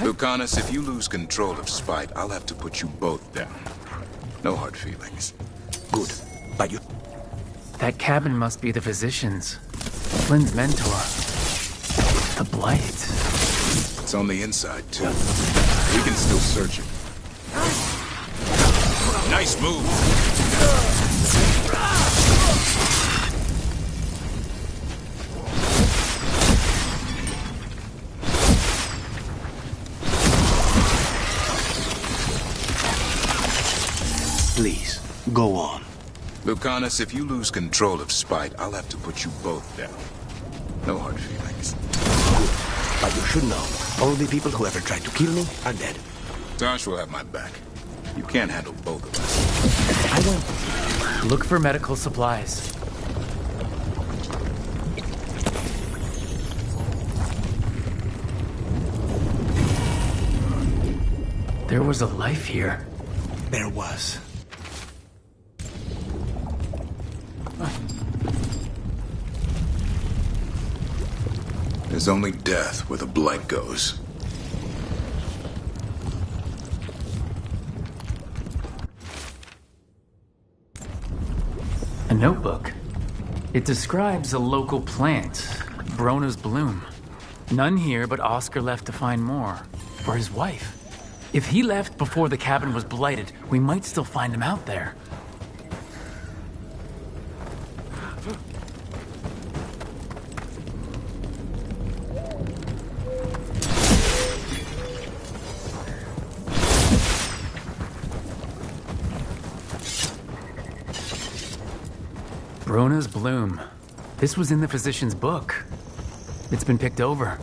Lucanus, if you lose control of Spite, I'll have to put you both down. No hard feelings. Good. But you... That cabin must be the physician's. Flynn's mentor. The Blight. It's on the inside, too. We can still search it. Nice move! Please, go on. Lucanus, if you lose control of Spite, I'll have to put you both down. No hard feelings. But you should know, all the people who ever tried to kill me are dead. Tosh will have my back. You can't handle both of us. I won't. Look for medical supplies. There was a life here. There was. There's only death where the Blight goes. A notebook. It describes a local plant, Brona's bloom. None here, but Oscar left to find more. For his wife. If he left before the cabin was blighted, we might still find him out there. Brona's bloom. This was in the physician's book. It's been picked over.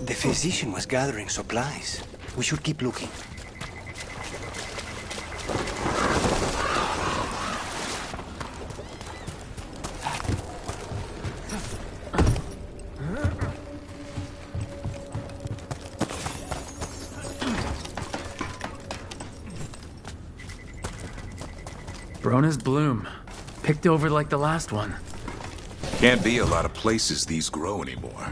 The physician was gathering supplies. We should keep looking. Brona's bloom. Picked over like the last one. Can't be a lot of places these grow anymore.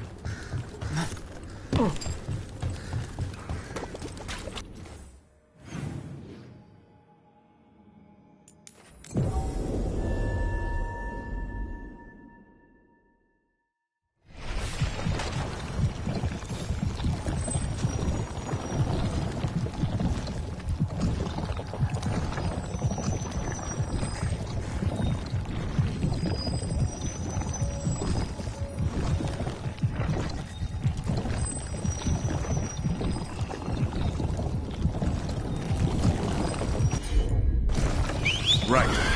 Right.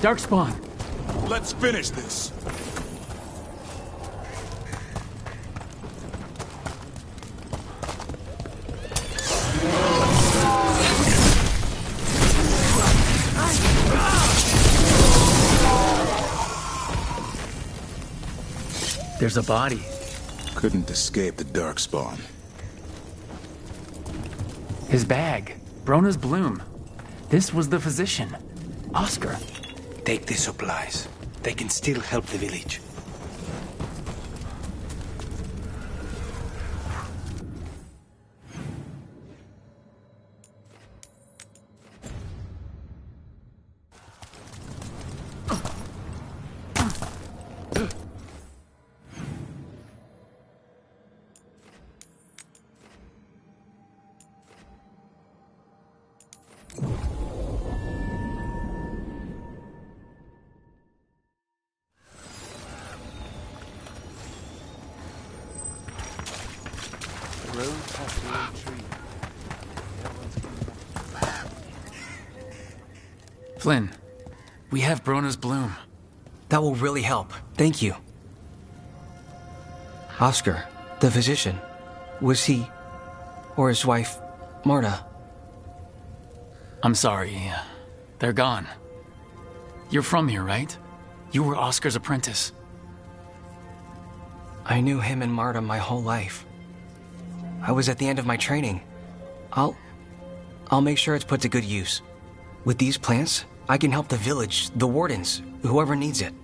Darkspawn! Let's finish this. There's a body. Couldn't escape the Darkspawn. His bag. Brona's bloom. This was the physician. Oscar. Take the supplies. They can still help the village. Flynn, we have Brona's bloom. That will really help. Thank you. Oscar, the physician, was he, or his wife, Marta? I'm sorry. They're gone. You're from here, right? You were Oscar's apprentice. I knew him and Marta my whole life. I was at the end of my training. I'll make sure it's put to good use. With these plants, I can help the village, the wardens, whoever needs it.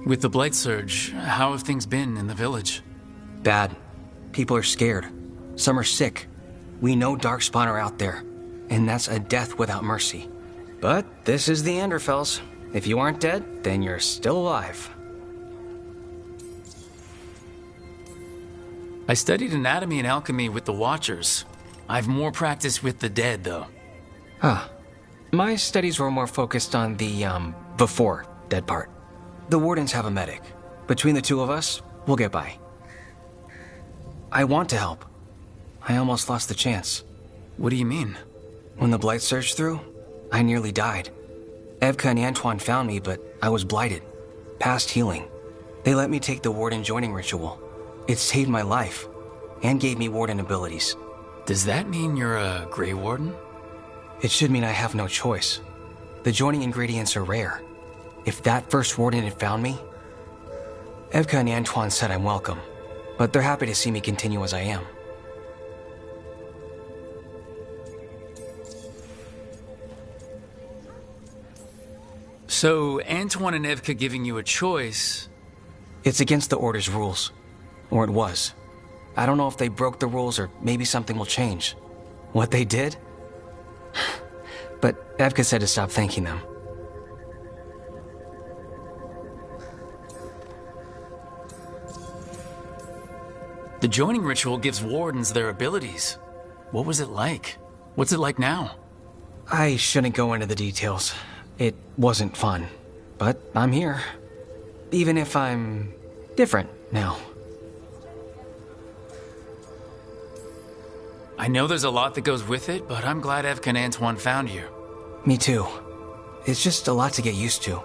With the Blight Surge, how have things been in the village? Bad. People are scared. Some are sick. We know Darkspawn are out there, and that's a death without mercy. But this is the Anderfells. If you aren't dead, then you're still alive. I studied anatomy and alchemy with the Watchers. I've more practice with the dead, though. Huh. My studies were more focused on the, before dead part. The wardens have a medic. Between the two of us, we'll get by. I want to help. I almost lost the chance. What do you mean? When the Blight surged through, I nearly died. Evka and Antoine found me, but I was blighted. Past healing. They let me take the warden joining ritual. It saved my life. and gave me warden abilities. Does that mean you're a Grey Warden? It should mean I have no choice. The joining ingredients are rare. If that first warden had found me... Evka and Antoine said I'm welcome, but they're happy to see me continue as I am. So, Antoine and Evka giving you a choice... It's against the Order's rules. Or it was. I don't know if they broke the rules or maybe something will change. What they did? But Evka said to stop thanking them. The joining ritual gives wardens their abilities. What was it like? What's it like now? I shouldn't go into the details. It wasn't fun. But I'm here. Even if I'm different now. I know there's a lot that goes with it, but I'm glad Evka and Antoine found you. Me too. It's just a lot to get used to.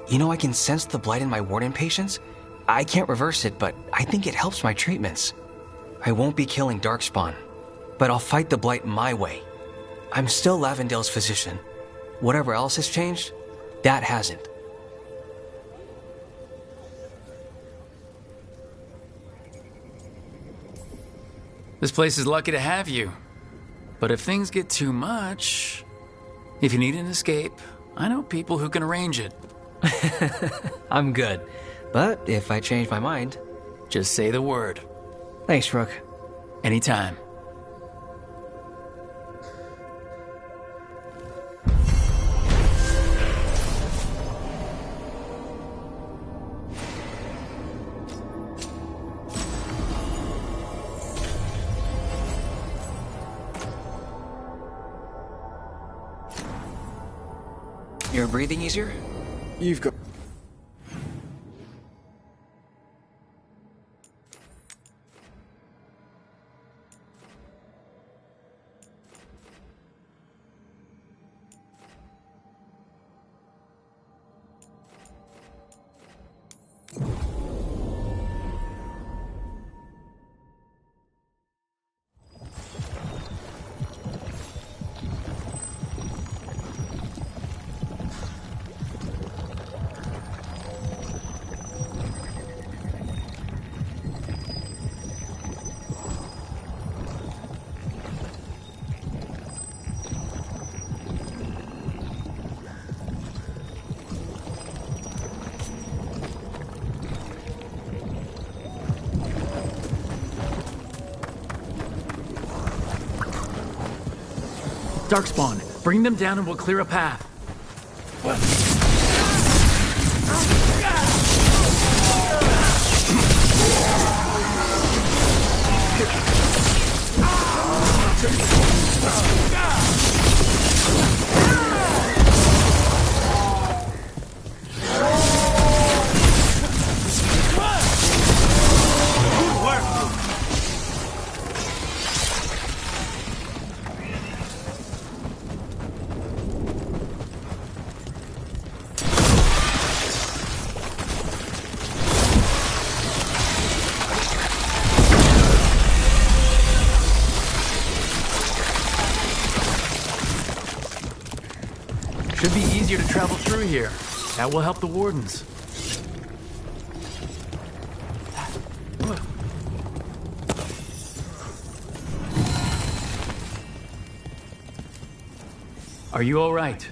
You know, I can sense the blight in my warden patients. I can't reverse it, but I think it helps my treatments. I won't be killing Darkspawn, but I'll fight the blight my way. I'm still Lavendale's physician. Whatever else has changed, that hasn't. This place is lucky to have you. But if things get too much... If you need an escape, I know people who can arrange it. I'm good. But if I change my mind... Just say the word. Thanks, Rook. Anytime. You're breathing easier? You've got... Darkspawn, bring them down and we'll clear a path. Should be easier to travel through here. That will help the wardens. Are you all right?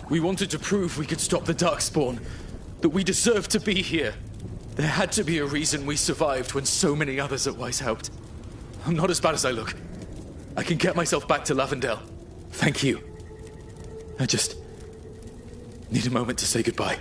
We wanted to prove we could stop the Darkspawn, that we deserved to be here. There had to be a reason we survived when so many others at Weiss helped. I'm not as bad as I look. I can get myself back to Lavendale. Thank you. I just need a moment to say goodbye.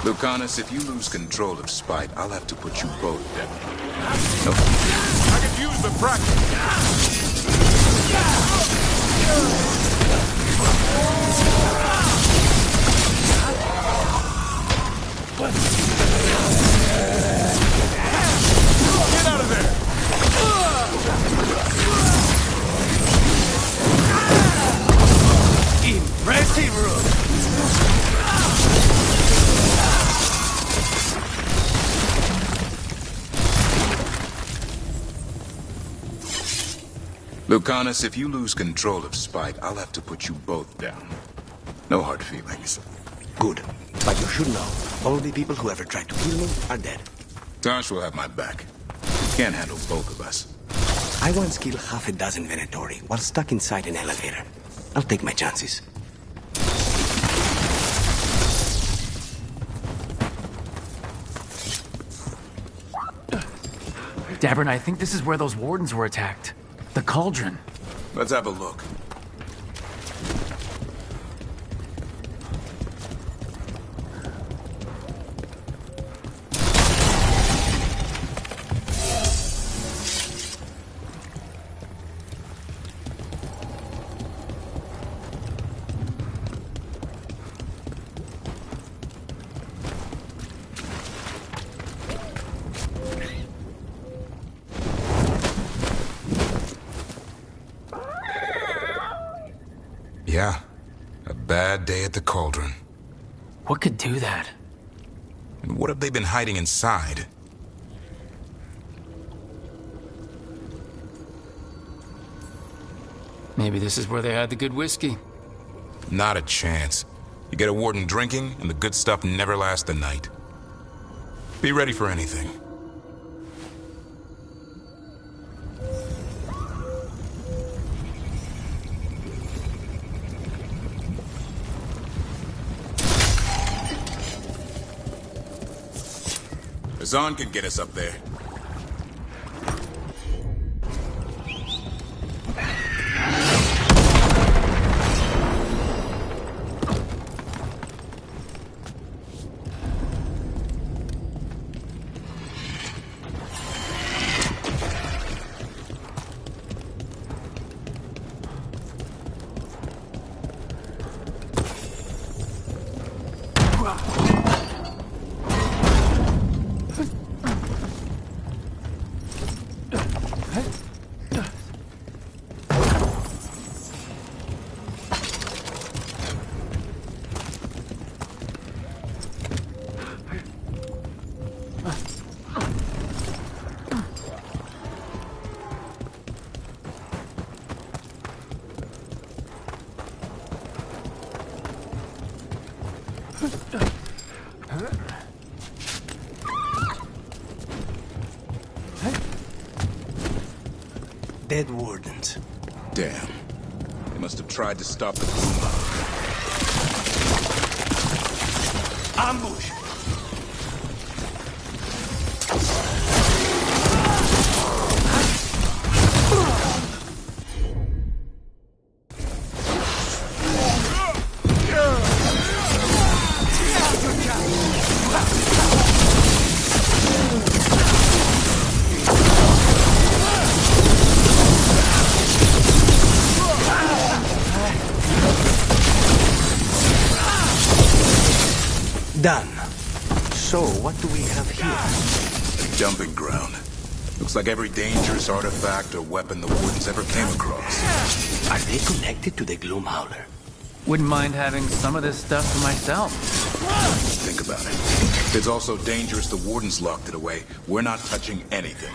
Lucanus, if you lose control of Spite, I'll have to put you both down. No. I could use the practice. Get out of there! Impressive, Rook. Lucanus, if you lose control of Spite, I'll have to put you both down. No hard feelings. Good. But you should know, all the people who ever tried to kill me are dead. Tosh will have my back. He can't handle both of us. I once killed half a dozen Venatori while stuck inside an elevator. I'll take my chances. Davern, I think this is where those wardens were attacked. The cauldron. Let's have a look. Yeah, a bad day at the cauldron. What could do that? And what have they been hiding inside? Maybe this is where they had the good whiskey. Not a chance. You get a warden drinking, and the good stuff never lasts the night. Be ready for anything. Zahn can get us up there. Dead wardens. Damn. They must have tried to stop the Blue Ambush! Done. So, what do we have here? A dumping ground. Looks like every dangerous artifact or weapon the wardens ever came across. Are they connected to the Gloomhowler? Wouldn't mind having some of this stuff for myself. Think about it. It's also dangerous the wardens locked it away. We're not touching anything.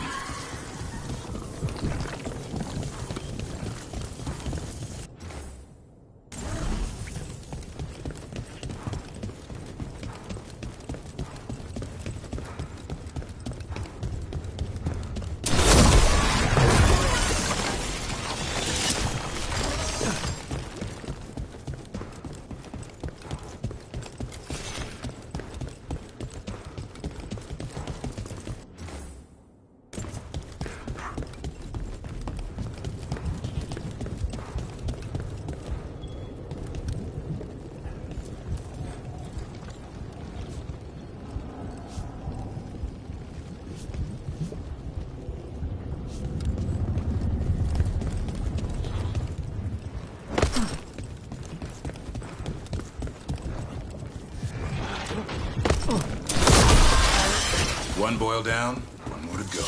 One boil down, one more to go.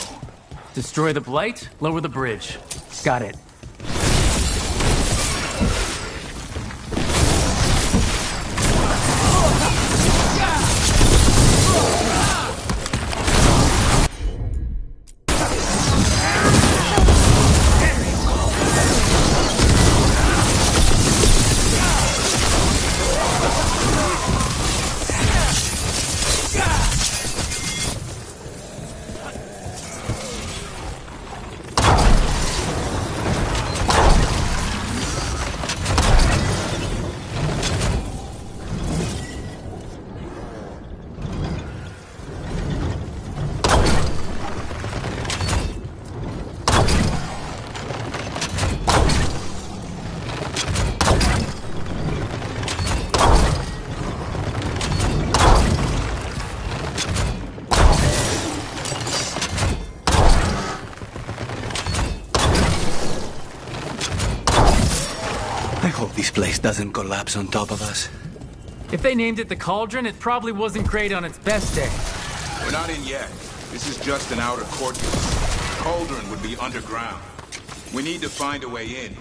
Destroy the blight, lower the bridge. Got it. I hope this place doesn't collapse on top of us. If they named it the Cauldron, it probably wasn't great on its best day. We're not in yet. This is just an outer courtyard. Cauldron would be underground. We need to find a way in.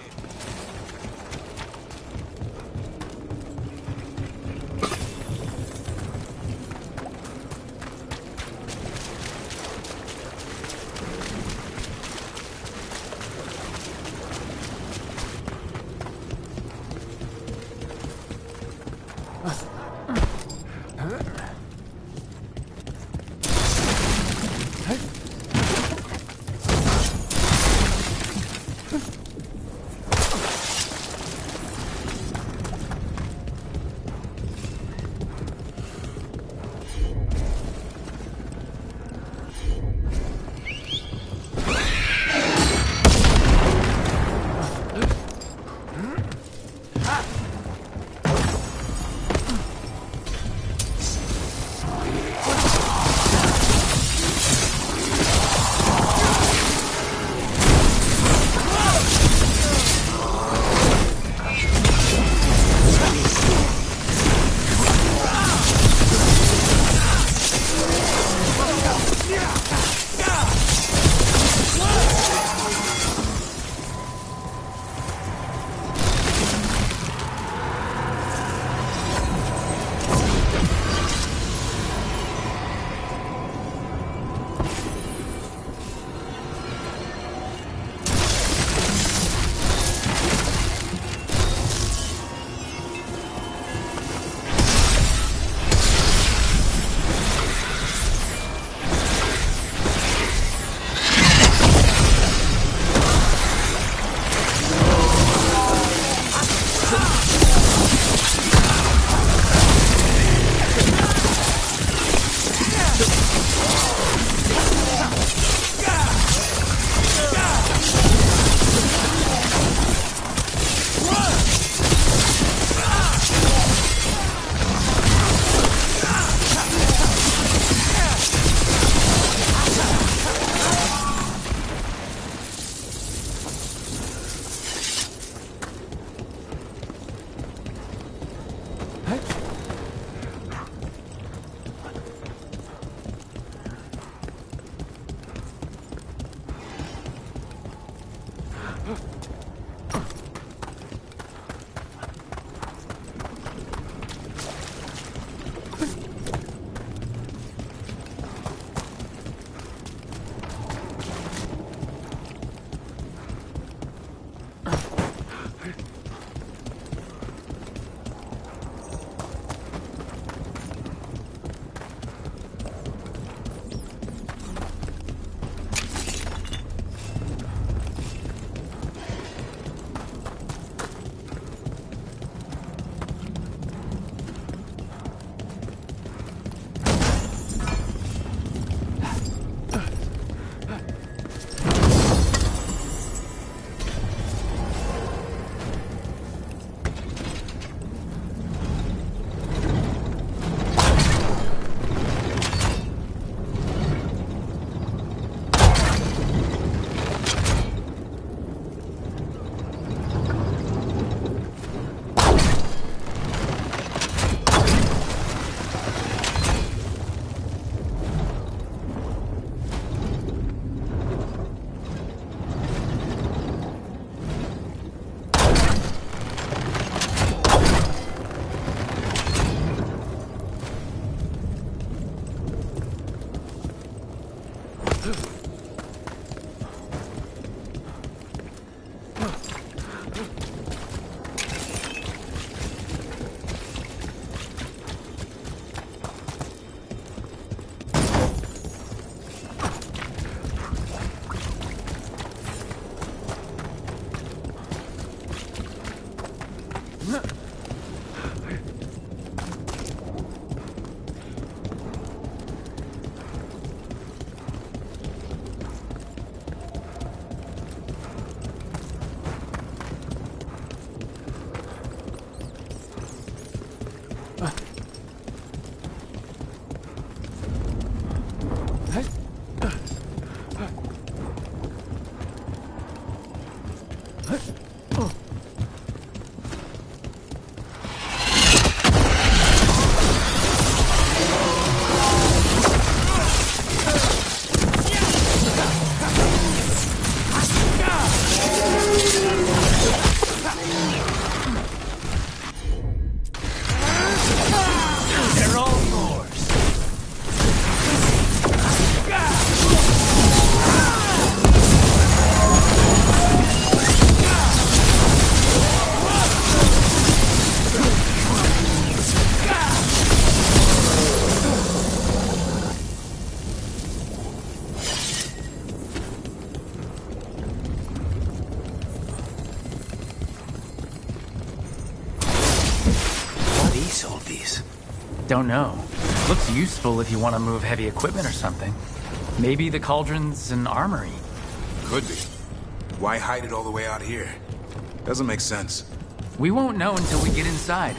They're all yours. What is all this? Don't know. Looks useful if you want to move heavy equipment or something. Maybe the cauldron's an armory. Could be. Why hide it all the way out here? Doesn't make sense. We won't know until we get inside.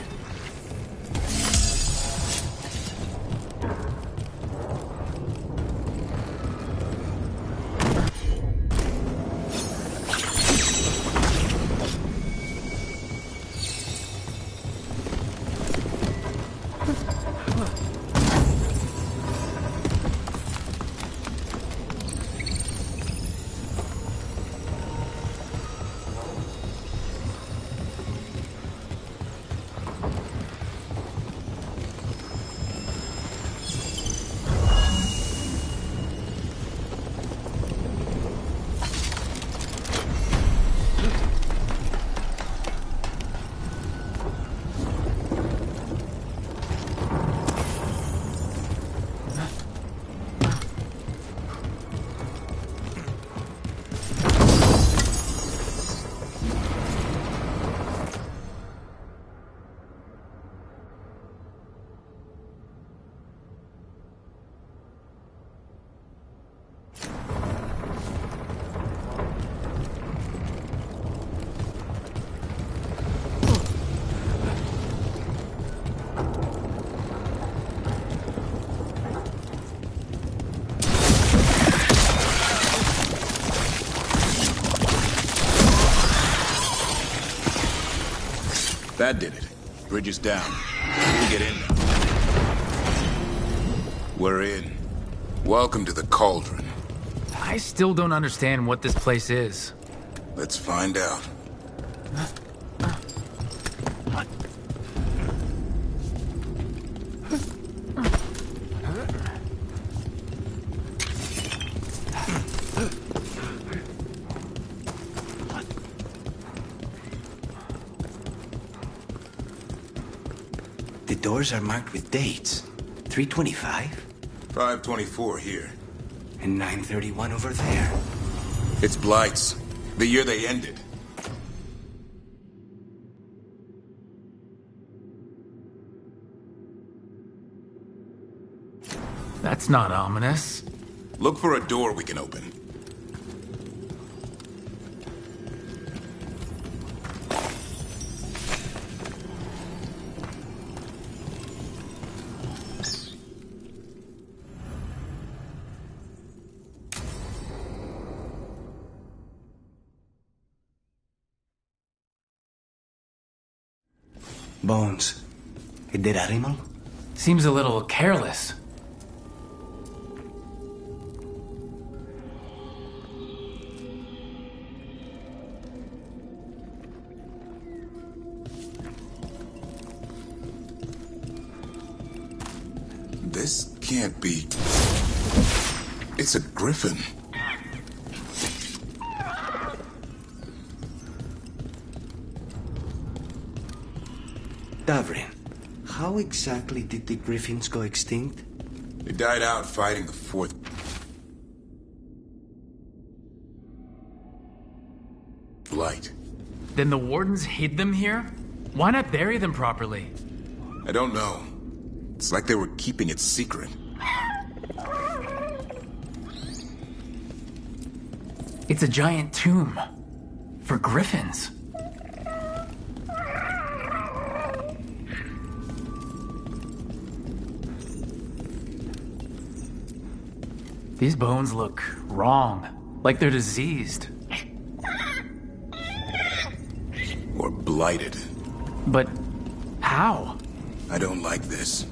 That did it. Bridge is down. We get in now. We're in. Welcome to the Cauldron. I still don't understand what this place is. Let's find out. The doors are marked with dates. 325? 524 here. And 931 over there. It's Blight's. The year they ended. That's not ominous. Look for a door we can open. Bones. A dead animal? Seems a little careless. This can't be... It's a griffin. Davrin, how exactly did the griffins go extinct? They died out fighting the fourth... Blight. Then the wardens hid them here? Why not bury them properly? I don't know. It's like they were keeping it secret. It's a giant tomb. For griffins. These bones look wrong. Like they're diseased. blighted. But how? I don't like this.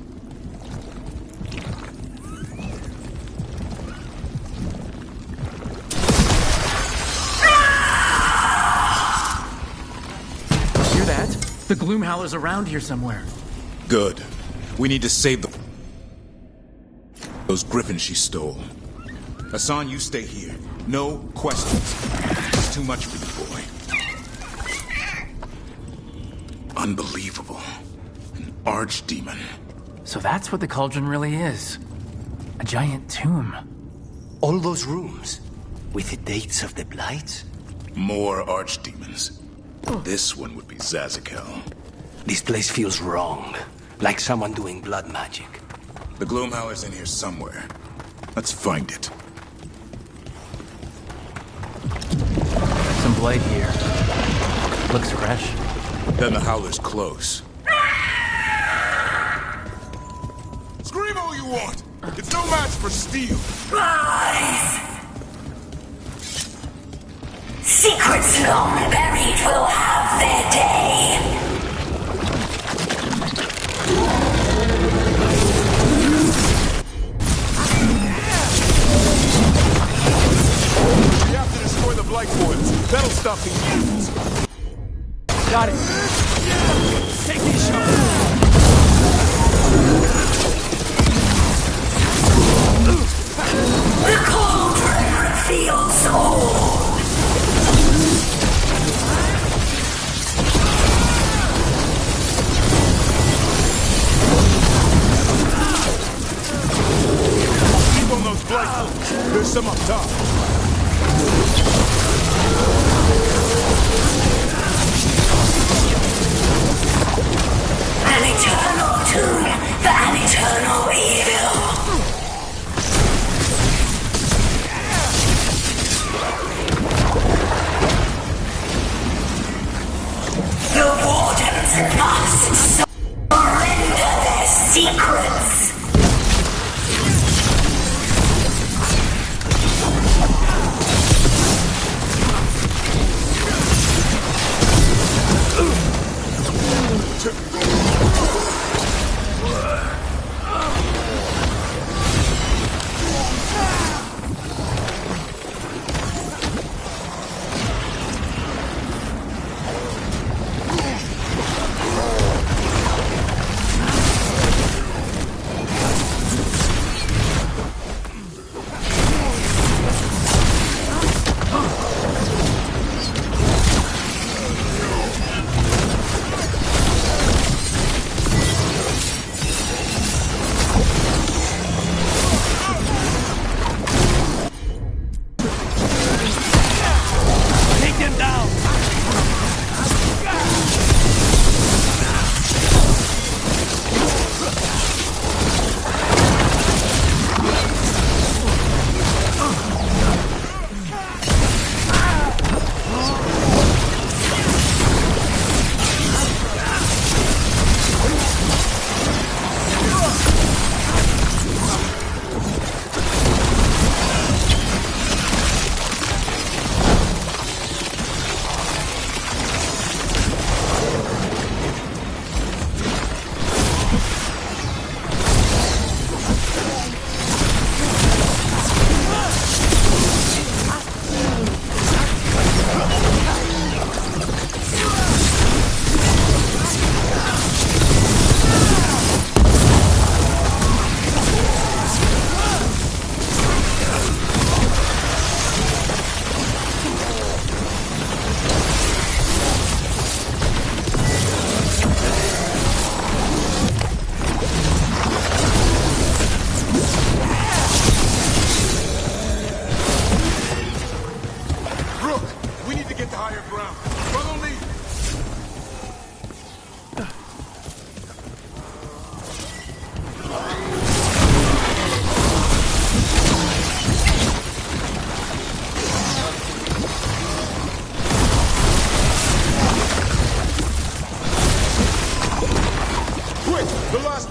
Hear that? The Gloomhowler's around here somewhere. Good. We need to save those griffins she stole. Hassan, you stay here. No questions. It's too much for you, boy. Unbelievable. An archdemon. So that's what the cauldron really is. A giant tomb. All those rooms, with the dates of the blights? More archdemons. This one would be Zazakel. This place feels wrong. Like someone doing blood magic. The Gloomhowler's in here somewhere. Let's find it. Some blight here. Looks fresh. Then the Howler's close. Scream all you want! It's no match for steel! Rise! Secrets long buried will have their day. We have to destroy the blight boils. That'll stop the evils. Got it. Take these shots. The cauldron reveals all. Keep on those blights. There's some up top. An eternal tomb for an eternal evil. The wardens must surrender their secrets.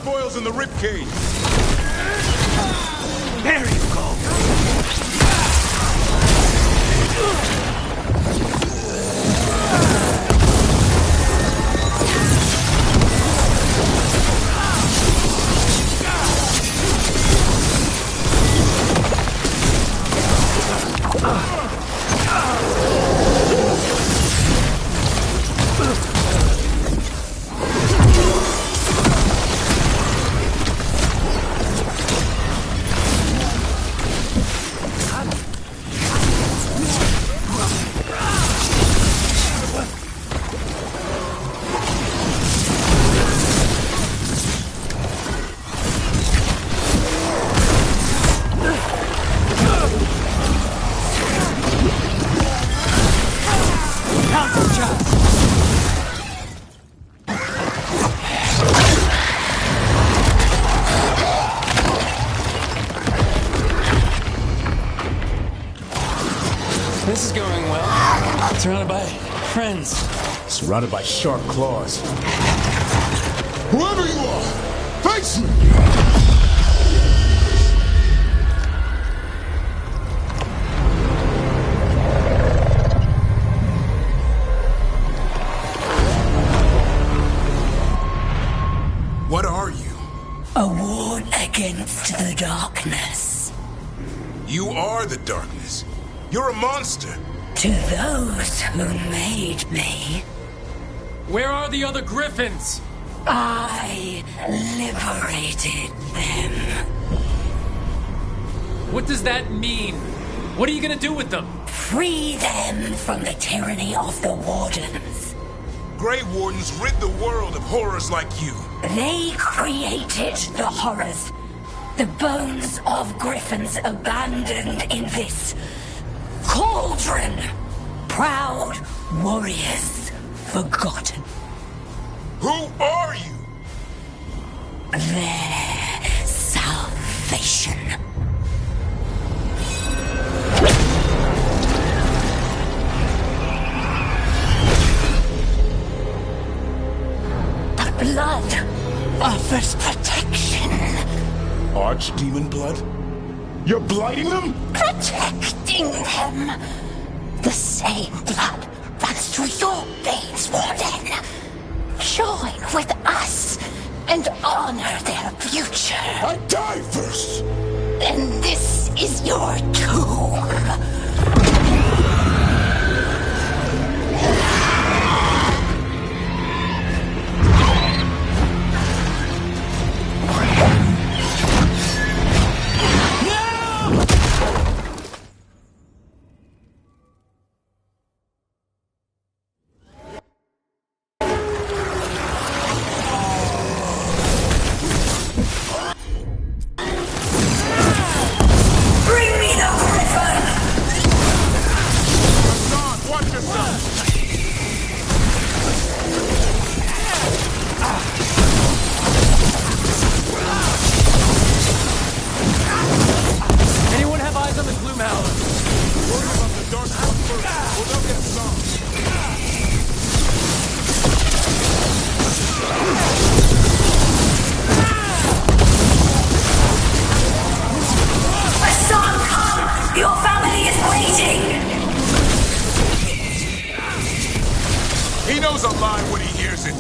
boils in the ribcage. There you go. This is going well. Surrounded by friends. Surrounded by sharp claws. Whoever you are, face me! What are you? A ward against the darkness. You are the darkness. You're a monster. To those who made me, Where are the other griffins? I liberated them. What does that mean? What are you gonna do with them? Free them from the tyranny of the Wardens. Grey Wardens rid the world of horrors like you. They created the horrors. The bones of griffins abandoned in this cauldron. Proud warriors forgotten. Who are you? Their salvation. The blood offers protection. Archdemon blood? You're blighting them? Protecting them. The same blood runs through your veins, Warden. Join with us and honor their future. I die first! And this is your tomb. Anyone have eyes on the blue mallard? Hassan Khan, your family is waiting. He knows a lie when he hears it.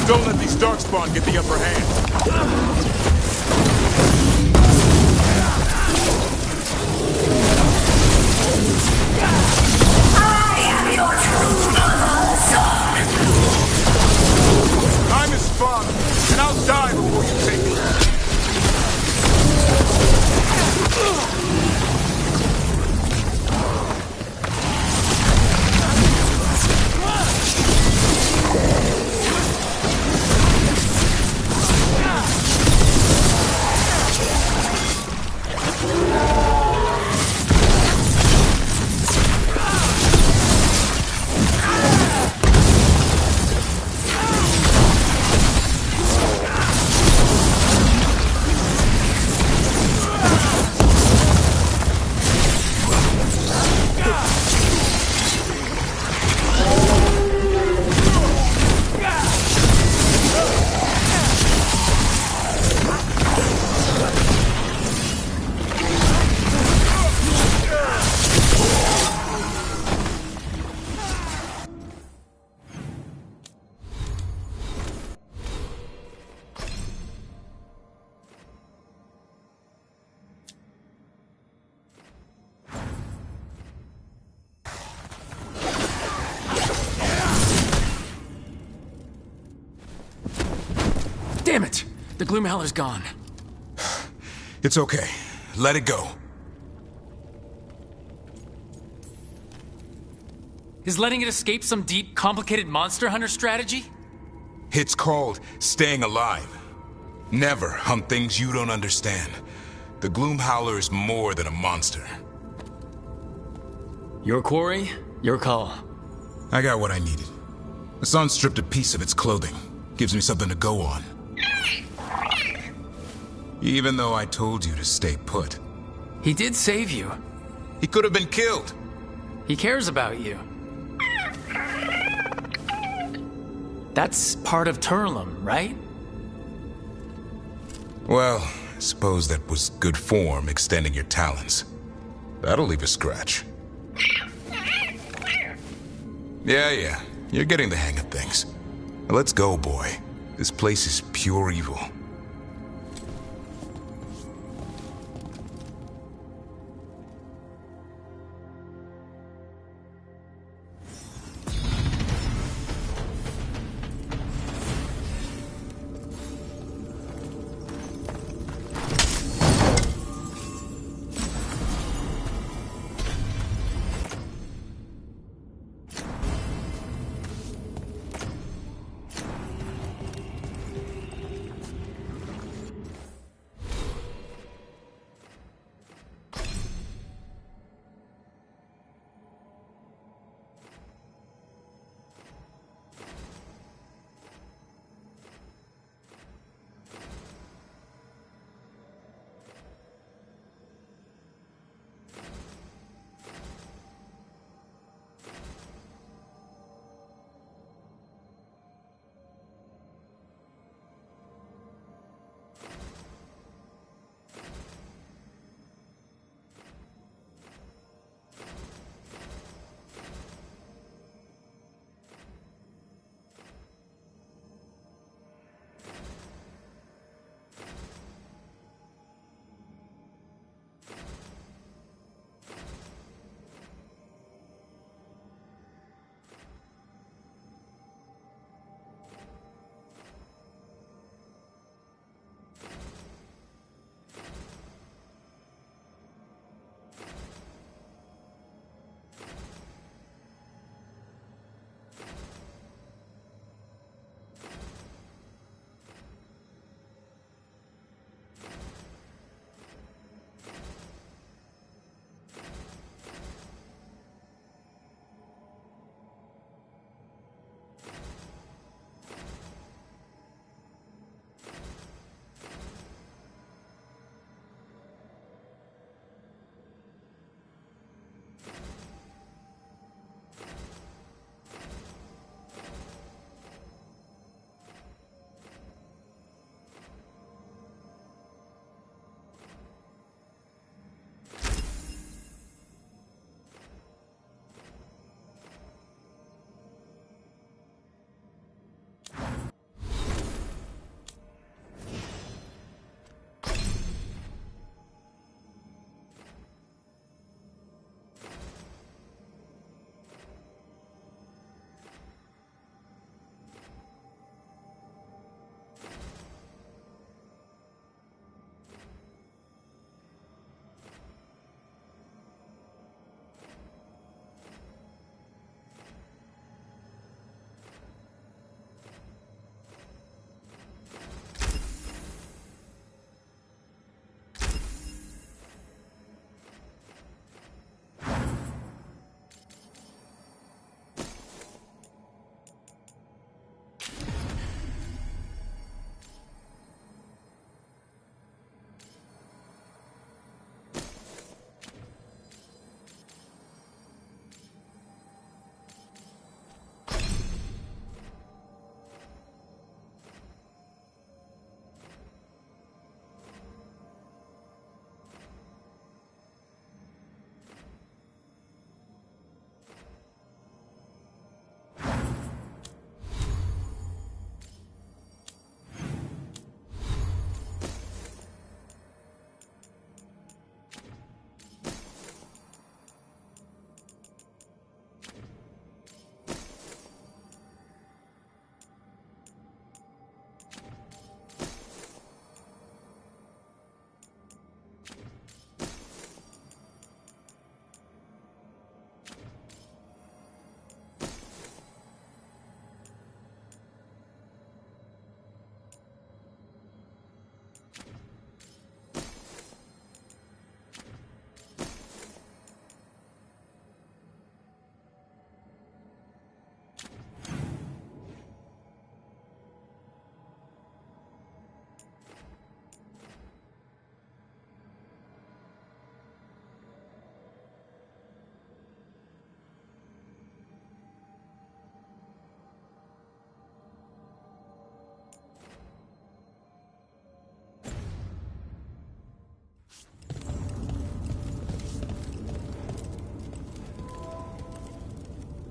Don't let these darkspawn get the upper hand. I am your true mother, son. I'm his father, and I'll die before you take me. Damn it! The Gloom Howler's gone. It's okay. Let it go. Is letting it escape some deep, complicated monster hunter strategy? It's called staying alive. Never hunt things you don't understand. The Gloom Howler is more than a monster. Your quarry, your call. I got what I needed. Hassan stripped a piece of its clothing. Gives me something to go on. Even though I told you to stay put. He did save you. He could have been killed. He cares about you. That's part of Turlum, right? Well, I suppose that was good form, extending your talons. That'll leave a scratch. Yeah, you're getting the hang of things. Now let's go, boy. This place is pure evil.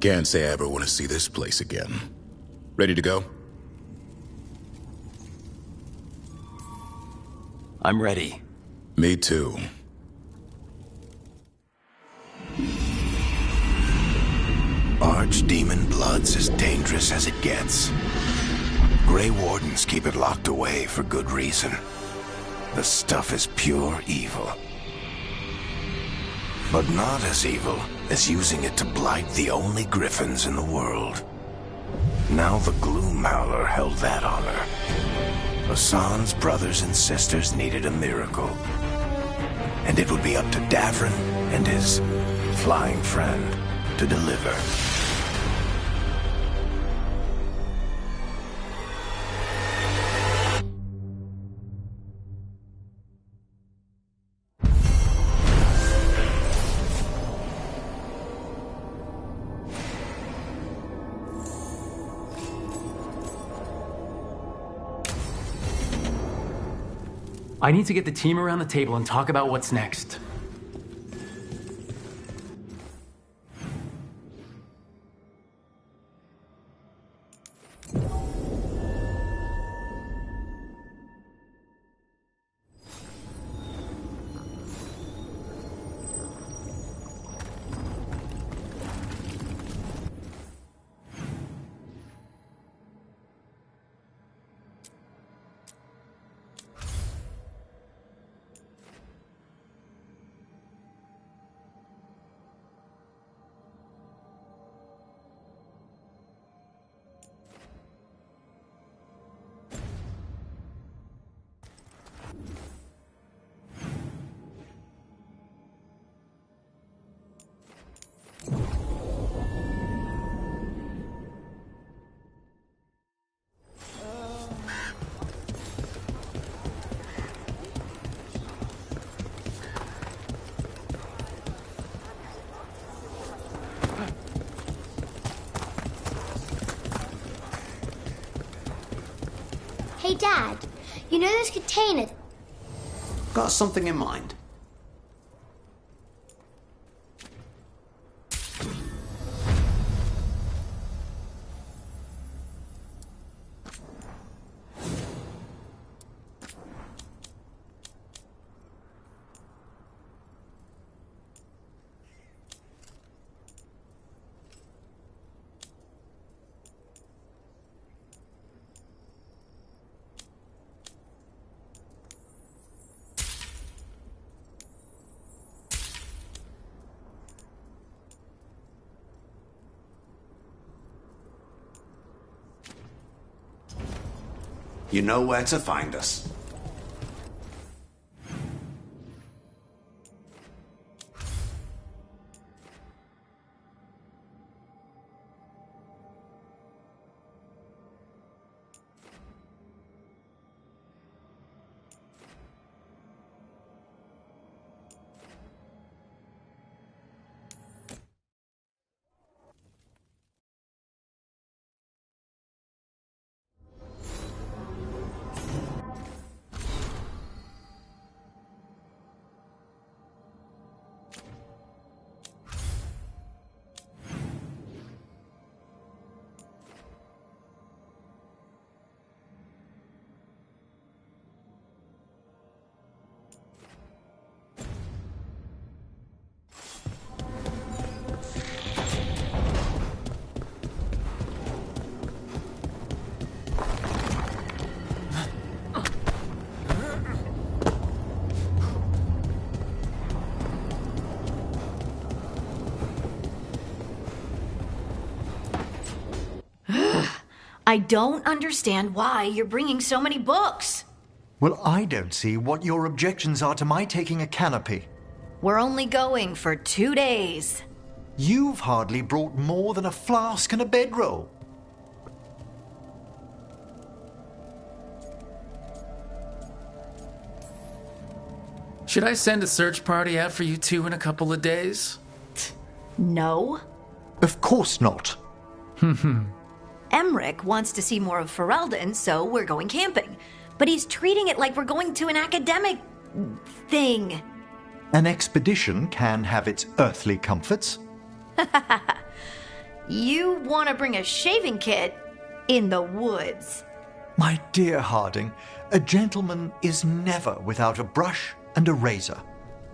Can't say I ever want to see this place again. Ready to go? I'm ready. Me too. Archdemon blood's as dangerous as it gets. Grey Wardens keep it locked away for good reason. The stuff is pure evil. But not as evil as using it to blight the only griffins in the world. Now the Gloom Howler held that honor. Hassan's brothers and sisters needed a miracle. And it would be up to Davrin and his flying friend to deliver. I need to get the team around the table and talk about what's next. Hey, Dad, you know those containers? Got something in mind? You know where to find us. I don't understand why you're bringing so many books. Well, I don't see what your objections are to my taking a canopy. We're only going for 2 days. You've hardly brought more than a flask and a bedroll. Should I send a search party out for you two in a couple of days? No. Of course not. Emmerich wants to see more of Ferelden, so we're going camping. But he's treating it like we're going to an academic thing. An expedition can have its earthly comforts. You want to bring a shaving kit in the woods? My dear Harding, a gentleman is never without a brush and a razor.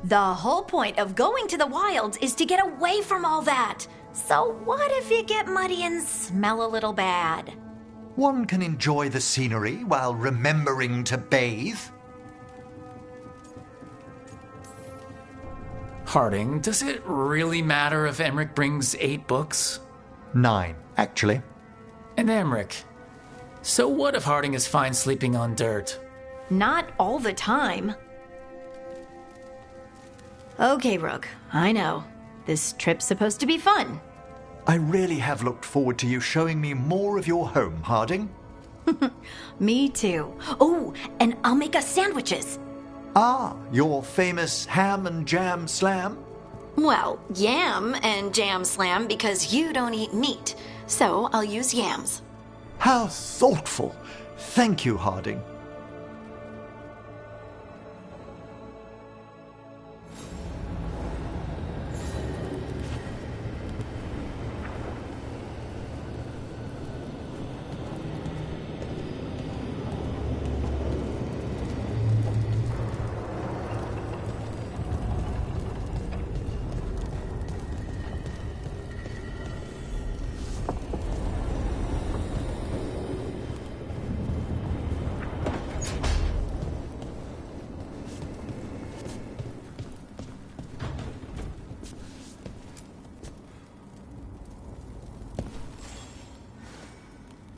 The whole point of going to the wilds is to get away from all that. So what if you get muddy and smell a little bad? One can enjoy the scenery while remembering to bathe. Harding, does it really matter if Emmerich brings 8 books? 9, actually. And Emmerich, so what if Harding is fine sleeping on dirt? Not all the time. Okay, Rook, I know. This trip's supposed to be fun. I really have looked forward to you showing me more of your home, Harding. Me too. Oh, and I'll make us sandwiches. Ah, your famous ham and jam slam? Well, yam and jam slam because you don't eat meat. So I'll use yams. How thoughtful. Thank you, Harding.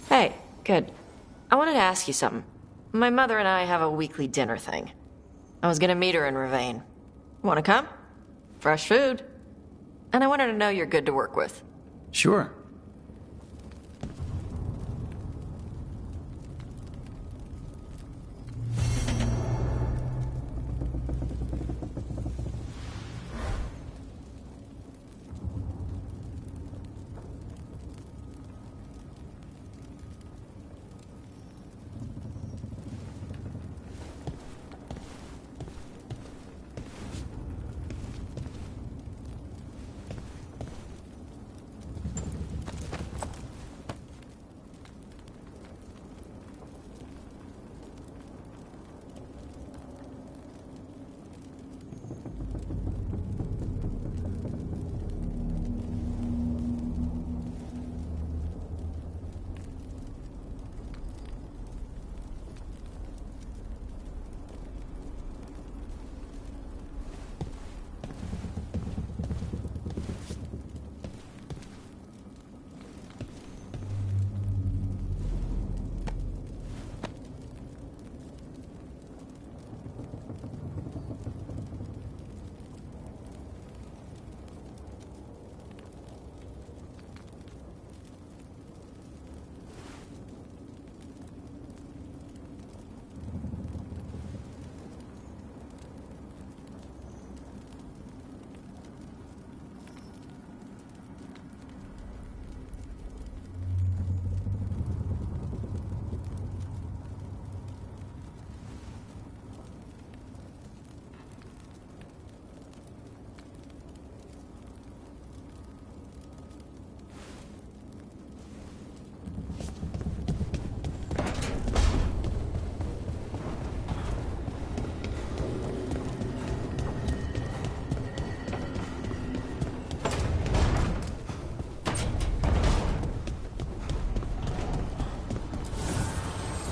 Hey, good. I wanted to ask you something. My mother and I have a weekly dinner thing. I was gonna meet her in Ravane. Wanna come? Fresh food. And I wanted to know you're good to work with. Sure.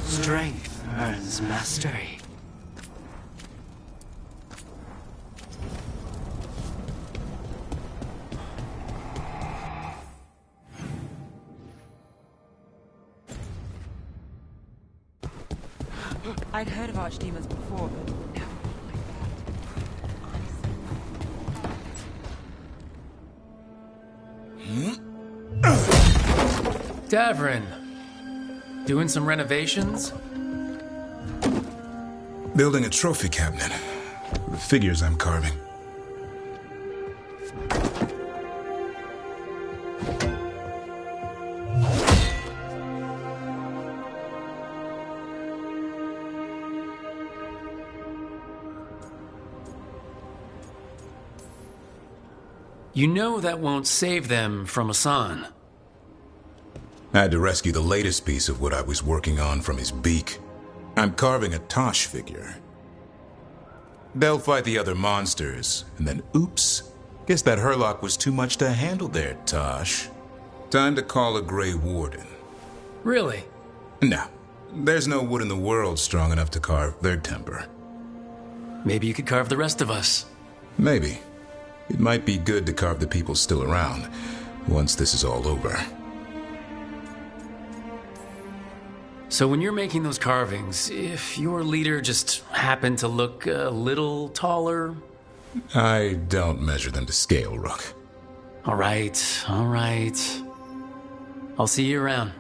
Strength earns mastery. I'd heard of archdemons before, but never like that. Davrin, doing some renovations? Building a trophy cabinet. The figures I'm carving. You know that won't save them from Asan. I had to rescue the latest piece of what I was working on from his beak. I'm carving a Tosh figure. They'll fight the other monsters, and then oops, guess that Herlock was too much to handle there, Tosh. Time to call a Grey Warden. Really? No, there's no wood in the world strong enough to carve their temper. Maybe you could carve the rest of us. Maybe. It might be good to carve the people still around, once this is all over. So when you're making those carvings, if your leader just happened to look a little taller... I don't measure them to scale, Rook. All right. I'll see you around.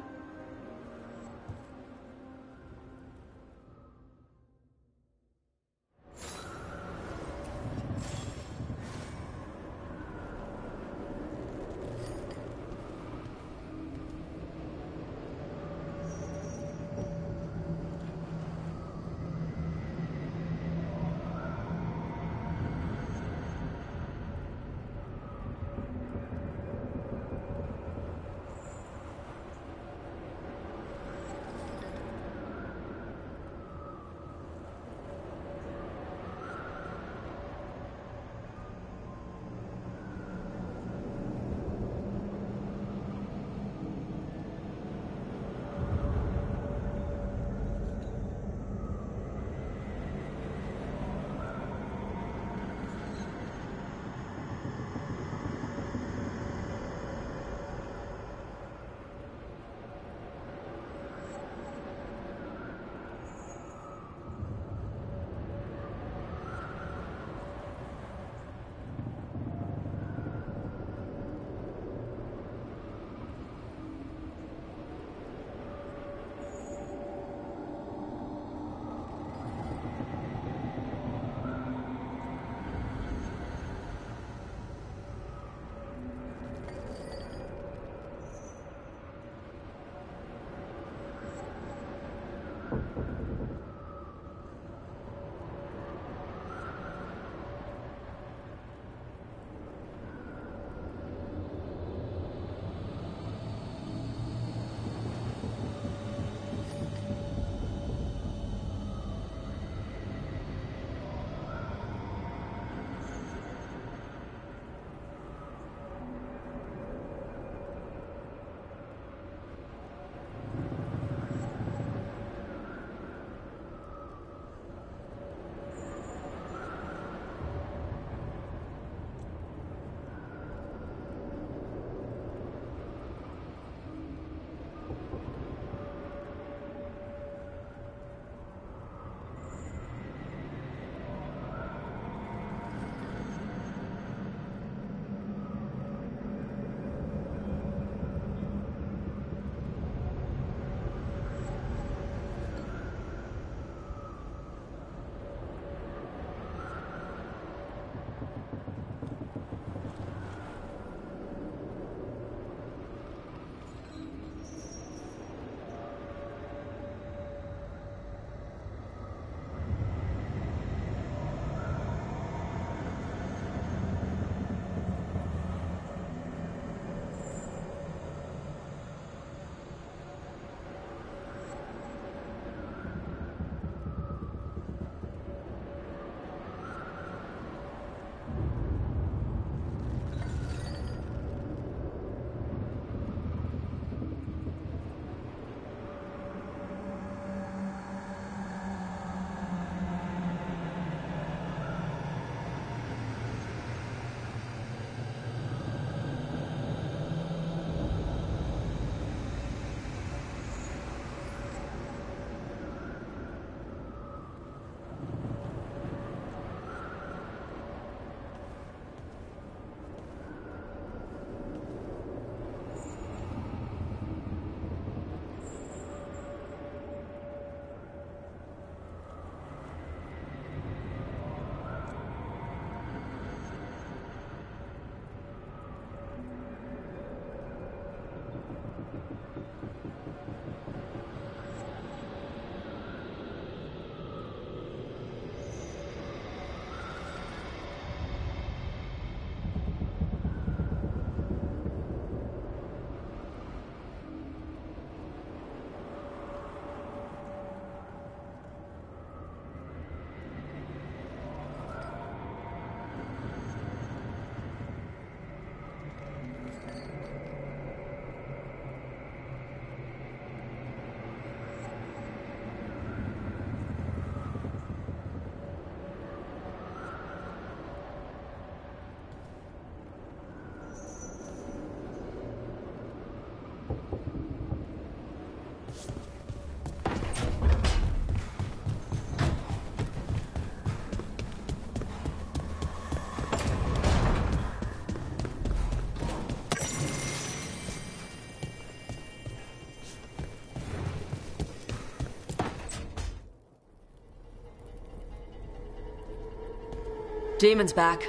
Demon's back.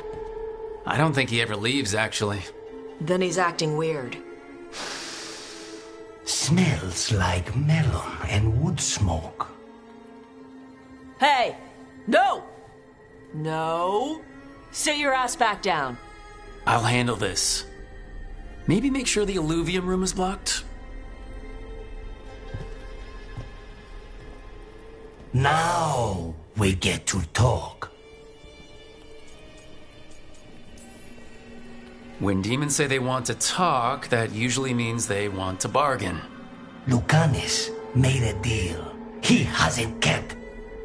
I don't think he ever leaves, actually. Then he's acting weird. Smells like melon and wood smoke. Hey! No! No! Sit your ass back down. I'll handle this. Maybe make sure the alluvium room is blocked? Now we get to talk. When demons say they want to talk, that usually means they want to bargain. Lucanus made a deal he hasn't kept.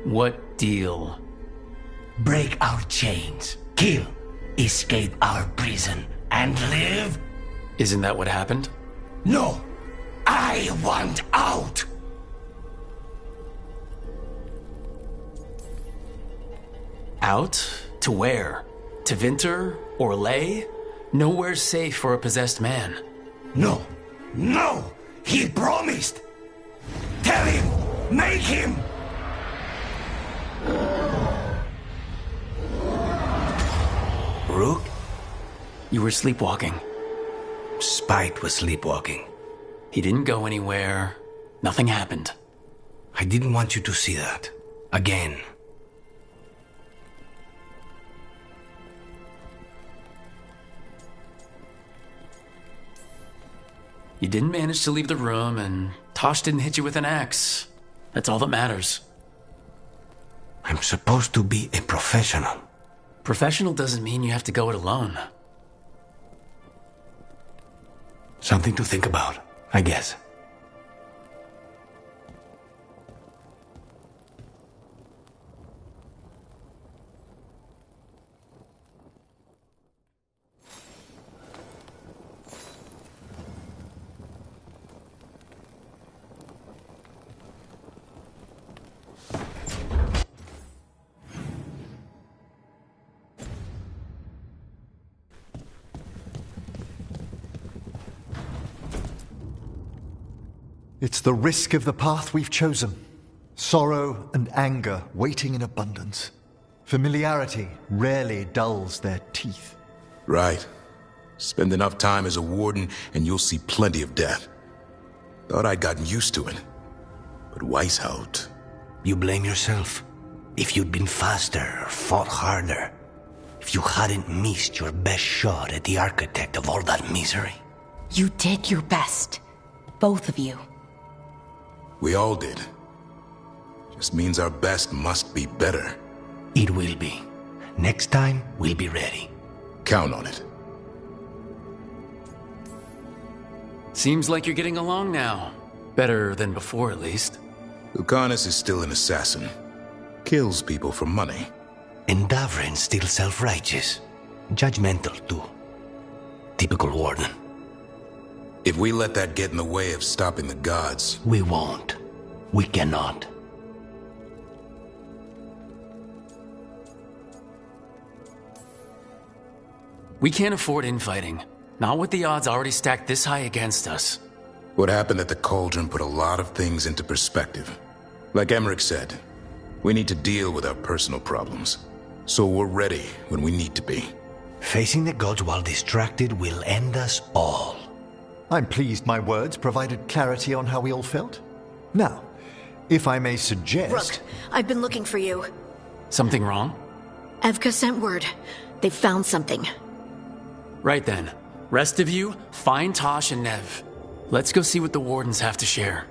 What deal? Break our chains, kill, escape our prison, and live? Isn't that what happened? No! I want out! Out? To where? To Vinter? Or Lay? Nowhere's safe for a possessed man. No! No! He promised! Tell him! Make him! Rook? You were sleepwalking. Spite was sleepwalking. He didn't go anywhere. Nothing happened. I didn't want you to see that. Again. You didn't manage to leave the room, and Tosh didn't hit you with an axe. That's all that matters. I'm supposed to be a professional. Professional doesn't mean you have to go it alone. Something to think about, I guess. It's the risk of the path we've chosen. Sorrow and anger waiting in abundance. Familiarity rarely dulls their teeth. Right. Spend enough time as a warden and you'll see plenty of death. Thought I'd gotten used to it. But Weishaupt... You blame yourself. If you'd been faster or fought harder. If you hadn't missed your best shot at the architect of all that misery. You did your best. Both of you. We all did. Just means our best must be better. It will be. Next time, we'll be ready. Count on it. Seems like you're getting along now. Better than before, at least. Lucanus is still an assassin. Kills people for money. And Davrin's still self-righteous. Judgmental, too. Typical warden. If we let that get in the way of stopping the gods... We won't. We cannot. We can't afford infighting. Not with the odds already stacked this high against us. What happened at the Cauldron put a lot of things into perspective. Like Emmerich said, we need to deal with our personal problems. So we're ready when we need to be. Facing the gods while distracted will end us all. I'm pleased my words provided clarity on how we all felt. Now, if I may suggest... Rook, I've been looking for you. Something wrong? Evka sent word. They've found something. Right then. Rest of you, find Tosh and Nev. Let's go see what the Wardens have to share.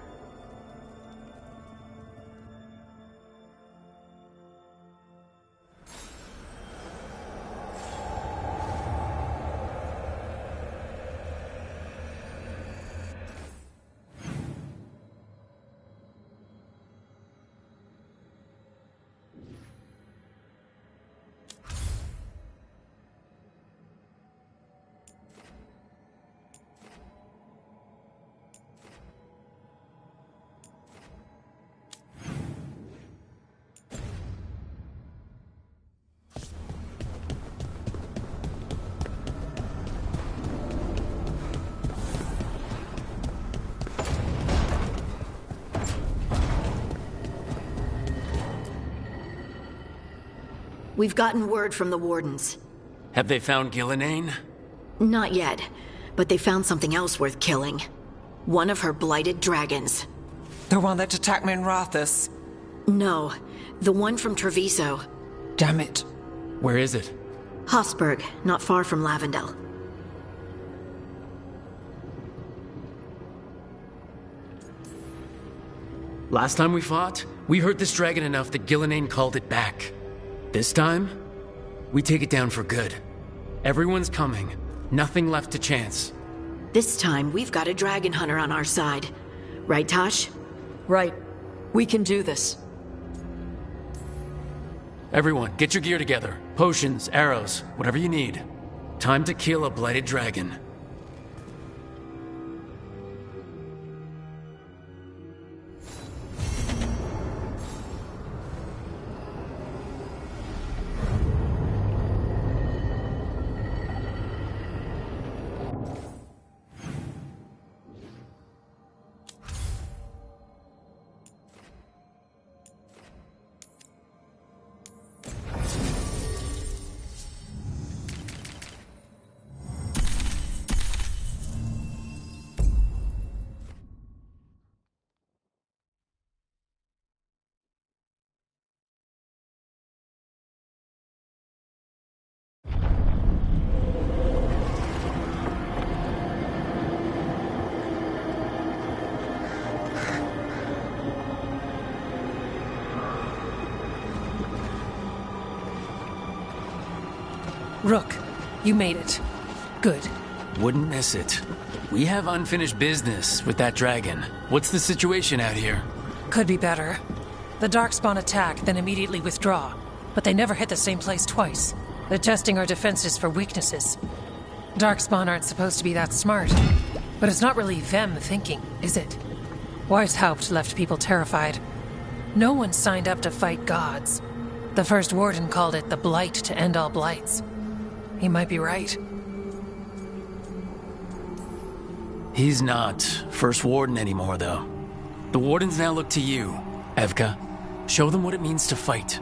We've gotten word from the Wardens. Have they found Gillenane? Not yet, but they found something else worth killing. One of her blighted dragons. The one that attacked me in Rathus? No, the one from Treviso. Damn it. Where is it? Hossberg, not far from Lavendel. Last time we fought, we hurt this dragon enough that Gillenane called it back. This time, we take it down for good. Everyone's coming. Nothing left to chance. This time, we've got a dragon hunter on our side. Right, Tosh? Right. We can do this. Everyone, get your gear together. Potions, arrows, whatever you need. Time to kill a blighted dragon. Rook, you made it. Good. Wouldn't miss it. We have unfinished business with that dragon. What's the situation out here? Could be better. The Darkspawn attack, then immediately withdraw. But they never hit the same place twice. They're testing our defenses for weaknesses. Darkspawn aren't supposed to be that smart. But it's not really them thinking, is it? Weishaupt left people terrified. No one signed up to fight gods. The first warden called it the blight to end all blights. He might be right. He's not First Warden anymore, though. The Wardens now look to you, Evka. Show them what it means to fight.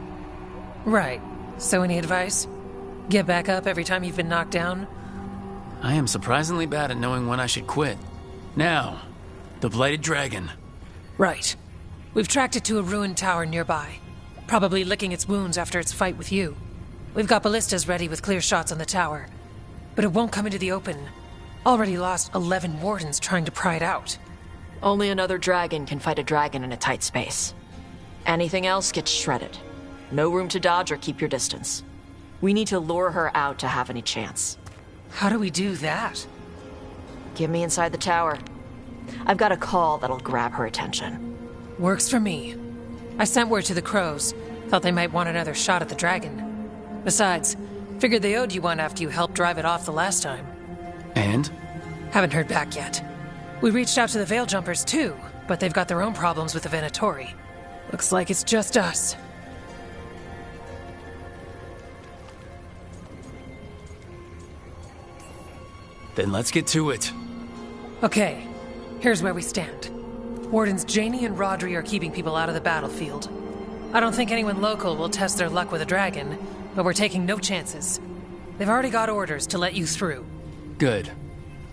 Right. So any advice? Get back up every time you've been knocked down? I am surprisingly bad at knowing when I should quit. Now, the Blighted Dragon. Right. We've tracked it to a ruined tower nearby. Probably licking its wounds after its fight with you. We've got ballistas ready with clear shots on the tower. But it won't come into the open. Already lost 11 wardens trying to pry it out. Only another dragon can fight a dragon in a tight space. Anything else gets shredded. No room to dodge or keep your distance. We need to lure her out to have any chance. How do we do that? Get me inside the tower. I've got a call that'll grab her attention. Works for me. I sent word to the crows. Thought they might want another shot at the dragon. Besides, figured they owed you one after you helped drive it off the last time. And? Haven't heard back yet. We reached out to the Veil Jumpers too, but they've got their own problems with the Venatori. Looks like it's just us. Then let's get to it. Okay, here's where we stand. Wardens Janie and Rodri are keeping people out of the battlefield. I don't think anyone local will test their luck with a dragon, but we're taking no chances. They've already got orders to let you through. Good.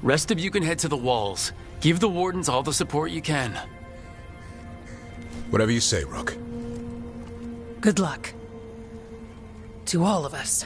Rest of you can head to the walls. Give the Wardens all the support you can. Whatever you say, Rook. Good luck. To all of us.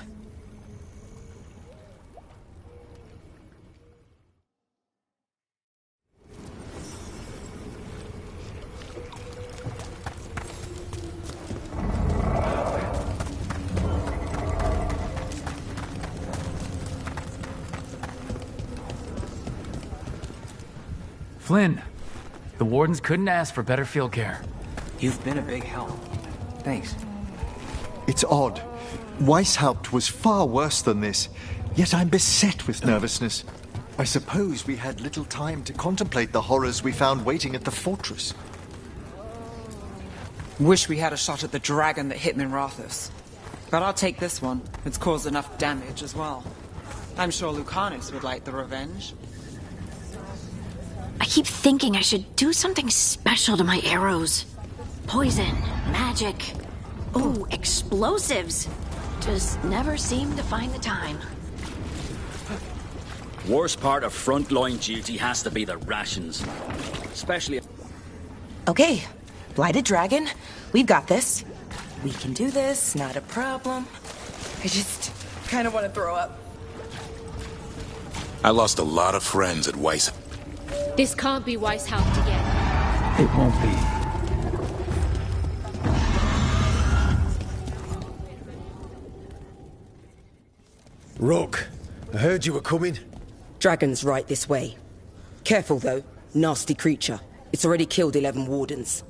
Flynn, the Wardens couldn't ask for better field care. You've been a big help. Thanks. It's odd. Weishaupt was far worse than this, yet I'm beset with nervousness. I suppose we had little time to contemplate the horrors we found waiting at the fortress. Wish we had a shot at the dragon that hit Minrathus. But I'll take this one. It's caused enough damage as well. I'm sure Lucanus would like the revenge. I keep thinking I should do something special to my arrows. Poison, magic, oh, explosives. Just never seem to find the time. Worst part of frontline duty has to be the rations. Especially... Okay, Blighted Dragon, we've got this. We can do this, not a problem. I just kind of want to throw up. I lost a lot of friends at Weiss. This can't be Weishaupt again. It won't be. Rook, I heard you were coming. Dragon's right this way. Careful, though. Nasty creature. It's already killed 11 wardens.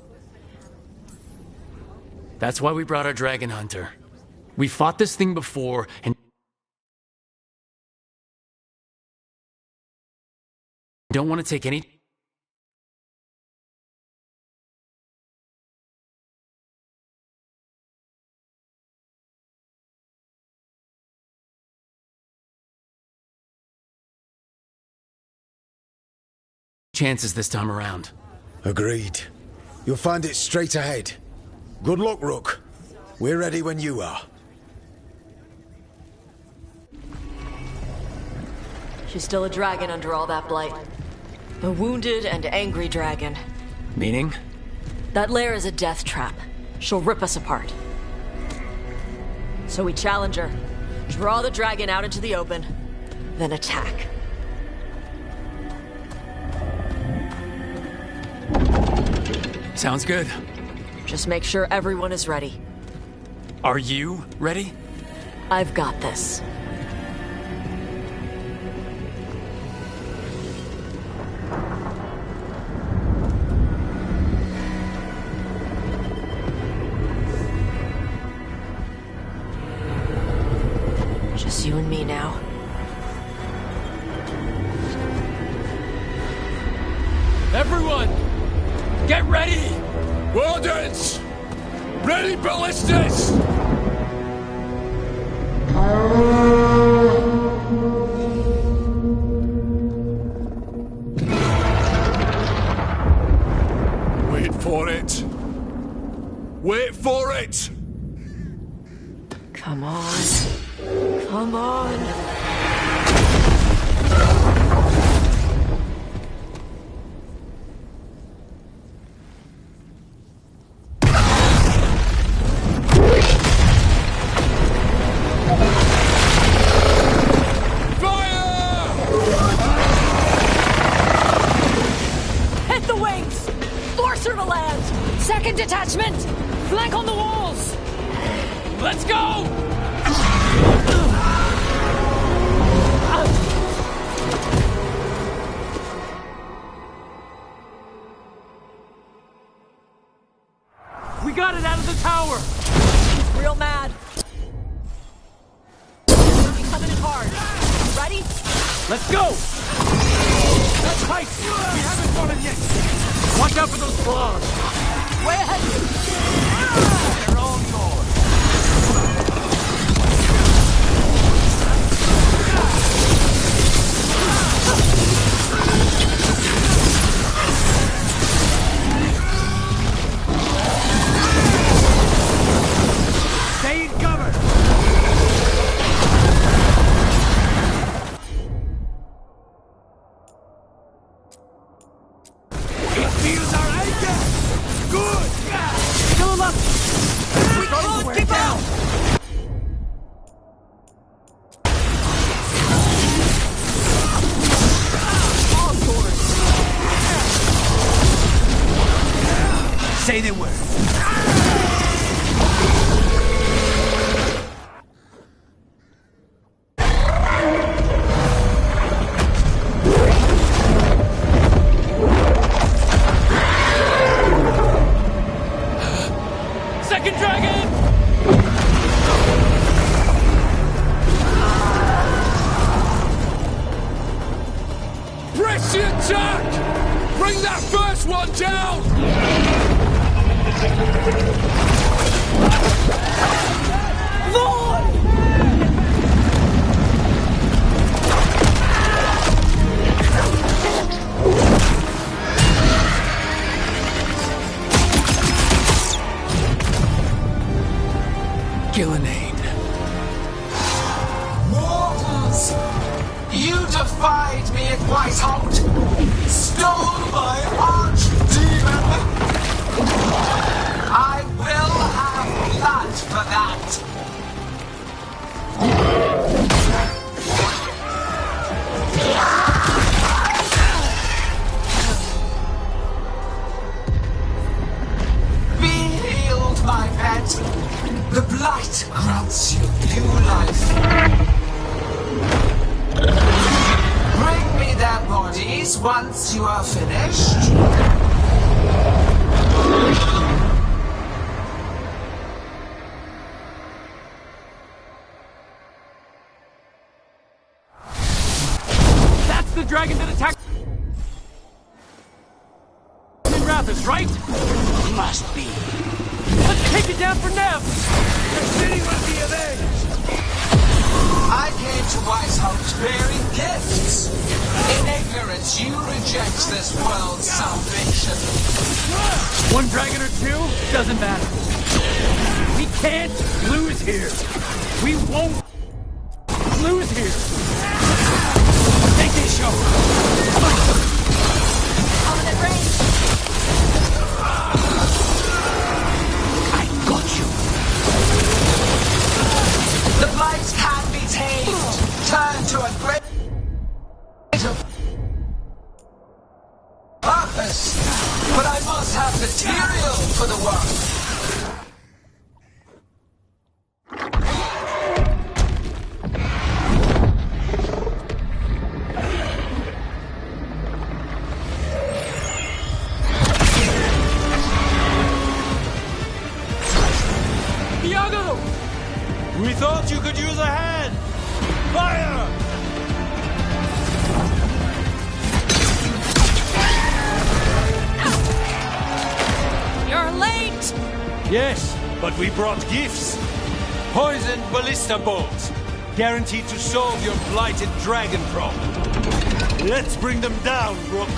That's why we brought our dragon hunter. We fought this thing before, and don't want to take any chances this time around. Agreed. You'll find it straight ahead. Good luck, Rook. We're ready when you are. She's still a dragon under all that blight. A wounded and angry dragon. Meaning? That lair is a death trap. She'll rip us apart. So we challenge her, draw the dragon out into the open, then attack. Sounds good. Just make sure everyone is ready. Are you ready? I've got this. Just you and me now. Everyone! Get ready! Wardens! Ready ballistas! Wait for it! Wait for it! Come on. Come on. Second detachment! Flank on the walls! Let's go! We got it out of the tower! He's real mad. He's coming in hard. Ready? Let's go! That's tight! We haven't got it yet! Watch out for those claws! Way ahead! They're all yours! Stay in cover! It feels our anchor! Good! Kill him up! We can't keep out! Say the word. Second dragon! Press the attack! Bring that first one down! Gillenane. defied me at Whiteholt, stole my archdemon. I will have blood for that. Be healed, my pet. The blight grants you new life. Bring me their bodies once you are finished. That's the dragon that attacked Rathus, right? Must be. Let's take it down for Nev! The city will be avenged! I came to Whiteholt bearing gifts. In ignorance, you reject this world's salvation. One dragon or two? Doesn't matter. We can't lose here. We won't lose here. Take this show. Ominous range. I got you. The blight can be tamed. Turn to a greater purpose. But I must have material for the work. Iago! We thought you could use a hand! Fire! You're late! Yes, but we brought gifts. Poisoned ballista bolts. Guaranteed to solve your blighted dragon problem. Let's bring them down, Rook.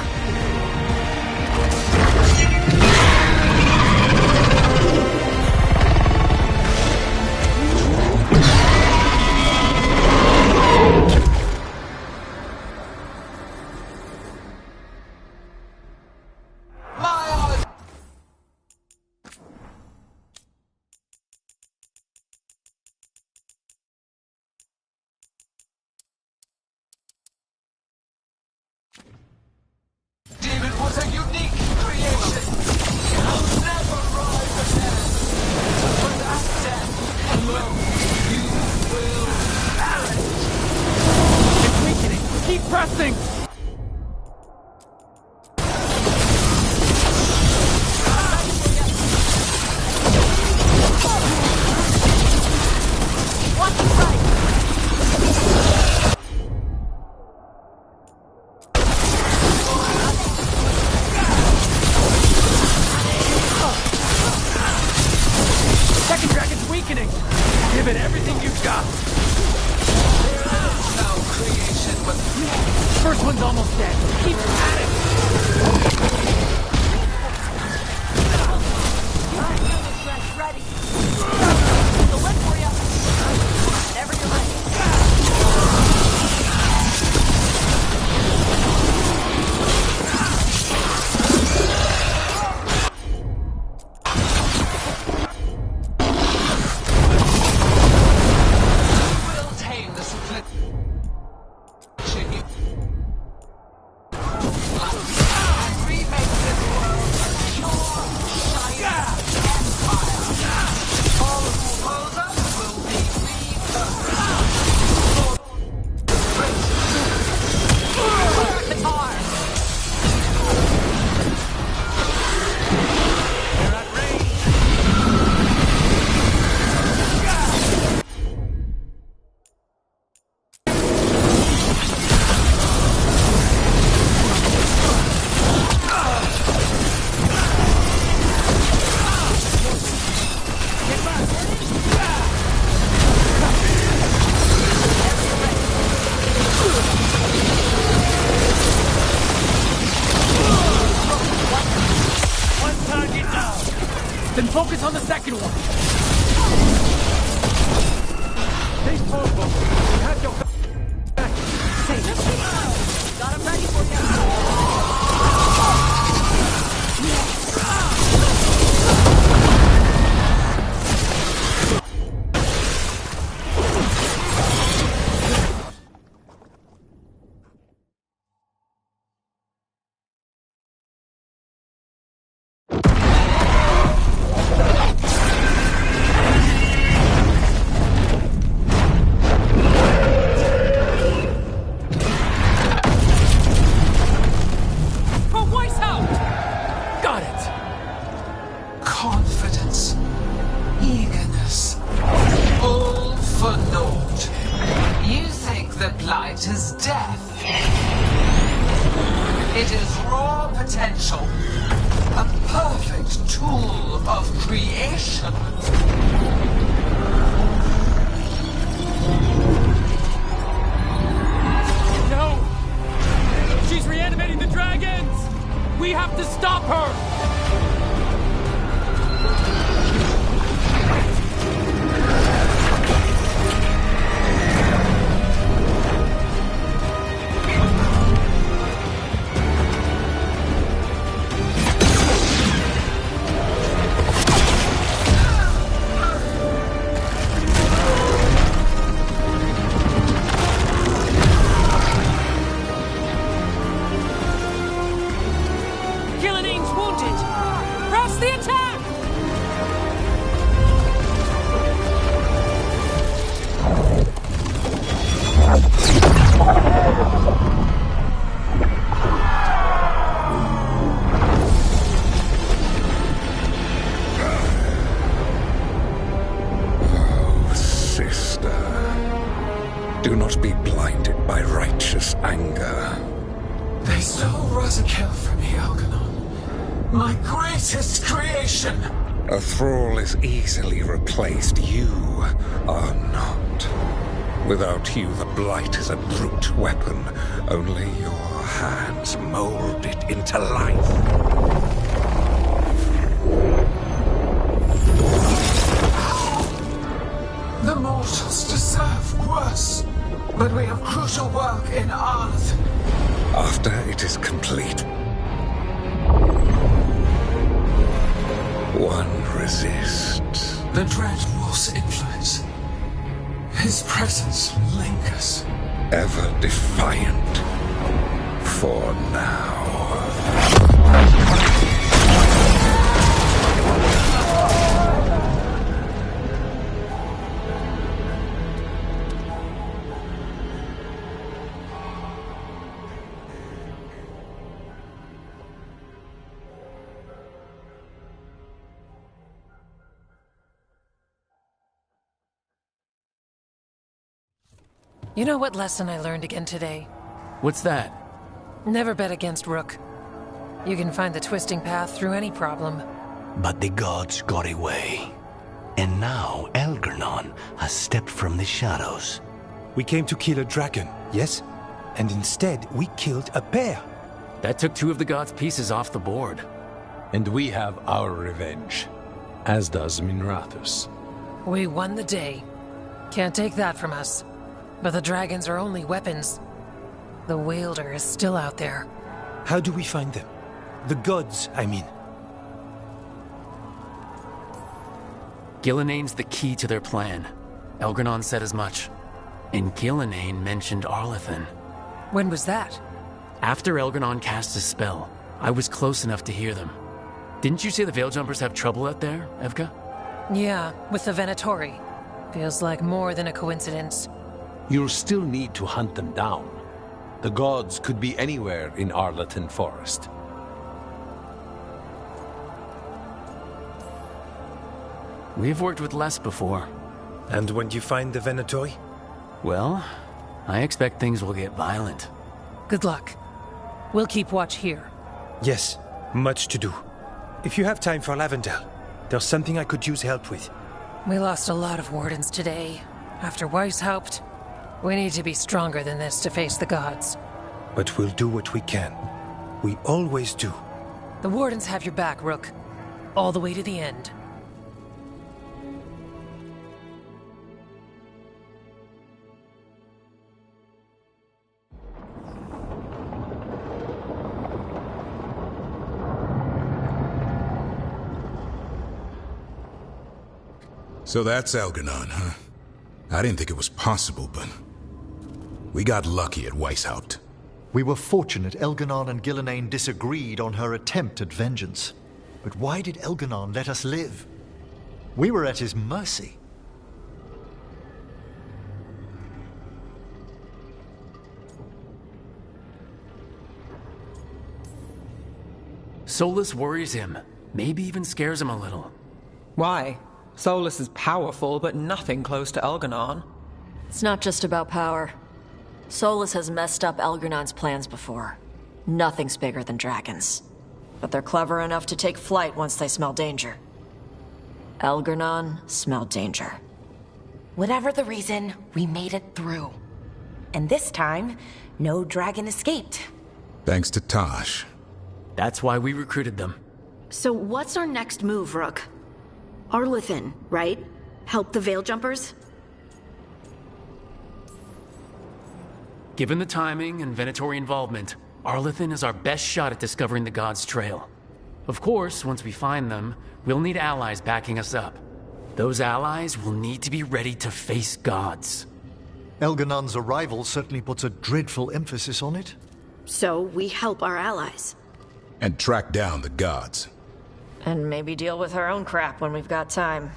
Demon was a unique creation. I'll never rise again. But at death alone, you will perish. It's weakening. Keep pressing. Watch your right. Second dragon's weakening. Give it everything you've got. No creation but First one's almost dead. Keep at it. Ready. The lift for you. Whenever you're ready. will tame this affliction. And remake this world a pure, shining empire. All who oppose us will be repurposed. Qatar. They're at range. the blight is death. It is raw potential. A perfect tool of creation. No! She's reanimating the dragons! We have to stop her! Do not be blinded by righteous anger. They stole Rosakill from me, Algernon. My greatest creation! A thrall is easily replaced. You are not. Without you, the blight is a brute weapon. Only your hands mold it into life. The mortals deserve worse, but we have crucial work in Arth. After it is complete, one resists. The Dread Wolf's influence. His presence lingers. Ever defiant. For now. You know what lesson I learned again today? What's that? Never bet against Rook. You can find the twisting path through any problem. But the gods got away. And now Algernon has stepped from the shadows. We came to kill a dragon, yes? And instead, we killed a bear. That took two of the gods' pieces off the board. And we have our revenge, as does Minrathus. We won the day. Can't take that from us. But the dragons are only weapons. The Wielder is still out there. How do we find them? The gods, I mean. Gillenane's the key to their plan. Algernon said as much. And Gillenane mentioned Arlethan. When was that? After Algernon cast his spell, I was close enough to hear them. Didn't you say the Veiljumpers have trouble out there, Evka? Yeah, with the Venatori. Feels like more than a coincidence. You'll still need to hunt them down. The gods could be anywhere in Arlethan Forest. We've worked with less before. And when you find the Venatori? Well, I expect things will get violent. Good luck. We'll keep watch here. Yes, much to do. If you have time for Lavendel, there's something I could use help with. We lost a lot of wardens today. After Weishaupt, we need to be stronger than this to face the gods. But we'll do what we can. We always do. The wardens have your back, Rook. All the way to the end. So that's Algernon, huh? I didn't think it was possible, but we got lucky at Weishaupt. We were fortunate Elganon and Gillenane disagreed on her attempt at vengeance. But why did Elganon let us live? We were at his mercy. Solus worries him. Maybe even scares him a little. Why? Solus is powerful, but nothing close to Elganon. It's not just about power. Solus has messed up Elgernon's plans before. Nothing's bigger than dragons. But they're clever enough to take flight once they smell danger. Elgernon smelled danger. Whatever the reason, we made it through. And this time, no dragon escaped. Thanks to Tosh. That's why we recruited them. So what's our next move, Rook? Arlethan, right? Help the Veil Jumpers? Given the timing and Venatori involvement, Arlethan is our best shot at discovering the God's trail. Of course, once we find them, we'll need allies backing us up. Those allies will need to be ready to face gods. Elganon's arrival certainly puts a dreadful emphasis on it. So we help our allies. And track down the gods. And maybe deal with our own crap when we've got time.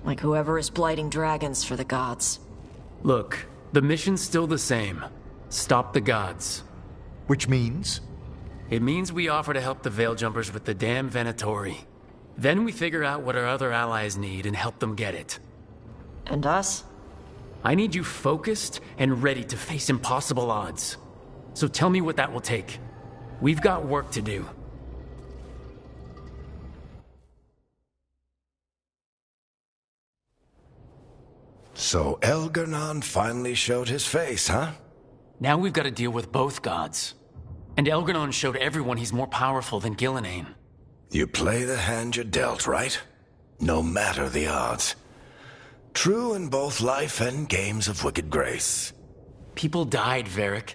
Like whoever is blighting dragons for the gods. Look, the mission's still the same. Stop the gods. Which means? It means we offer to help the Veil Jumpers with the damn Venatori. Then we figure out what our other allies need and help them get it. And us? I need you focused and ready to face impossible odds. So tell me what that will take. We've got work to do. So Elgernon finally showed his face, huh? Now we've got to deal with both gods. And Elgernon showed everyone he's more powerful than Gillenane. You play the hand you're dealt, right? No matter the odds. True in both life and games of wicked grace. People died, Varric.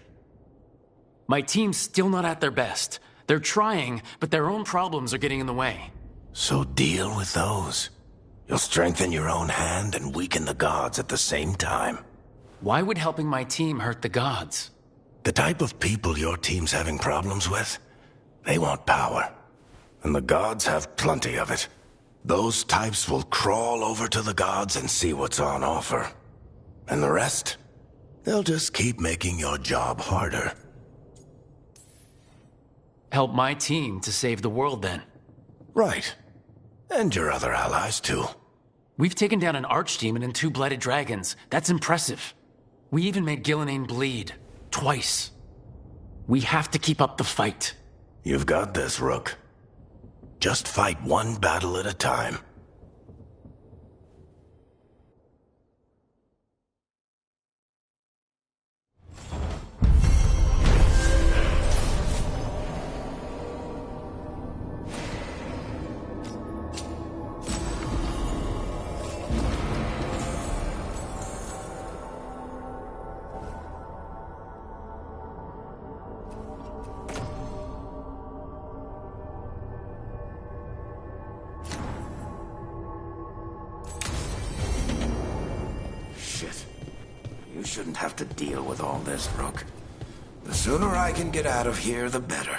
My team's still not at their best. They're trying, but their own problems are getting in the way. So deal with those. You'll strengthen your own hand and weaken the gods at the same time. Why would helping my team hurt the gods? The type of people your team's having problems with, they want power. And the gods have plenty of it. Those types will crawl over to the gods and see what's on offer. And the rest, they'll just keep making your job harder. Help my team to save the world, then. Right. And your other allies, too. We've taken down an archdemon and 2 blighted dragons. That's impressive. We even made Gillenane bleed. Twice. We have to keep up the fight. You've got this, Rook. Just fight one battle at a time. You shouldn't have to deal with all this, Rook. The sooner I can get out of here, the better.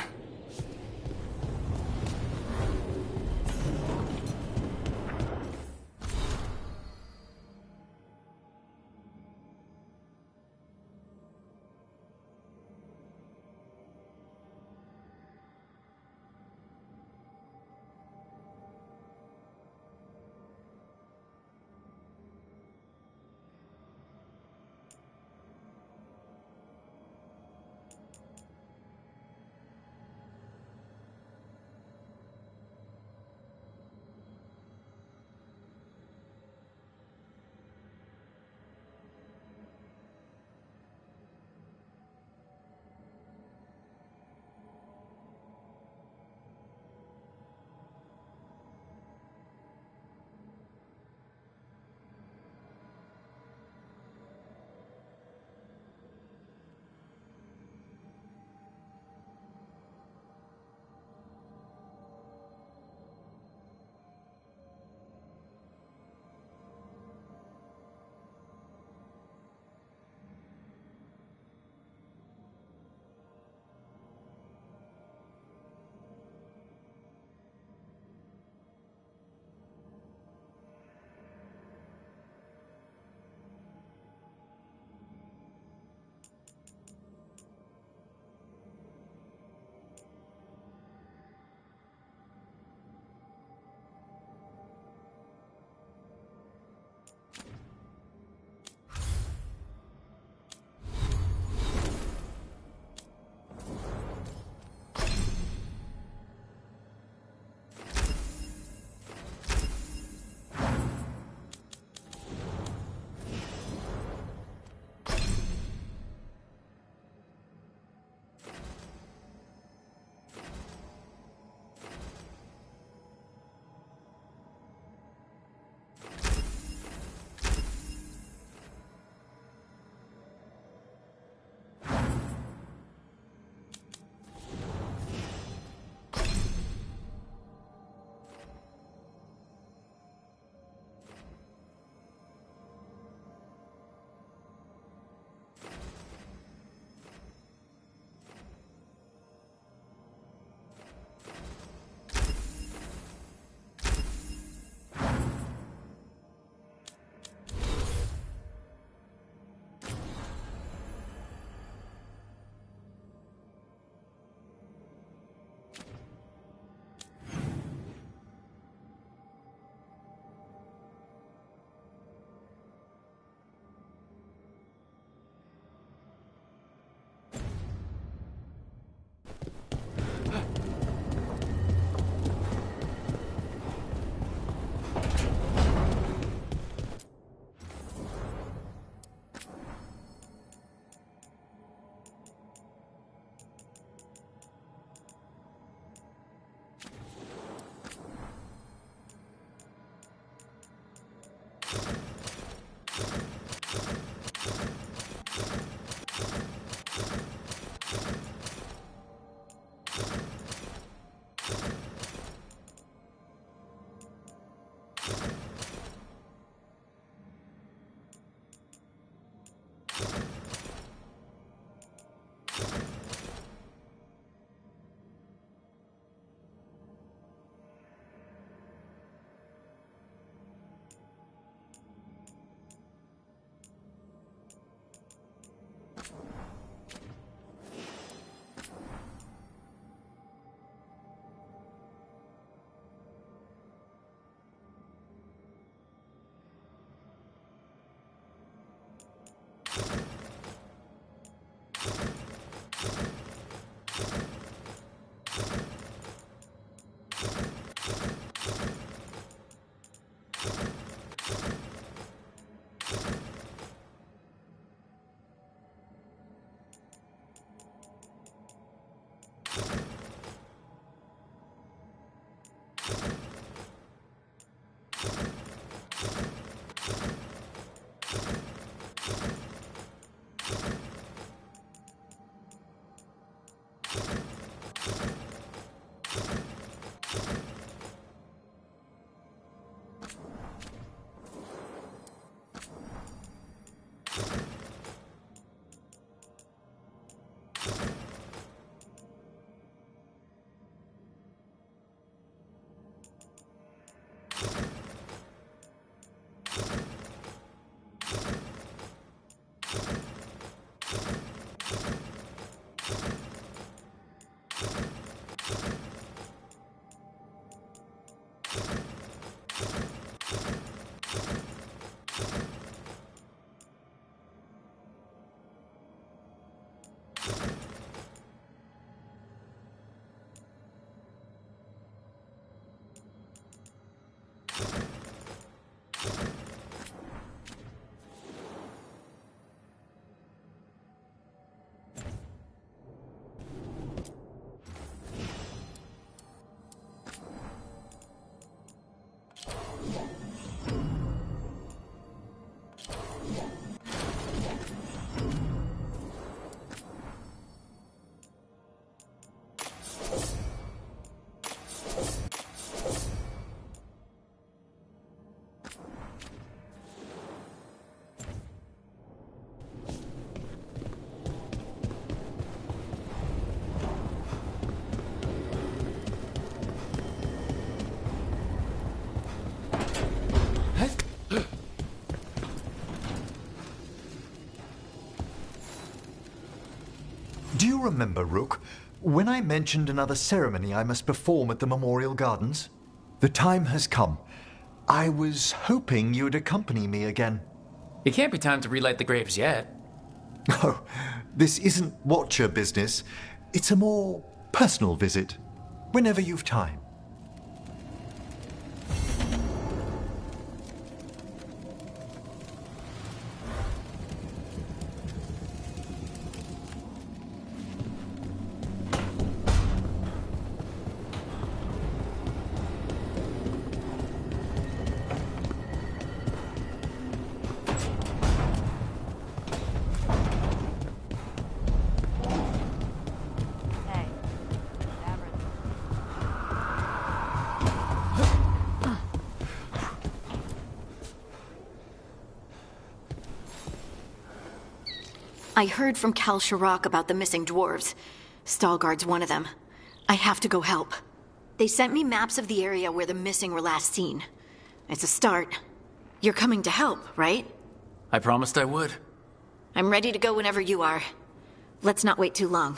Do you remember, Rook, when I mentioned another ceremony I must perform at the Memorial Gardens? The time has come. I was hoping you'd accompany me again. It can't be time to relight the graves yet. Oh, this isn't Watcher business. It's a more personal visit. Whenever you've time. I heard from Cal Sharrock about the missing dwarves. Stalguard's one of them. I have to go help. They sent me maps of the area where the missing were last seen. It's a start. You're coming to help, right? I promised I would. I'm ready to go whenever you are. Let's not wait too long.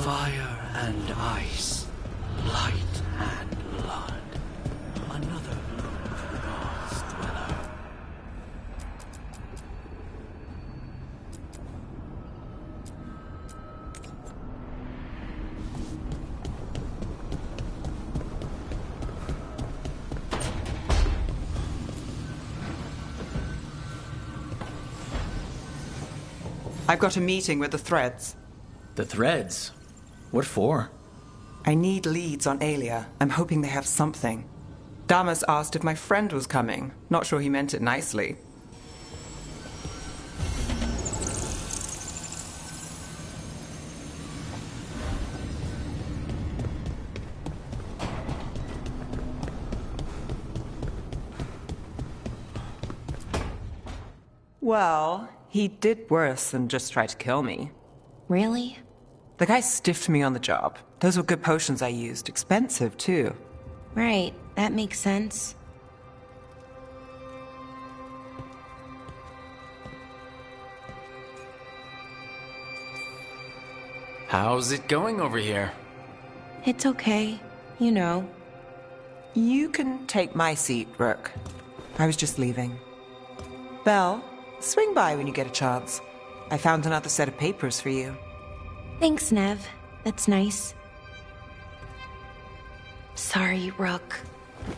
Fire and ice, light and blood. Another blow for the God's dweller. I've got a meeting with the Threads. The Threads? What for? I need leads on Aelia. I'm hoping they have something. Damas asked if my friend was coming. Not sure he meant it nicely. Well, he did worse than just try to kill me. Really? The guy stiffed me on the job. Those were good potions I used. Expensive, too. Right, that makes sense. How's it going over here? It's okay. You know. You can take my seat, Rook. I was just leaving. Belle, swing by when you get a chance. I found another set of papers for you. Thanks, Nev. That's nice. Sorry, Rook.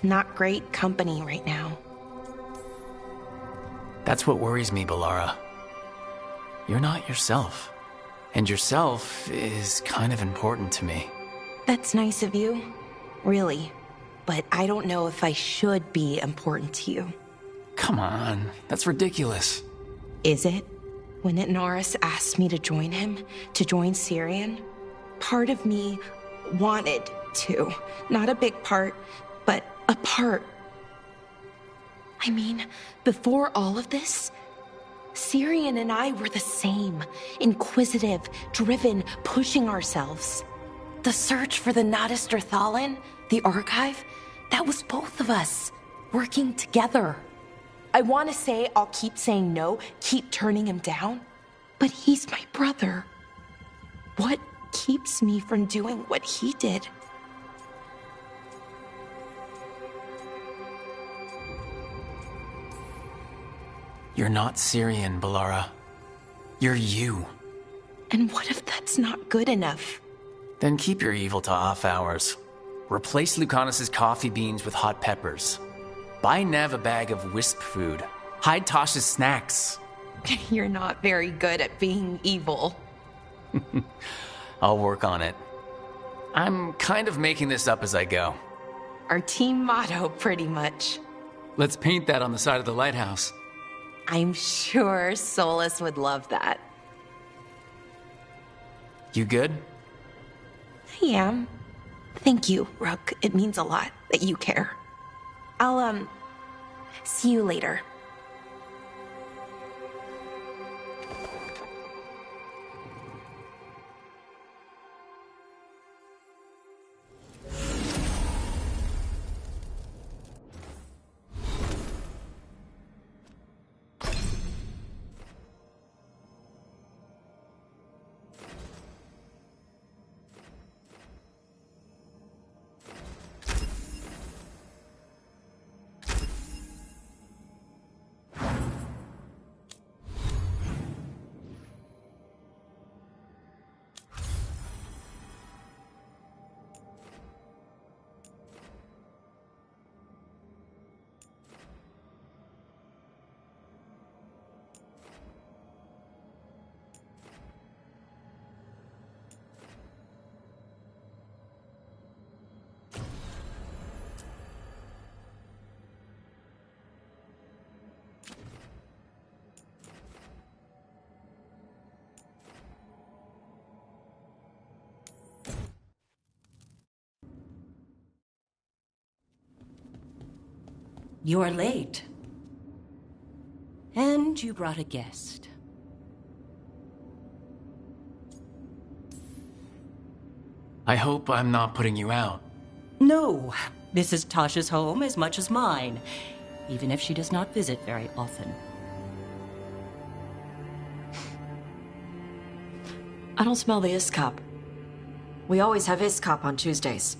Not great company right now. That's what worries me, Balara. You're not yourself. And yourself is kind of important to me. That's nice of you. Really. But I don't know if I should be important to you. Come on, that's ridiculous. Is it? When Norris asked me to join him, to join Syrian, part of me wanted to. Not a big part, but a part. I mean, before all of this, Syrian and I were the same. Inquisitive, driven, pushing ourselves. The search for the Nadister Thalin, the archive, that was both of us, working together. I want to say I'll keep saying no, keep turning him down, but he's my brother. What keeps me from doing what he did? You're not Syrian, Balara. You're you. And what if that's not good enough? Then keep your evil to off hours. Replace Lucanus's coffee beans with hot peppers. Buy Nev a bag of wisp food. Hide Tosh's snacks. You're not very good at being evil. I'll work on it. I'm kind of making this up as I go. Our team motto, pretty much. Let's paint that on the side of the lighthouse. I'm sure Solus would love that. You good? I am. Thank you, Rook. It means a lot that you care. I'll, see you later. You're late. And you brought a guest. I hope I'm not putting you out. No, this is Tasha's home as much as mine, even if she does not visit very often. I don't smell the Iskop. We always have Iskop on Tuesdays.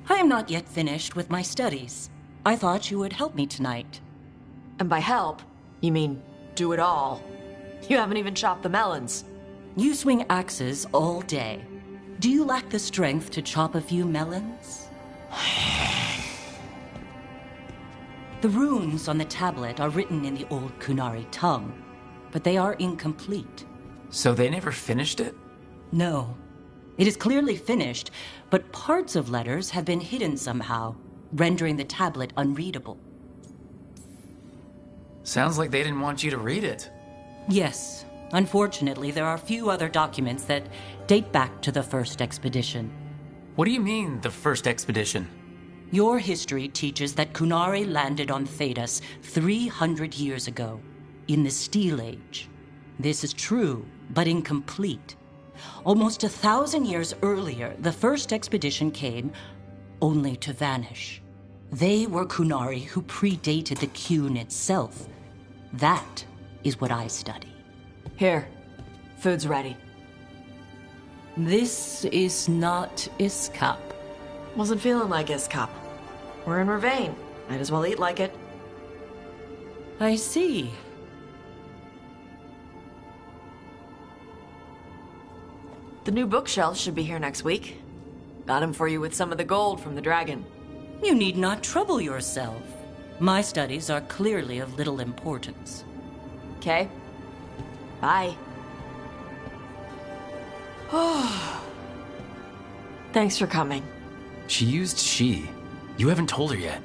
I am not yet finished with my studies. I thought you would help me tonight. And by help, you mean do it all. You haven't even chopped the melons. You swing axes all day. Do you lack the strength to chop a few melons? The runes on the tablet are written in the old Kunari tongue, but they are incomplete. So they never finished it? No. It is clearly finished, but parts of letters have been hidden somehow, rendering the tablet unreadable. Sounds like they didn't want you to read it. Yes. Unfortunately, there are few other documents that date back to the first expedition. What do you mean, the first expedition? Your history teaches that Kunari landed on Thedas 300 years ago, in the Steel Age. This is true, but incomplete. Almost 1,000 years earlier, the first expedition came only to vanish. They were Kunari who predated the Qun itself. That is what I study. Here, food's ready. This is not Iskop. Wasn't feeling like Iskop. We're in Ravane. Might as well eat like it. I see. The new bookshelf should be here next week. Got him for you with some of the gold from the dragon. You need not trouble yourself. My studies are clearly of little importance. Okay. Bye. Thanks for coming. She used she. You haven't told her yet.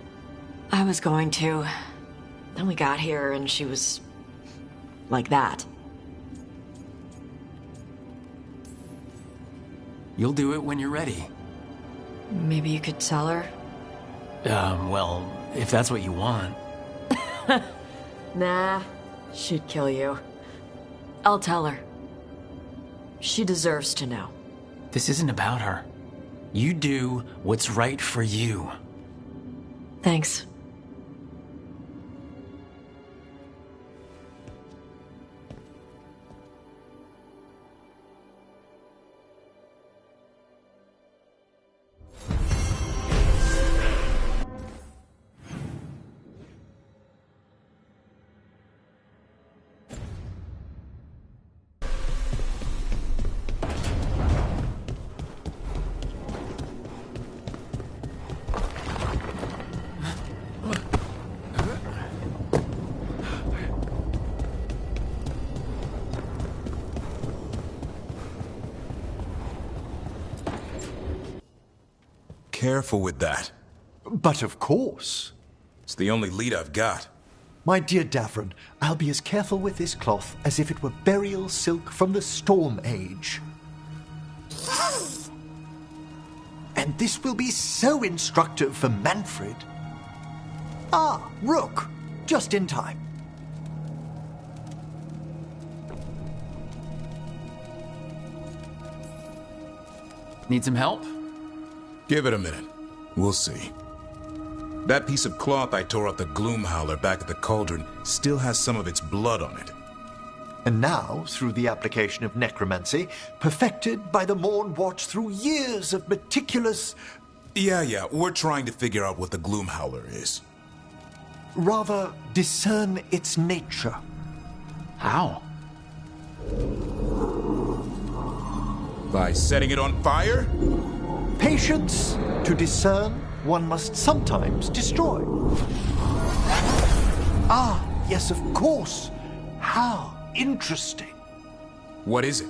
I was going to. Then we got here and she was... like that. You'll do it when you're ready. Maybe you could tell her? Well, if that's what you want. Nah, she'd kill you. I'll tell her. She deserves to know. This isn't about her. You do what's right for you. Thanks. Careful with that. But of course. It's the only lead I've got. My dear Davron, I'll be as careful with this cloth as if it were burial silk from the Storm Age. And this will be so instructive for Manfred. Ah, Rook, just in time. Need some help? Give it a minute. We'll see. That piece of cloth I tore out the Gloom Howler back at the cauldron still has some of its blood on it. And now, through the application of necromancy, perfected by the Morn Watch through years of meticulous... Yeah, we're trying to figure out what the Gloom Howler is. Rather, discern its nature. How? By setting it on fire? Patience. To discern, one must sometimes destroy. Ah, yes, of course. How interesting. What is it?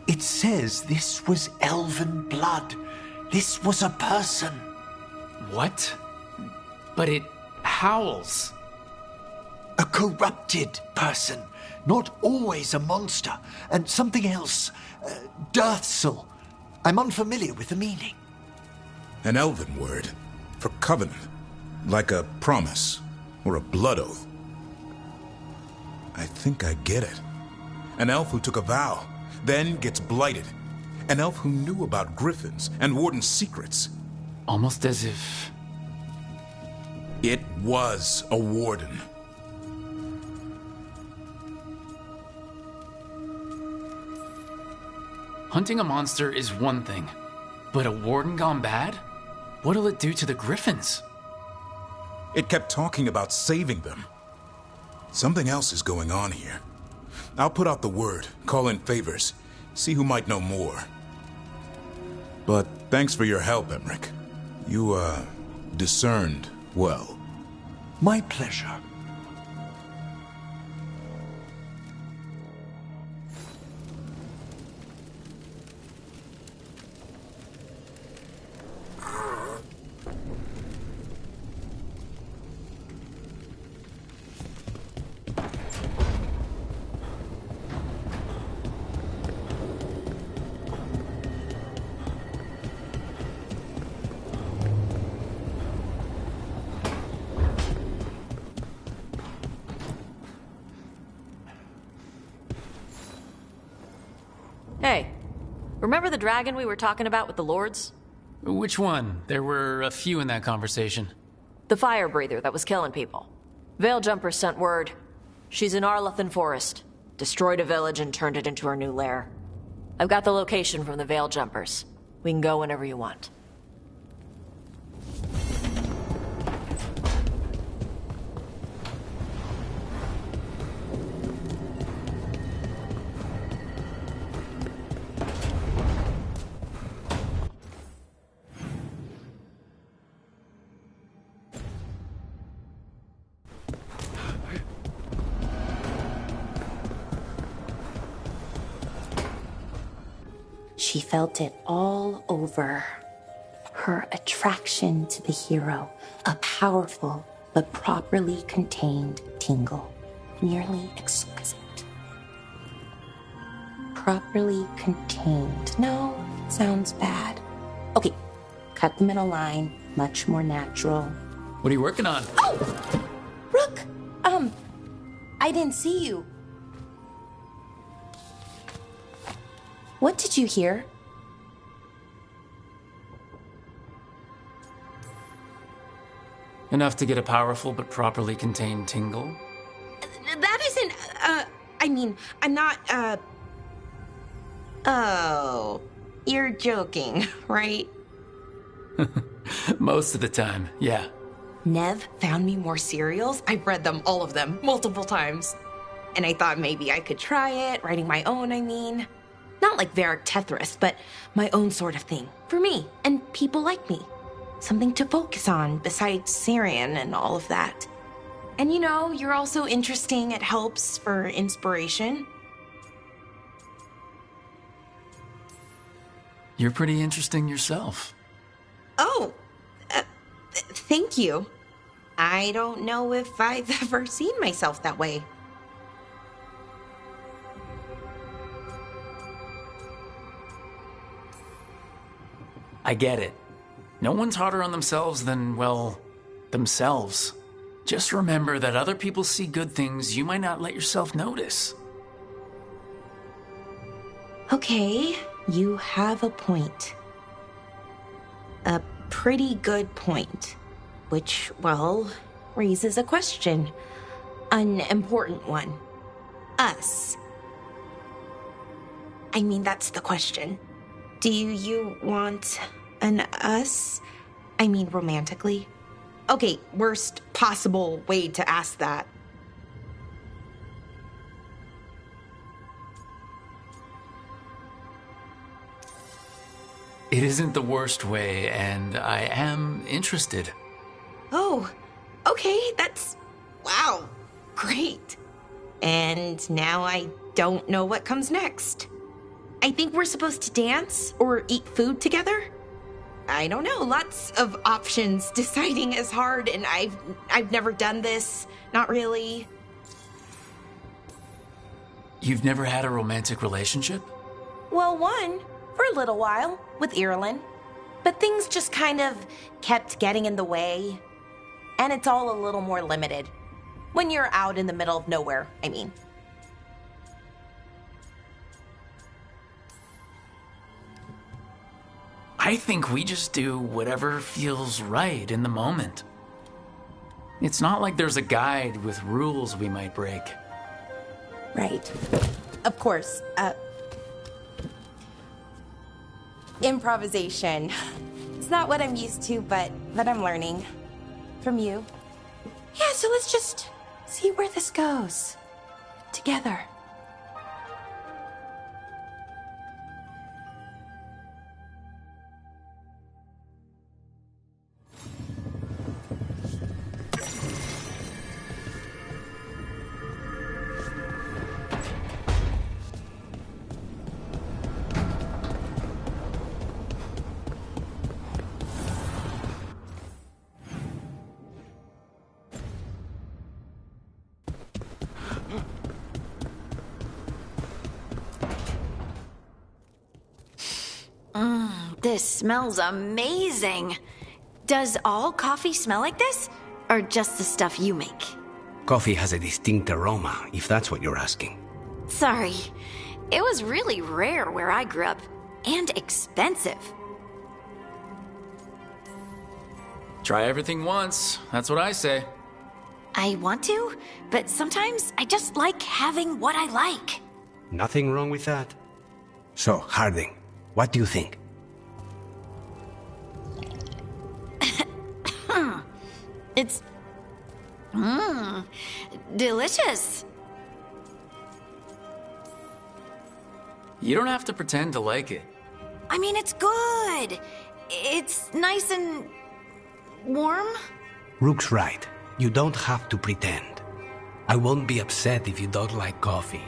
It says this was elven blood. This was a person. What? But it howls. A corrupted person. Not always a monster. And something else. Deathsel. I'm unfamiliar with the meaning. An elven word for covenant, like a promise or a blood oath. I think I get it. An elf who took a vow, then gets blighted. An elf who knew about griffins and Warden's secrets. Almost as if... It was a warden. Hunting a monster is one thing, but a warden gone bad? What'll it do to the griffins? It kept talking about saving them. Something else is going on here. I'll put out the word, call in favors, see who might know more. But thanks for your help, Emmerich. You, discerned well. My pleasure. Hey, remember the dragon we were talking about with the lords? Which one? There were a few in that conversation. The fire breather that was killing people. Veiljumpers sent word. She's in Arlethan Forest. Destroyed a village and turned it into her new lair. I've got the location from the Veiljumpers. We can go whenever you want. She felt it all over. Her attraction to the hero, a powerful but properly contained tingle, nearly exquisite. Properly contained. No, sounds bad. Okay, cut the middle line, much more natural. What are you working on? Oh! Rook! I didn't see you. What did you hear? Enough to get a powerful but properly contained tingle? That isn't, I'm not, Oh, you're joking, right? Most of the time, yeah. Nev found me more cereals. I've read them, all of them, multiple times. And I thought maybe I could try it, writing my own, Not like Varric Tetris, but my own sort of thing. For me, and people like me. Something to focus on besides Syrian and all of that. And you're also interesting. It helps for inspiration. You're pretty interesting yourself. Oh, thank you. I don't know if I've ever seen myself that way. I get it. No one's harder on themselves than, well, themselves. Just remember that other people see good things you might not let yourself notice. Okay, you have a point. A pretty good point. Which, well, raises a question. An important one. Us. That's the question. Do you want an us? Romantically? Okay, worst possible way to ask that. It isn't the worst way, and I am interested. Oh, okay, wow, great. And now I don't know what comes next. I think we're supposed to dance or eat food together. I don't know, lots of options. Deciding is hard, and I've never done this, not really. You've never had a romantic relationship? Well, one, for a little while, with Irulan. But things just kind of kept getting in the way. And it's all a little more limited. When you're out in the middle of nowhere, I think we just do whatever feels right in the moment. It's not like there's a guide with rules we might break. Right. Of course. Improvisation. It's not what I'm used to, but I'm learning. From you. Yeah, so let's just see where this goes. Together. This smells amazing. Does all coffee smell like this? Or just the stuff you make? Coffee has a distinct aroma, if that's what you're asking. Sorry. It was really rare where I grew up. And expensive. Try everything once. That's what I say. I want to, but sometimes I just like having what I like. Nothing wrong with that. So, Harding, what do you think? It's... delicious. You don't have to pretend to like it. It's good. It's nice and... warm? Rook's right. You don't have to pretend. I won't be upset if you don't like coffee.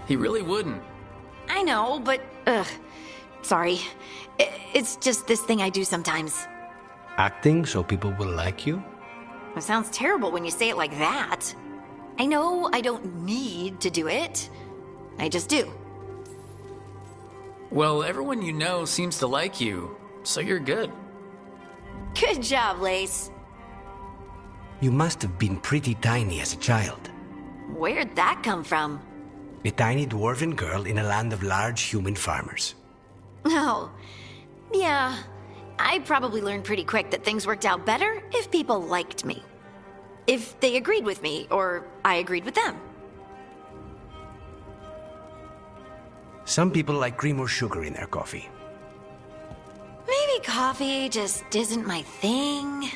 He really wouldn't. I know, but... Sorry. It's just this thing I do sometimes. Acting so people will like you? It sounds terrible when you say it like that. I know I don't need to do it. I just do. Well, everyone you know seems to like you, so you're good. Good job, Lace. You must have been pretty tiny as a child. Where'd that come from? A tiny dwarven girl in a land of large human farmers. Oh, yeah. I probably learned pretty quick that things worked out better if people liked me. If they agreed with me, or I agreed with them. Some people like cream or sugar in their coffee. Maybe coffee just isn't my thing.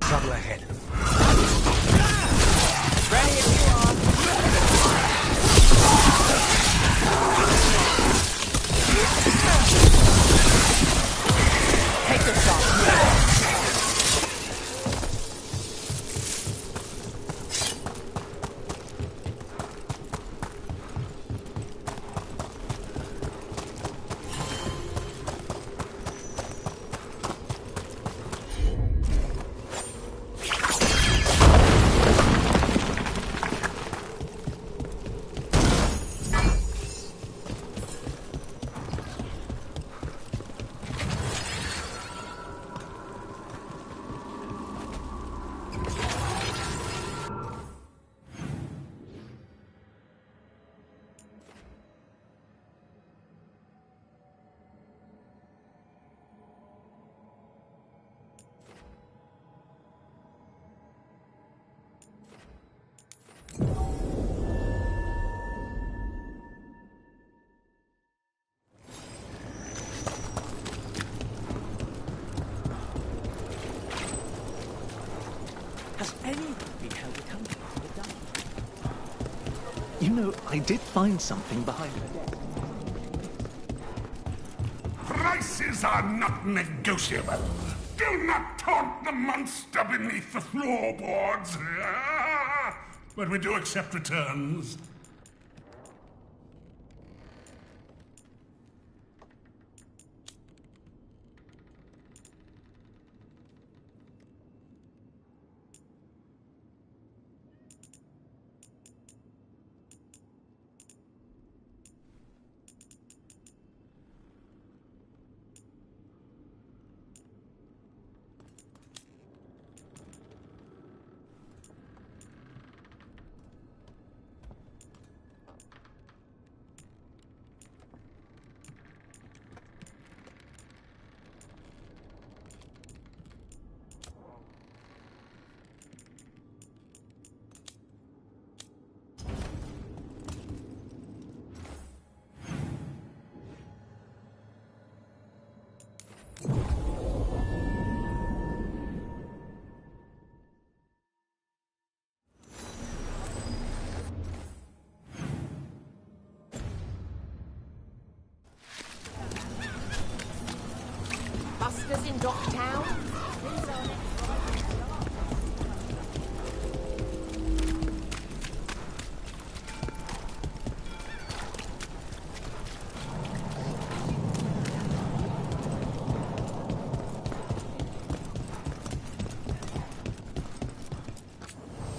Trouble ahead. Ready if you are. Take the shot. Has anyone been held accountable for the damage? You know, I did find something behind her desk. Prices are not negotiable. Do not taunt the monster beneath the floorboards. But we do accept returns. Busters in Docktown?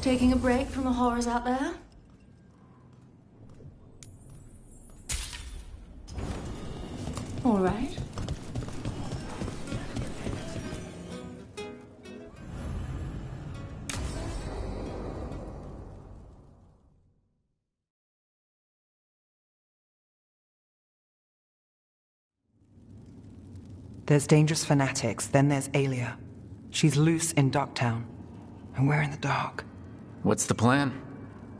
Taking a break from the horrors out there? All right. There's dangerous fanatics, then there's Alia. She's loose in Docktown, and we're in the dark. What's the plan?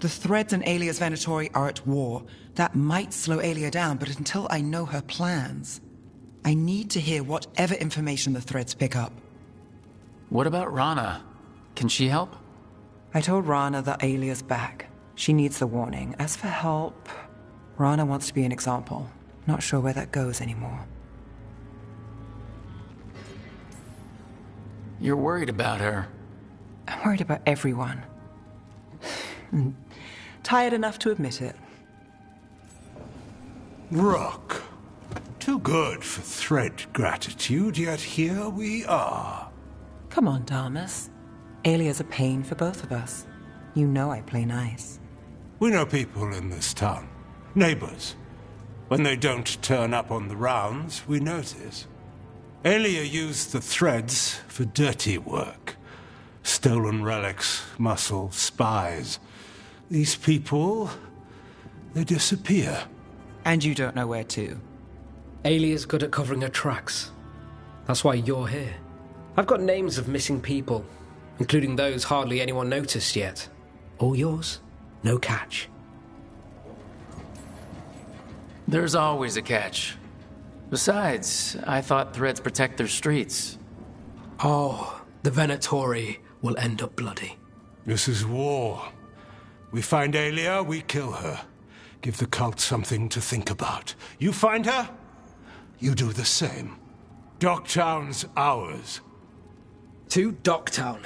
The Threads and Alia's Venatori are at war. That might slow Alia down, but until I know her plans, I need to hear whatever information the Threads pick up. What about Rana? Can she help? I told Rana that Alia's back. She needs the warning. As for help, Rana wants to be an example. Not sure where that goes anymore. You're worried about her. I'm worried about everyone. Tired enough to admit it. Rook. Too good for thread gratitude, yet here we are. Come on, Damas. Alia's a pain for both of us. You know I play nice. We know people in this town. Neighbors. When they don't turn up on the rounds, we notice. Alia used the Threads for dirty work. Stolen relics, muscle, spies. These people, they disappear. And you don't know where to. Alia's good at covering her tracks. That's why you're here. I've got names of missing people, including those hardly anyone noticed yet. All yours, no catch. There's always a catch. Besides, I thought Threads protect their streets. Oh, the Venatori will end up bloody. This is war. We find Alia, we kill her. Give the cult something to think about. You find her, you do the same. Docktown's ours. To Docktown.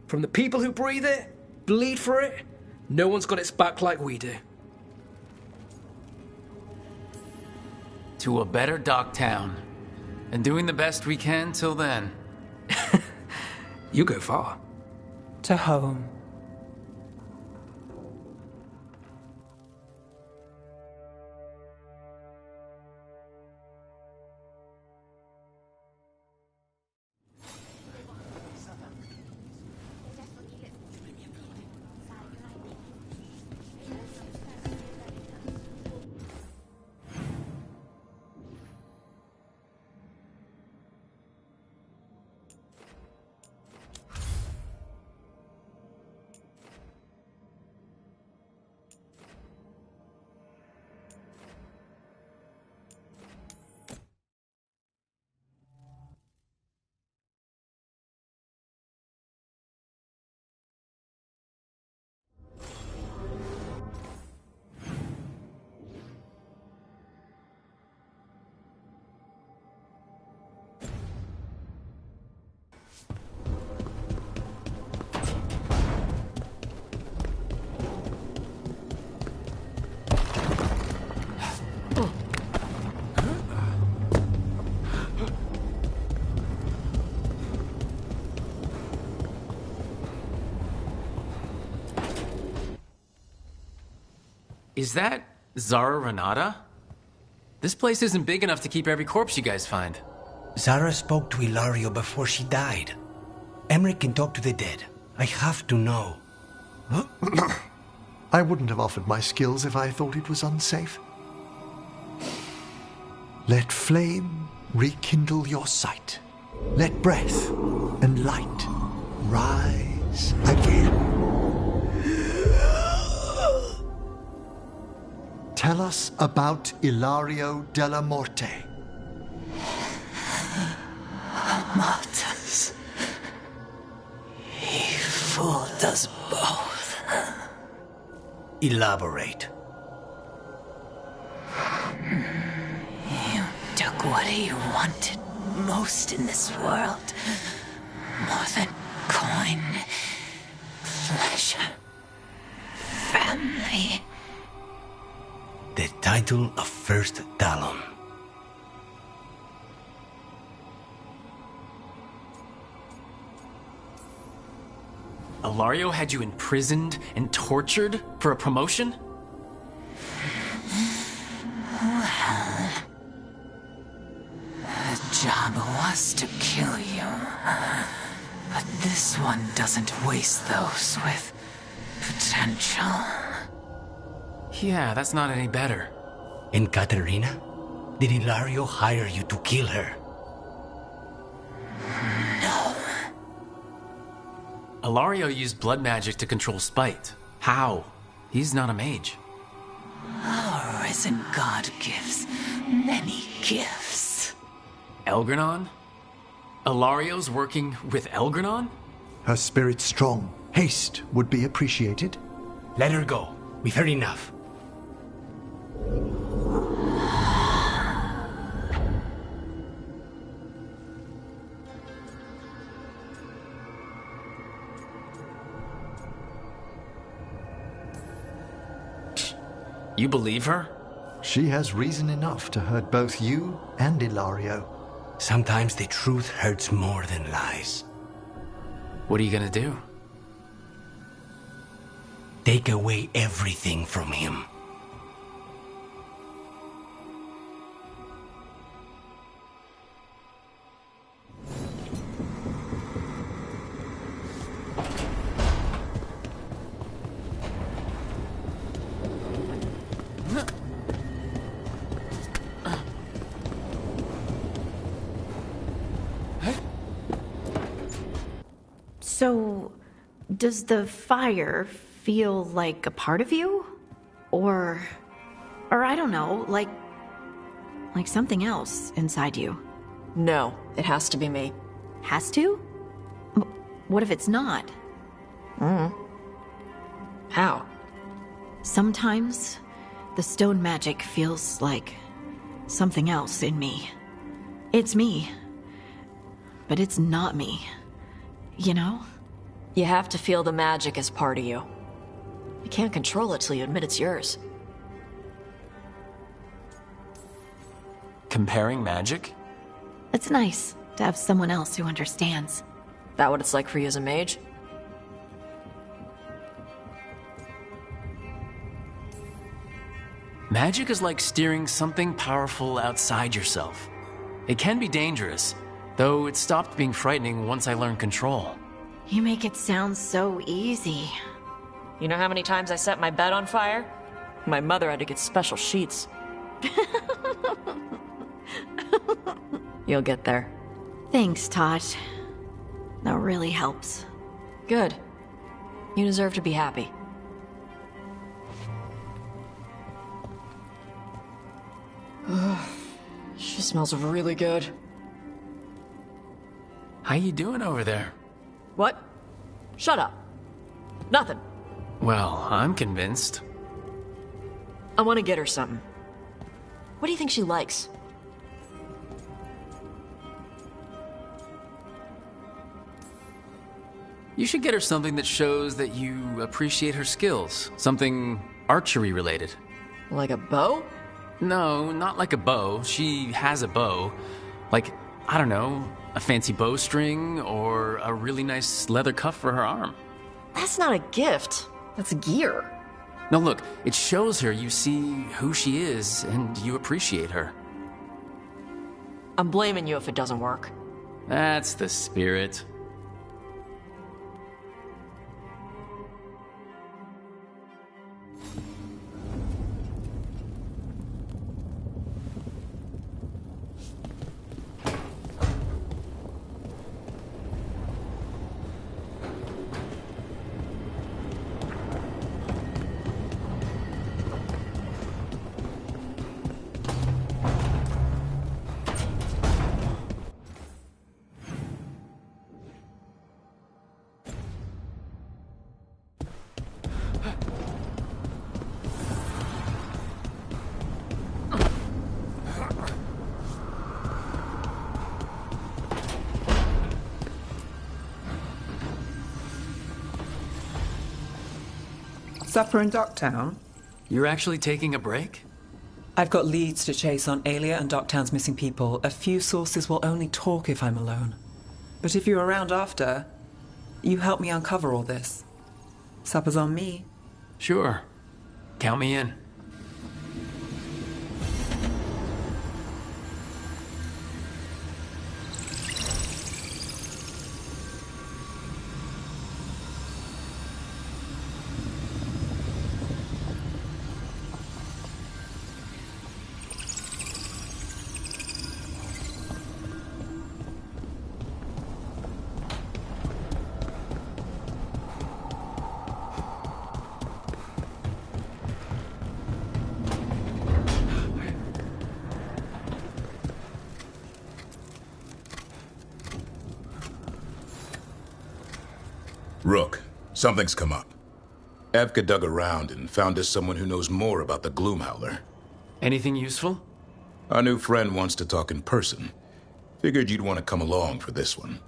From the people who breathe it, bleed for it, no one's got its back like we do. To a better Docktown. And doing the best we can till then. You go far. To home. Is that Zara Renata? This place isn't big enough to keep every corpse you guys find. Zara spoke to Ilario before she died. Emmerich can talk to the dead. I have to know. I wouldn't have offered my skills if I thought it was unsafe. Let flame rekindle your sight. Let breath and light rise again. Tell us about Ilario della Morte. Martyrs. He fooled us both. Elaborate. You took what he wanted most in this world. More than coin, pleasure, family. The title of First Talon. Ilario had you imprisoned and tortured for a promotion? Well, the job was to kill you. But this one doesn't waste those with potential. Yeah, that's not any better. And Katerina? Did Ilario hire you to kill her? No. Ilario used blood magic to control spite. How? He's not a mage. Our risen god gives many gifts. Elgranon? Ilario's working with Elgranon? Her spirit's strong. Haste would be appreciated. Let her go. We've heard enough. You believe her? She has reason enough to hurt both you and Ilario. Sometimes the truth hurts more than lies. What are you gonna do? Take away everything from him. So, does the fire feel like a part of you? Or I don't know, like something else inside you? No, it has to be me. Has to? What if it's not? How? Sometimes the stone magic feels like something else in me. It's me, but it's not me. You know? You have to feel the magic as part of you. You can't control it till you admit it's yours. Comparing magic? It's nice to have someone else who understands. That what it's like for you as a mage? Magic is like steering something powerful outside yourself. It can be dangerous, though it stopped being frightening once I learned control. You make it sound so easy. You know how many times I set my bed on fire? My mother had to get special sheets. You'll get there. Thanks, Tosh. That really helps. Good. You deserve to be happy. She smells really good. How you doing over there? What? Shut up. Nothing. Well, I'm convinced. I want to get her something. What do you think she likes? You should get her something that shows that you appreciate her skills. Something archery related. Like a bow? No, not like a bow. She has a bow. Like, I don't know, a fancy bowstring or a really nice leather cuff for her arm. That's not a gift. That's gear. No, look, it shows her you see who she is and you appreciate her. I'm blaming you if it doesn't work. That's the spirit. Supper in Docktown? You're actually taking a break? I've got leads to chase on Alia and Docktown's missing people. A few sources will only talk if I'm alone. But if you're around after, you help me uncover all this. Supper's on me. Sure. Count me in. Rook, something's come up. Evka dug around and found us someone who knows more about the Gloomhowler. Anything useful? Our new friend wants to talk in person. Figured you'd want to come along for this one.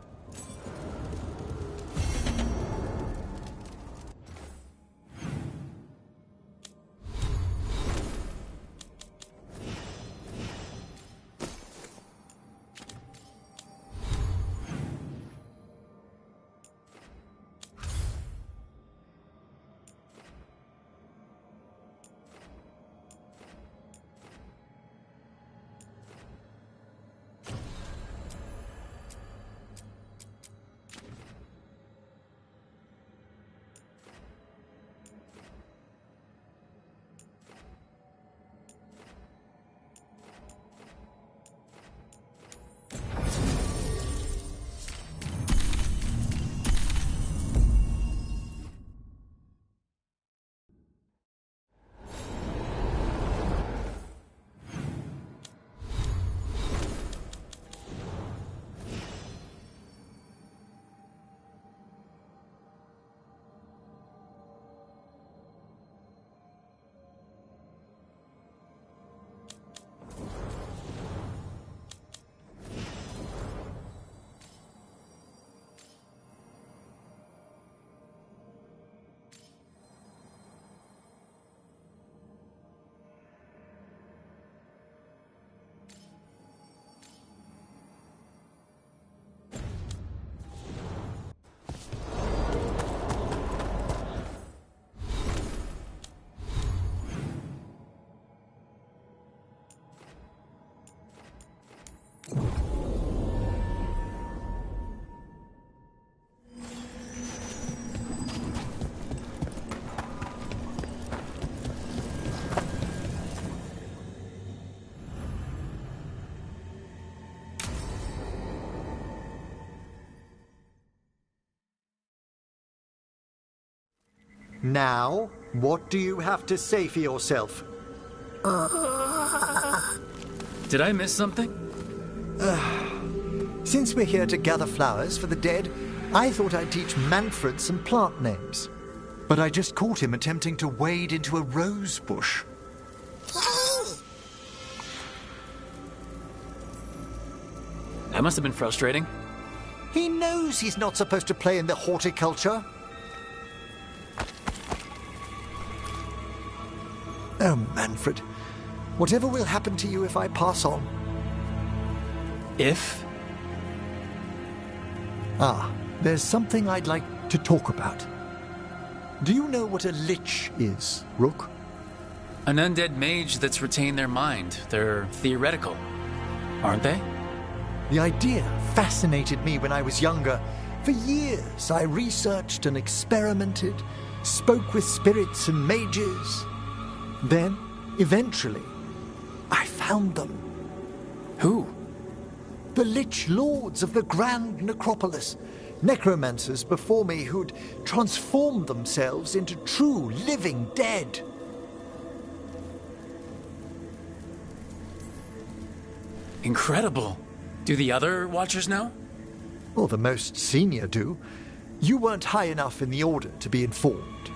Now, what do you have to say for yourself? Did I miss something? Since we're here to gather flowers for the dead, I thought I'd teach Manfred some plant names. But I just caught him attempting to wade into a rose bush. That must have been frustrating. He knows he's not supposed to play in the horticulture. Oh, Manfred. Whatever will happen to you if I pass on? If? Ah, there's something I'd like to talk about. Do you know what a lich is, Rook? An undead mage that's retained their mind. They're theoretical, aren't they? The idea fascinated me when I was younger. For years, I researched and experimented, spoke with spirits and mages. Then, eventually, I found them. Who? The Lich Lords of the Grand Necropolis. Necromancers before me who'd transformed themselves into true living dead. Incredible. Do the other Watchers know? Well, the most senior do. You weren't high enough in the Order to be informed.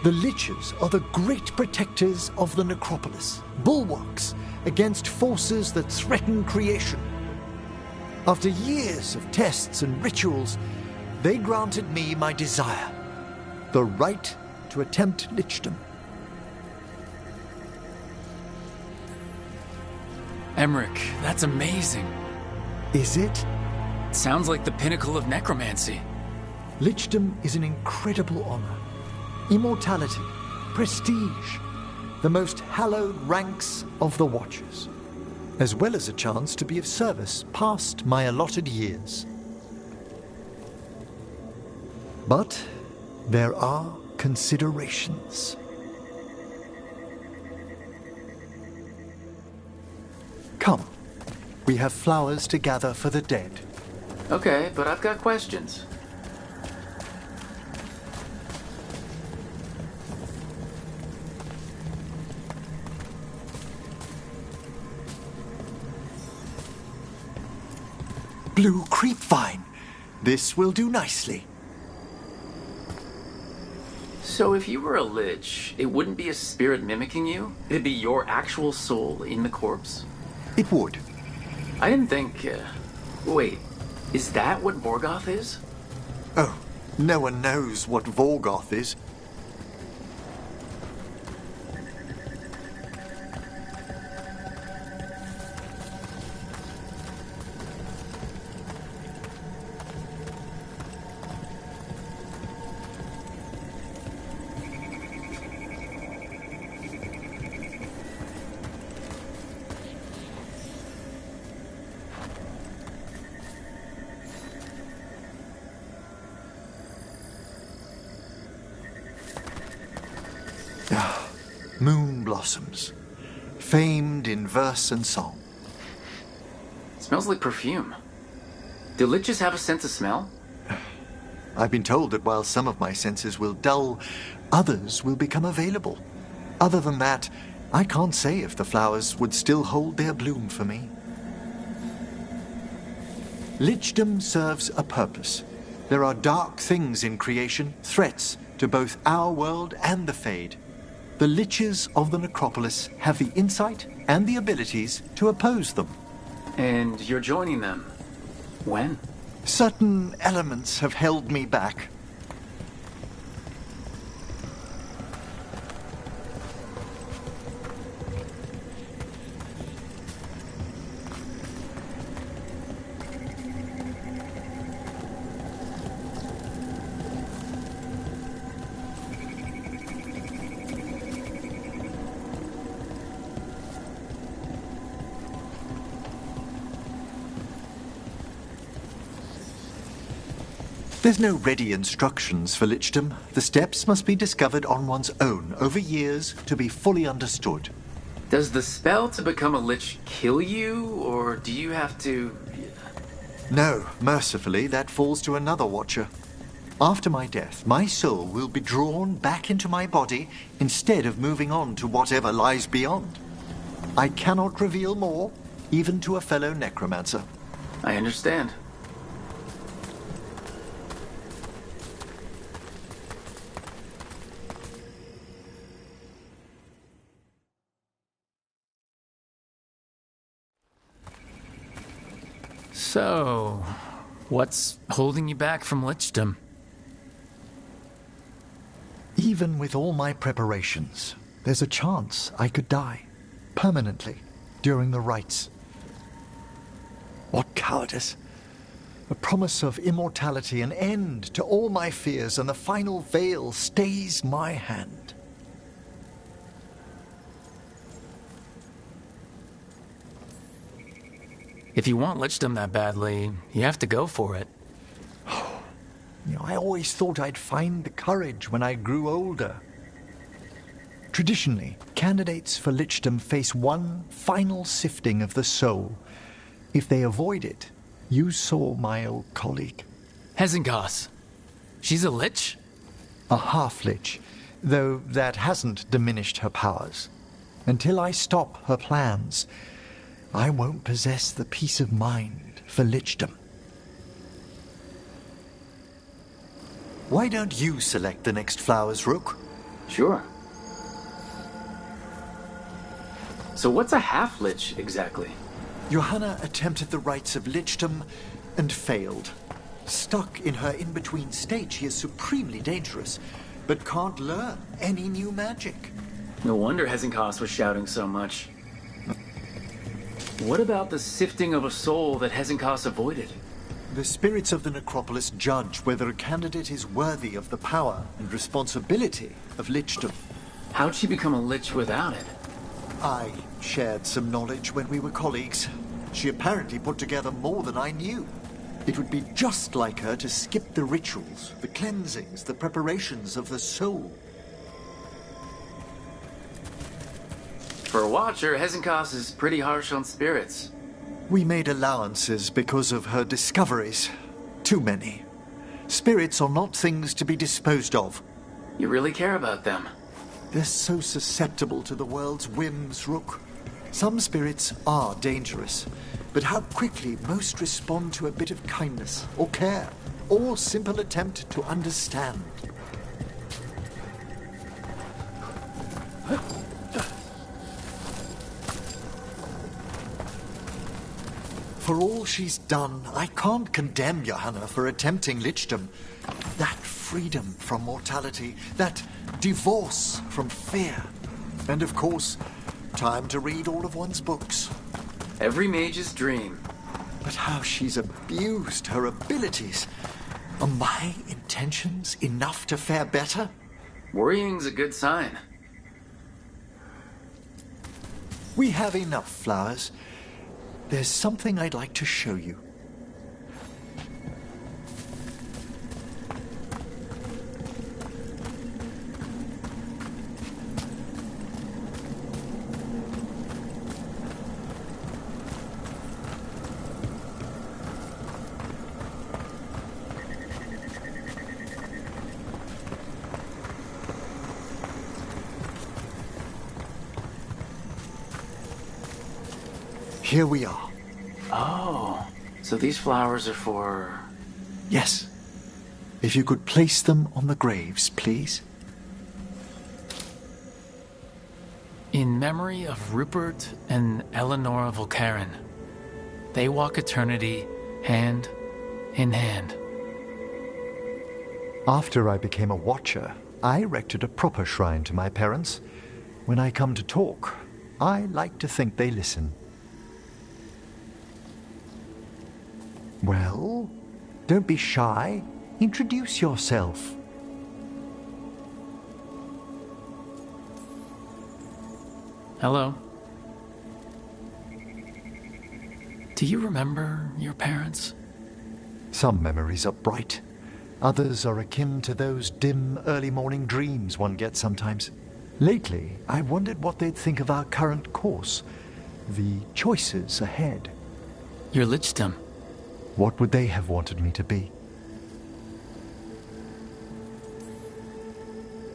The Liches are the great protectors of the Necropolis, bulwarks against forces that threaten creation. After years of tests and rituals, they granted me my desire, the right to attempt lichdom. Emmerich, that's amazing. Is it? Sounds like the pinnacle of necromancy. Lichdom is an incredible honor. Immortality, prestige, the most hallowed ranks of the Watchers, as well as a chance to be of service past my allotted years. But there are considerations. Come, we have flowers to gather for the dead. Okay, but I've got questions. Blue creepvine. This will do nicely. So if you were a lich, it wouldn't be a spirit mimicking you? It'd be your actual soul in the corpse? It would. I didn't think... wait, is that what Vorgoth is? Oh, no one knows what Vorgoth is. Moon blossoms, famed in verse and song. Smells like perfume. Do liches have a sense of smell? I've been told that while some of my senses will dull, others will become available. Other than that, I can't say if the flowers would still hold their bloom for me. Lichdom serves a purpose. There are dark things in creation, threats to both our world and the Fade. The Liches of the Necropolis have the insight and the abilities to oppose them. And you're joining them. When? Certain elements have held me back. There's no ready instructions for lichdom. The steps must be discovered on one's own over years to be fully understood. Does the spell to become a lich kill you, or do you have to... No, mercifully, that falls to another watcher. After my death, my soul will be drawn back into my body instead of moving on to whatever lies beyond. I cannot reveal more, even to a fellow necromancer. I understand. So, what's holding you back from lichdom? Even with all my preparations, there's a chance I could die, permanently, during the rites. What cowardice. A promise of immortality, an end to all my fears, and the final veil stays my hand. If you want lichdom that badly, you have to go for it. I always thought I'd find the courage when I grew older. Traditionally, candidates for lichdom face one final sifting of the soul. If they avoid it, you saw my old colleague. Hezengas. She's a lich? A half-lich, though that hasn't diminished her powers. Until I stop her plans, I won't possess the peace of mind for lichdom. Why don't you select the next flowers, Rook? Sure. So what's a half-lich exactly? Johanna attempted the rites of lichdom and failed. Stuck in her in-between state, she is supremely dangerous, but can't learn any new magic. No wonder Hezengas was shouting so much. What about the sifting of a soul that Hezengas avoided? The spirits of the necropolis judge whether a candidate is worthy of the power and responsibility of lichdom. How'd she become a lich without it? I shared some knowledge when we were colleagues. She apparently put together more than I knew. It would be just like her to skip the rituals, the cleansings, the preparations of the soul. For a Watcher, Hezengas is pretty harsh on spirits. We made allowances because of her discoveries. Too many. Spirits are not things to be disposed of. You really care about them? They're so susceptible to the world's whims, Rook. Some spirits are dangerous, but how quickly most respond to a bit of kindness or care or simple attempt to understand. For all she's done, I can't condemn Johanna for attempting lichdom. That freedom from mortality, that divorce from fear, and of course, time to read all of one's books. Every mage's dream. But how she's abused her abilities. Are my intentions enough to fare better? Worrying's a good sign. We have enough flowers. There's something I'd like to show you. Here we are. Oh, so these flowers are for... Yes. If you could place them on the graves, please. In memory of Rupert and Eleanor Volkaren. They walk eternity hand in hand. After I became a Watcher, I erected a proper shrine to my parents. When I come to talk, I like to think they listen. Well, don't be shy. Introduce yourself. Hello. Do you remember your parents? Some memories are bright. Others are akin to those dim early morning dreams one gets sometimes. Lately, I wondered what they'd think of our current course, the choices ahead. Your lichdom. What would they have wanted me to be?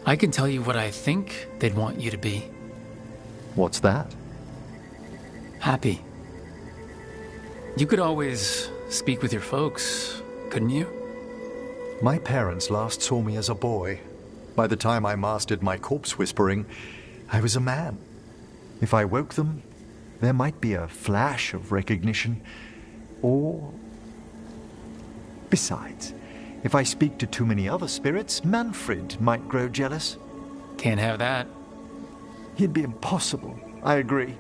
I can tell you what I think they'd want you to be. What's that? Happy. You could always speak with your folks, couldn't you? My parents last saw me as a boy. By the time I mastered my corpse whispering, I was a man. If I woke them, there might be a flash of recognition, or... Besides, if I speak to too many other spirits, Manfred might grow jealous. Can't have that. He'd be impossible, I agree.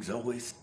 There's always...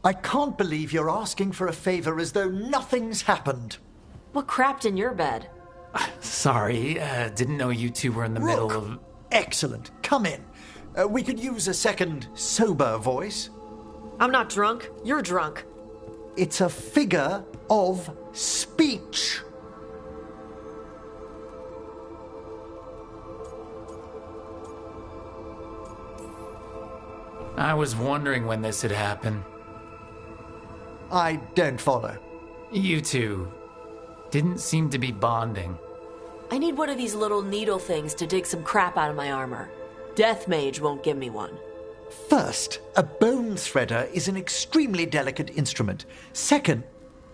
I can't believe you're asking for a favor as though nothing's happened. What crapped in your bed? Sorry, didn't know you two were in the middle of... Excellent. Come in. We could use a second sober voice. I'm not drunk. You're drunk. It's a figure of speech. I was wondering when this had happened. I don't follow. You two didn't seem to be bonding. I need one of these little needle things to dig some crap out of my armor. Death Mage won't give me one. First, a bone threader is an extremely delicate instrument. Second,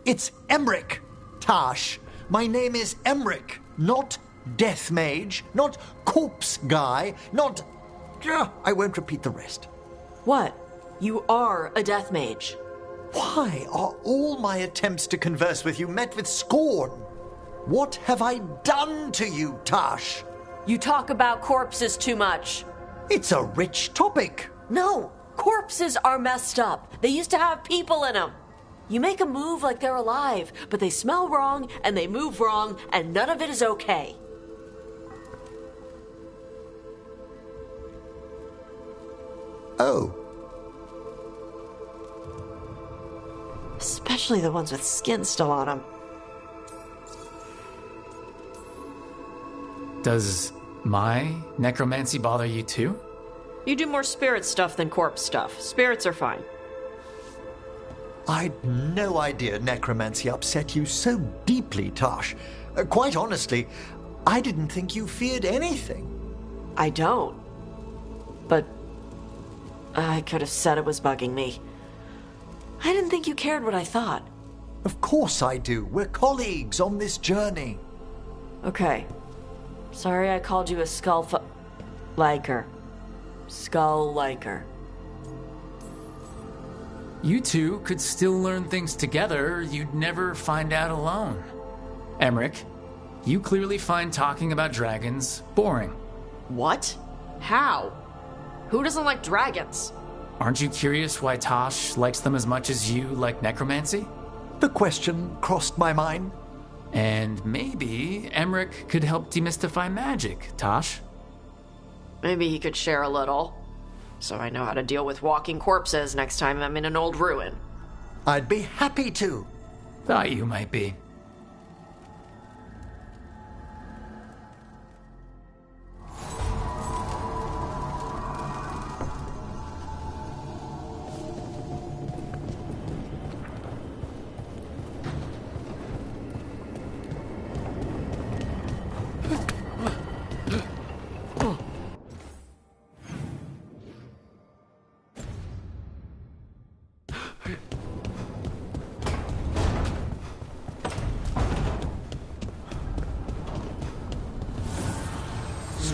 it's Emmerich. Tash, my name is Emmerich, not Death Mage, not Corpse Guy, not... I won't repeat the rest. What? You are a Death Mage. Why are all my attempts to converse with you met with scorn? What have I done to you, Tash? You talk about corpses too much. It's a rich topic. No, corpses are messed up. They used to have people in them. You make a move like they're alive, but they smell wrong and they move wrong, and none of it is okay. Oh. Especially the ones with skin still on them. Does my necromancy bother you too? You do more spirit stuff than corpse stuff. Spirits are fine. I'd no idea necromancy upset you so deeply, Tash. Quite honestly, I didn't think you feared anything. I don't. But I could have said it was bugging me. I didn't think you cared what I thought. Of course I do. We're colleagues on this journey. Okay. Sorry I called you a liker. Skull liker. You two could still learn things together you'd never find out alone. Emmerich, you clearly find talking about dragons boring. What? How? Who doesn't like dragons? Aren't you curious why Tosh likes them as much as you like necromancy? The question crossed my mind. And maybe Emmerich could help demystify magic, Tosh. Maybe he could share a little. So I know how to deal with walking corpses next time I'm in an old ruin. I'd be happy to. Thought you might be.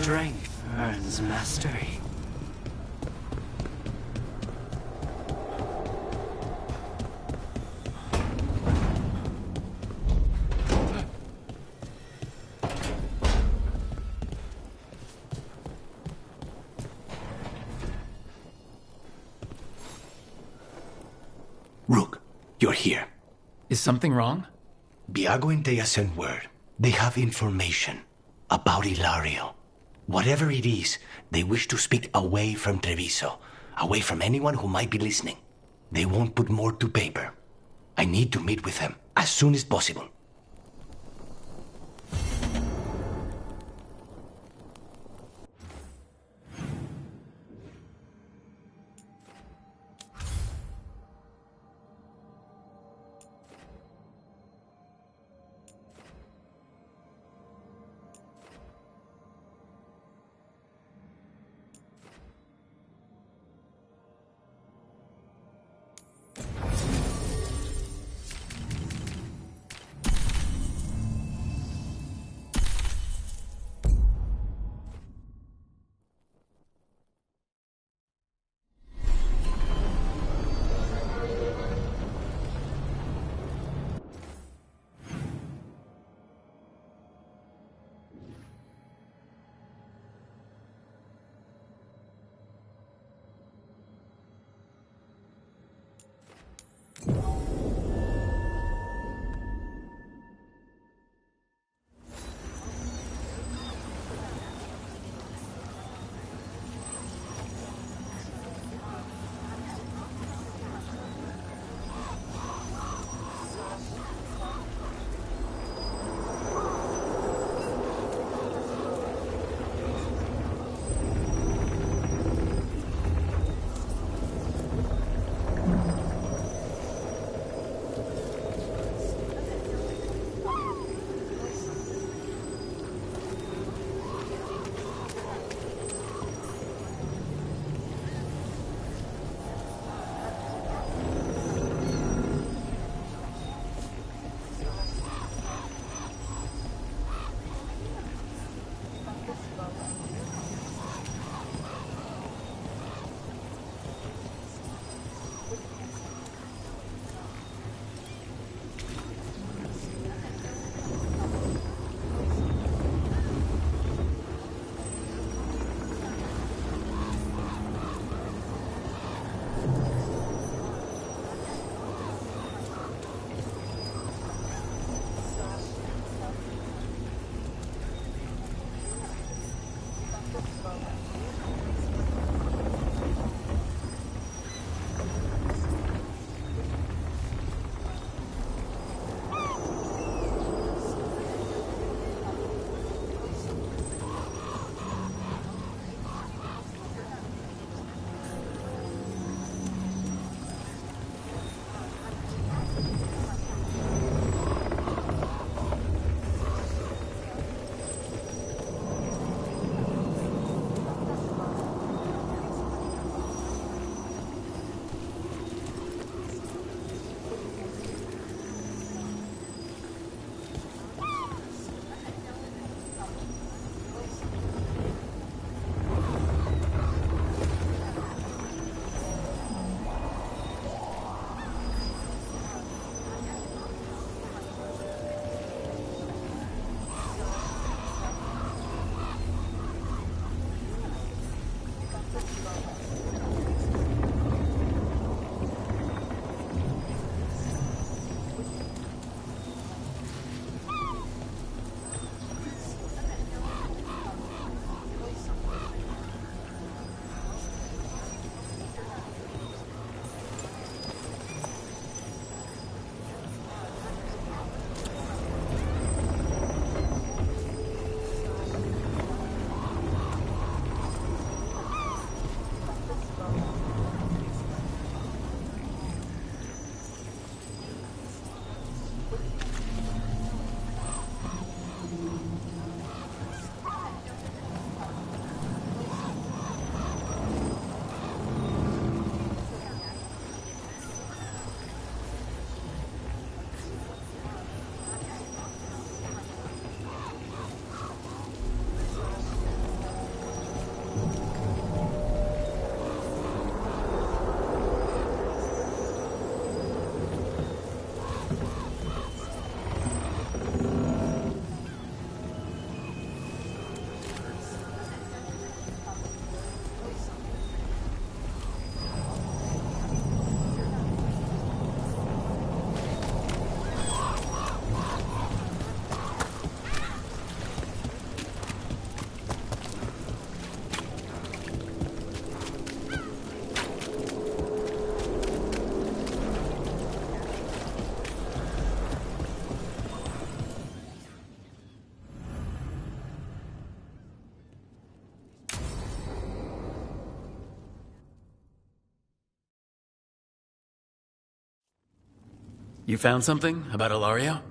Strength earns mastery. Rook, you're here. Is something wrong? Biago and Thea sent word. They have information about Ilario. Whatever it is, they wish to speak away from Treviso, away from anyone who might be listening. They won't put more to paper. I need to meet with them as soon as possible. You found something about Ilario?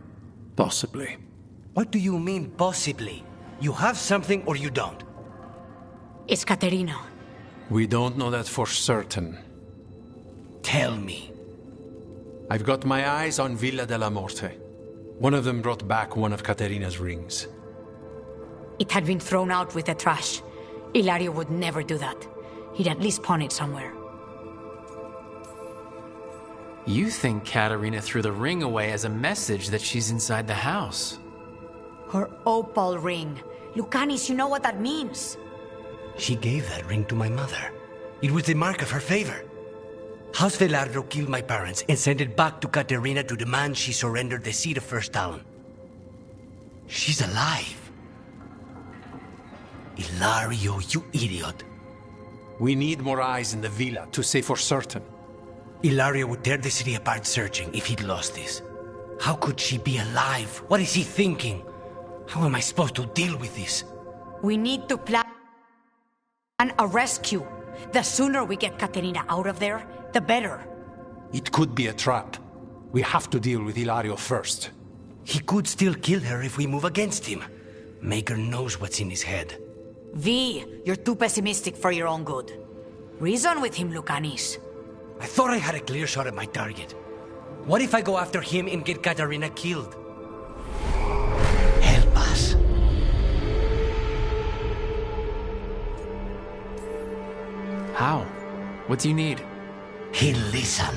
Possibly. What do you mean, possibly? You have something or you don't? It's Caterina. We don't know that for certain. Tell me. I've got my eyes on Villa della Morte. One of them brought back one of Caterina's rings. It had been thrown out with the trash. Ilario would never do that. He'd at least pawn it somewhere. You think Caterina threw the ring away as a message that she's inside the house? Her opal ring. Lucanis, you know what that means. She gave that ring to my mother. It was the mark of her favor. House Veilguard killed my parents and sent it back to Caterina to demand she surrender the seat of First Talon. She's alive. Ilario, you idiot. We need more eyes in the villa to say for certain. Ilario would tear the city apart searching if he'd lost this. How could she be alive? What is he thinking? How am I supposed to deal with this? We need to plan a rescue. The sooner we get Caterina out of there, the better. It could be a trap. We have to deal with Ilario first. He could still kill her if we move against him. Maker knows what's in his head. V, you're too pessimistic for your own good. Reason with him, Lucanis. I thought I had a clear shot at my target. What if I go after him and get Caterina killed? Help us. How? What do you need? He'll listen.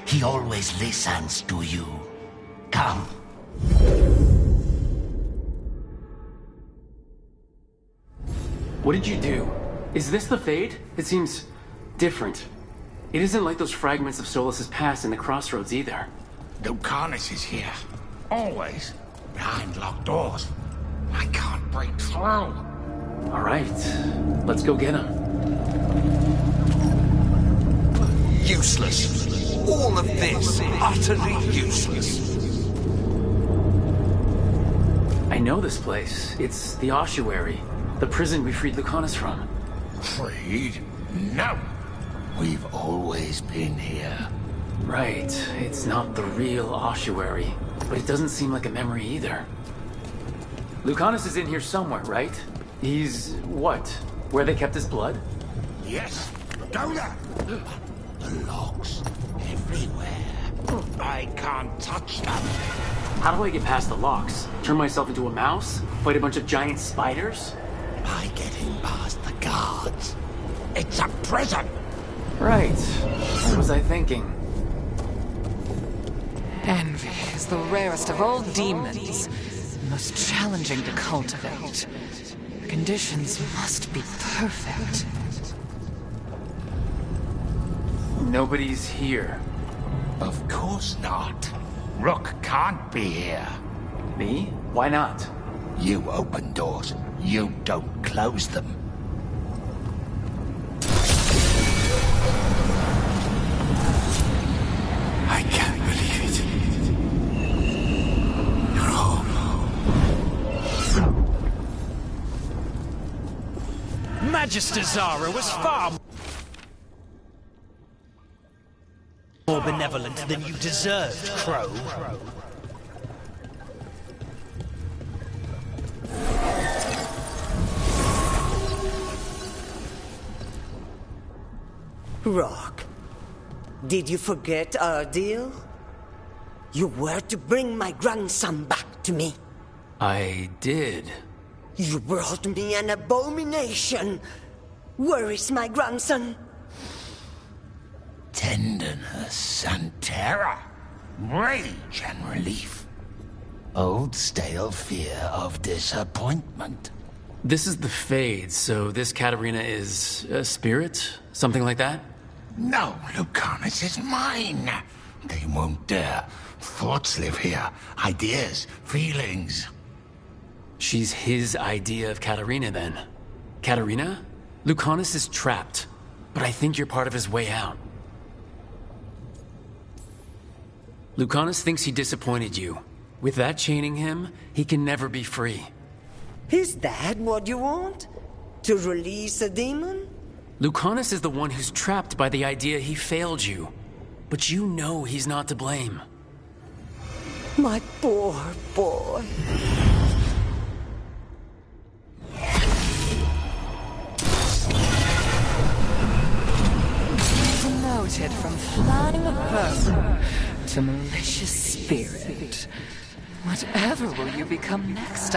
He always listens to you. Come. What did you do? Is this the Fade? It seems different. It isn't like those fragments of Solas's past in the crossroads either. Lucanis is here. Always. Behind locked doors. I can't break through. All right. Let's go get him. Useless. All of this, utterly useless. I know this place. It's the ossuary. The prison we freed Lucanis from. Freed? No. We've always been here. Right. It's not the real ossuary. But it doesn't seem like a memory either. Lucanis is in here somewhere, right? He's... what? Where they kept his blood? Yes. Go there. The logs. Everywhere. I can't touch them. How do I get past the locks? Turn myself into a mouse? Fight a bunch of giant spiders? By getting past the guards. It's a prison. Right. What was I thinking? Envy is the rarest of all demons. Most challenging to cultivate. The conditions must be perfect. Nobody's here. Of course not. Rook can't be here. Me? Why not? You open doors. You don't close them. I can't believe it. You're home. Magister Zara was far more benevolent than you deserved, Crow. Rock, did you forget our deal? You were to bring my grandson back to me. I did. You brought me an abomination. Where is my grandson? Tenderness and terror. Rage and relief. Old stale fear of disappointment. This is the Fade, so this Caterina is a spirit? Something like that? No, Lucanis is mine. They won't dare. Thoughts live here. Ideas, feelings. She's his idea of Caterina, then. Caterina? Lucanis is trapped, but I think you're part of his way out. Lucanis thinks he disappointed you. With that chaining him, he can never be free. Is that what you want? To release a demon? Lucanis is the one who's trapped by the idea he failed you. But you know he's not to blame. My poor boy. Promoted from flying bird to malicious spirit. Whatever will you become next?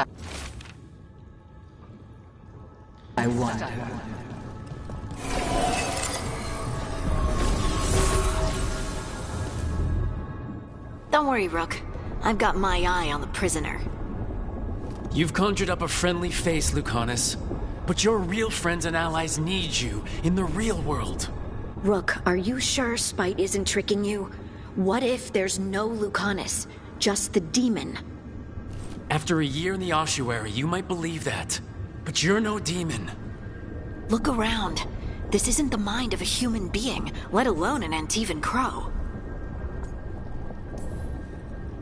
I wonder. Don't worry, Rook. I've got my eye on the prisoner. You've conjured up a friendly face, Lucanus. But your real friends and allies need you in the real world. Rook, are you sure Spite isn't tricking you? What if there's no Lucanus, just the demon? After a year in the ossuary, you might believe that. But you're no demon. Look around. This isn't the mind of a human being, let alone an Antivan Crow.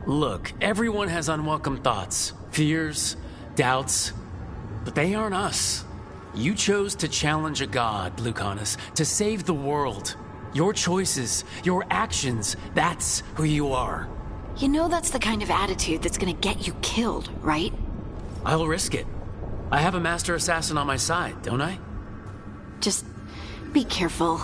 Look, everyone has unwelcome thoughts, fears, doubts, but they aren't us. You chose to challenge a god, Lucanus, to save the world. Your choices, your actions, that's who you are. You know that's the kind of attitude that's gonna get you killed, right? I'll risk it. I have a master assassin on my side, don't I? Just be careful.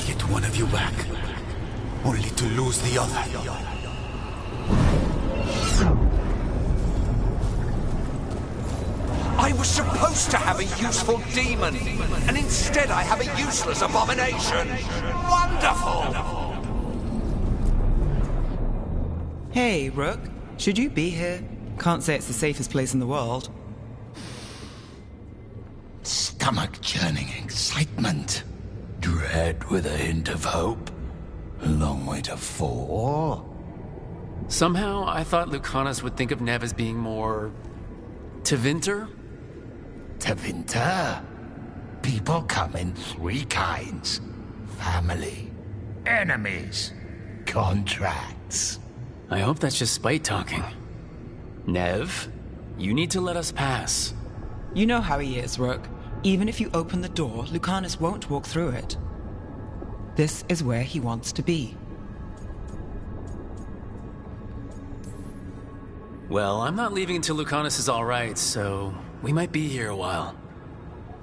Get one of you back, only to lose the other. I was supposed to have a useful demon, and instead I have a useless abomination. Wonderful! Hey, Rook. Should you be here? Can't say it's the safest place in the world. Stomach-churning excitement. Dread with a hint of hope. Long way to fall. Somehow, I thought Lucanus would think of Nev as being more... Tevinter? Tevinter? People come in three kinds. Family, enemies, contracts. I hope that's just Spite talking. Nev, you need to let us pass. You know how he is, Rook. Even if you open the door, Lucanus won't walk through it. This is where he wants to be. Well, I'm not leaving until Lucanus is alright, so we might be here a while.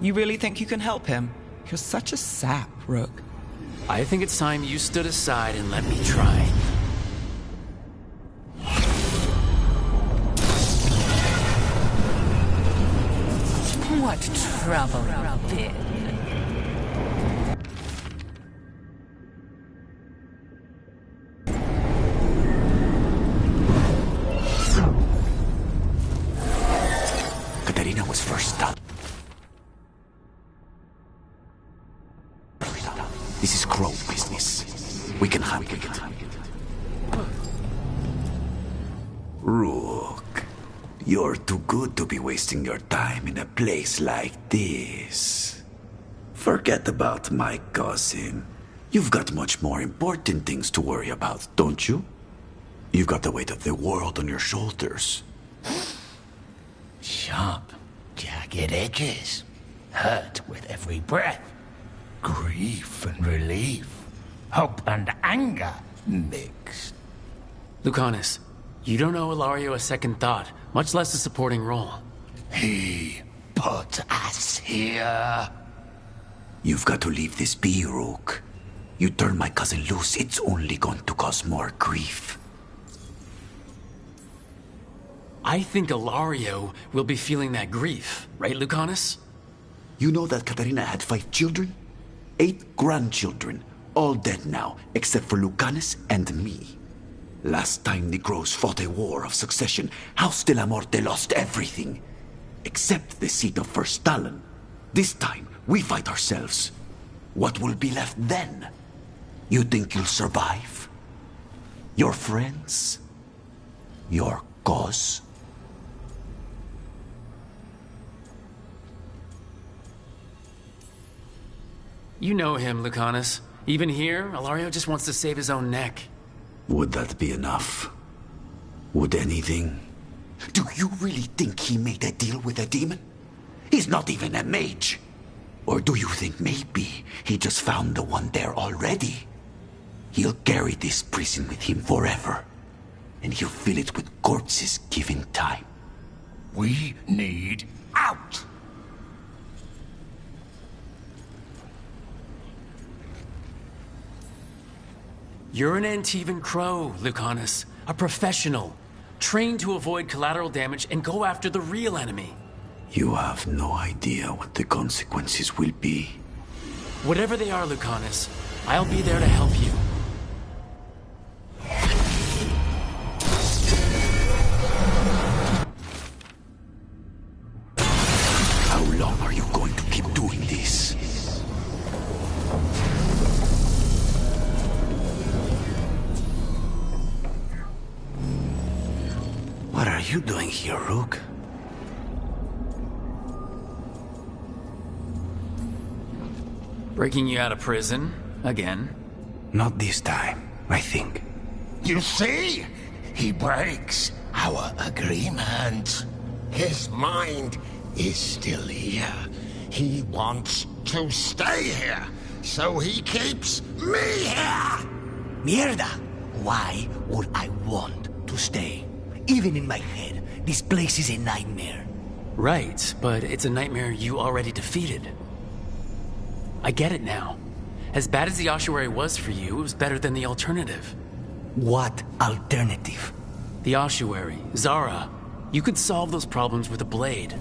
You really think you can help him? You're such a sap, Rook. I think it's time you stood aside and let me try. What trouble you've been. Katerina was first done. This is Crow business. We can handle it. Rook, you're too good to be wasting your time in a place like this. Forget about my cousin. You've got much more important things to worry about, don't you? You've got the weight of the world on your shoulders. Sharp, jagged edges. Hurt with every breath. Grief and relief. Hope and anger mixed. Lucanus, you don't owe Ilario a second thought, much less a supporting role. He put us here. You've got to leave this be, Rook. You turn my cousin loose, it's only going to cause more grief. I think Ilario will be feeling that grief, right, Lucanus? You know that Katerina had 5 children? 8 grandchildren, all dead now, except for Lucanus and me. Last time the Crows fought a war of succession, House de la Morte lost everything. Except the seat of First Talon. This time, we fight ourselves. What will be left then? You think you'll survive? Your friends? Your cause? You know him, Lucanus. Even here, Ilario just wants to save his own neck. Would that be enough? Would anything? Do you really think he made a deal with a demon? He's not even a mage. Or do you think maybe he just found the one there already? He'll carry this prison with him forever. And he'll fill it with corpses given time. We need out! You're an Antivan Crow, Lucanus. A professional. Trained to avoid collateral damage and go after the real enemy. You have no idea what the consequences will be. Whatever they are, Lucanus, I'll be there to help you. How long are you going to keep doing this? What are you doing here, Rook? Breaking you out of prison, again. Not this time, I think. You see? He breaks our agreement. His mind is still here. He wants to stay here, so he keeps me here! Mierda! Why would I want to stay? Even in my head, this place is a nightmare. Right, but it's a nightmare you already defeated. I get it now. As bad as the ossuary was for you, it was better than the alternative. What alternative? The ossuary, Zara. You could solve those problems with a blade.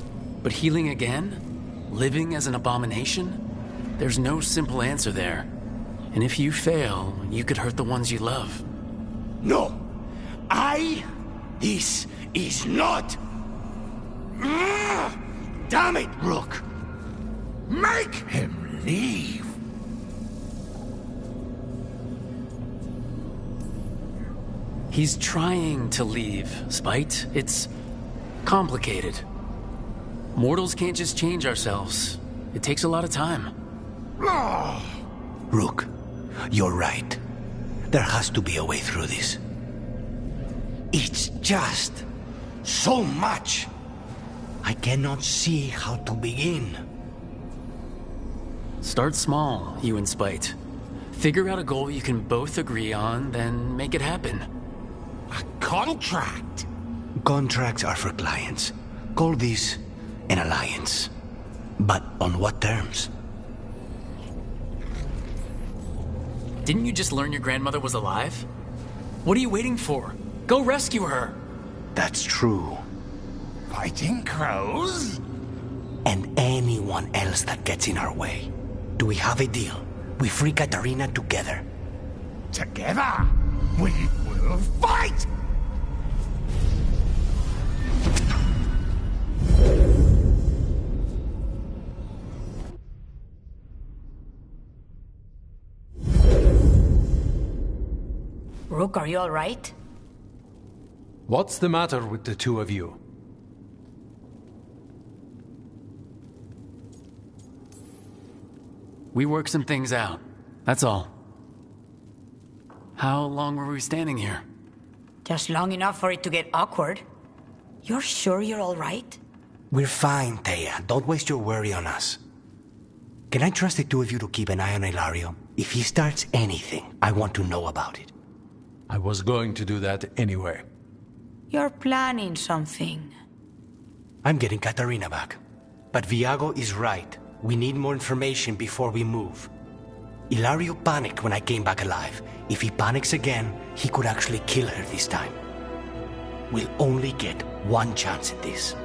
But healing again? Living as an abomination? There's no simple answer there. And if you fail, you could hurt the ones you love. No! This is not... Damn it, Rook! Make him leave! He's trying to leave, Spite. It's complicated. Mortals can't just change ourselves. It takes a lot of time. Rook, you're right. There has to be a way through this. It's just so much. I cannot see how to begin. Start small, you and Spite. Figure out a goal you can both agree on, then make it happen. A contract? Contracts are for clients. Call this an alliance. But on what terms? Didn't you just learn your grandmother was alive? What are you waiting for? Go rescue her! That's true. Fighting crows? And anyone else that gets in our way. Do we have a deal? We free Katarina together. Together? We will fight! Rook, are you all right? What's the matter with the two of you? We worked some things out. That's all. How long were we standing here? Just long enough for it to get awkward. You're sure you're all right? We're fine, Thea. Don't waste your worry on us. Can I trust the two of you to keep an eye on Hilario? If he starts anything, I want to know about it. I was going to do that anyway. You're planning something. I'm getting Katarina back. But Viago is right. We need more information before we move. Hilario panicked when I came back alive. If he panics again, he could actually kill her this time. We'll only get one chance at this.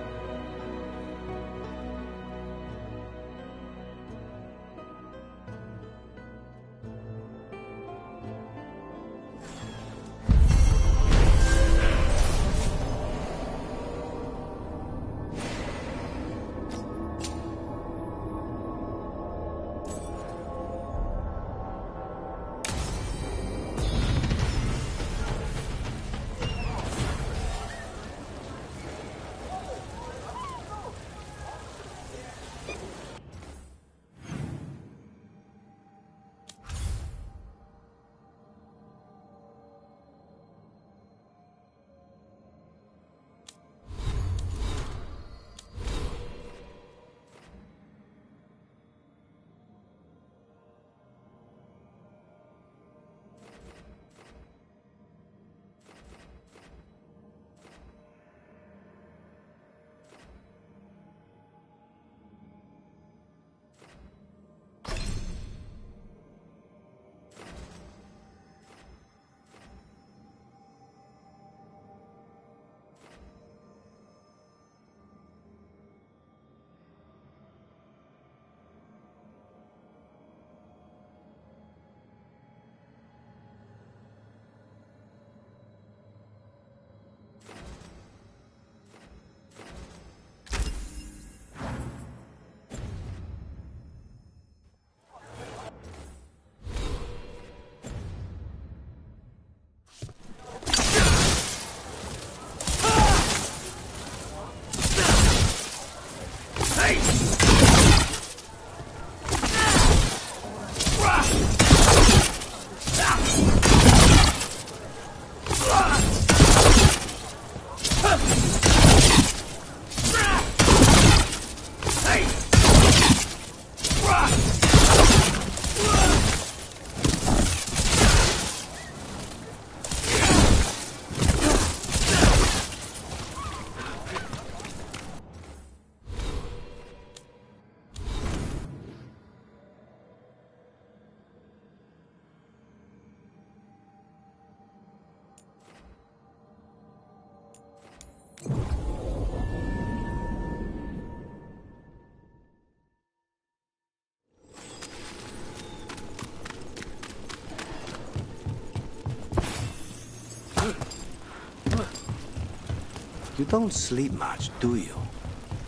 You don't sleep much, do you?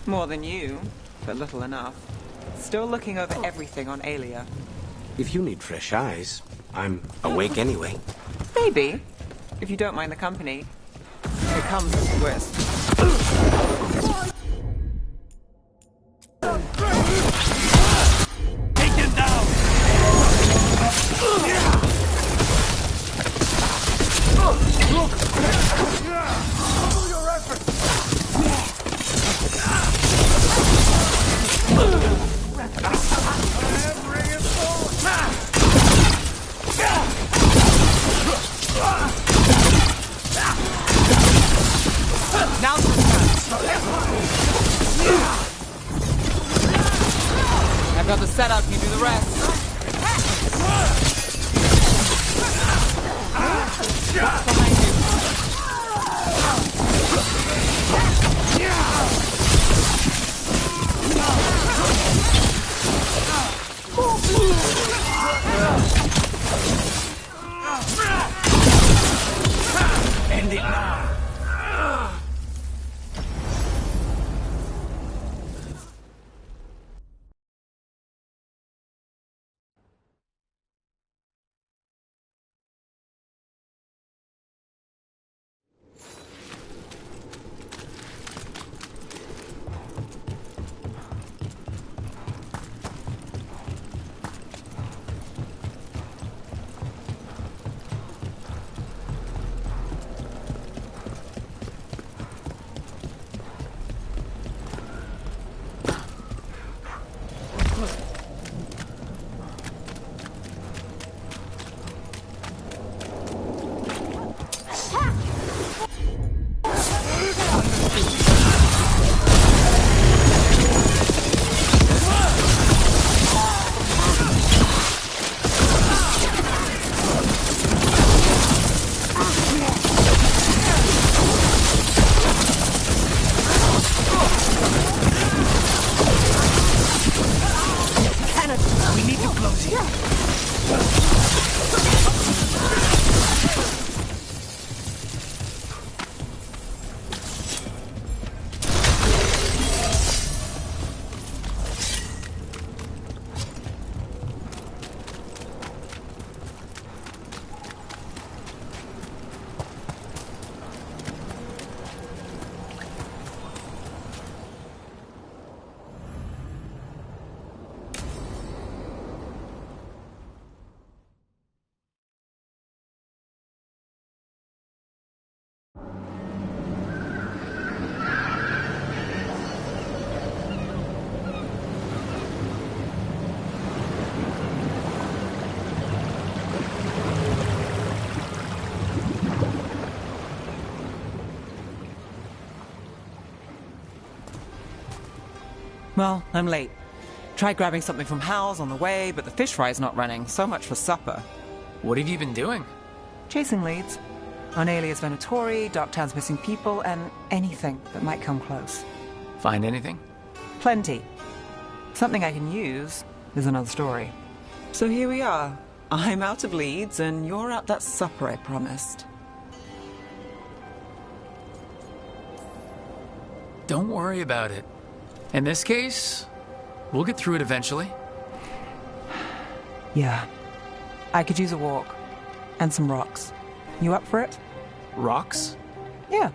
More than you, but little enough. Still looking over everything on Aelia. If you need fresh eyes, I'm awake anyway. Maybe. If you don't mind the company. It comes with a twist. Take him down! Double your efforts! Now's your chance. I've got the setup, you do the rest. Behind you. End it now. Well, I'm late. Tried grabbing something from Hal's on the way, but the fish fry's not running. So much for supper. What have you been doing? Chasing leads. On Alias Venatori, Darktown's missing people, and anything that might come close. Find anything? Plenty. Something I can use is another story. So here we are. I'm out of leads, and you're at that supper I promised. Don't worry about it. In this case, we'll get through it eventually. Yeah. I could use a walk. And some rocks. You up for it? Rocks? Yeah.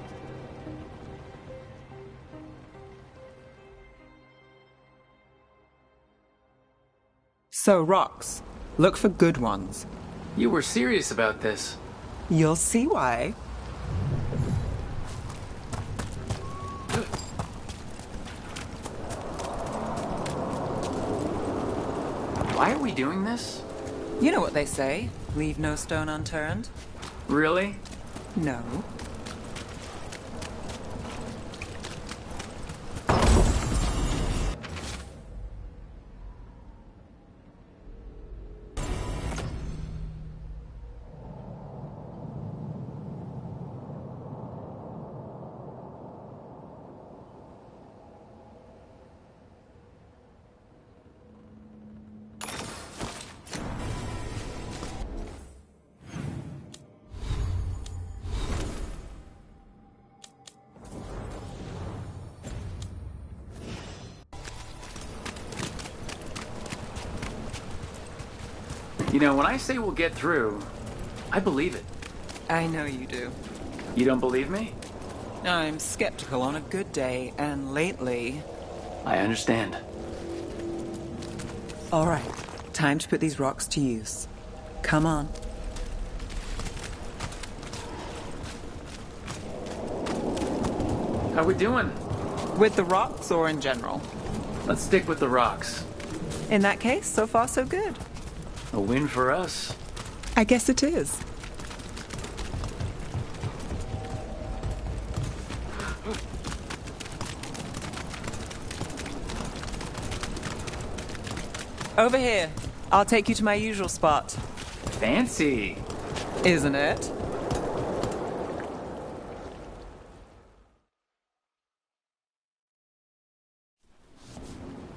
So, rocks. Look for good ones. You were serious about this. You'll see why. Why are we doing this? You know what they say. Leave no stone unturned. Really? No. You know, when I say we'll get through, I believe it. I know you do. You don't believe me? I'm skeptical on a good day, and lately... I understand. All right, time to put these rocks to use. Come on. How we doing? With the rocks or in general? Let's stick with the rocks. In that case, so far so good. A win for us. I guess it is. Over here. I'll take you to my usual spot. Fancy. Isn't it?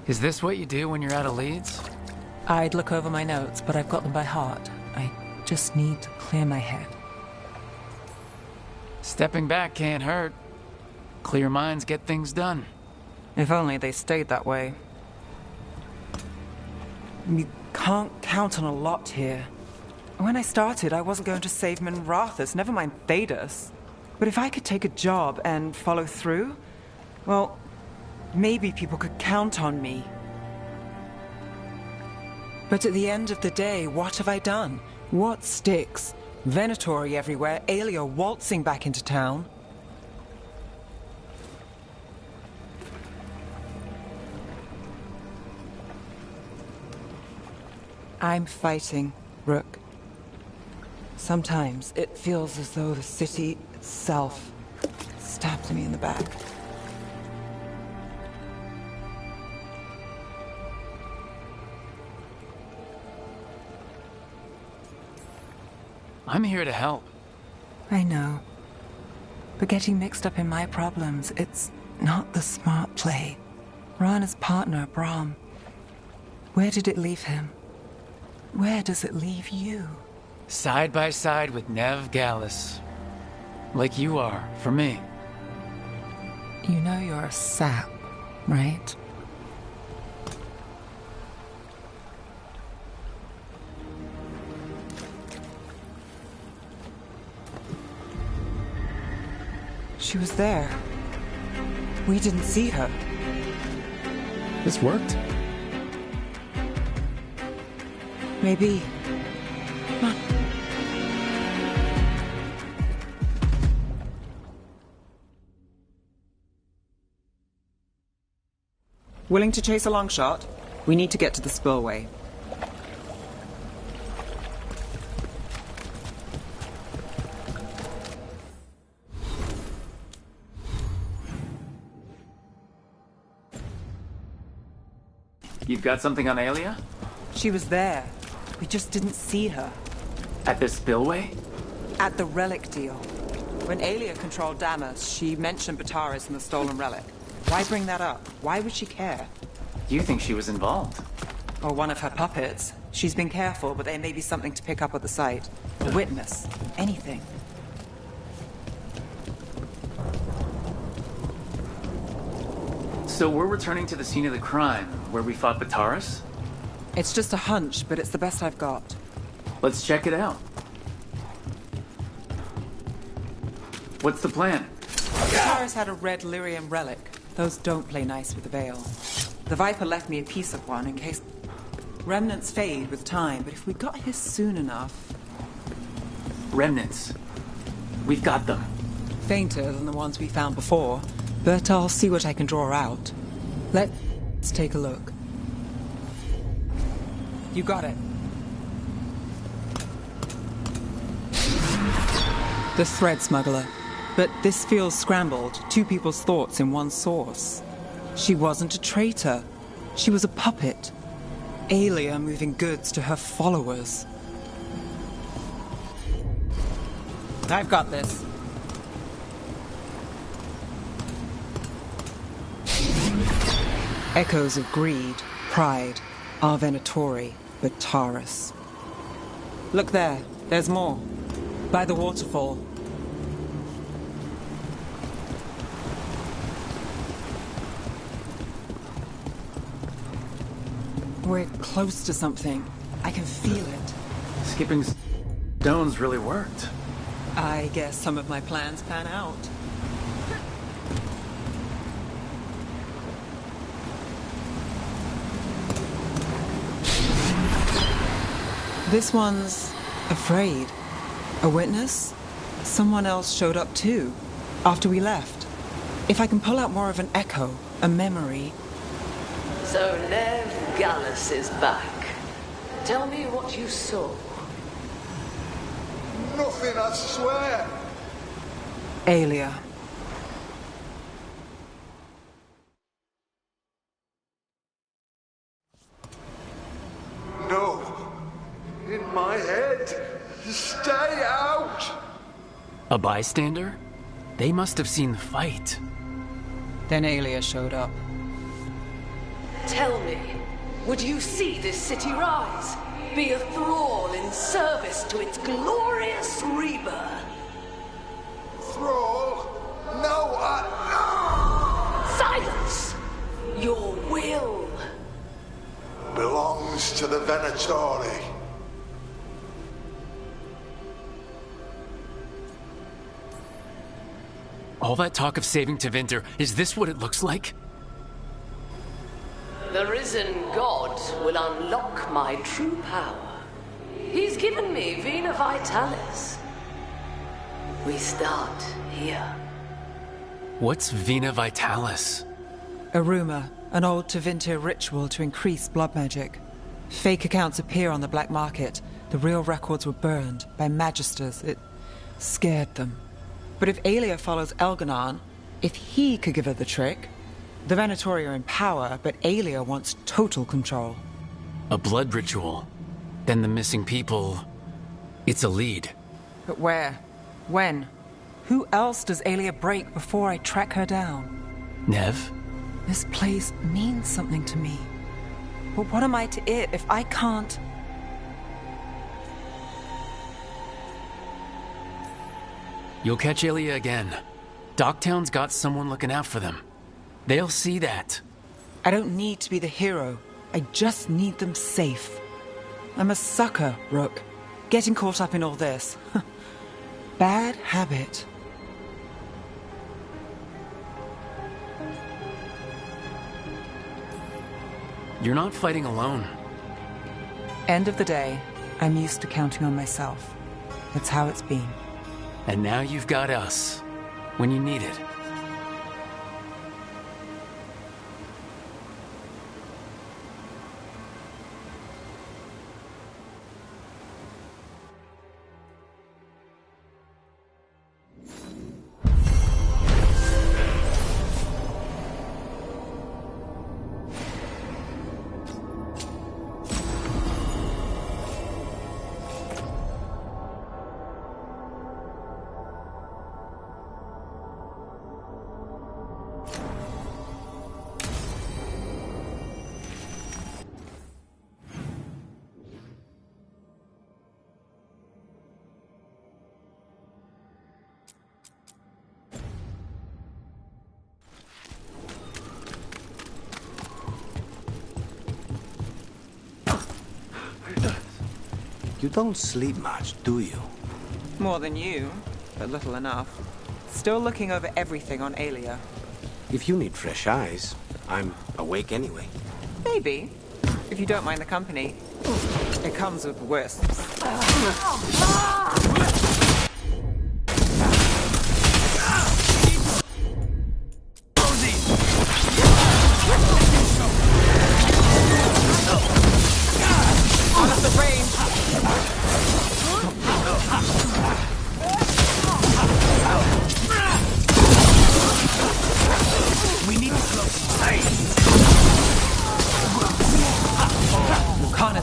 Is this what you do when you're out of leads? I'd look over my notes, but I've got them by heart. I just need to clear my head. Stepping back can't hurt. Clear minds get things done. If only they stayed that way. You can't count on a lot here. When I started, I wasn't going to save Minrathous, never mind Thedas. But if I could take a job and follow through, well, maybe people could count on me. But at the end of the day, what have I done? What sticks? Venatori everywhere, Aelia waltzing back into town. I'm fighting, Rook. Sometimes it feels as though the city itself stabbed me in the back. I'm here to help. I know. But getting mixed up in my problems, it's not the smart play. Rana's partner, Brahm. Where did it leave him? Where does it leave you? Side by side with Nev Gallus. Like you are, for me. You know you're a sap, right? She was there. We didn't see her. This worked? Maybe. Come on. Willing to chase a long shot? We need to get to the spillway. You've got something on Aelia? She was there. We just didn't see her. At the spillway? At the relic deal. When Aelia controlled Damas, she mentioned Bataris and the stolen relic. Why bring that up? Why would she care? You think she was involved? Or one of her puppets. She's been careful, but there may be something to pick up at the site. A witness. Anything. So we're returning to the scene of the crime, where we fought Bataris? It's just a hunch, but it's the best I've got. Let's check it out. What's the plan? Bataris had a red lyrium relic. Those don't play nice with the Veil. The Viper left me a piece of one in case... Remnants fade with time, but if we got here soon enough... Remnants. We've got them. Fainter than the ones we found before, but I'll see what I can draw out. Let's take a look. You got it. The thread smuggler. But this feels scrambled. Two people's thoughts in one source. She wasn't a traitor. She was a puppet. Aelia moving goods to her followers. I've got this. Echoes of greed, pride, our Venatori, Bataris. Look there, there's more. By the waterfall. We're close to something. I can feel it. Skipping stones really worked. I guess some of my plans pan out. This one's afraid. A witness? Someone else showed up too, after we left. If I can pull out more of an echo, a memory... So Nev Gallus is back. Tell me what you saw. Nothing, I swear. Aelia. No. In my head. Stay out. A bystander? They must have seen the fight. Then Aelia showed up. Tell me, would you see this city rise? Be a thrall in service to its glorious rebirth? Thrall? No, Silence! Your will belongs to the Venatori. All that talk of saving Tevinter, is this what it looks like? The risen god will unlock my true power. He's given me Vena Vitalis. We start here. What's Vena Vitalis? A rumor, an old Tevinter ritual to increase blood magic. Fake accounts appear on the black market. The real records were burned by magisters. It scared them. But if Aelia follows Elganon, if he could give her the trick... The Venatori are in power, but Aelia wants total control. A blood ritual. Then the missing people... It's a lead. But where? When? Who else does Aelia break before I track her down? Nev? This place means something to me. But what am I to it if I can't... You'll catch Aelia again. Docktown's got someone looking out for them. They'll see that. I don't need to be the hero. I just need them safe. I'm a sucker, Rook. Getting caught up in all this. Bad habit. You're not fighting alone. End of the day, I'm used to counting on myself. That's how it's been. And now you've got us. When you need it. You don't sleep much, do you? More than you, but little enough. Still looking over everything on Aelia. If you need fresh eyes, I'm awake anyway. Maybe. If you don't mind the company. It comes with wisps.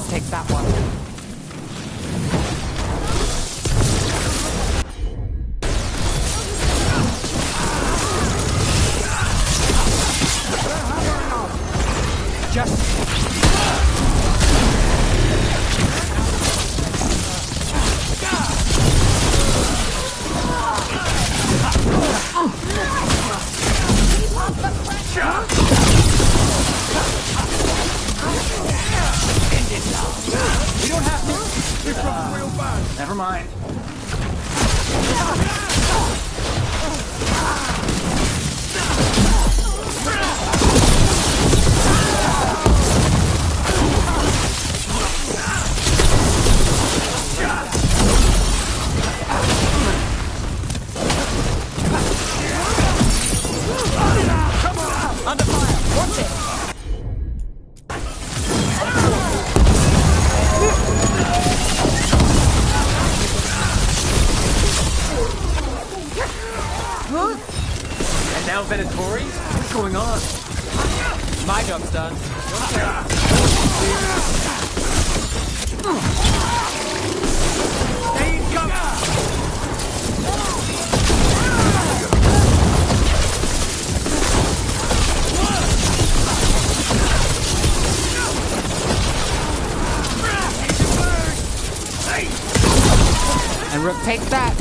Takes that one. real bad. Never mind. Under fire! Watch it! And now Venatori? What's going on? My job's done. There you go. And Rook takes that.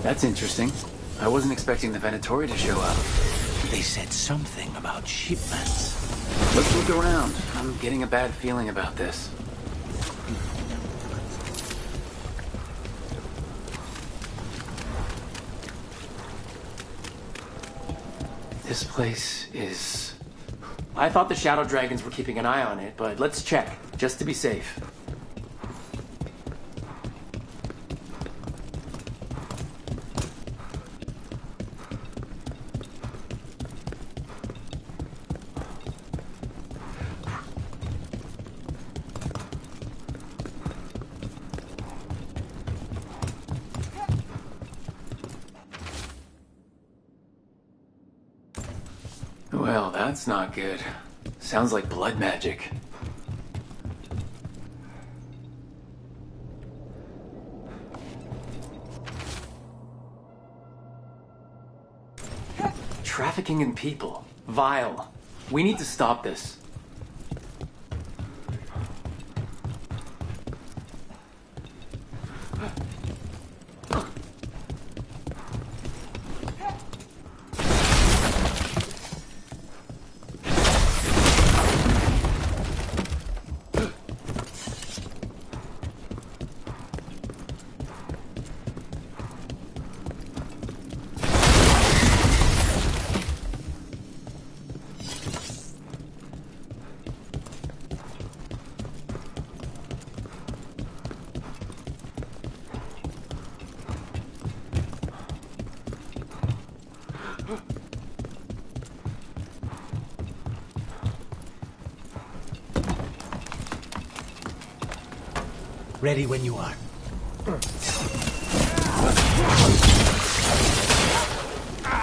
That's interesting. I wasn't expecting the Venatori to show up. They said something about shipments. Let's look around. I'm getting a bad feeling about this. This place is... I thought the Shadow Dragons were keeping an eye on it, but let's check, just to be safe. Well, that's not good. Sounds like blood magic. Trafficking in people. Vile. We need to stop this. Ready when you are.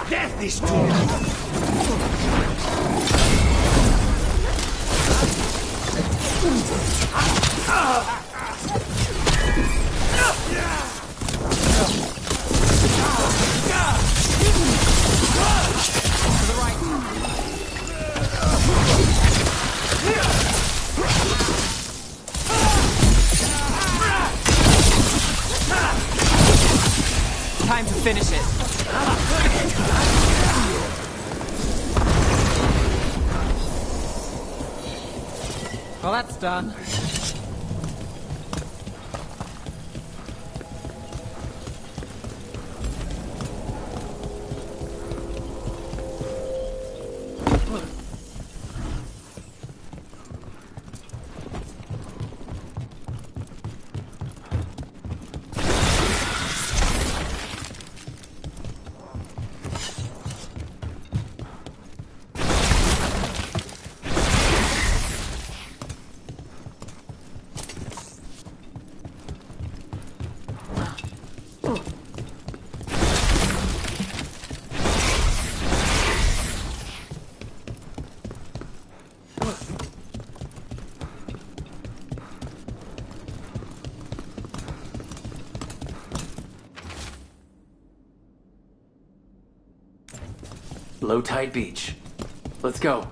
Death is too Time to finish it. Well, that's done. Low tide beach. Let's go.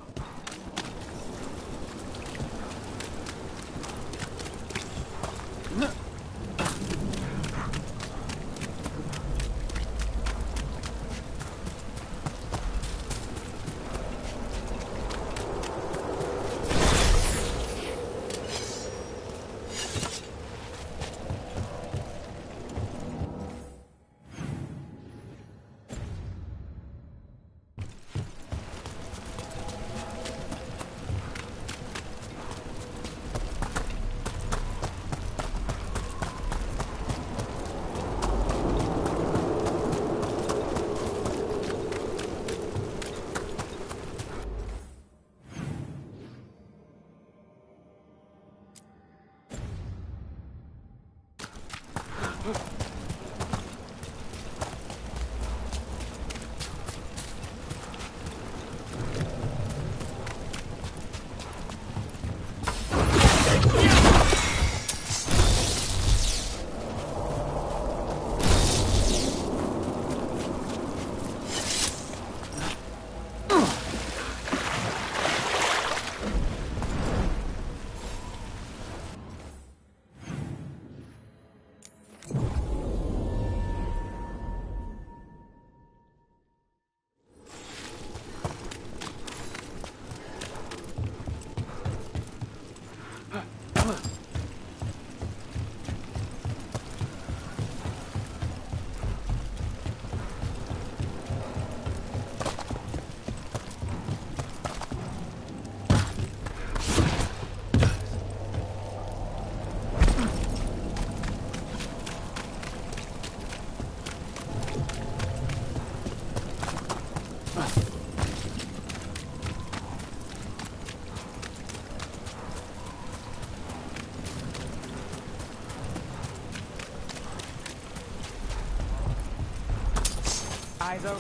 Eyes open.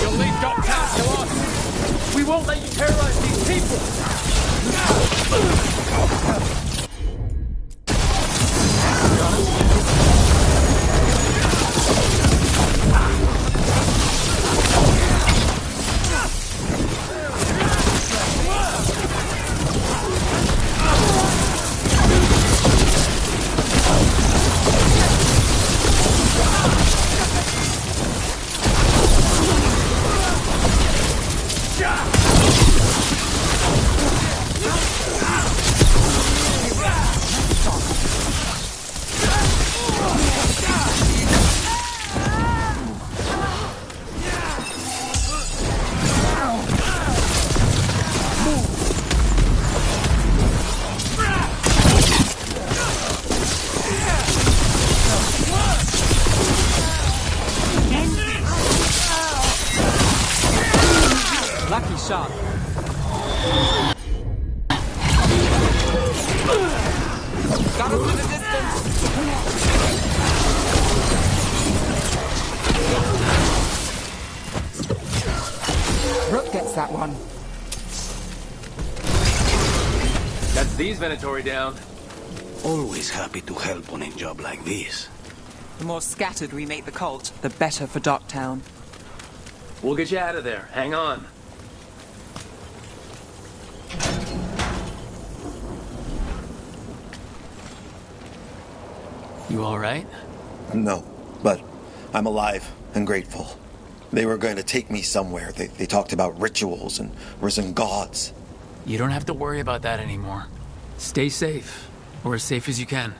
You'll leave Dogtown to us. We won't let you terrorize these people. Lucky shot. Got us in the distance. Rook gets that one. That's these Venatori down. Always happy to help on a job like this. The more scattered we make the cult, the better for Docktown. We'll get you out of there. Hang on. You all right? No, but I'm alive and grateful. They were going to take me somewhere. They talked about rituals and risen gods. You don't have to worry about that anymore. Stay safe, or as safe as you can.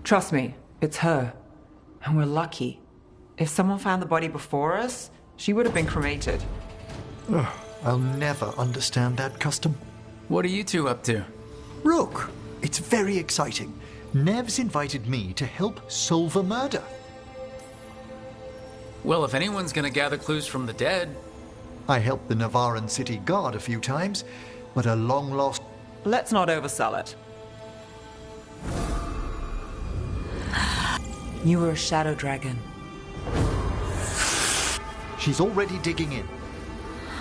Trust me, it's her. And we're lucky. If someone found the body before us, she would have been cremated. Ugh, I'll never understand that custom. What are you two up to? Rook, it's very exciting. Nev's invited me to help solve a murder. Well, if anyone's gonna gather clues from the dead... I helped the Navaran city guard a few times, but a long-lost... Let's not oversell it. You were a shadow dragon. She's already digging in.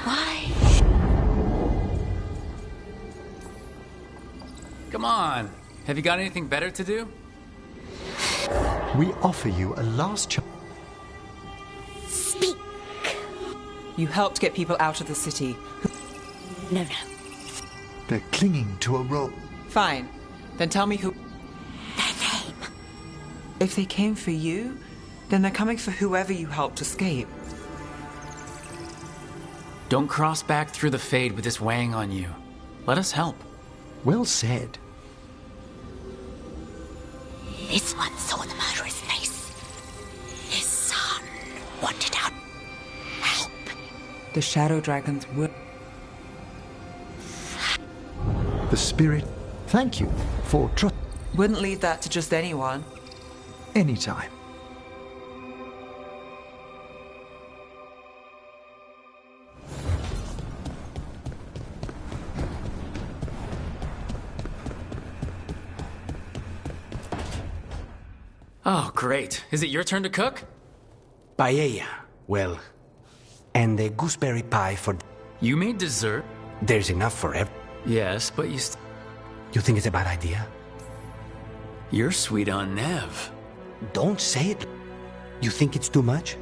Why? Come on. Have you got anything better to do? We offer you a last chance. Speak. You helped get people out of the city. No. They're clinging to a rope. Fine. Then tell me who... If they came for you, then they're coming for whoever you helped escape. Don't cross back through the Fade with this weighing on you. Let us help. Well said. This one saw the murderer's face. His son wanted out help. The shadow dragons will... The spirit, thank you for trust. Wouldn't leave that to just anyone. Anytime. Oh, great. Is it your turn to cook? Paella. Well, and the gooseberry pie for... You made dessert? There's enough for everyone. Yes, but You think it's a bad idea? You're sweet on Nev. Don't say it. You think it's too much?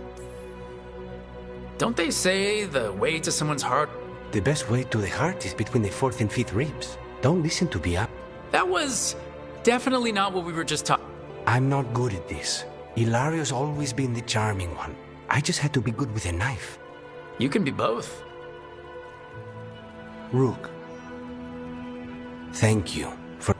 Don't they say the way to someone's heart? The best way to the heart is between the fourth and fifth ribs. Don't listen to Bia. That was definitely not what we were just talking. I'm not good at this. Hilario's always been the charming one. I just had to be good with a knife. You can be both. Rook, thank you for...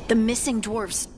The missing dwarves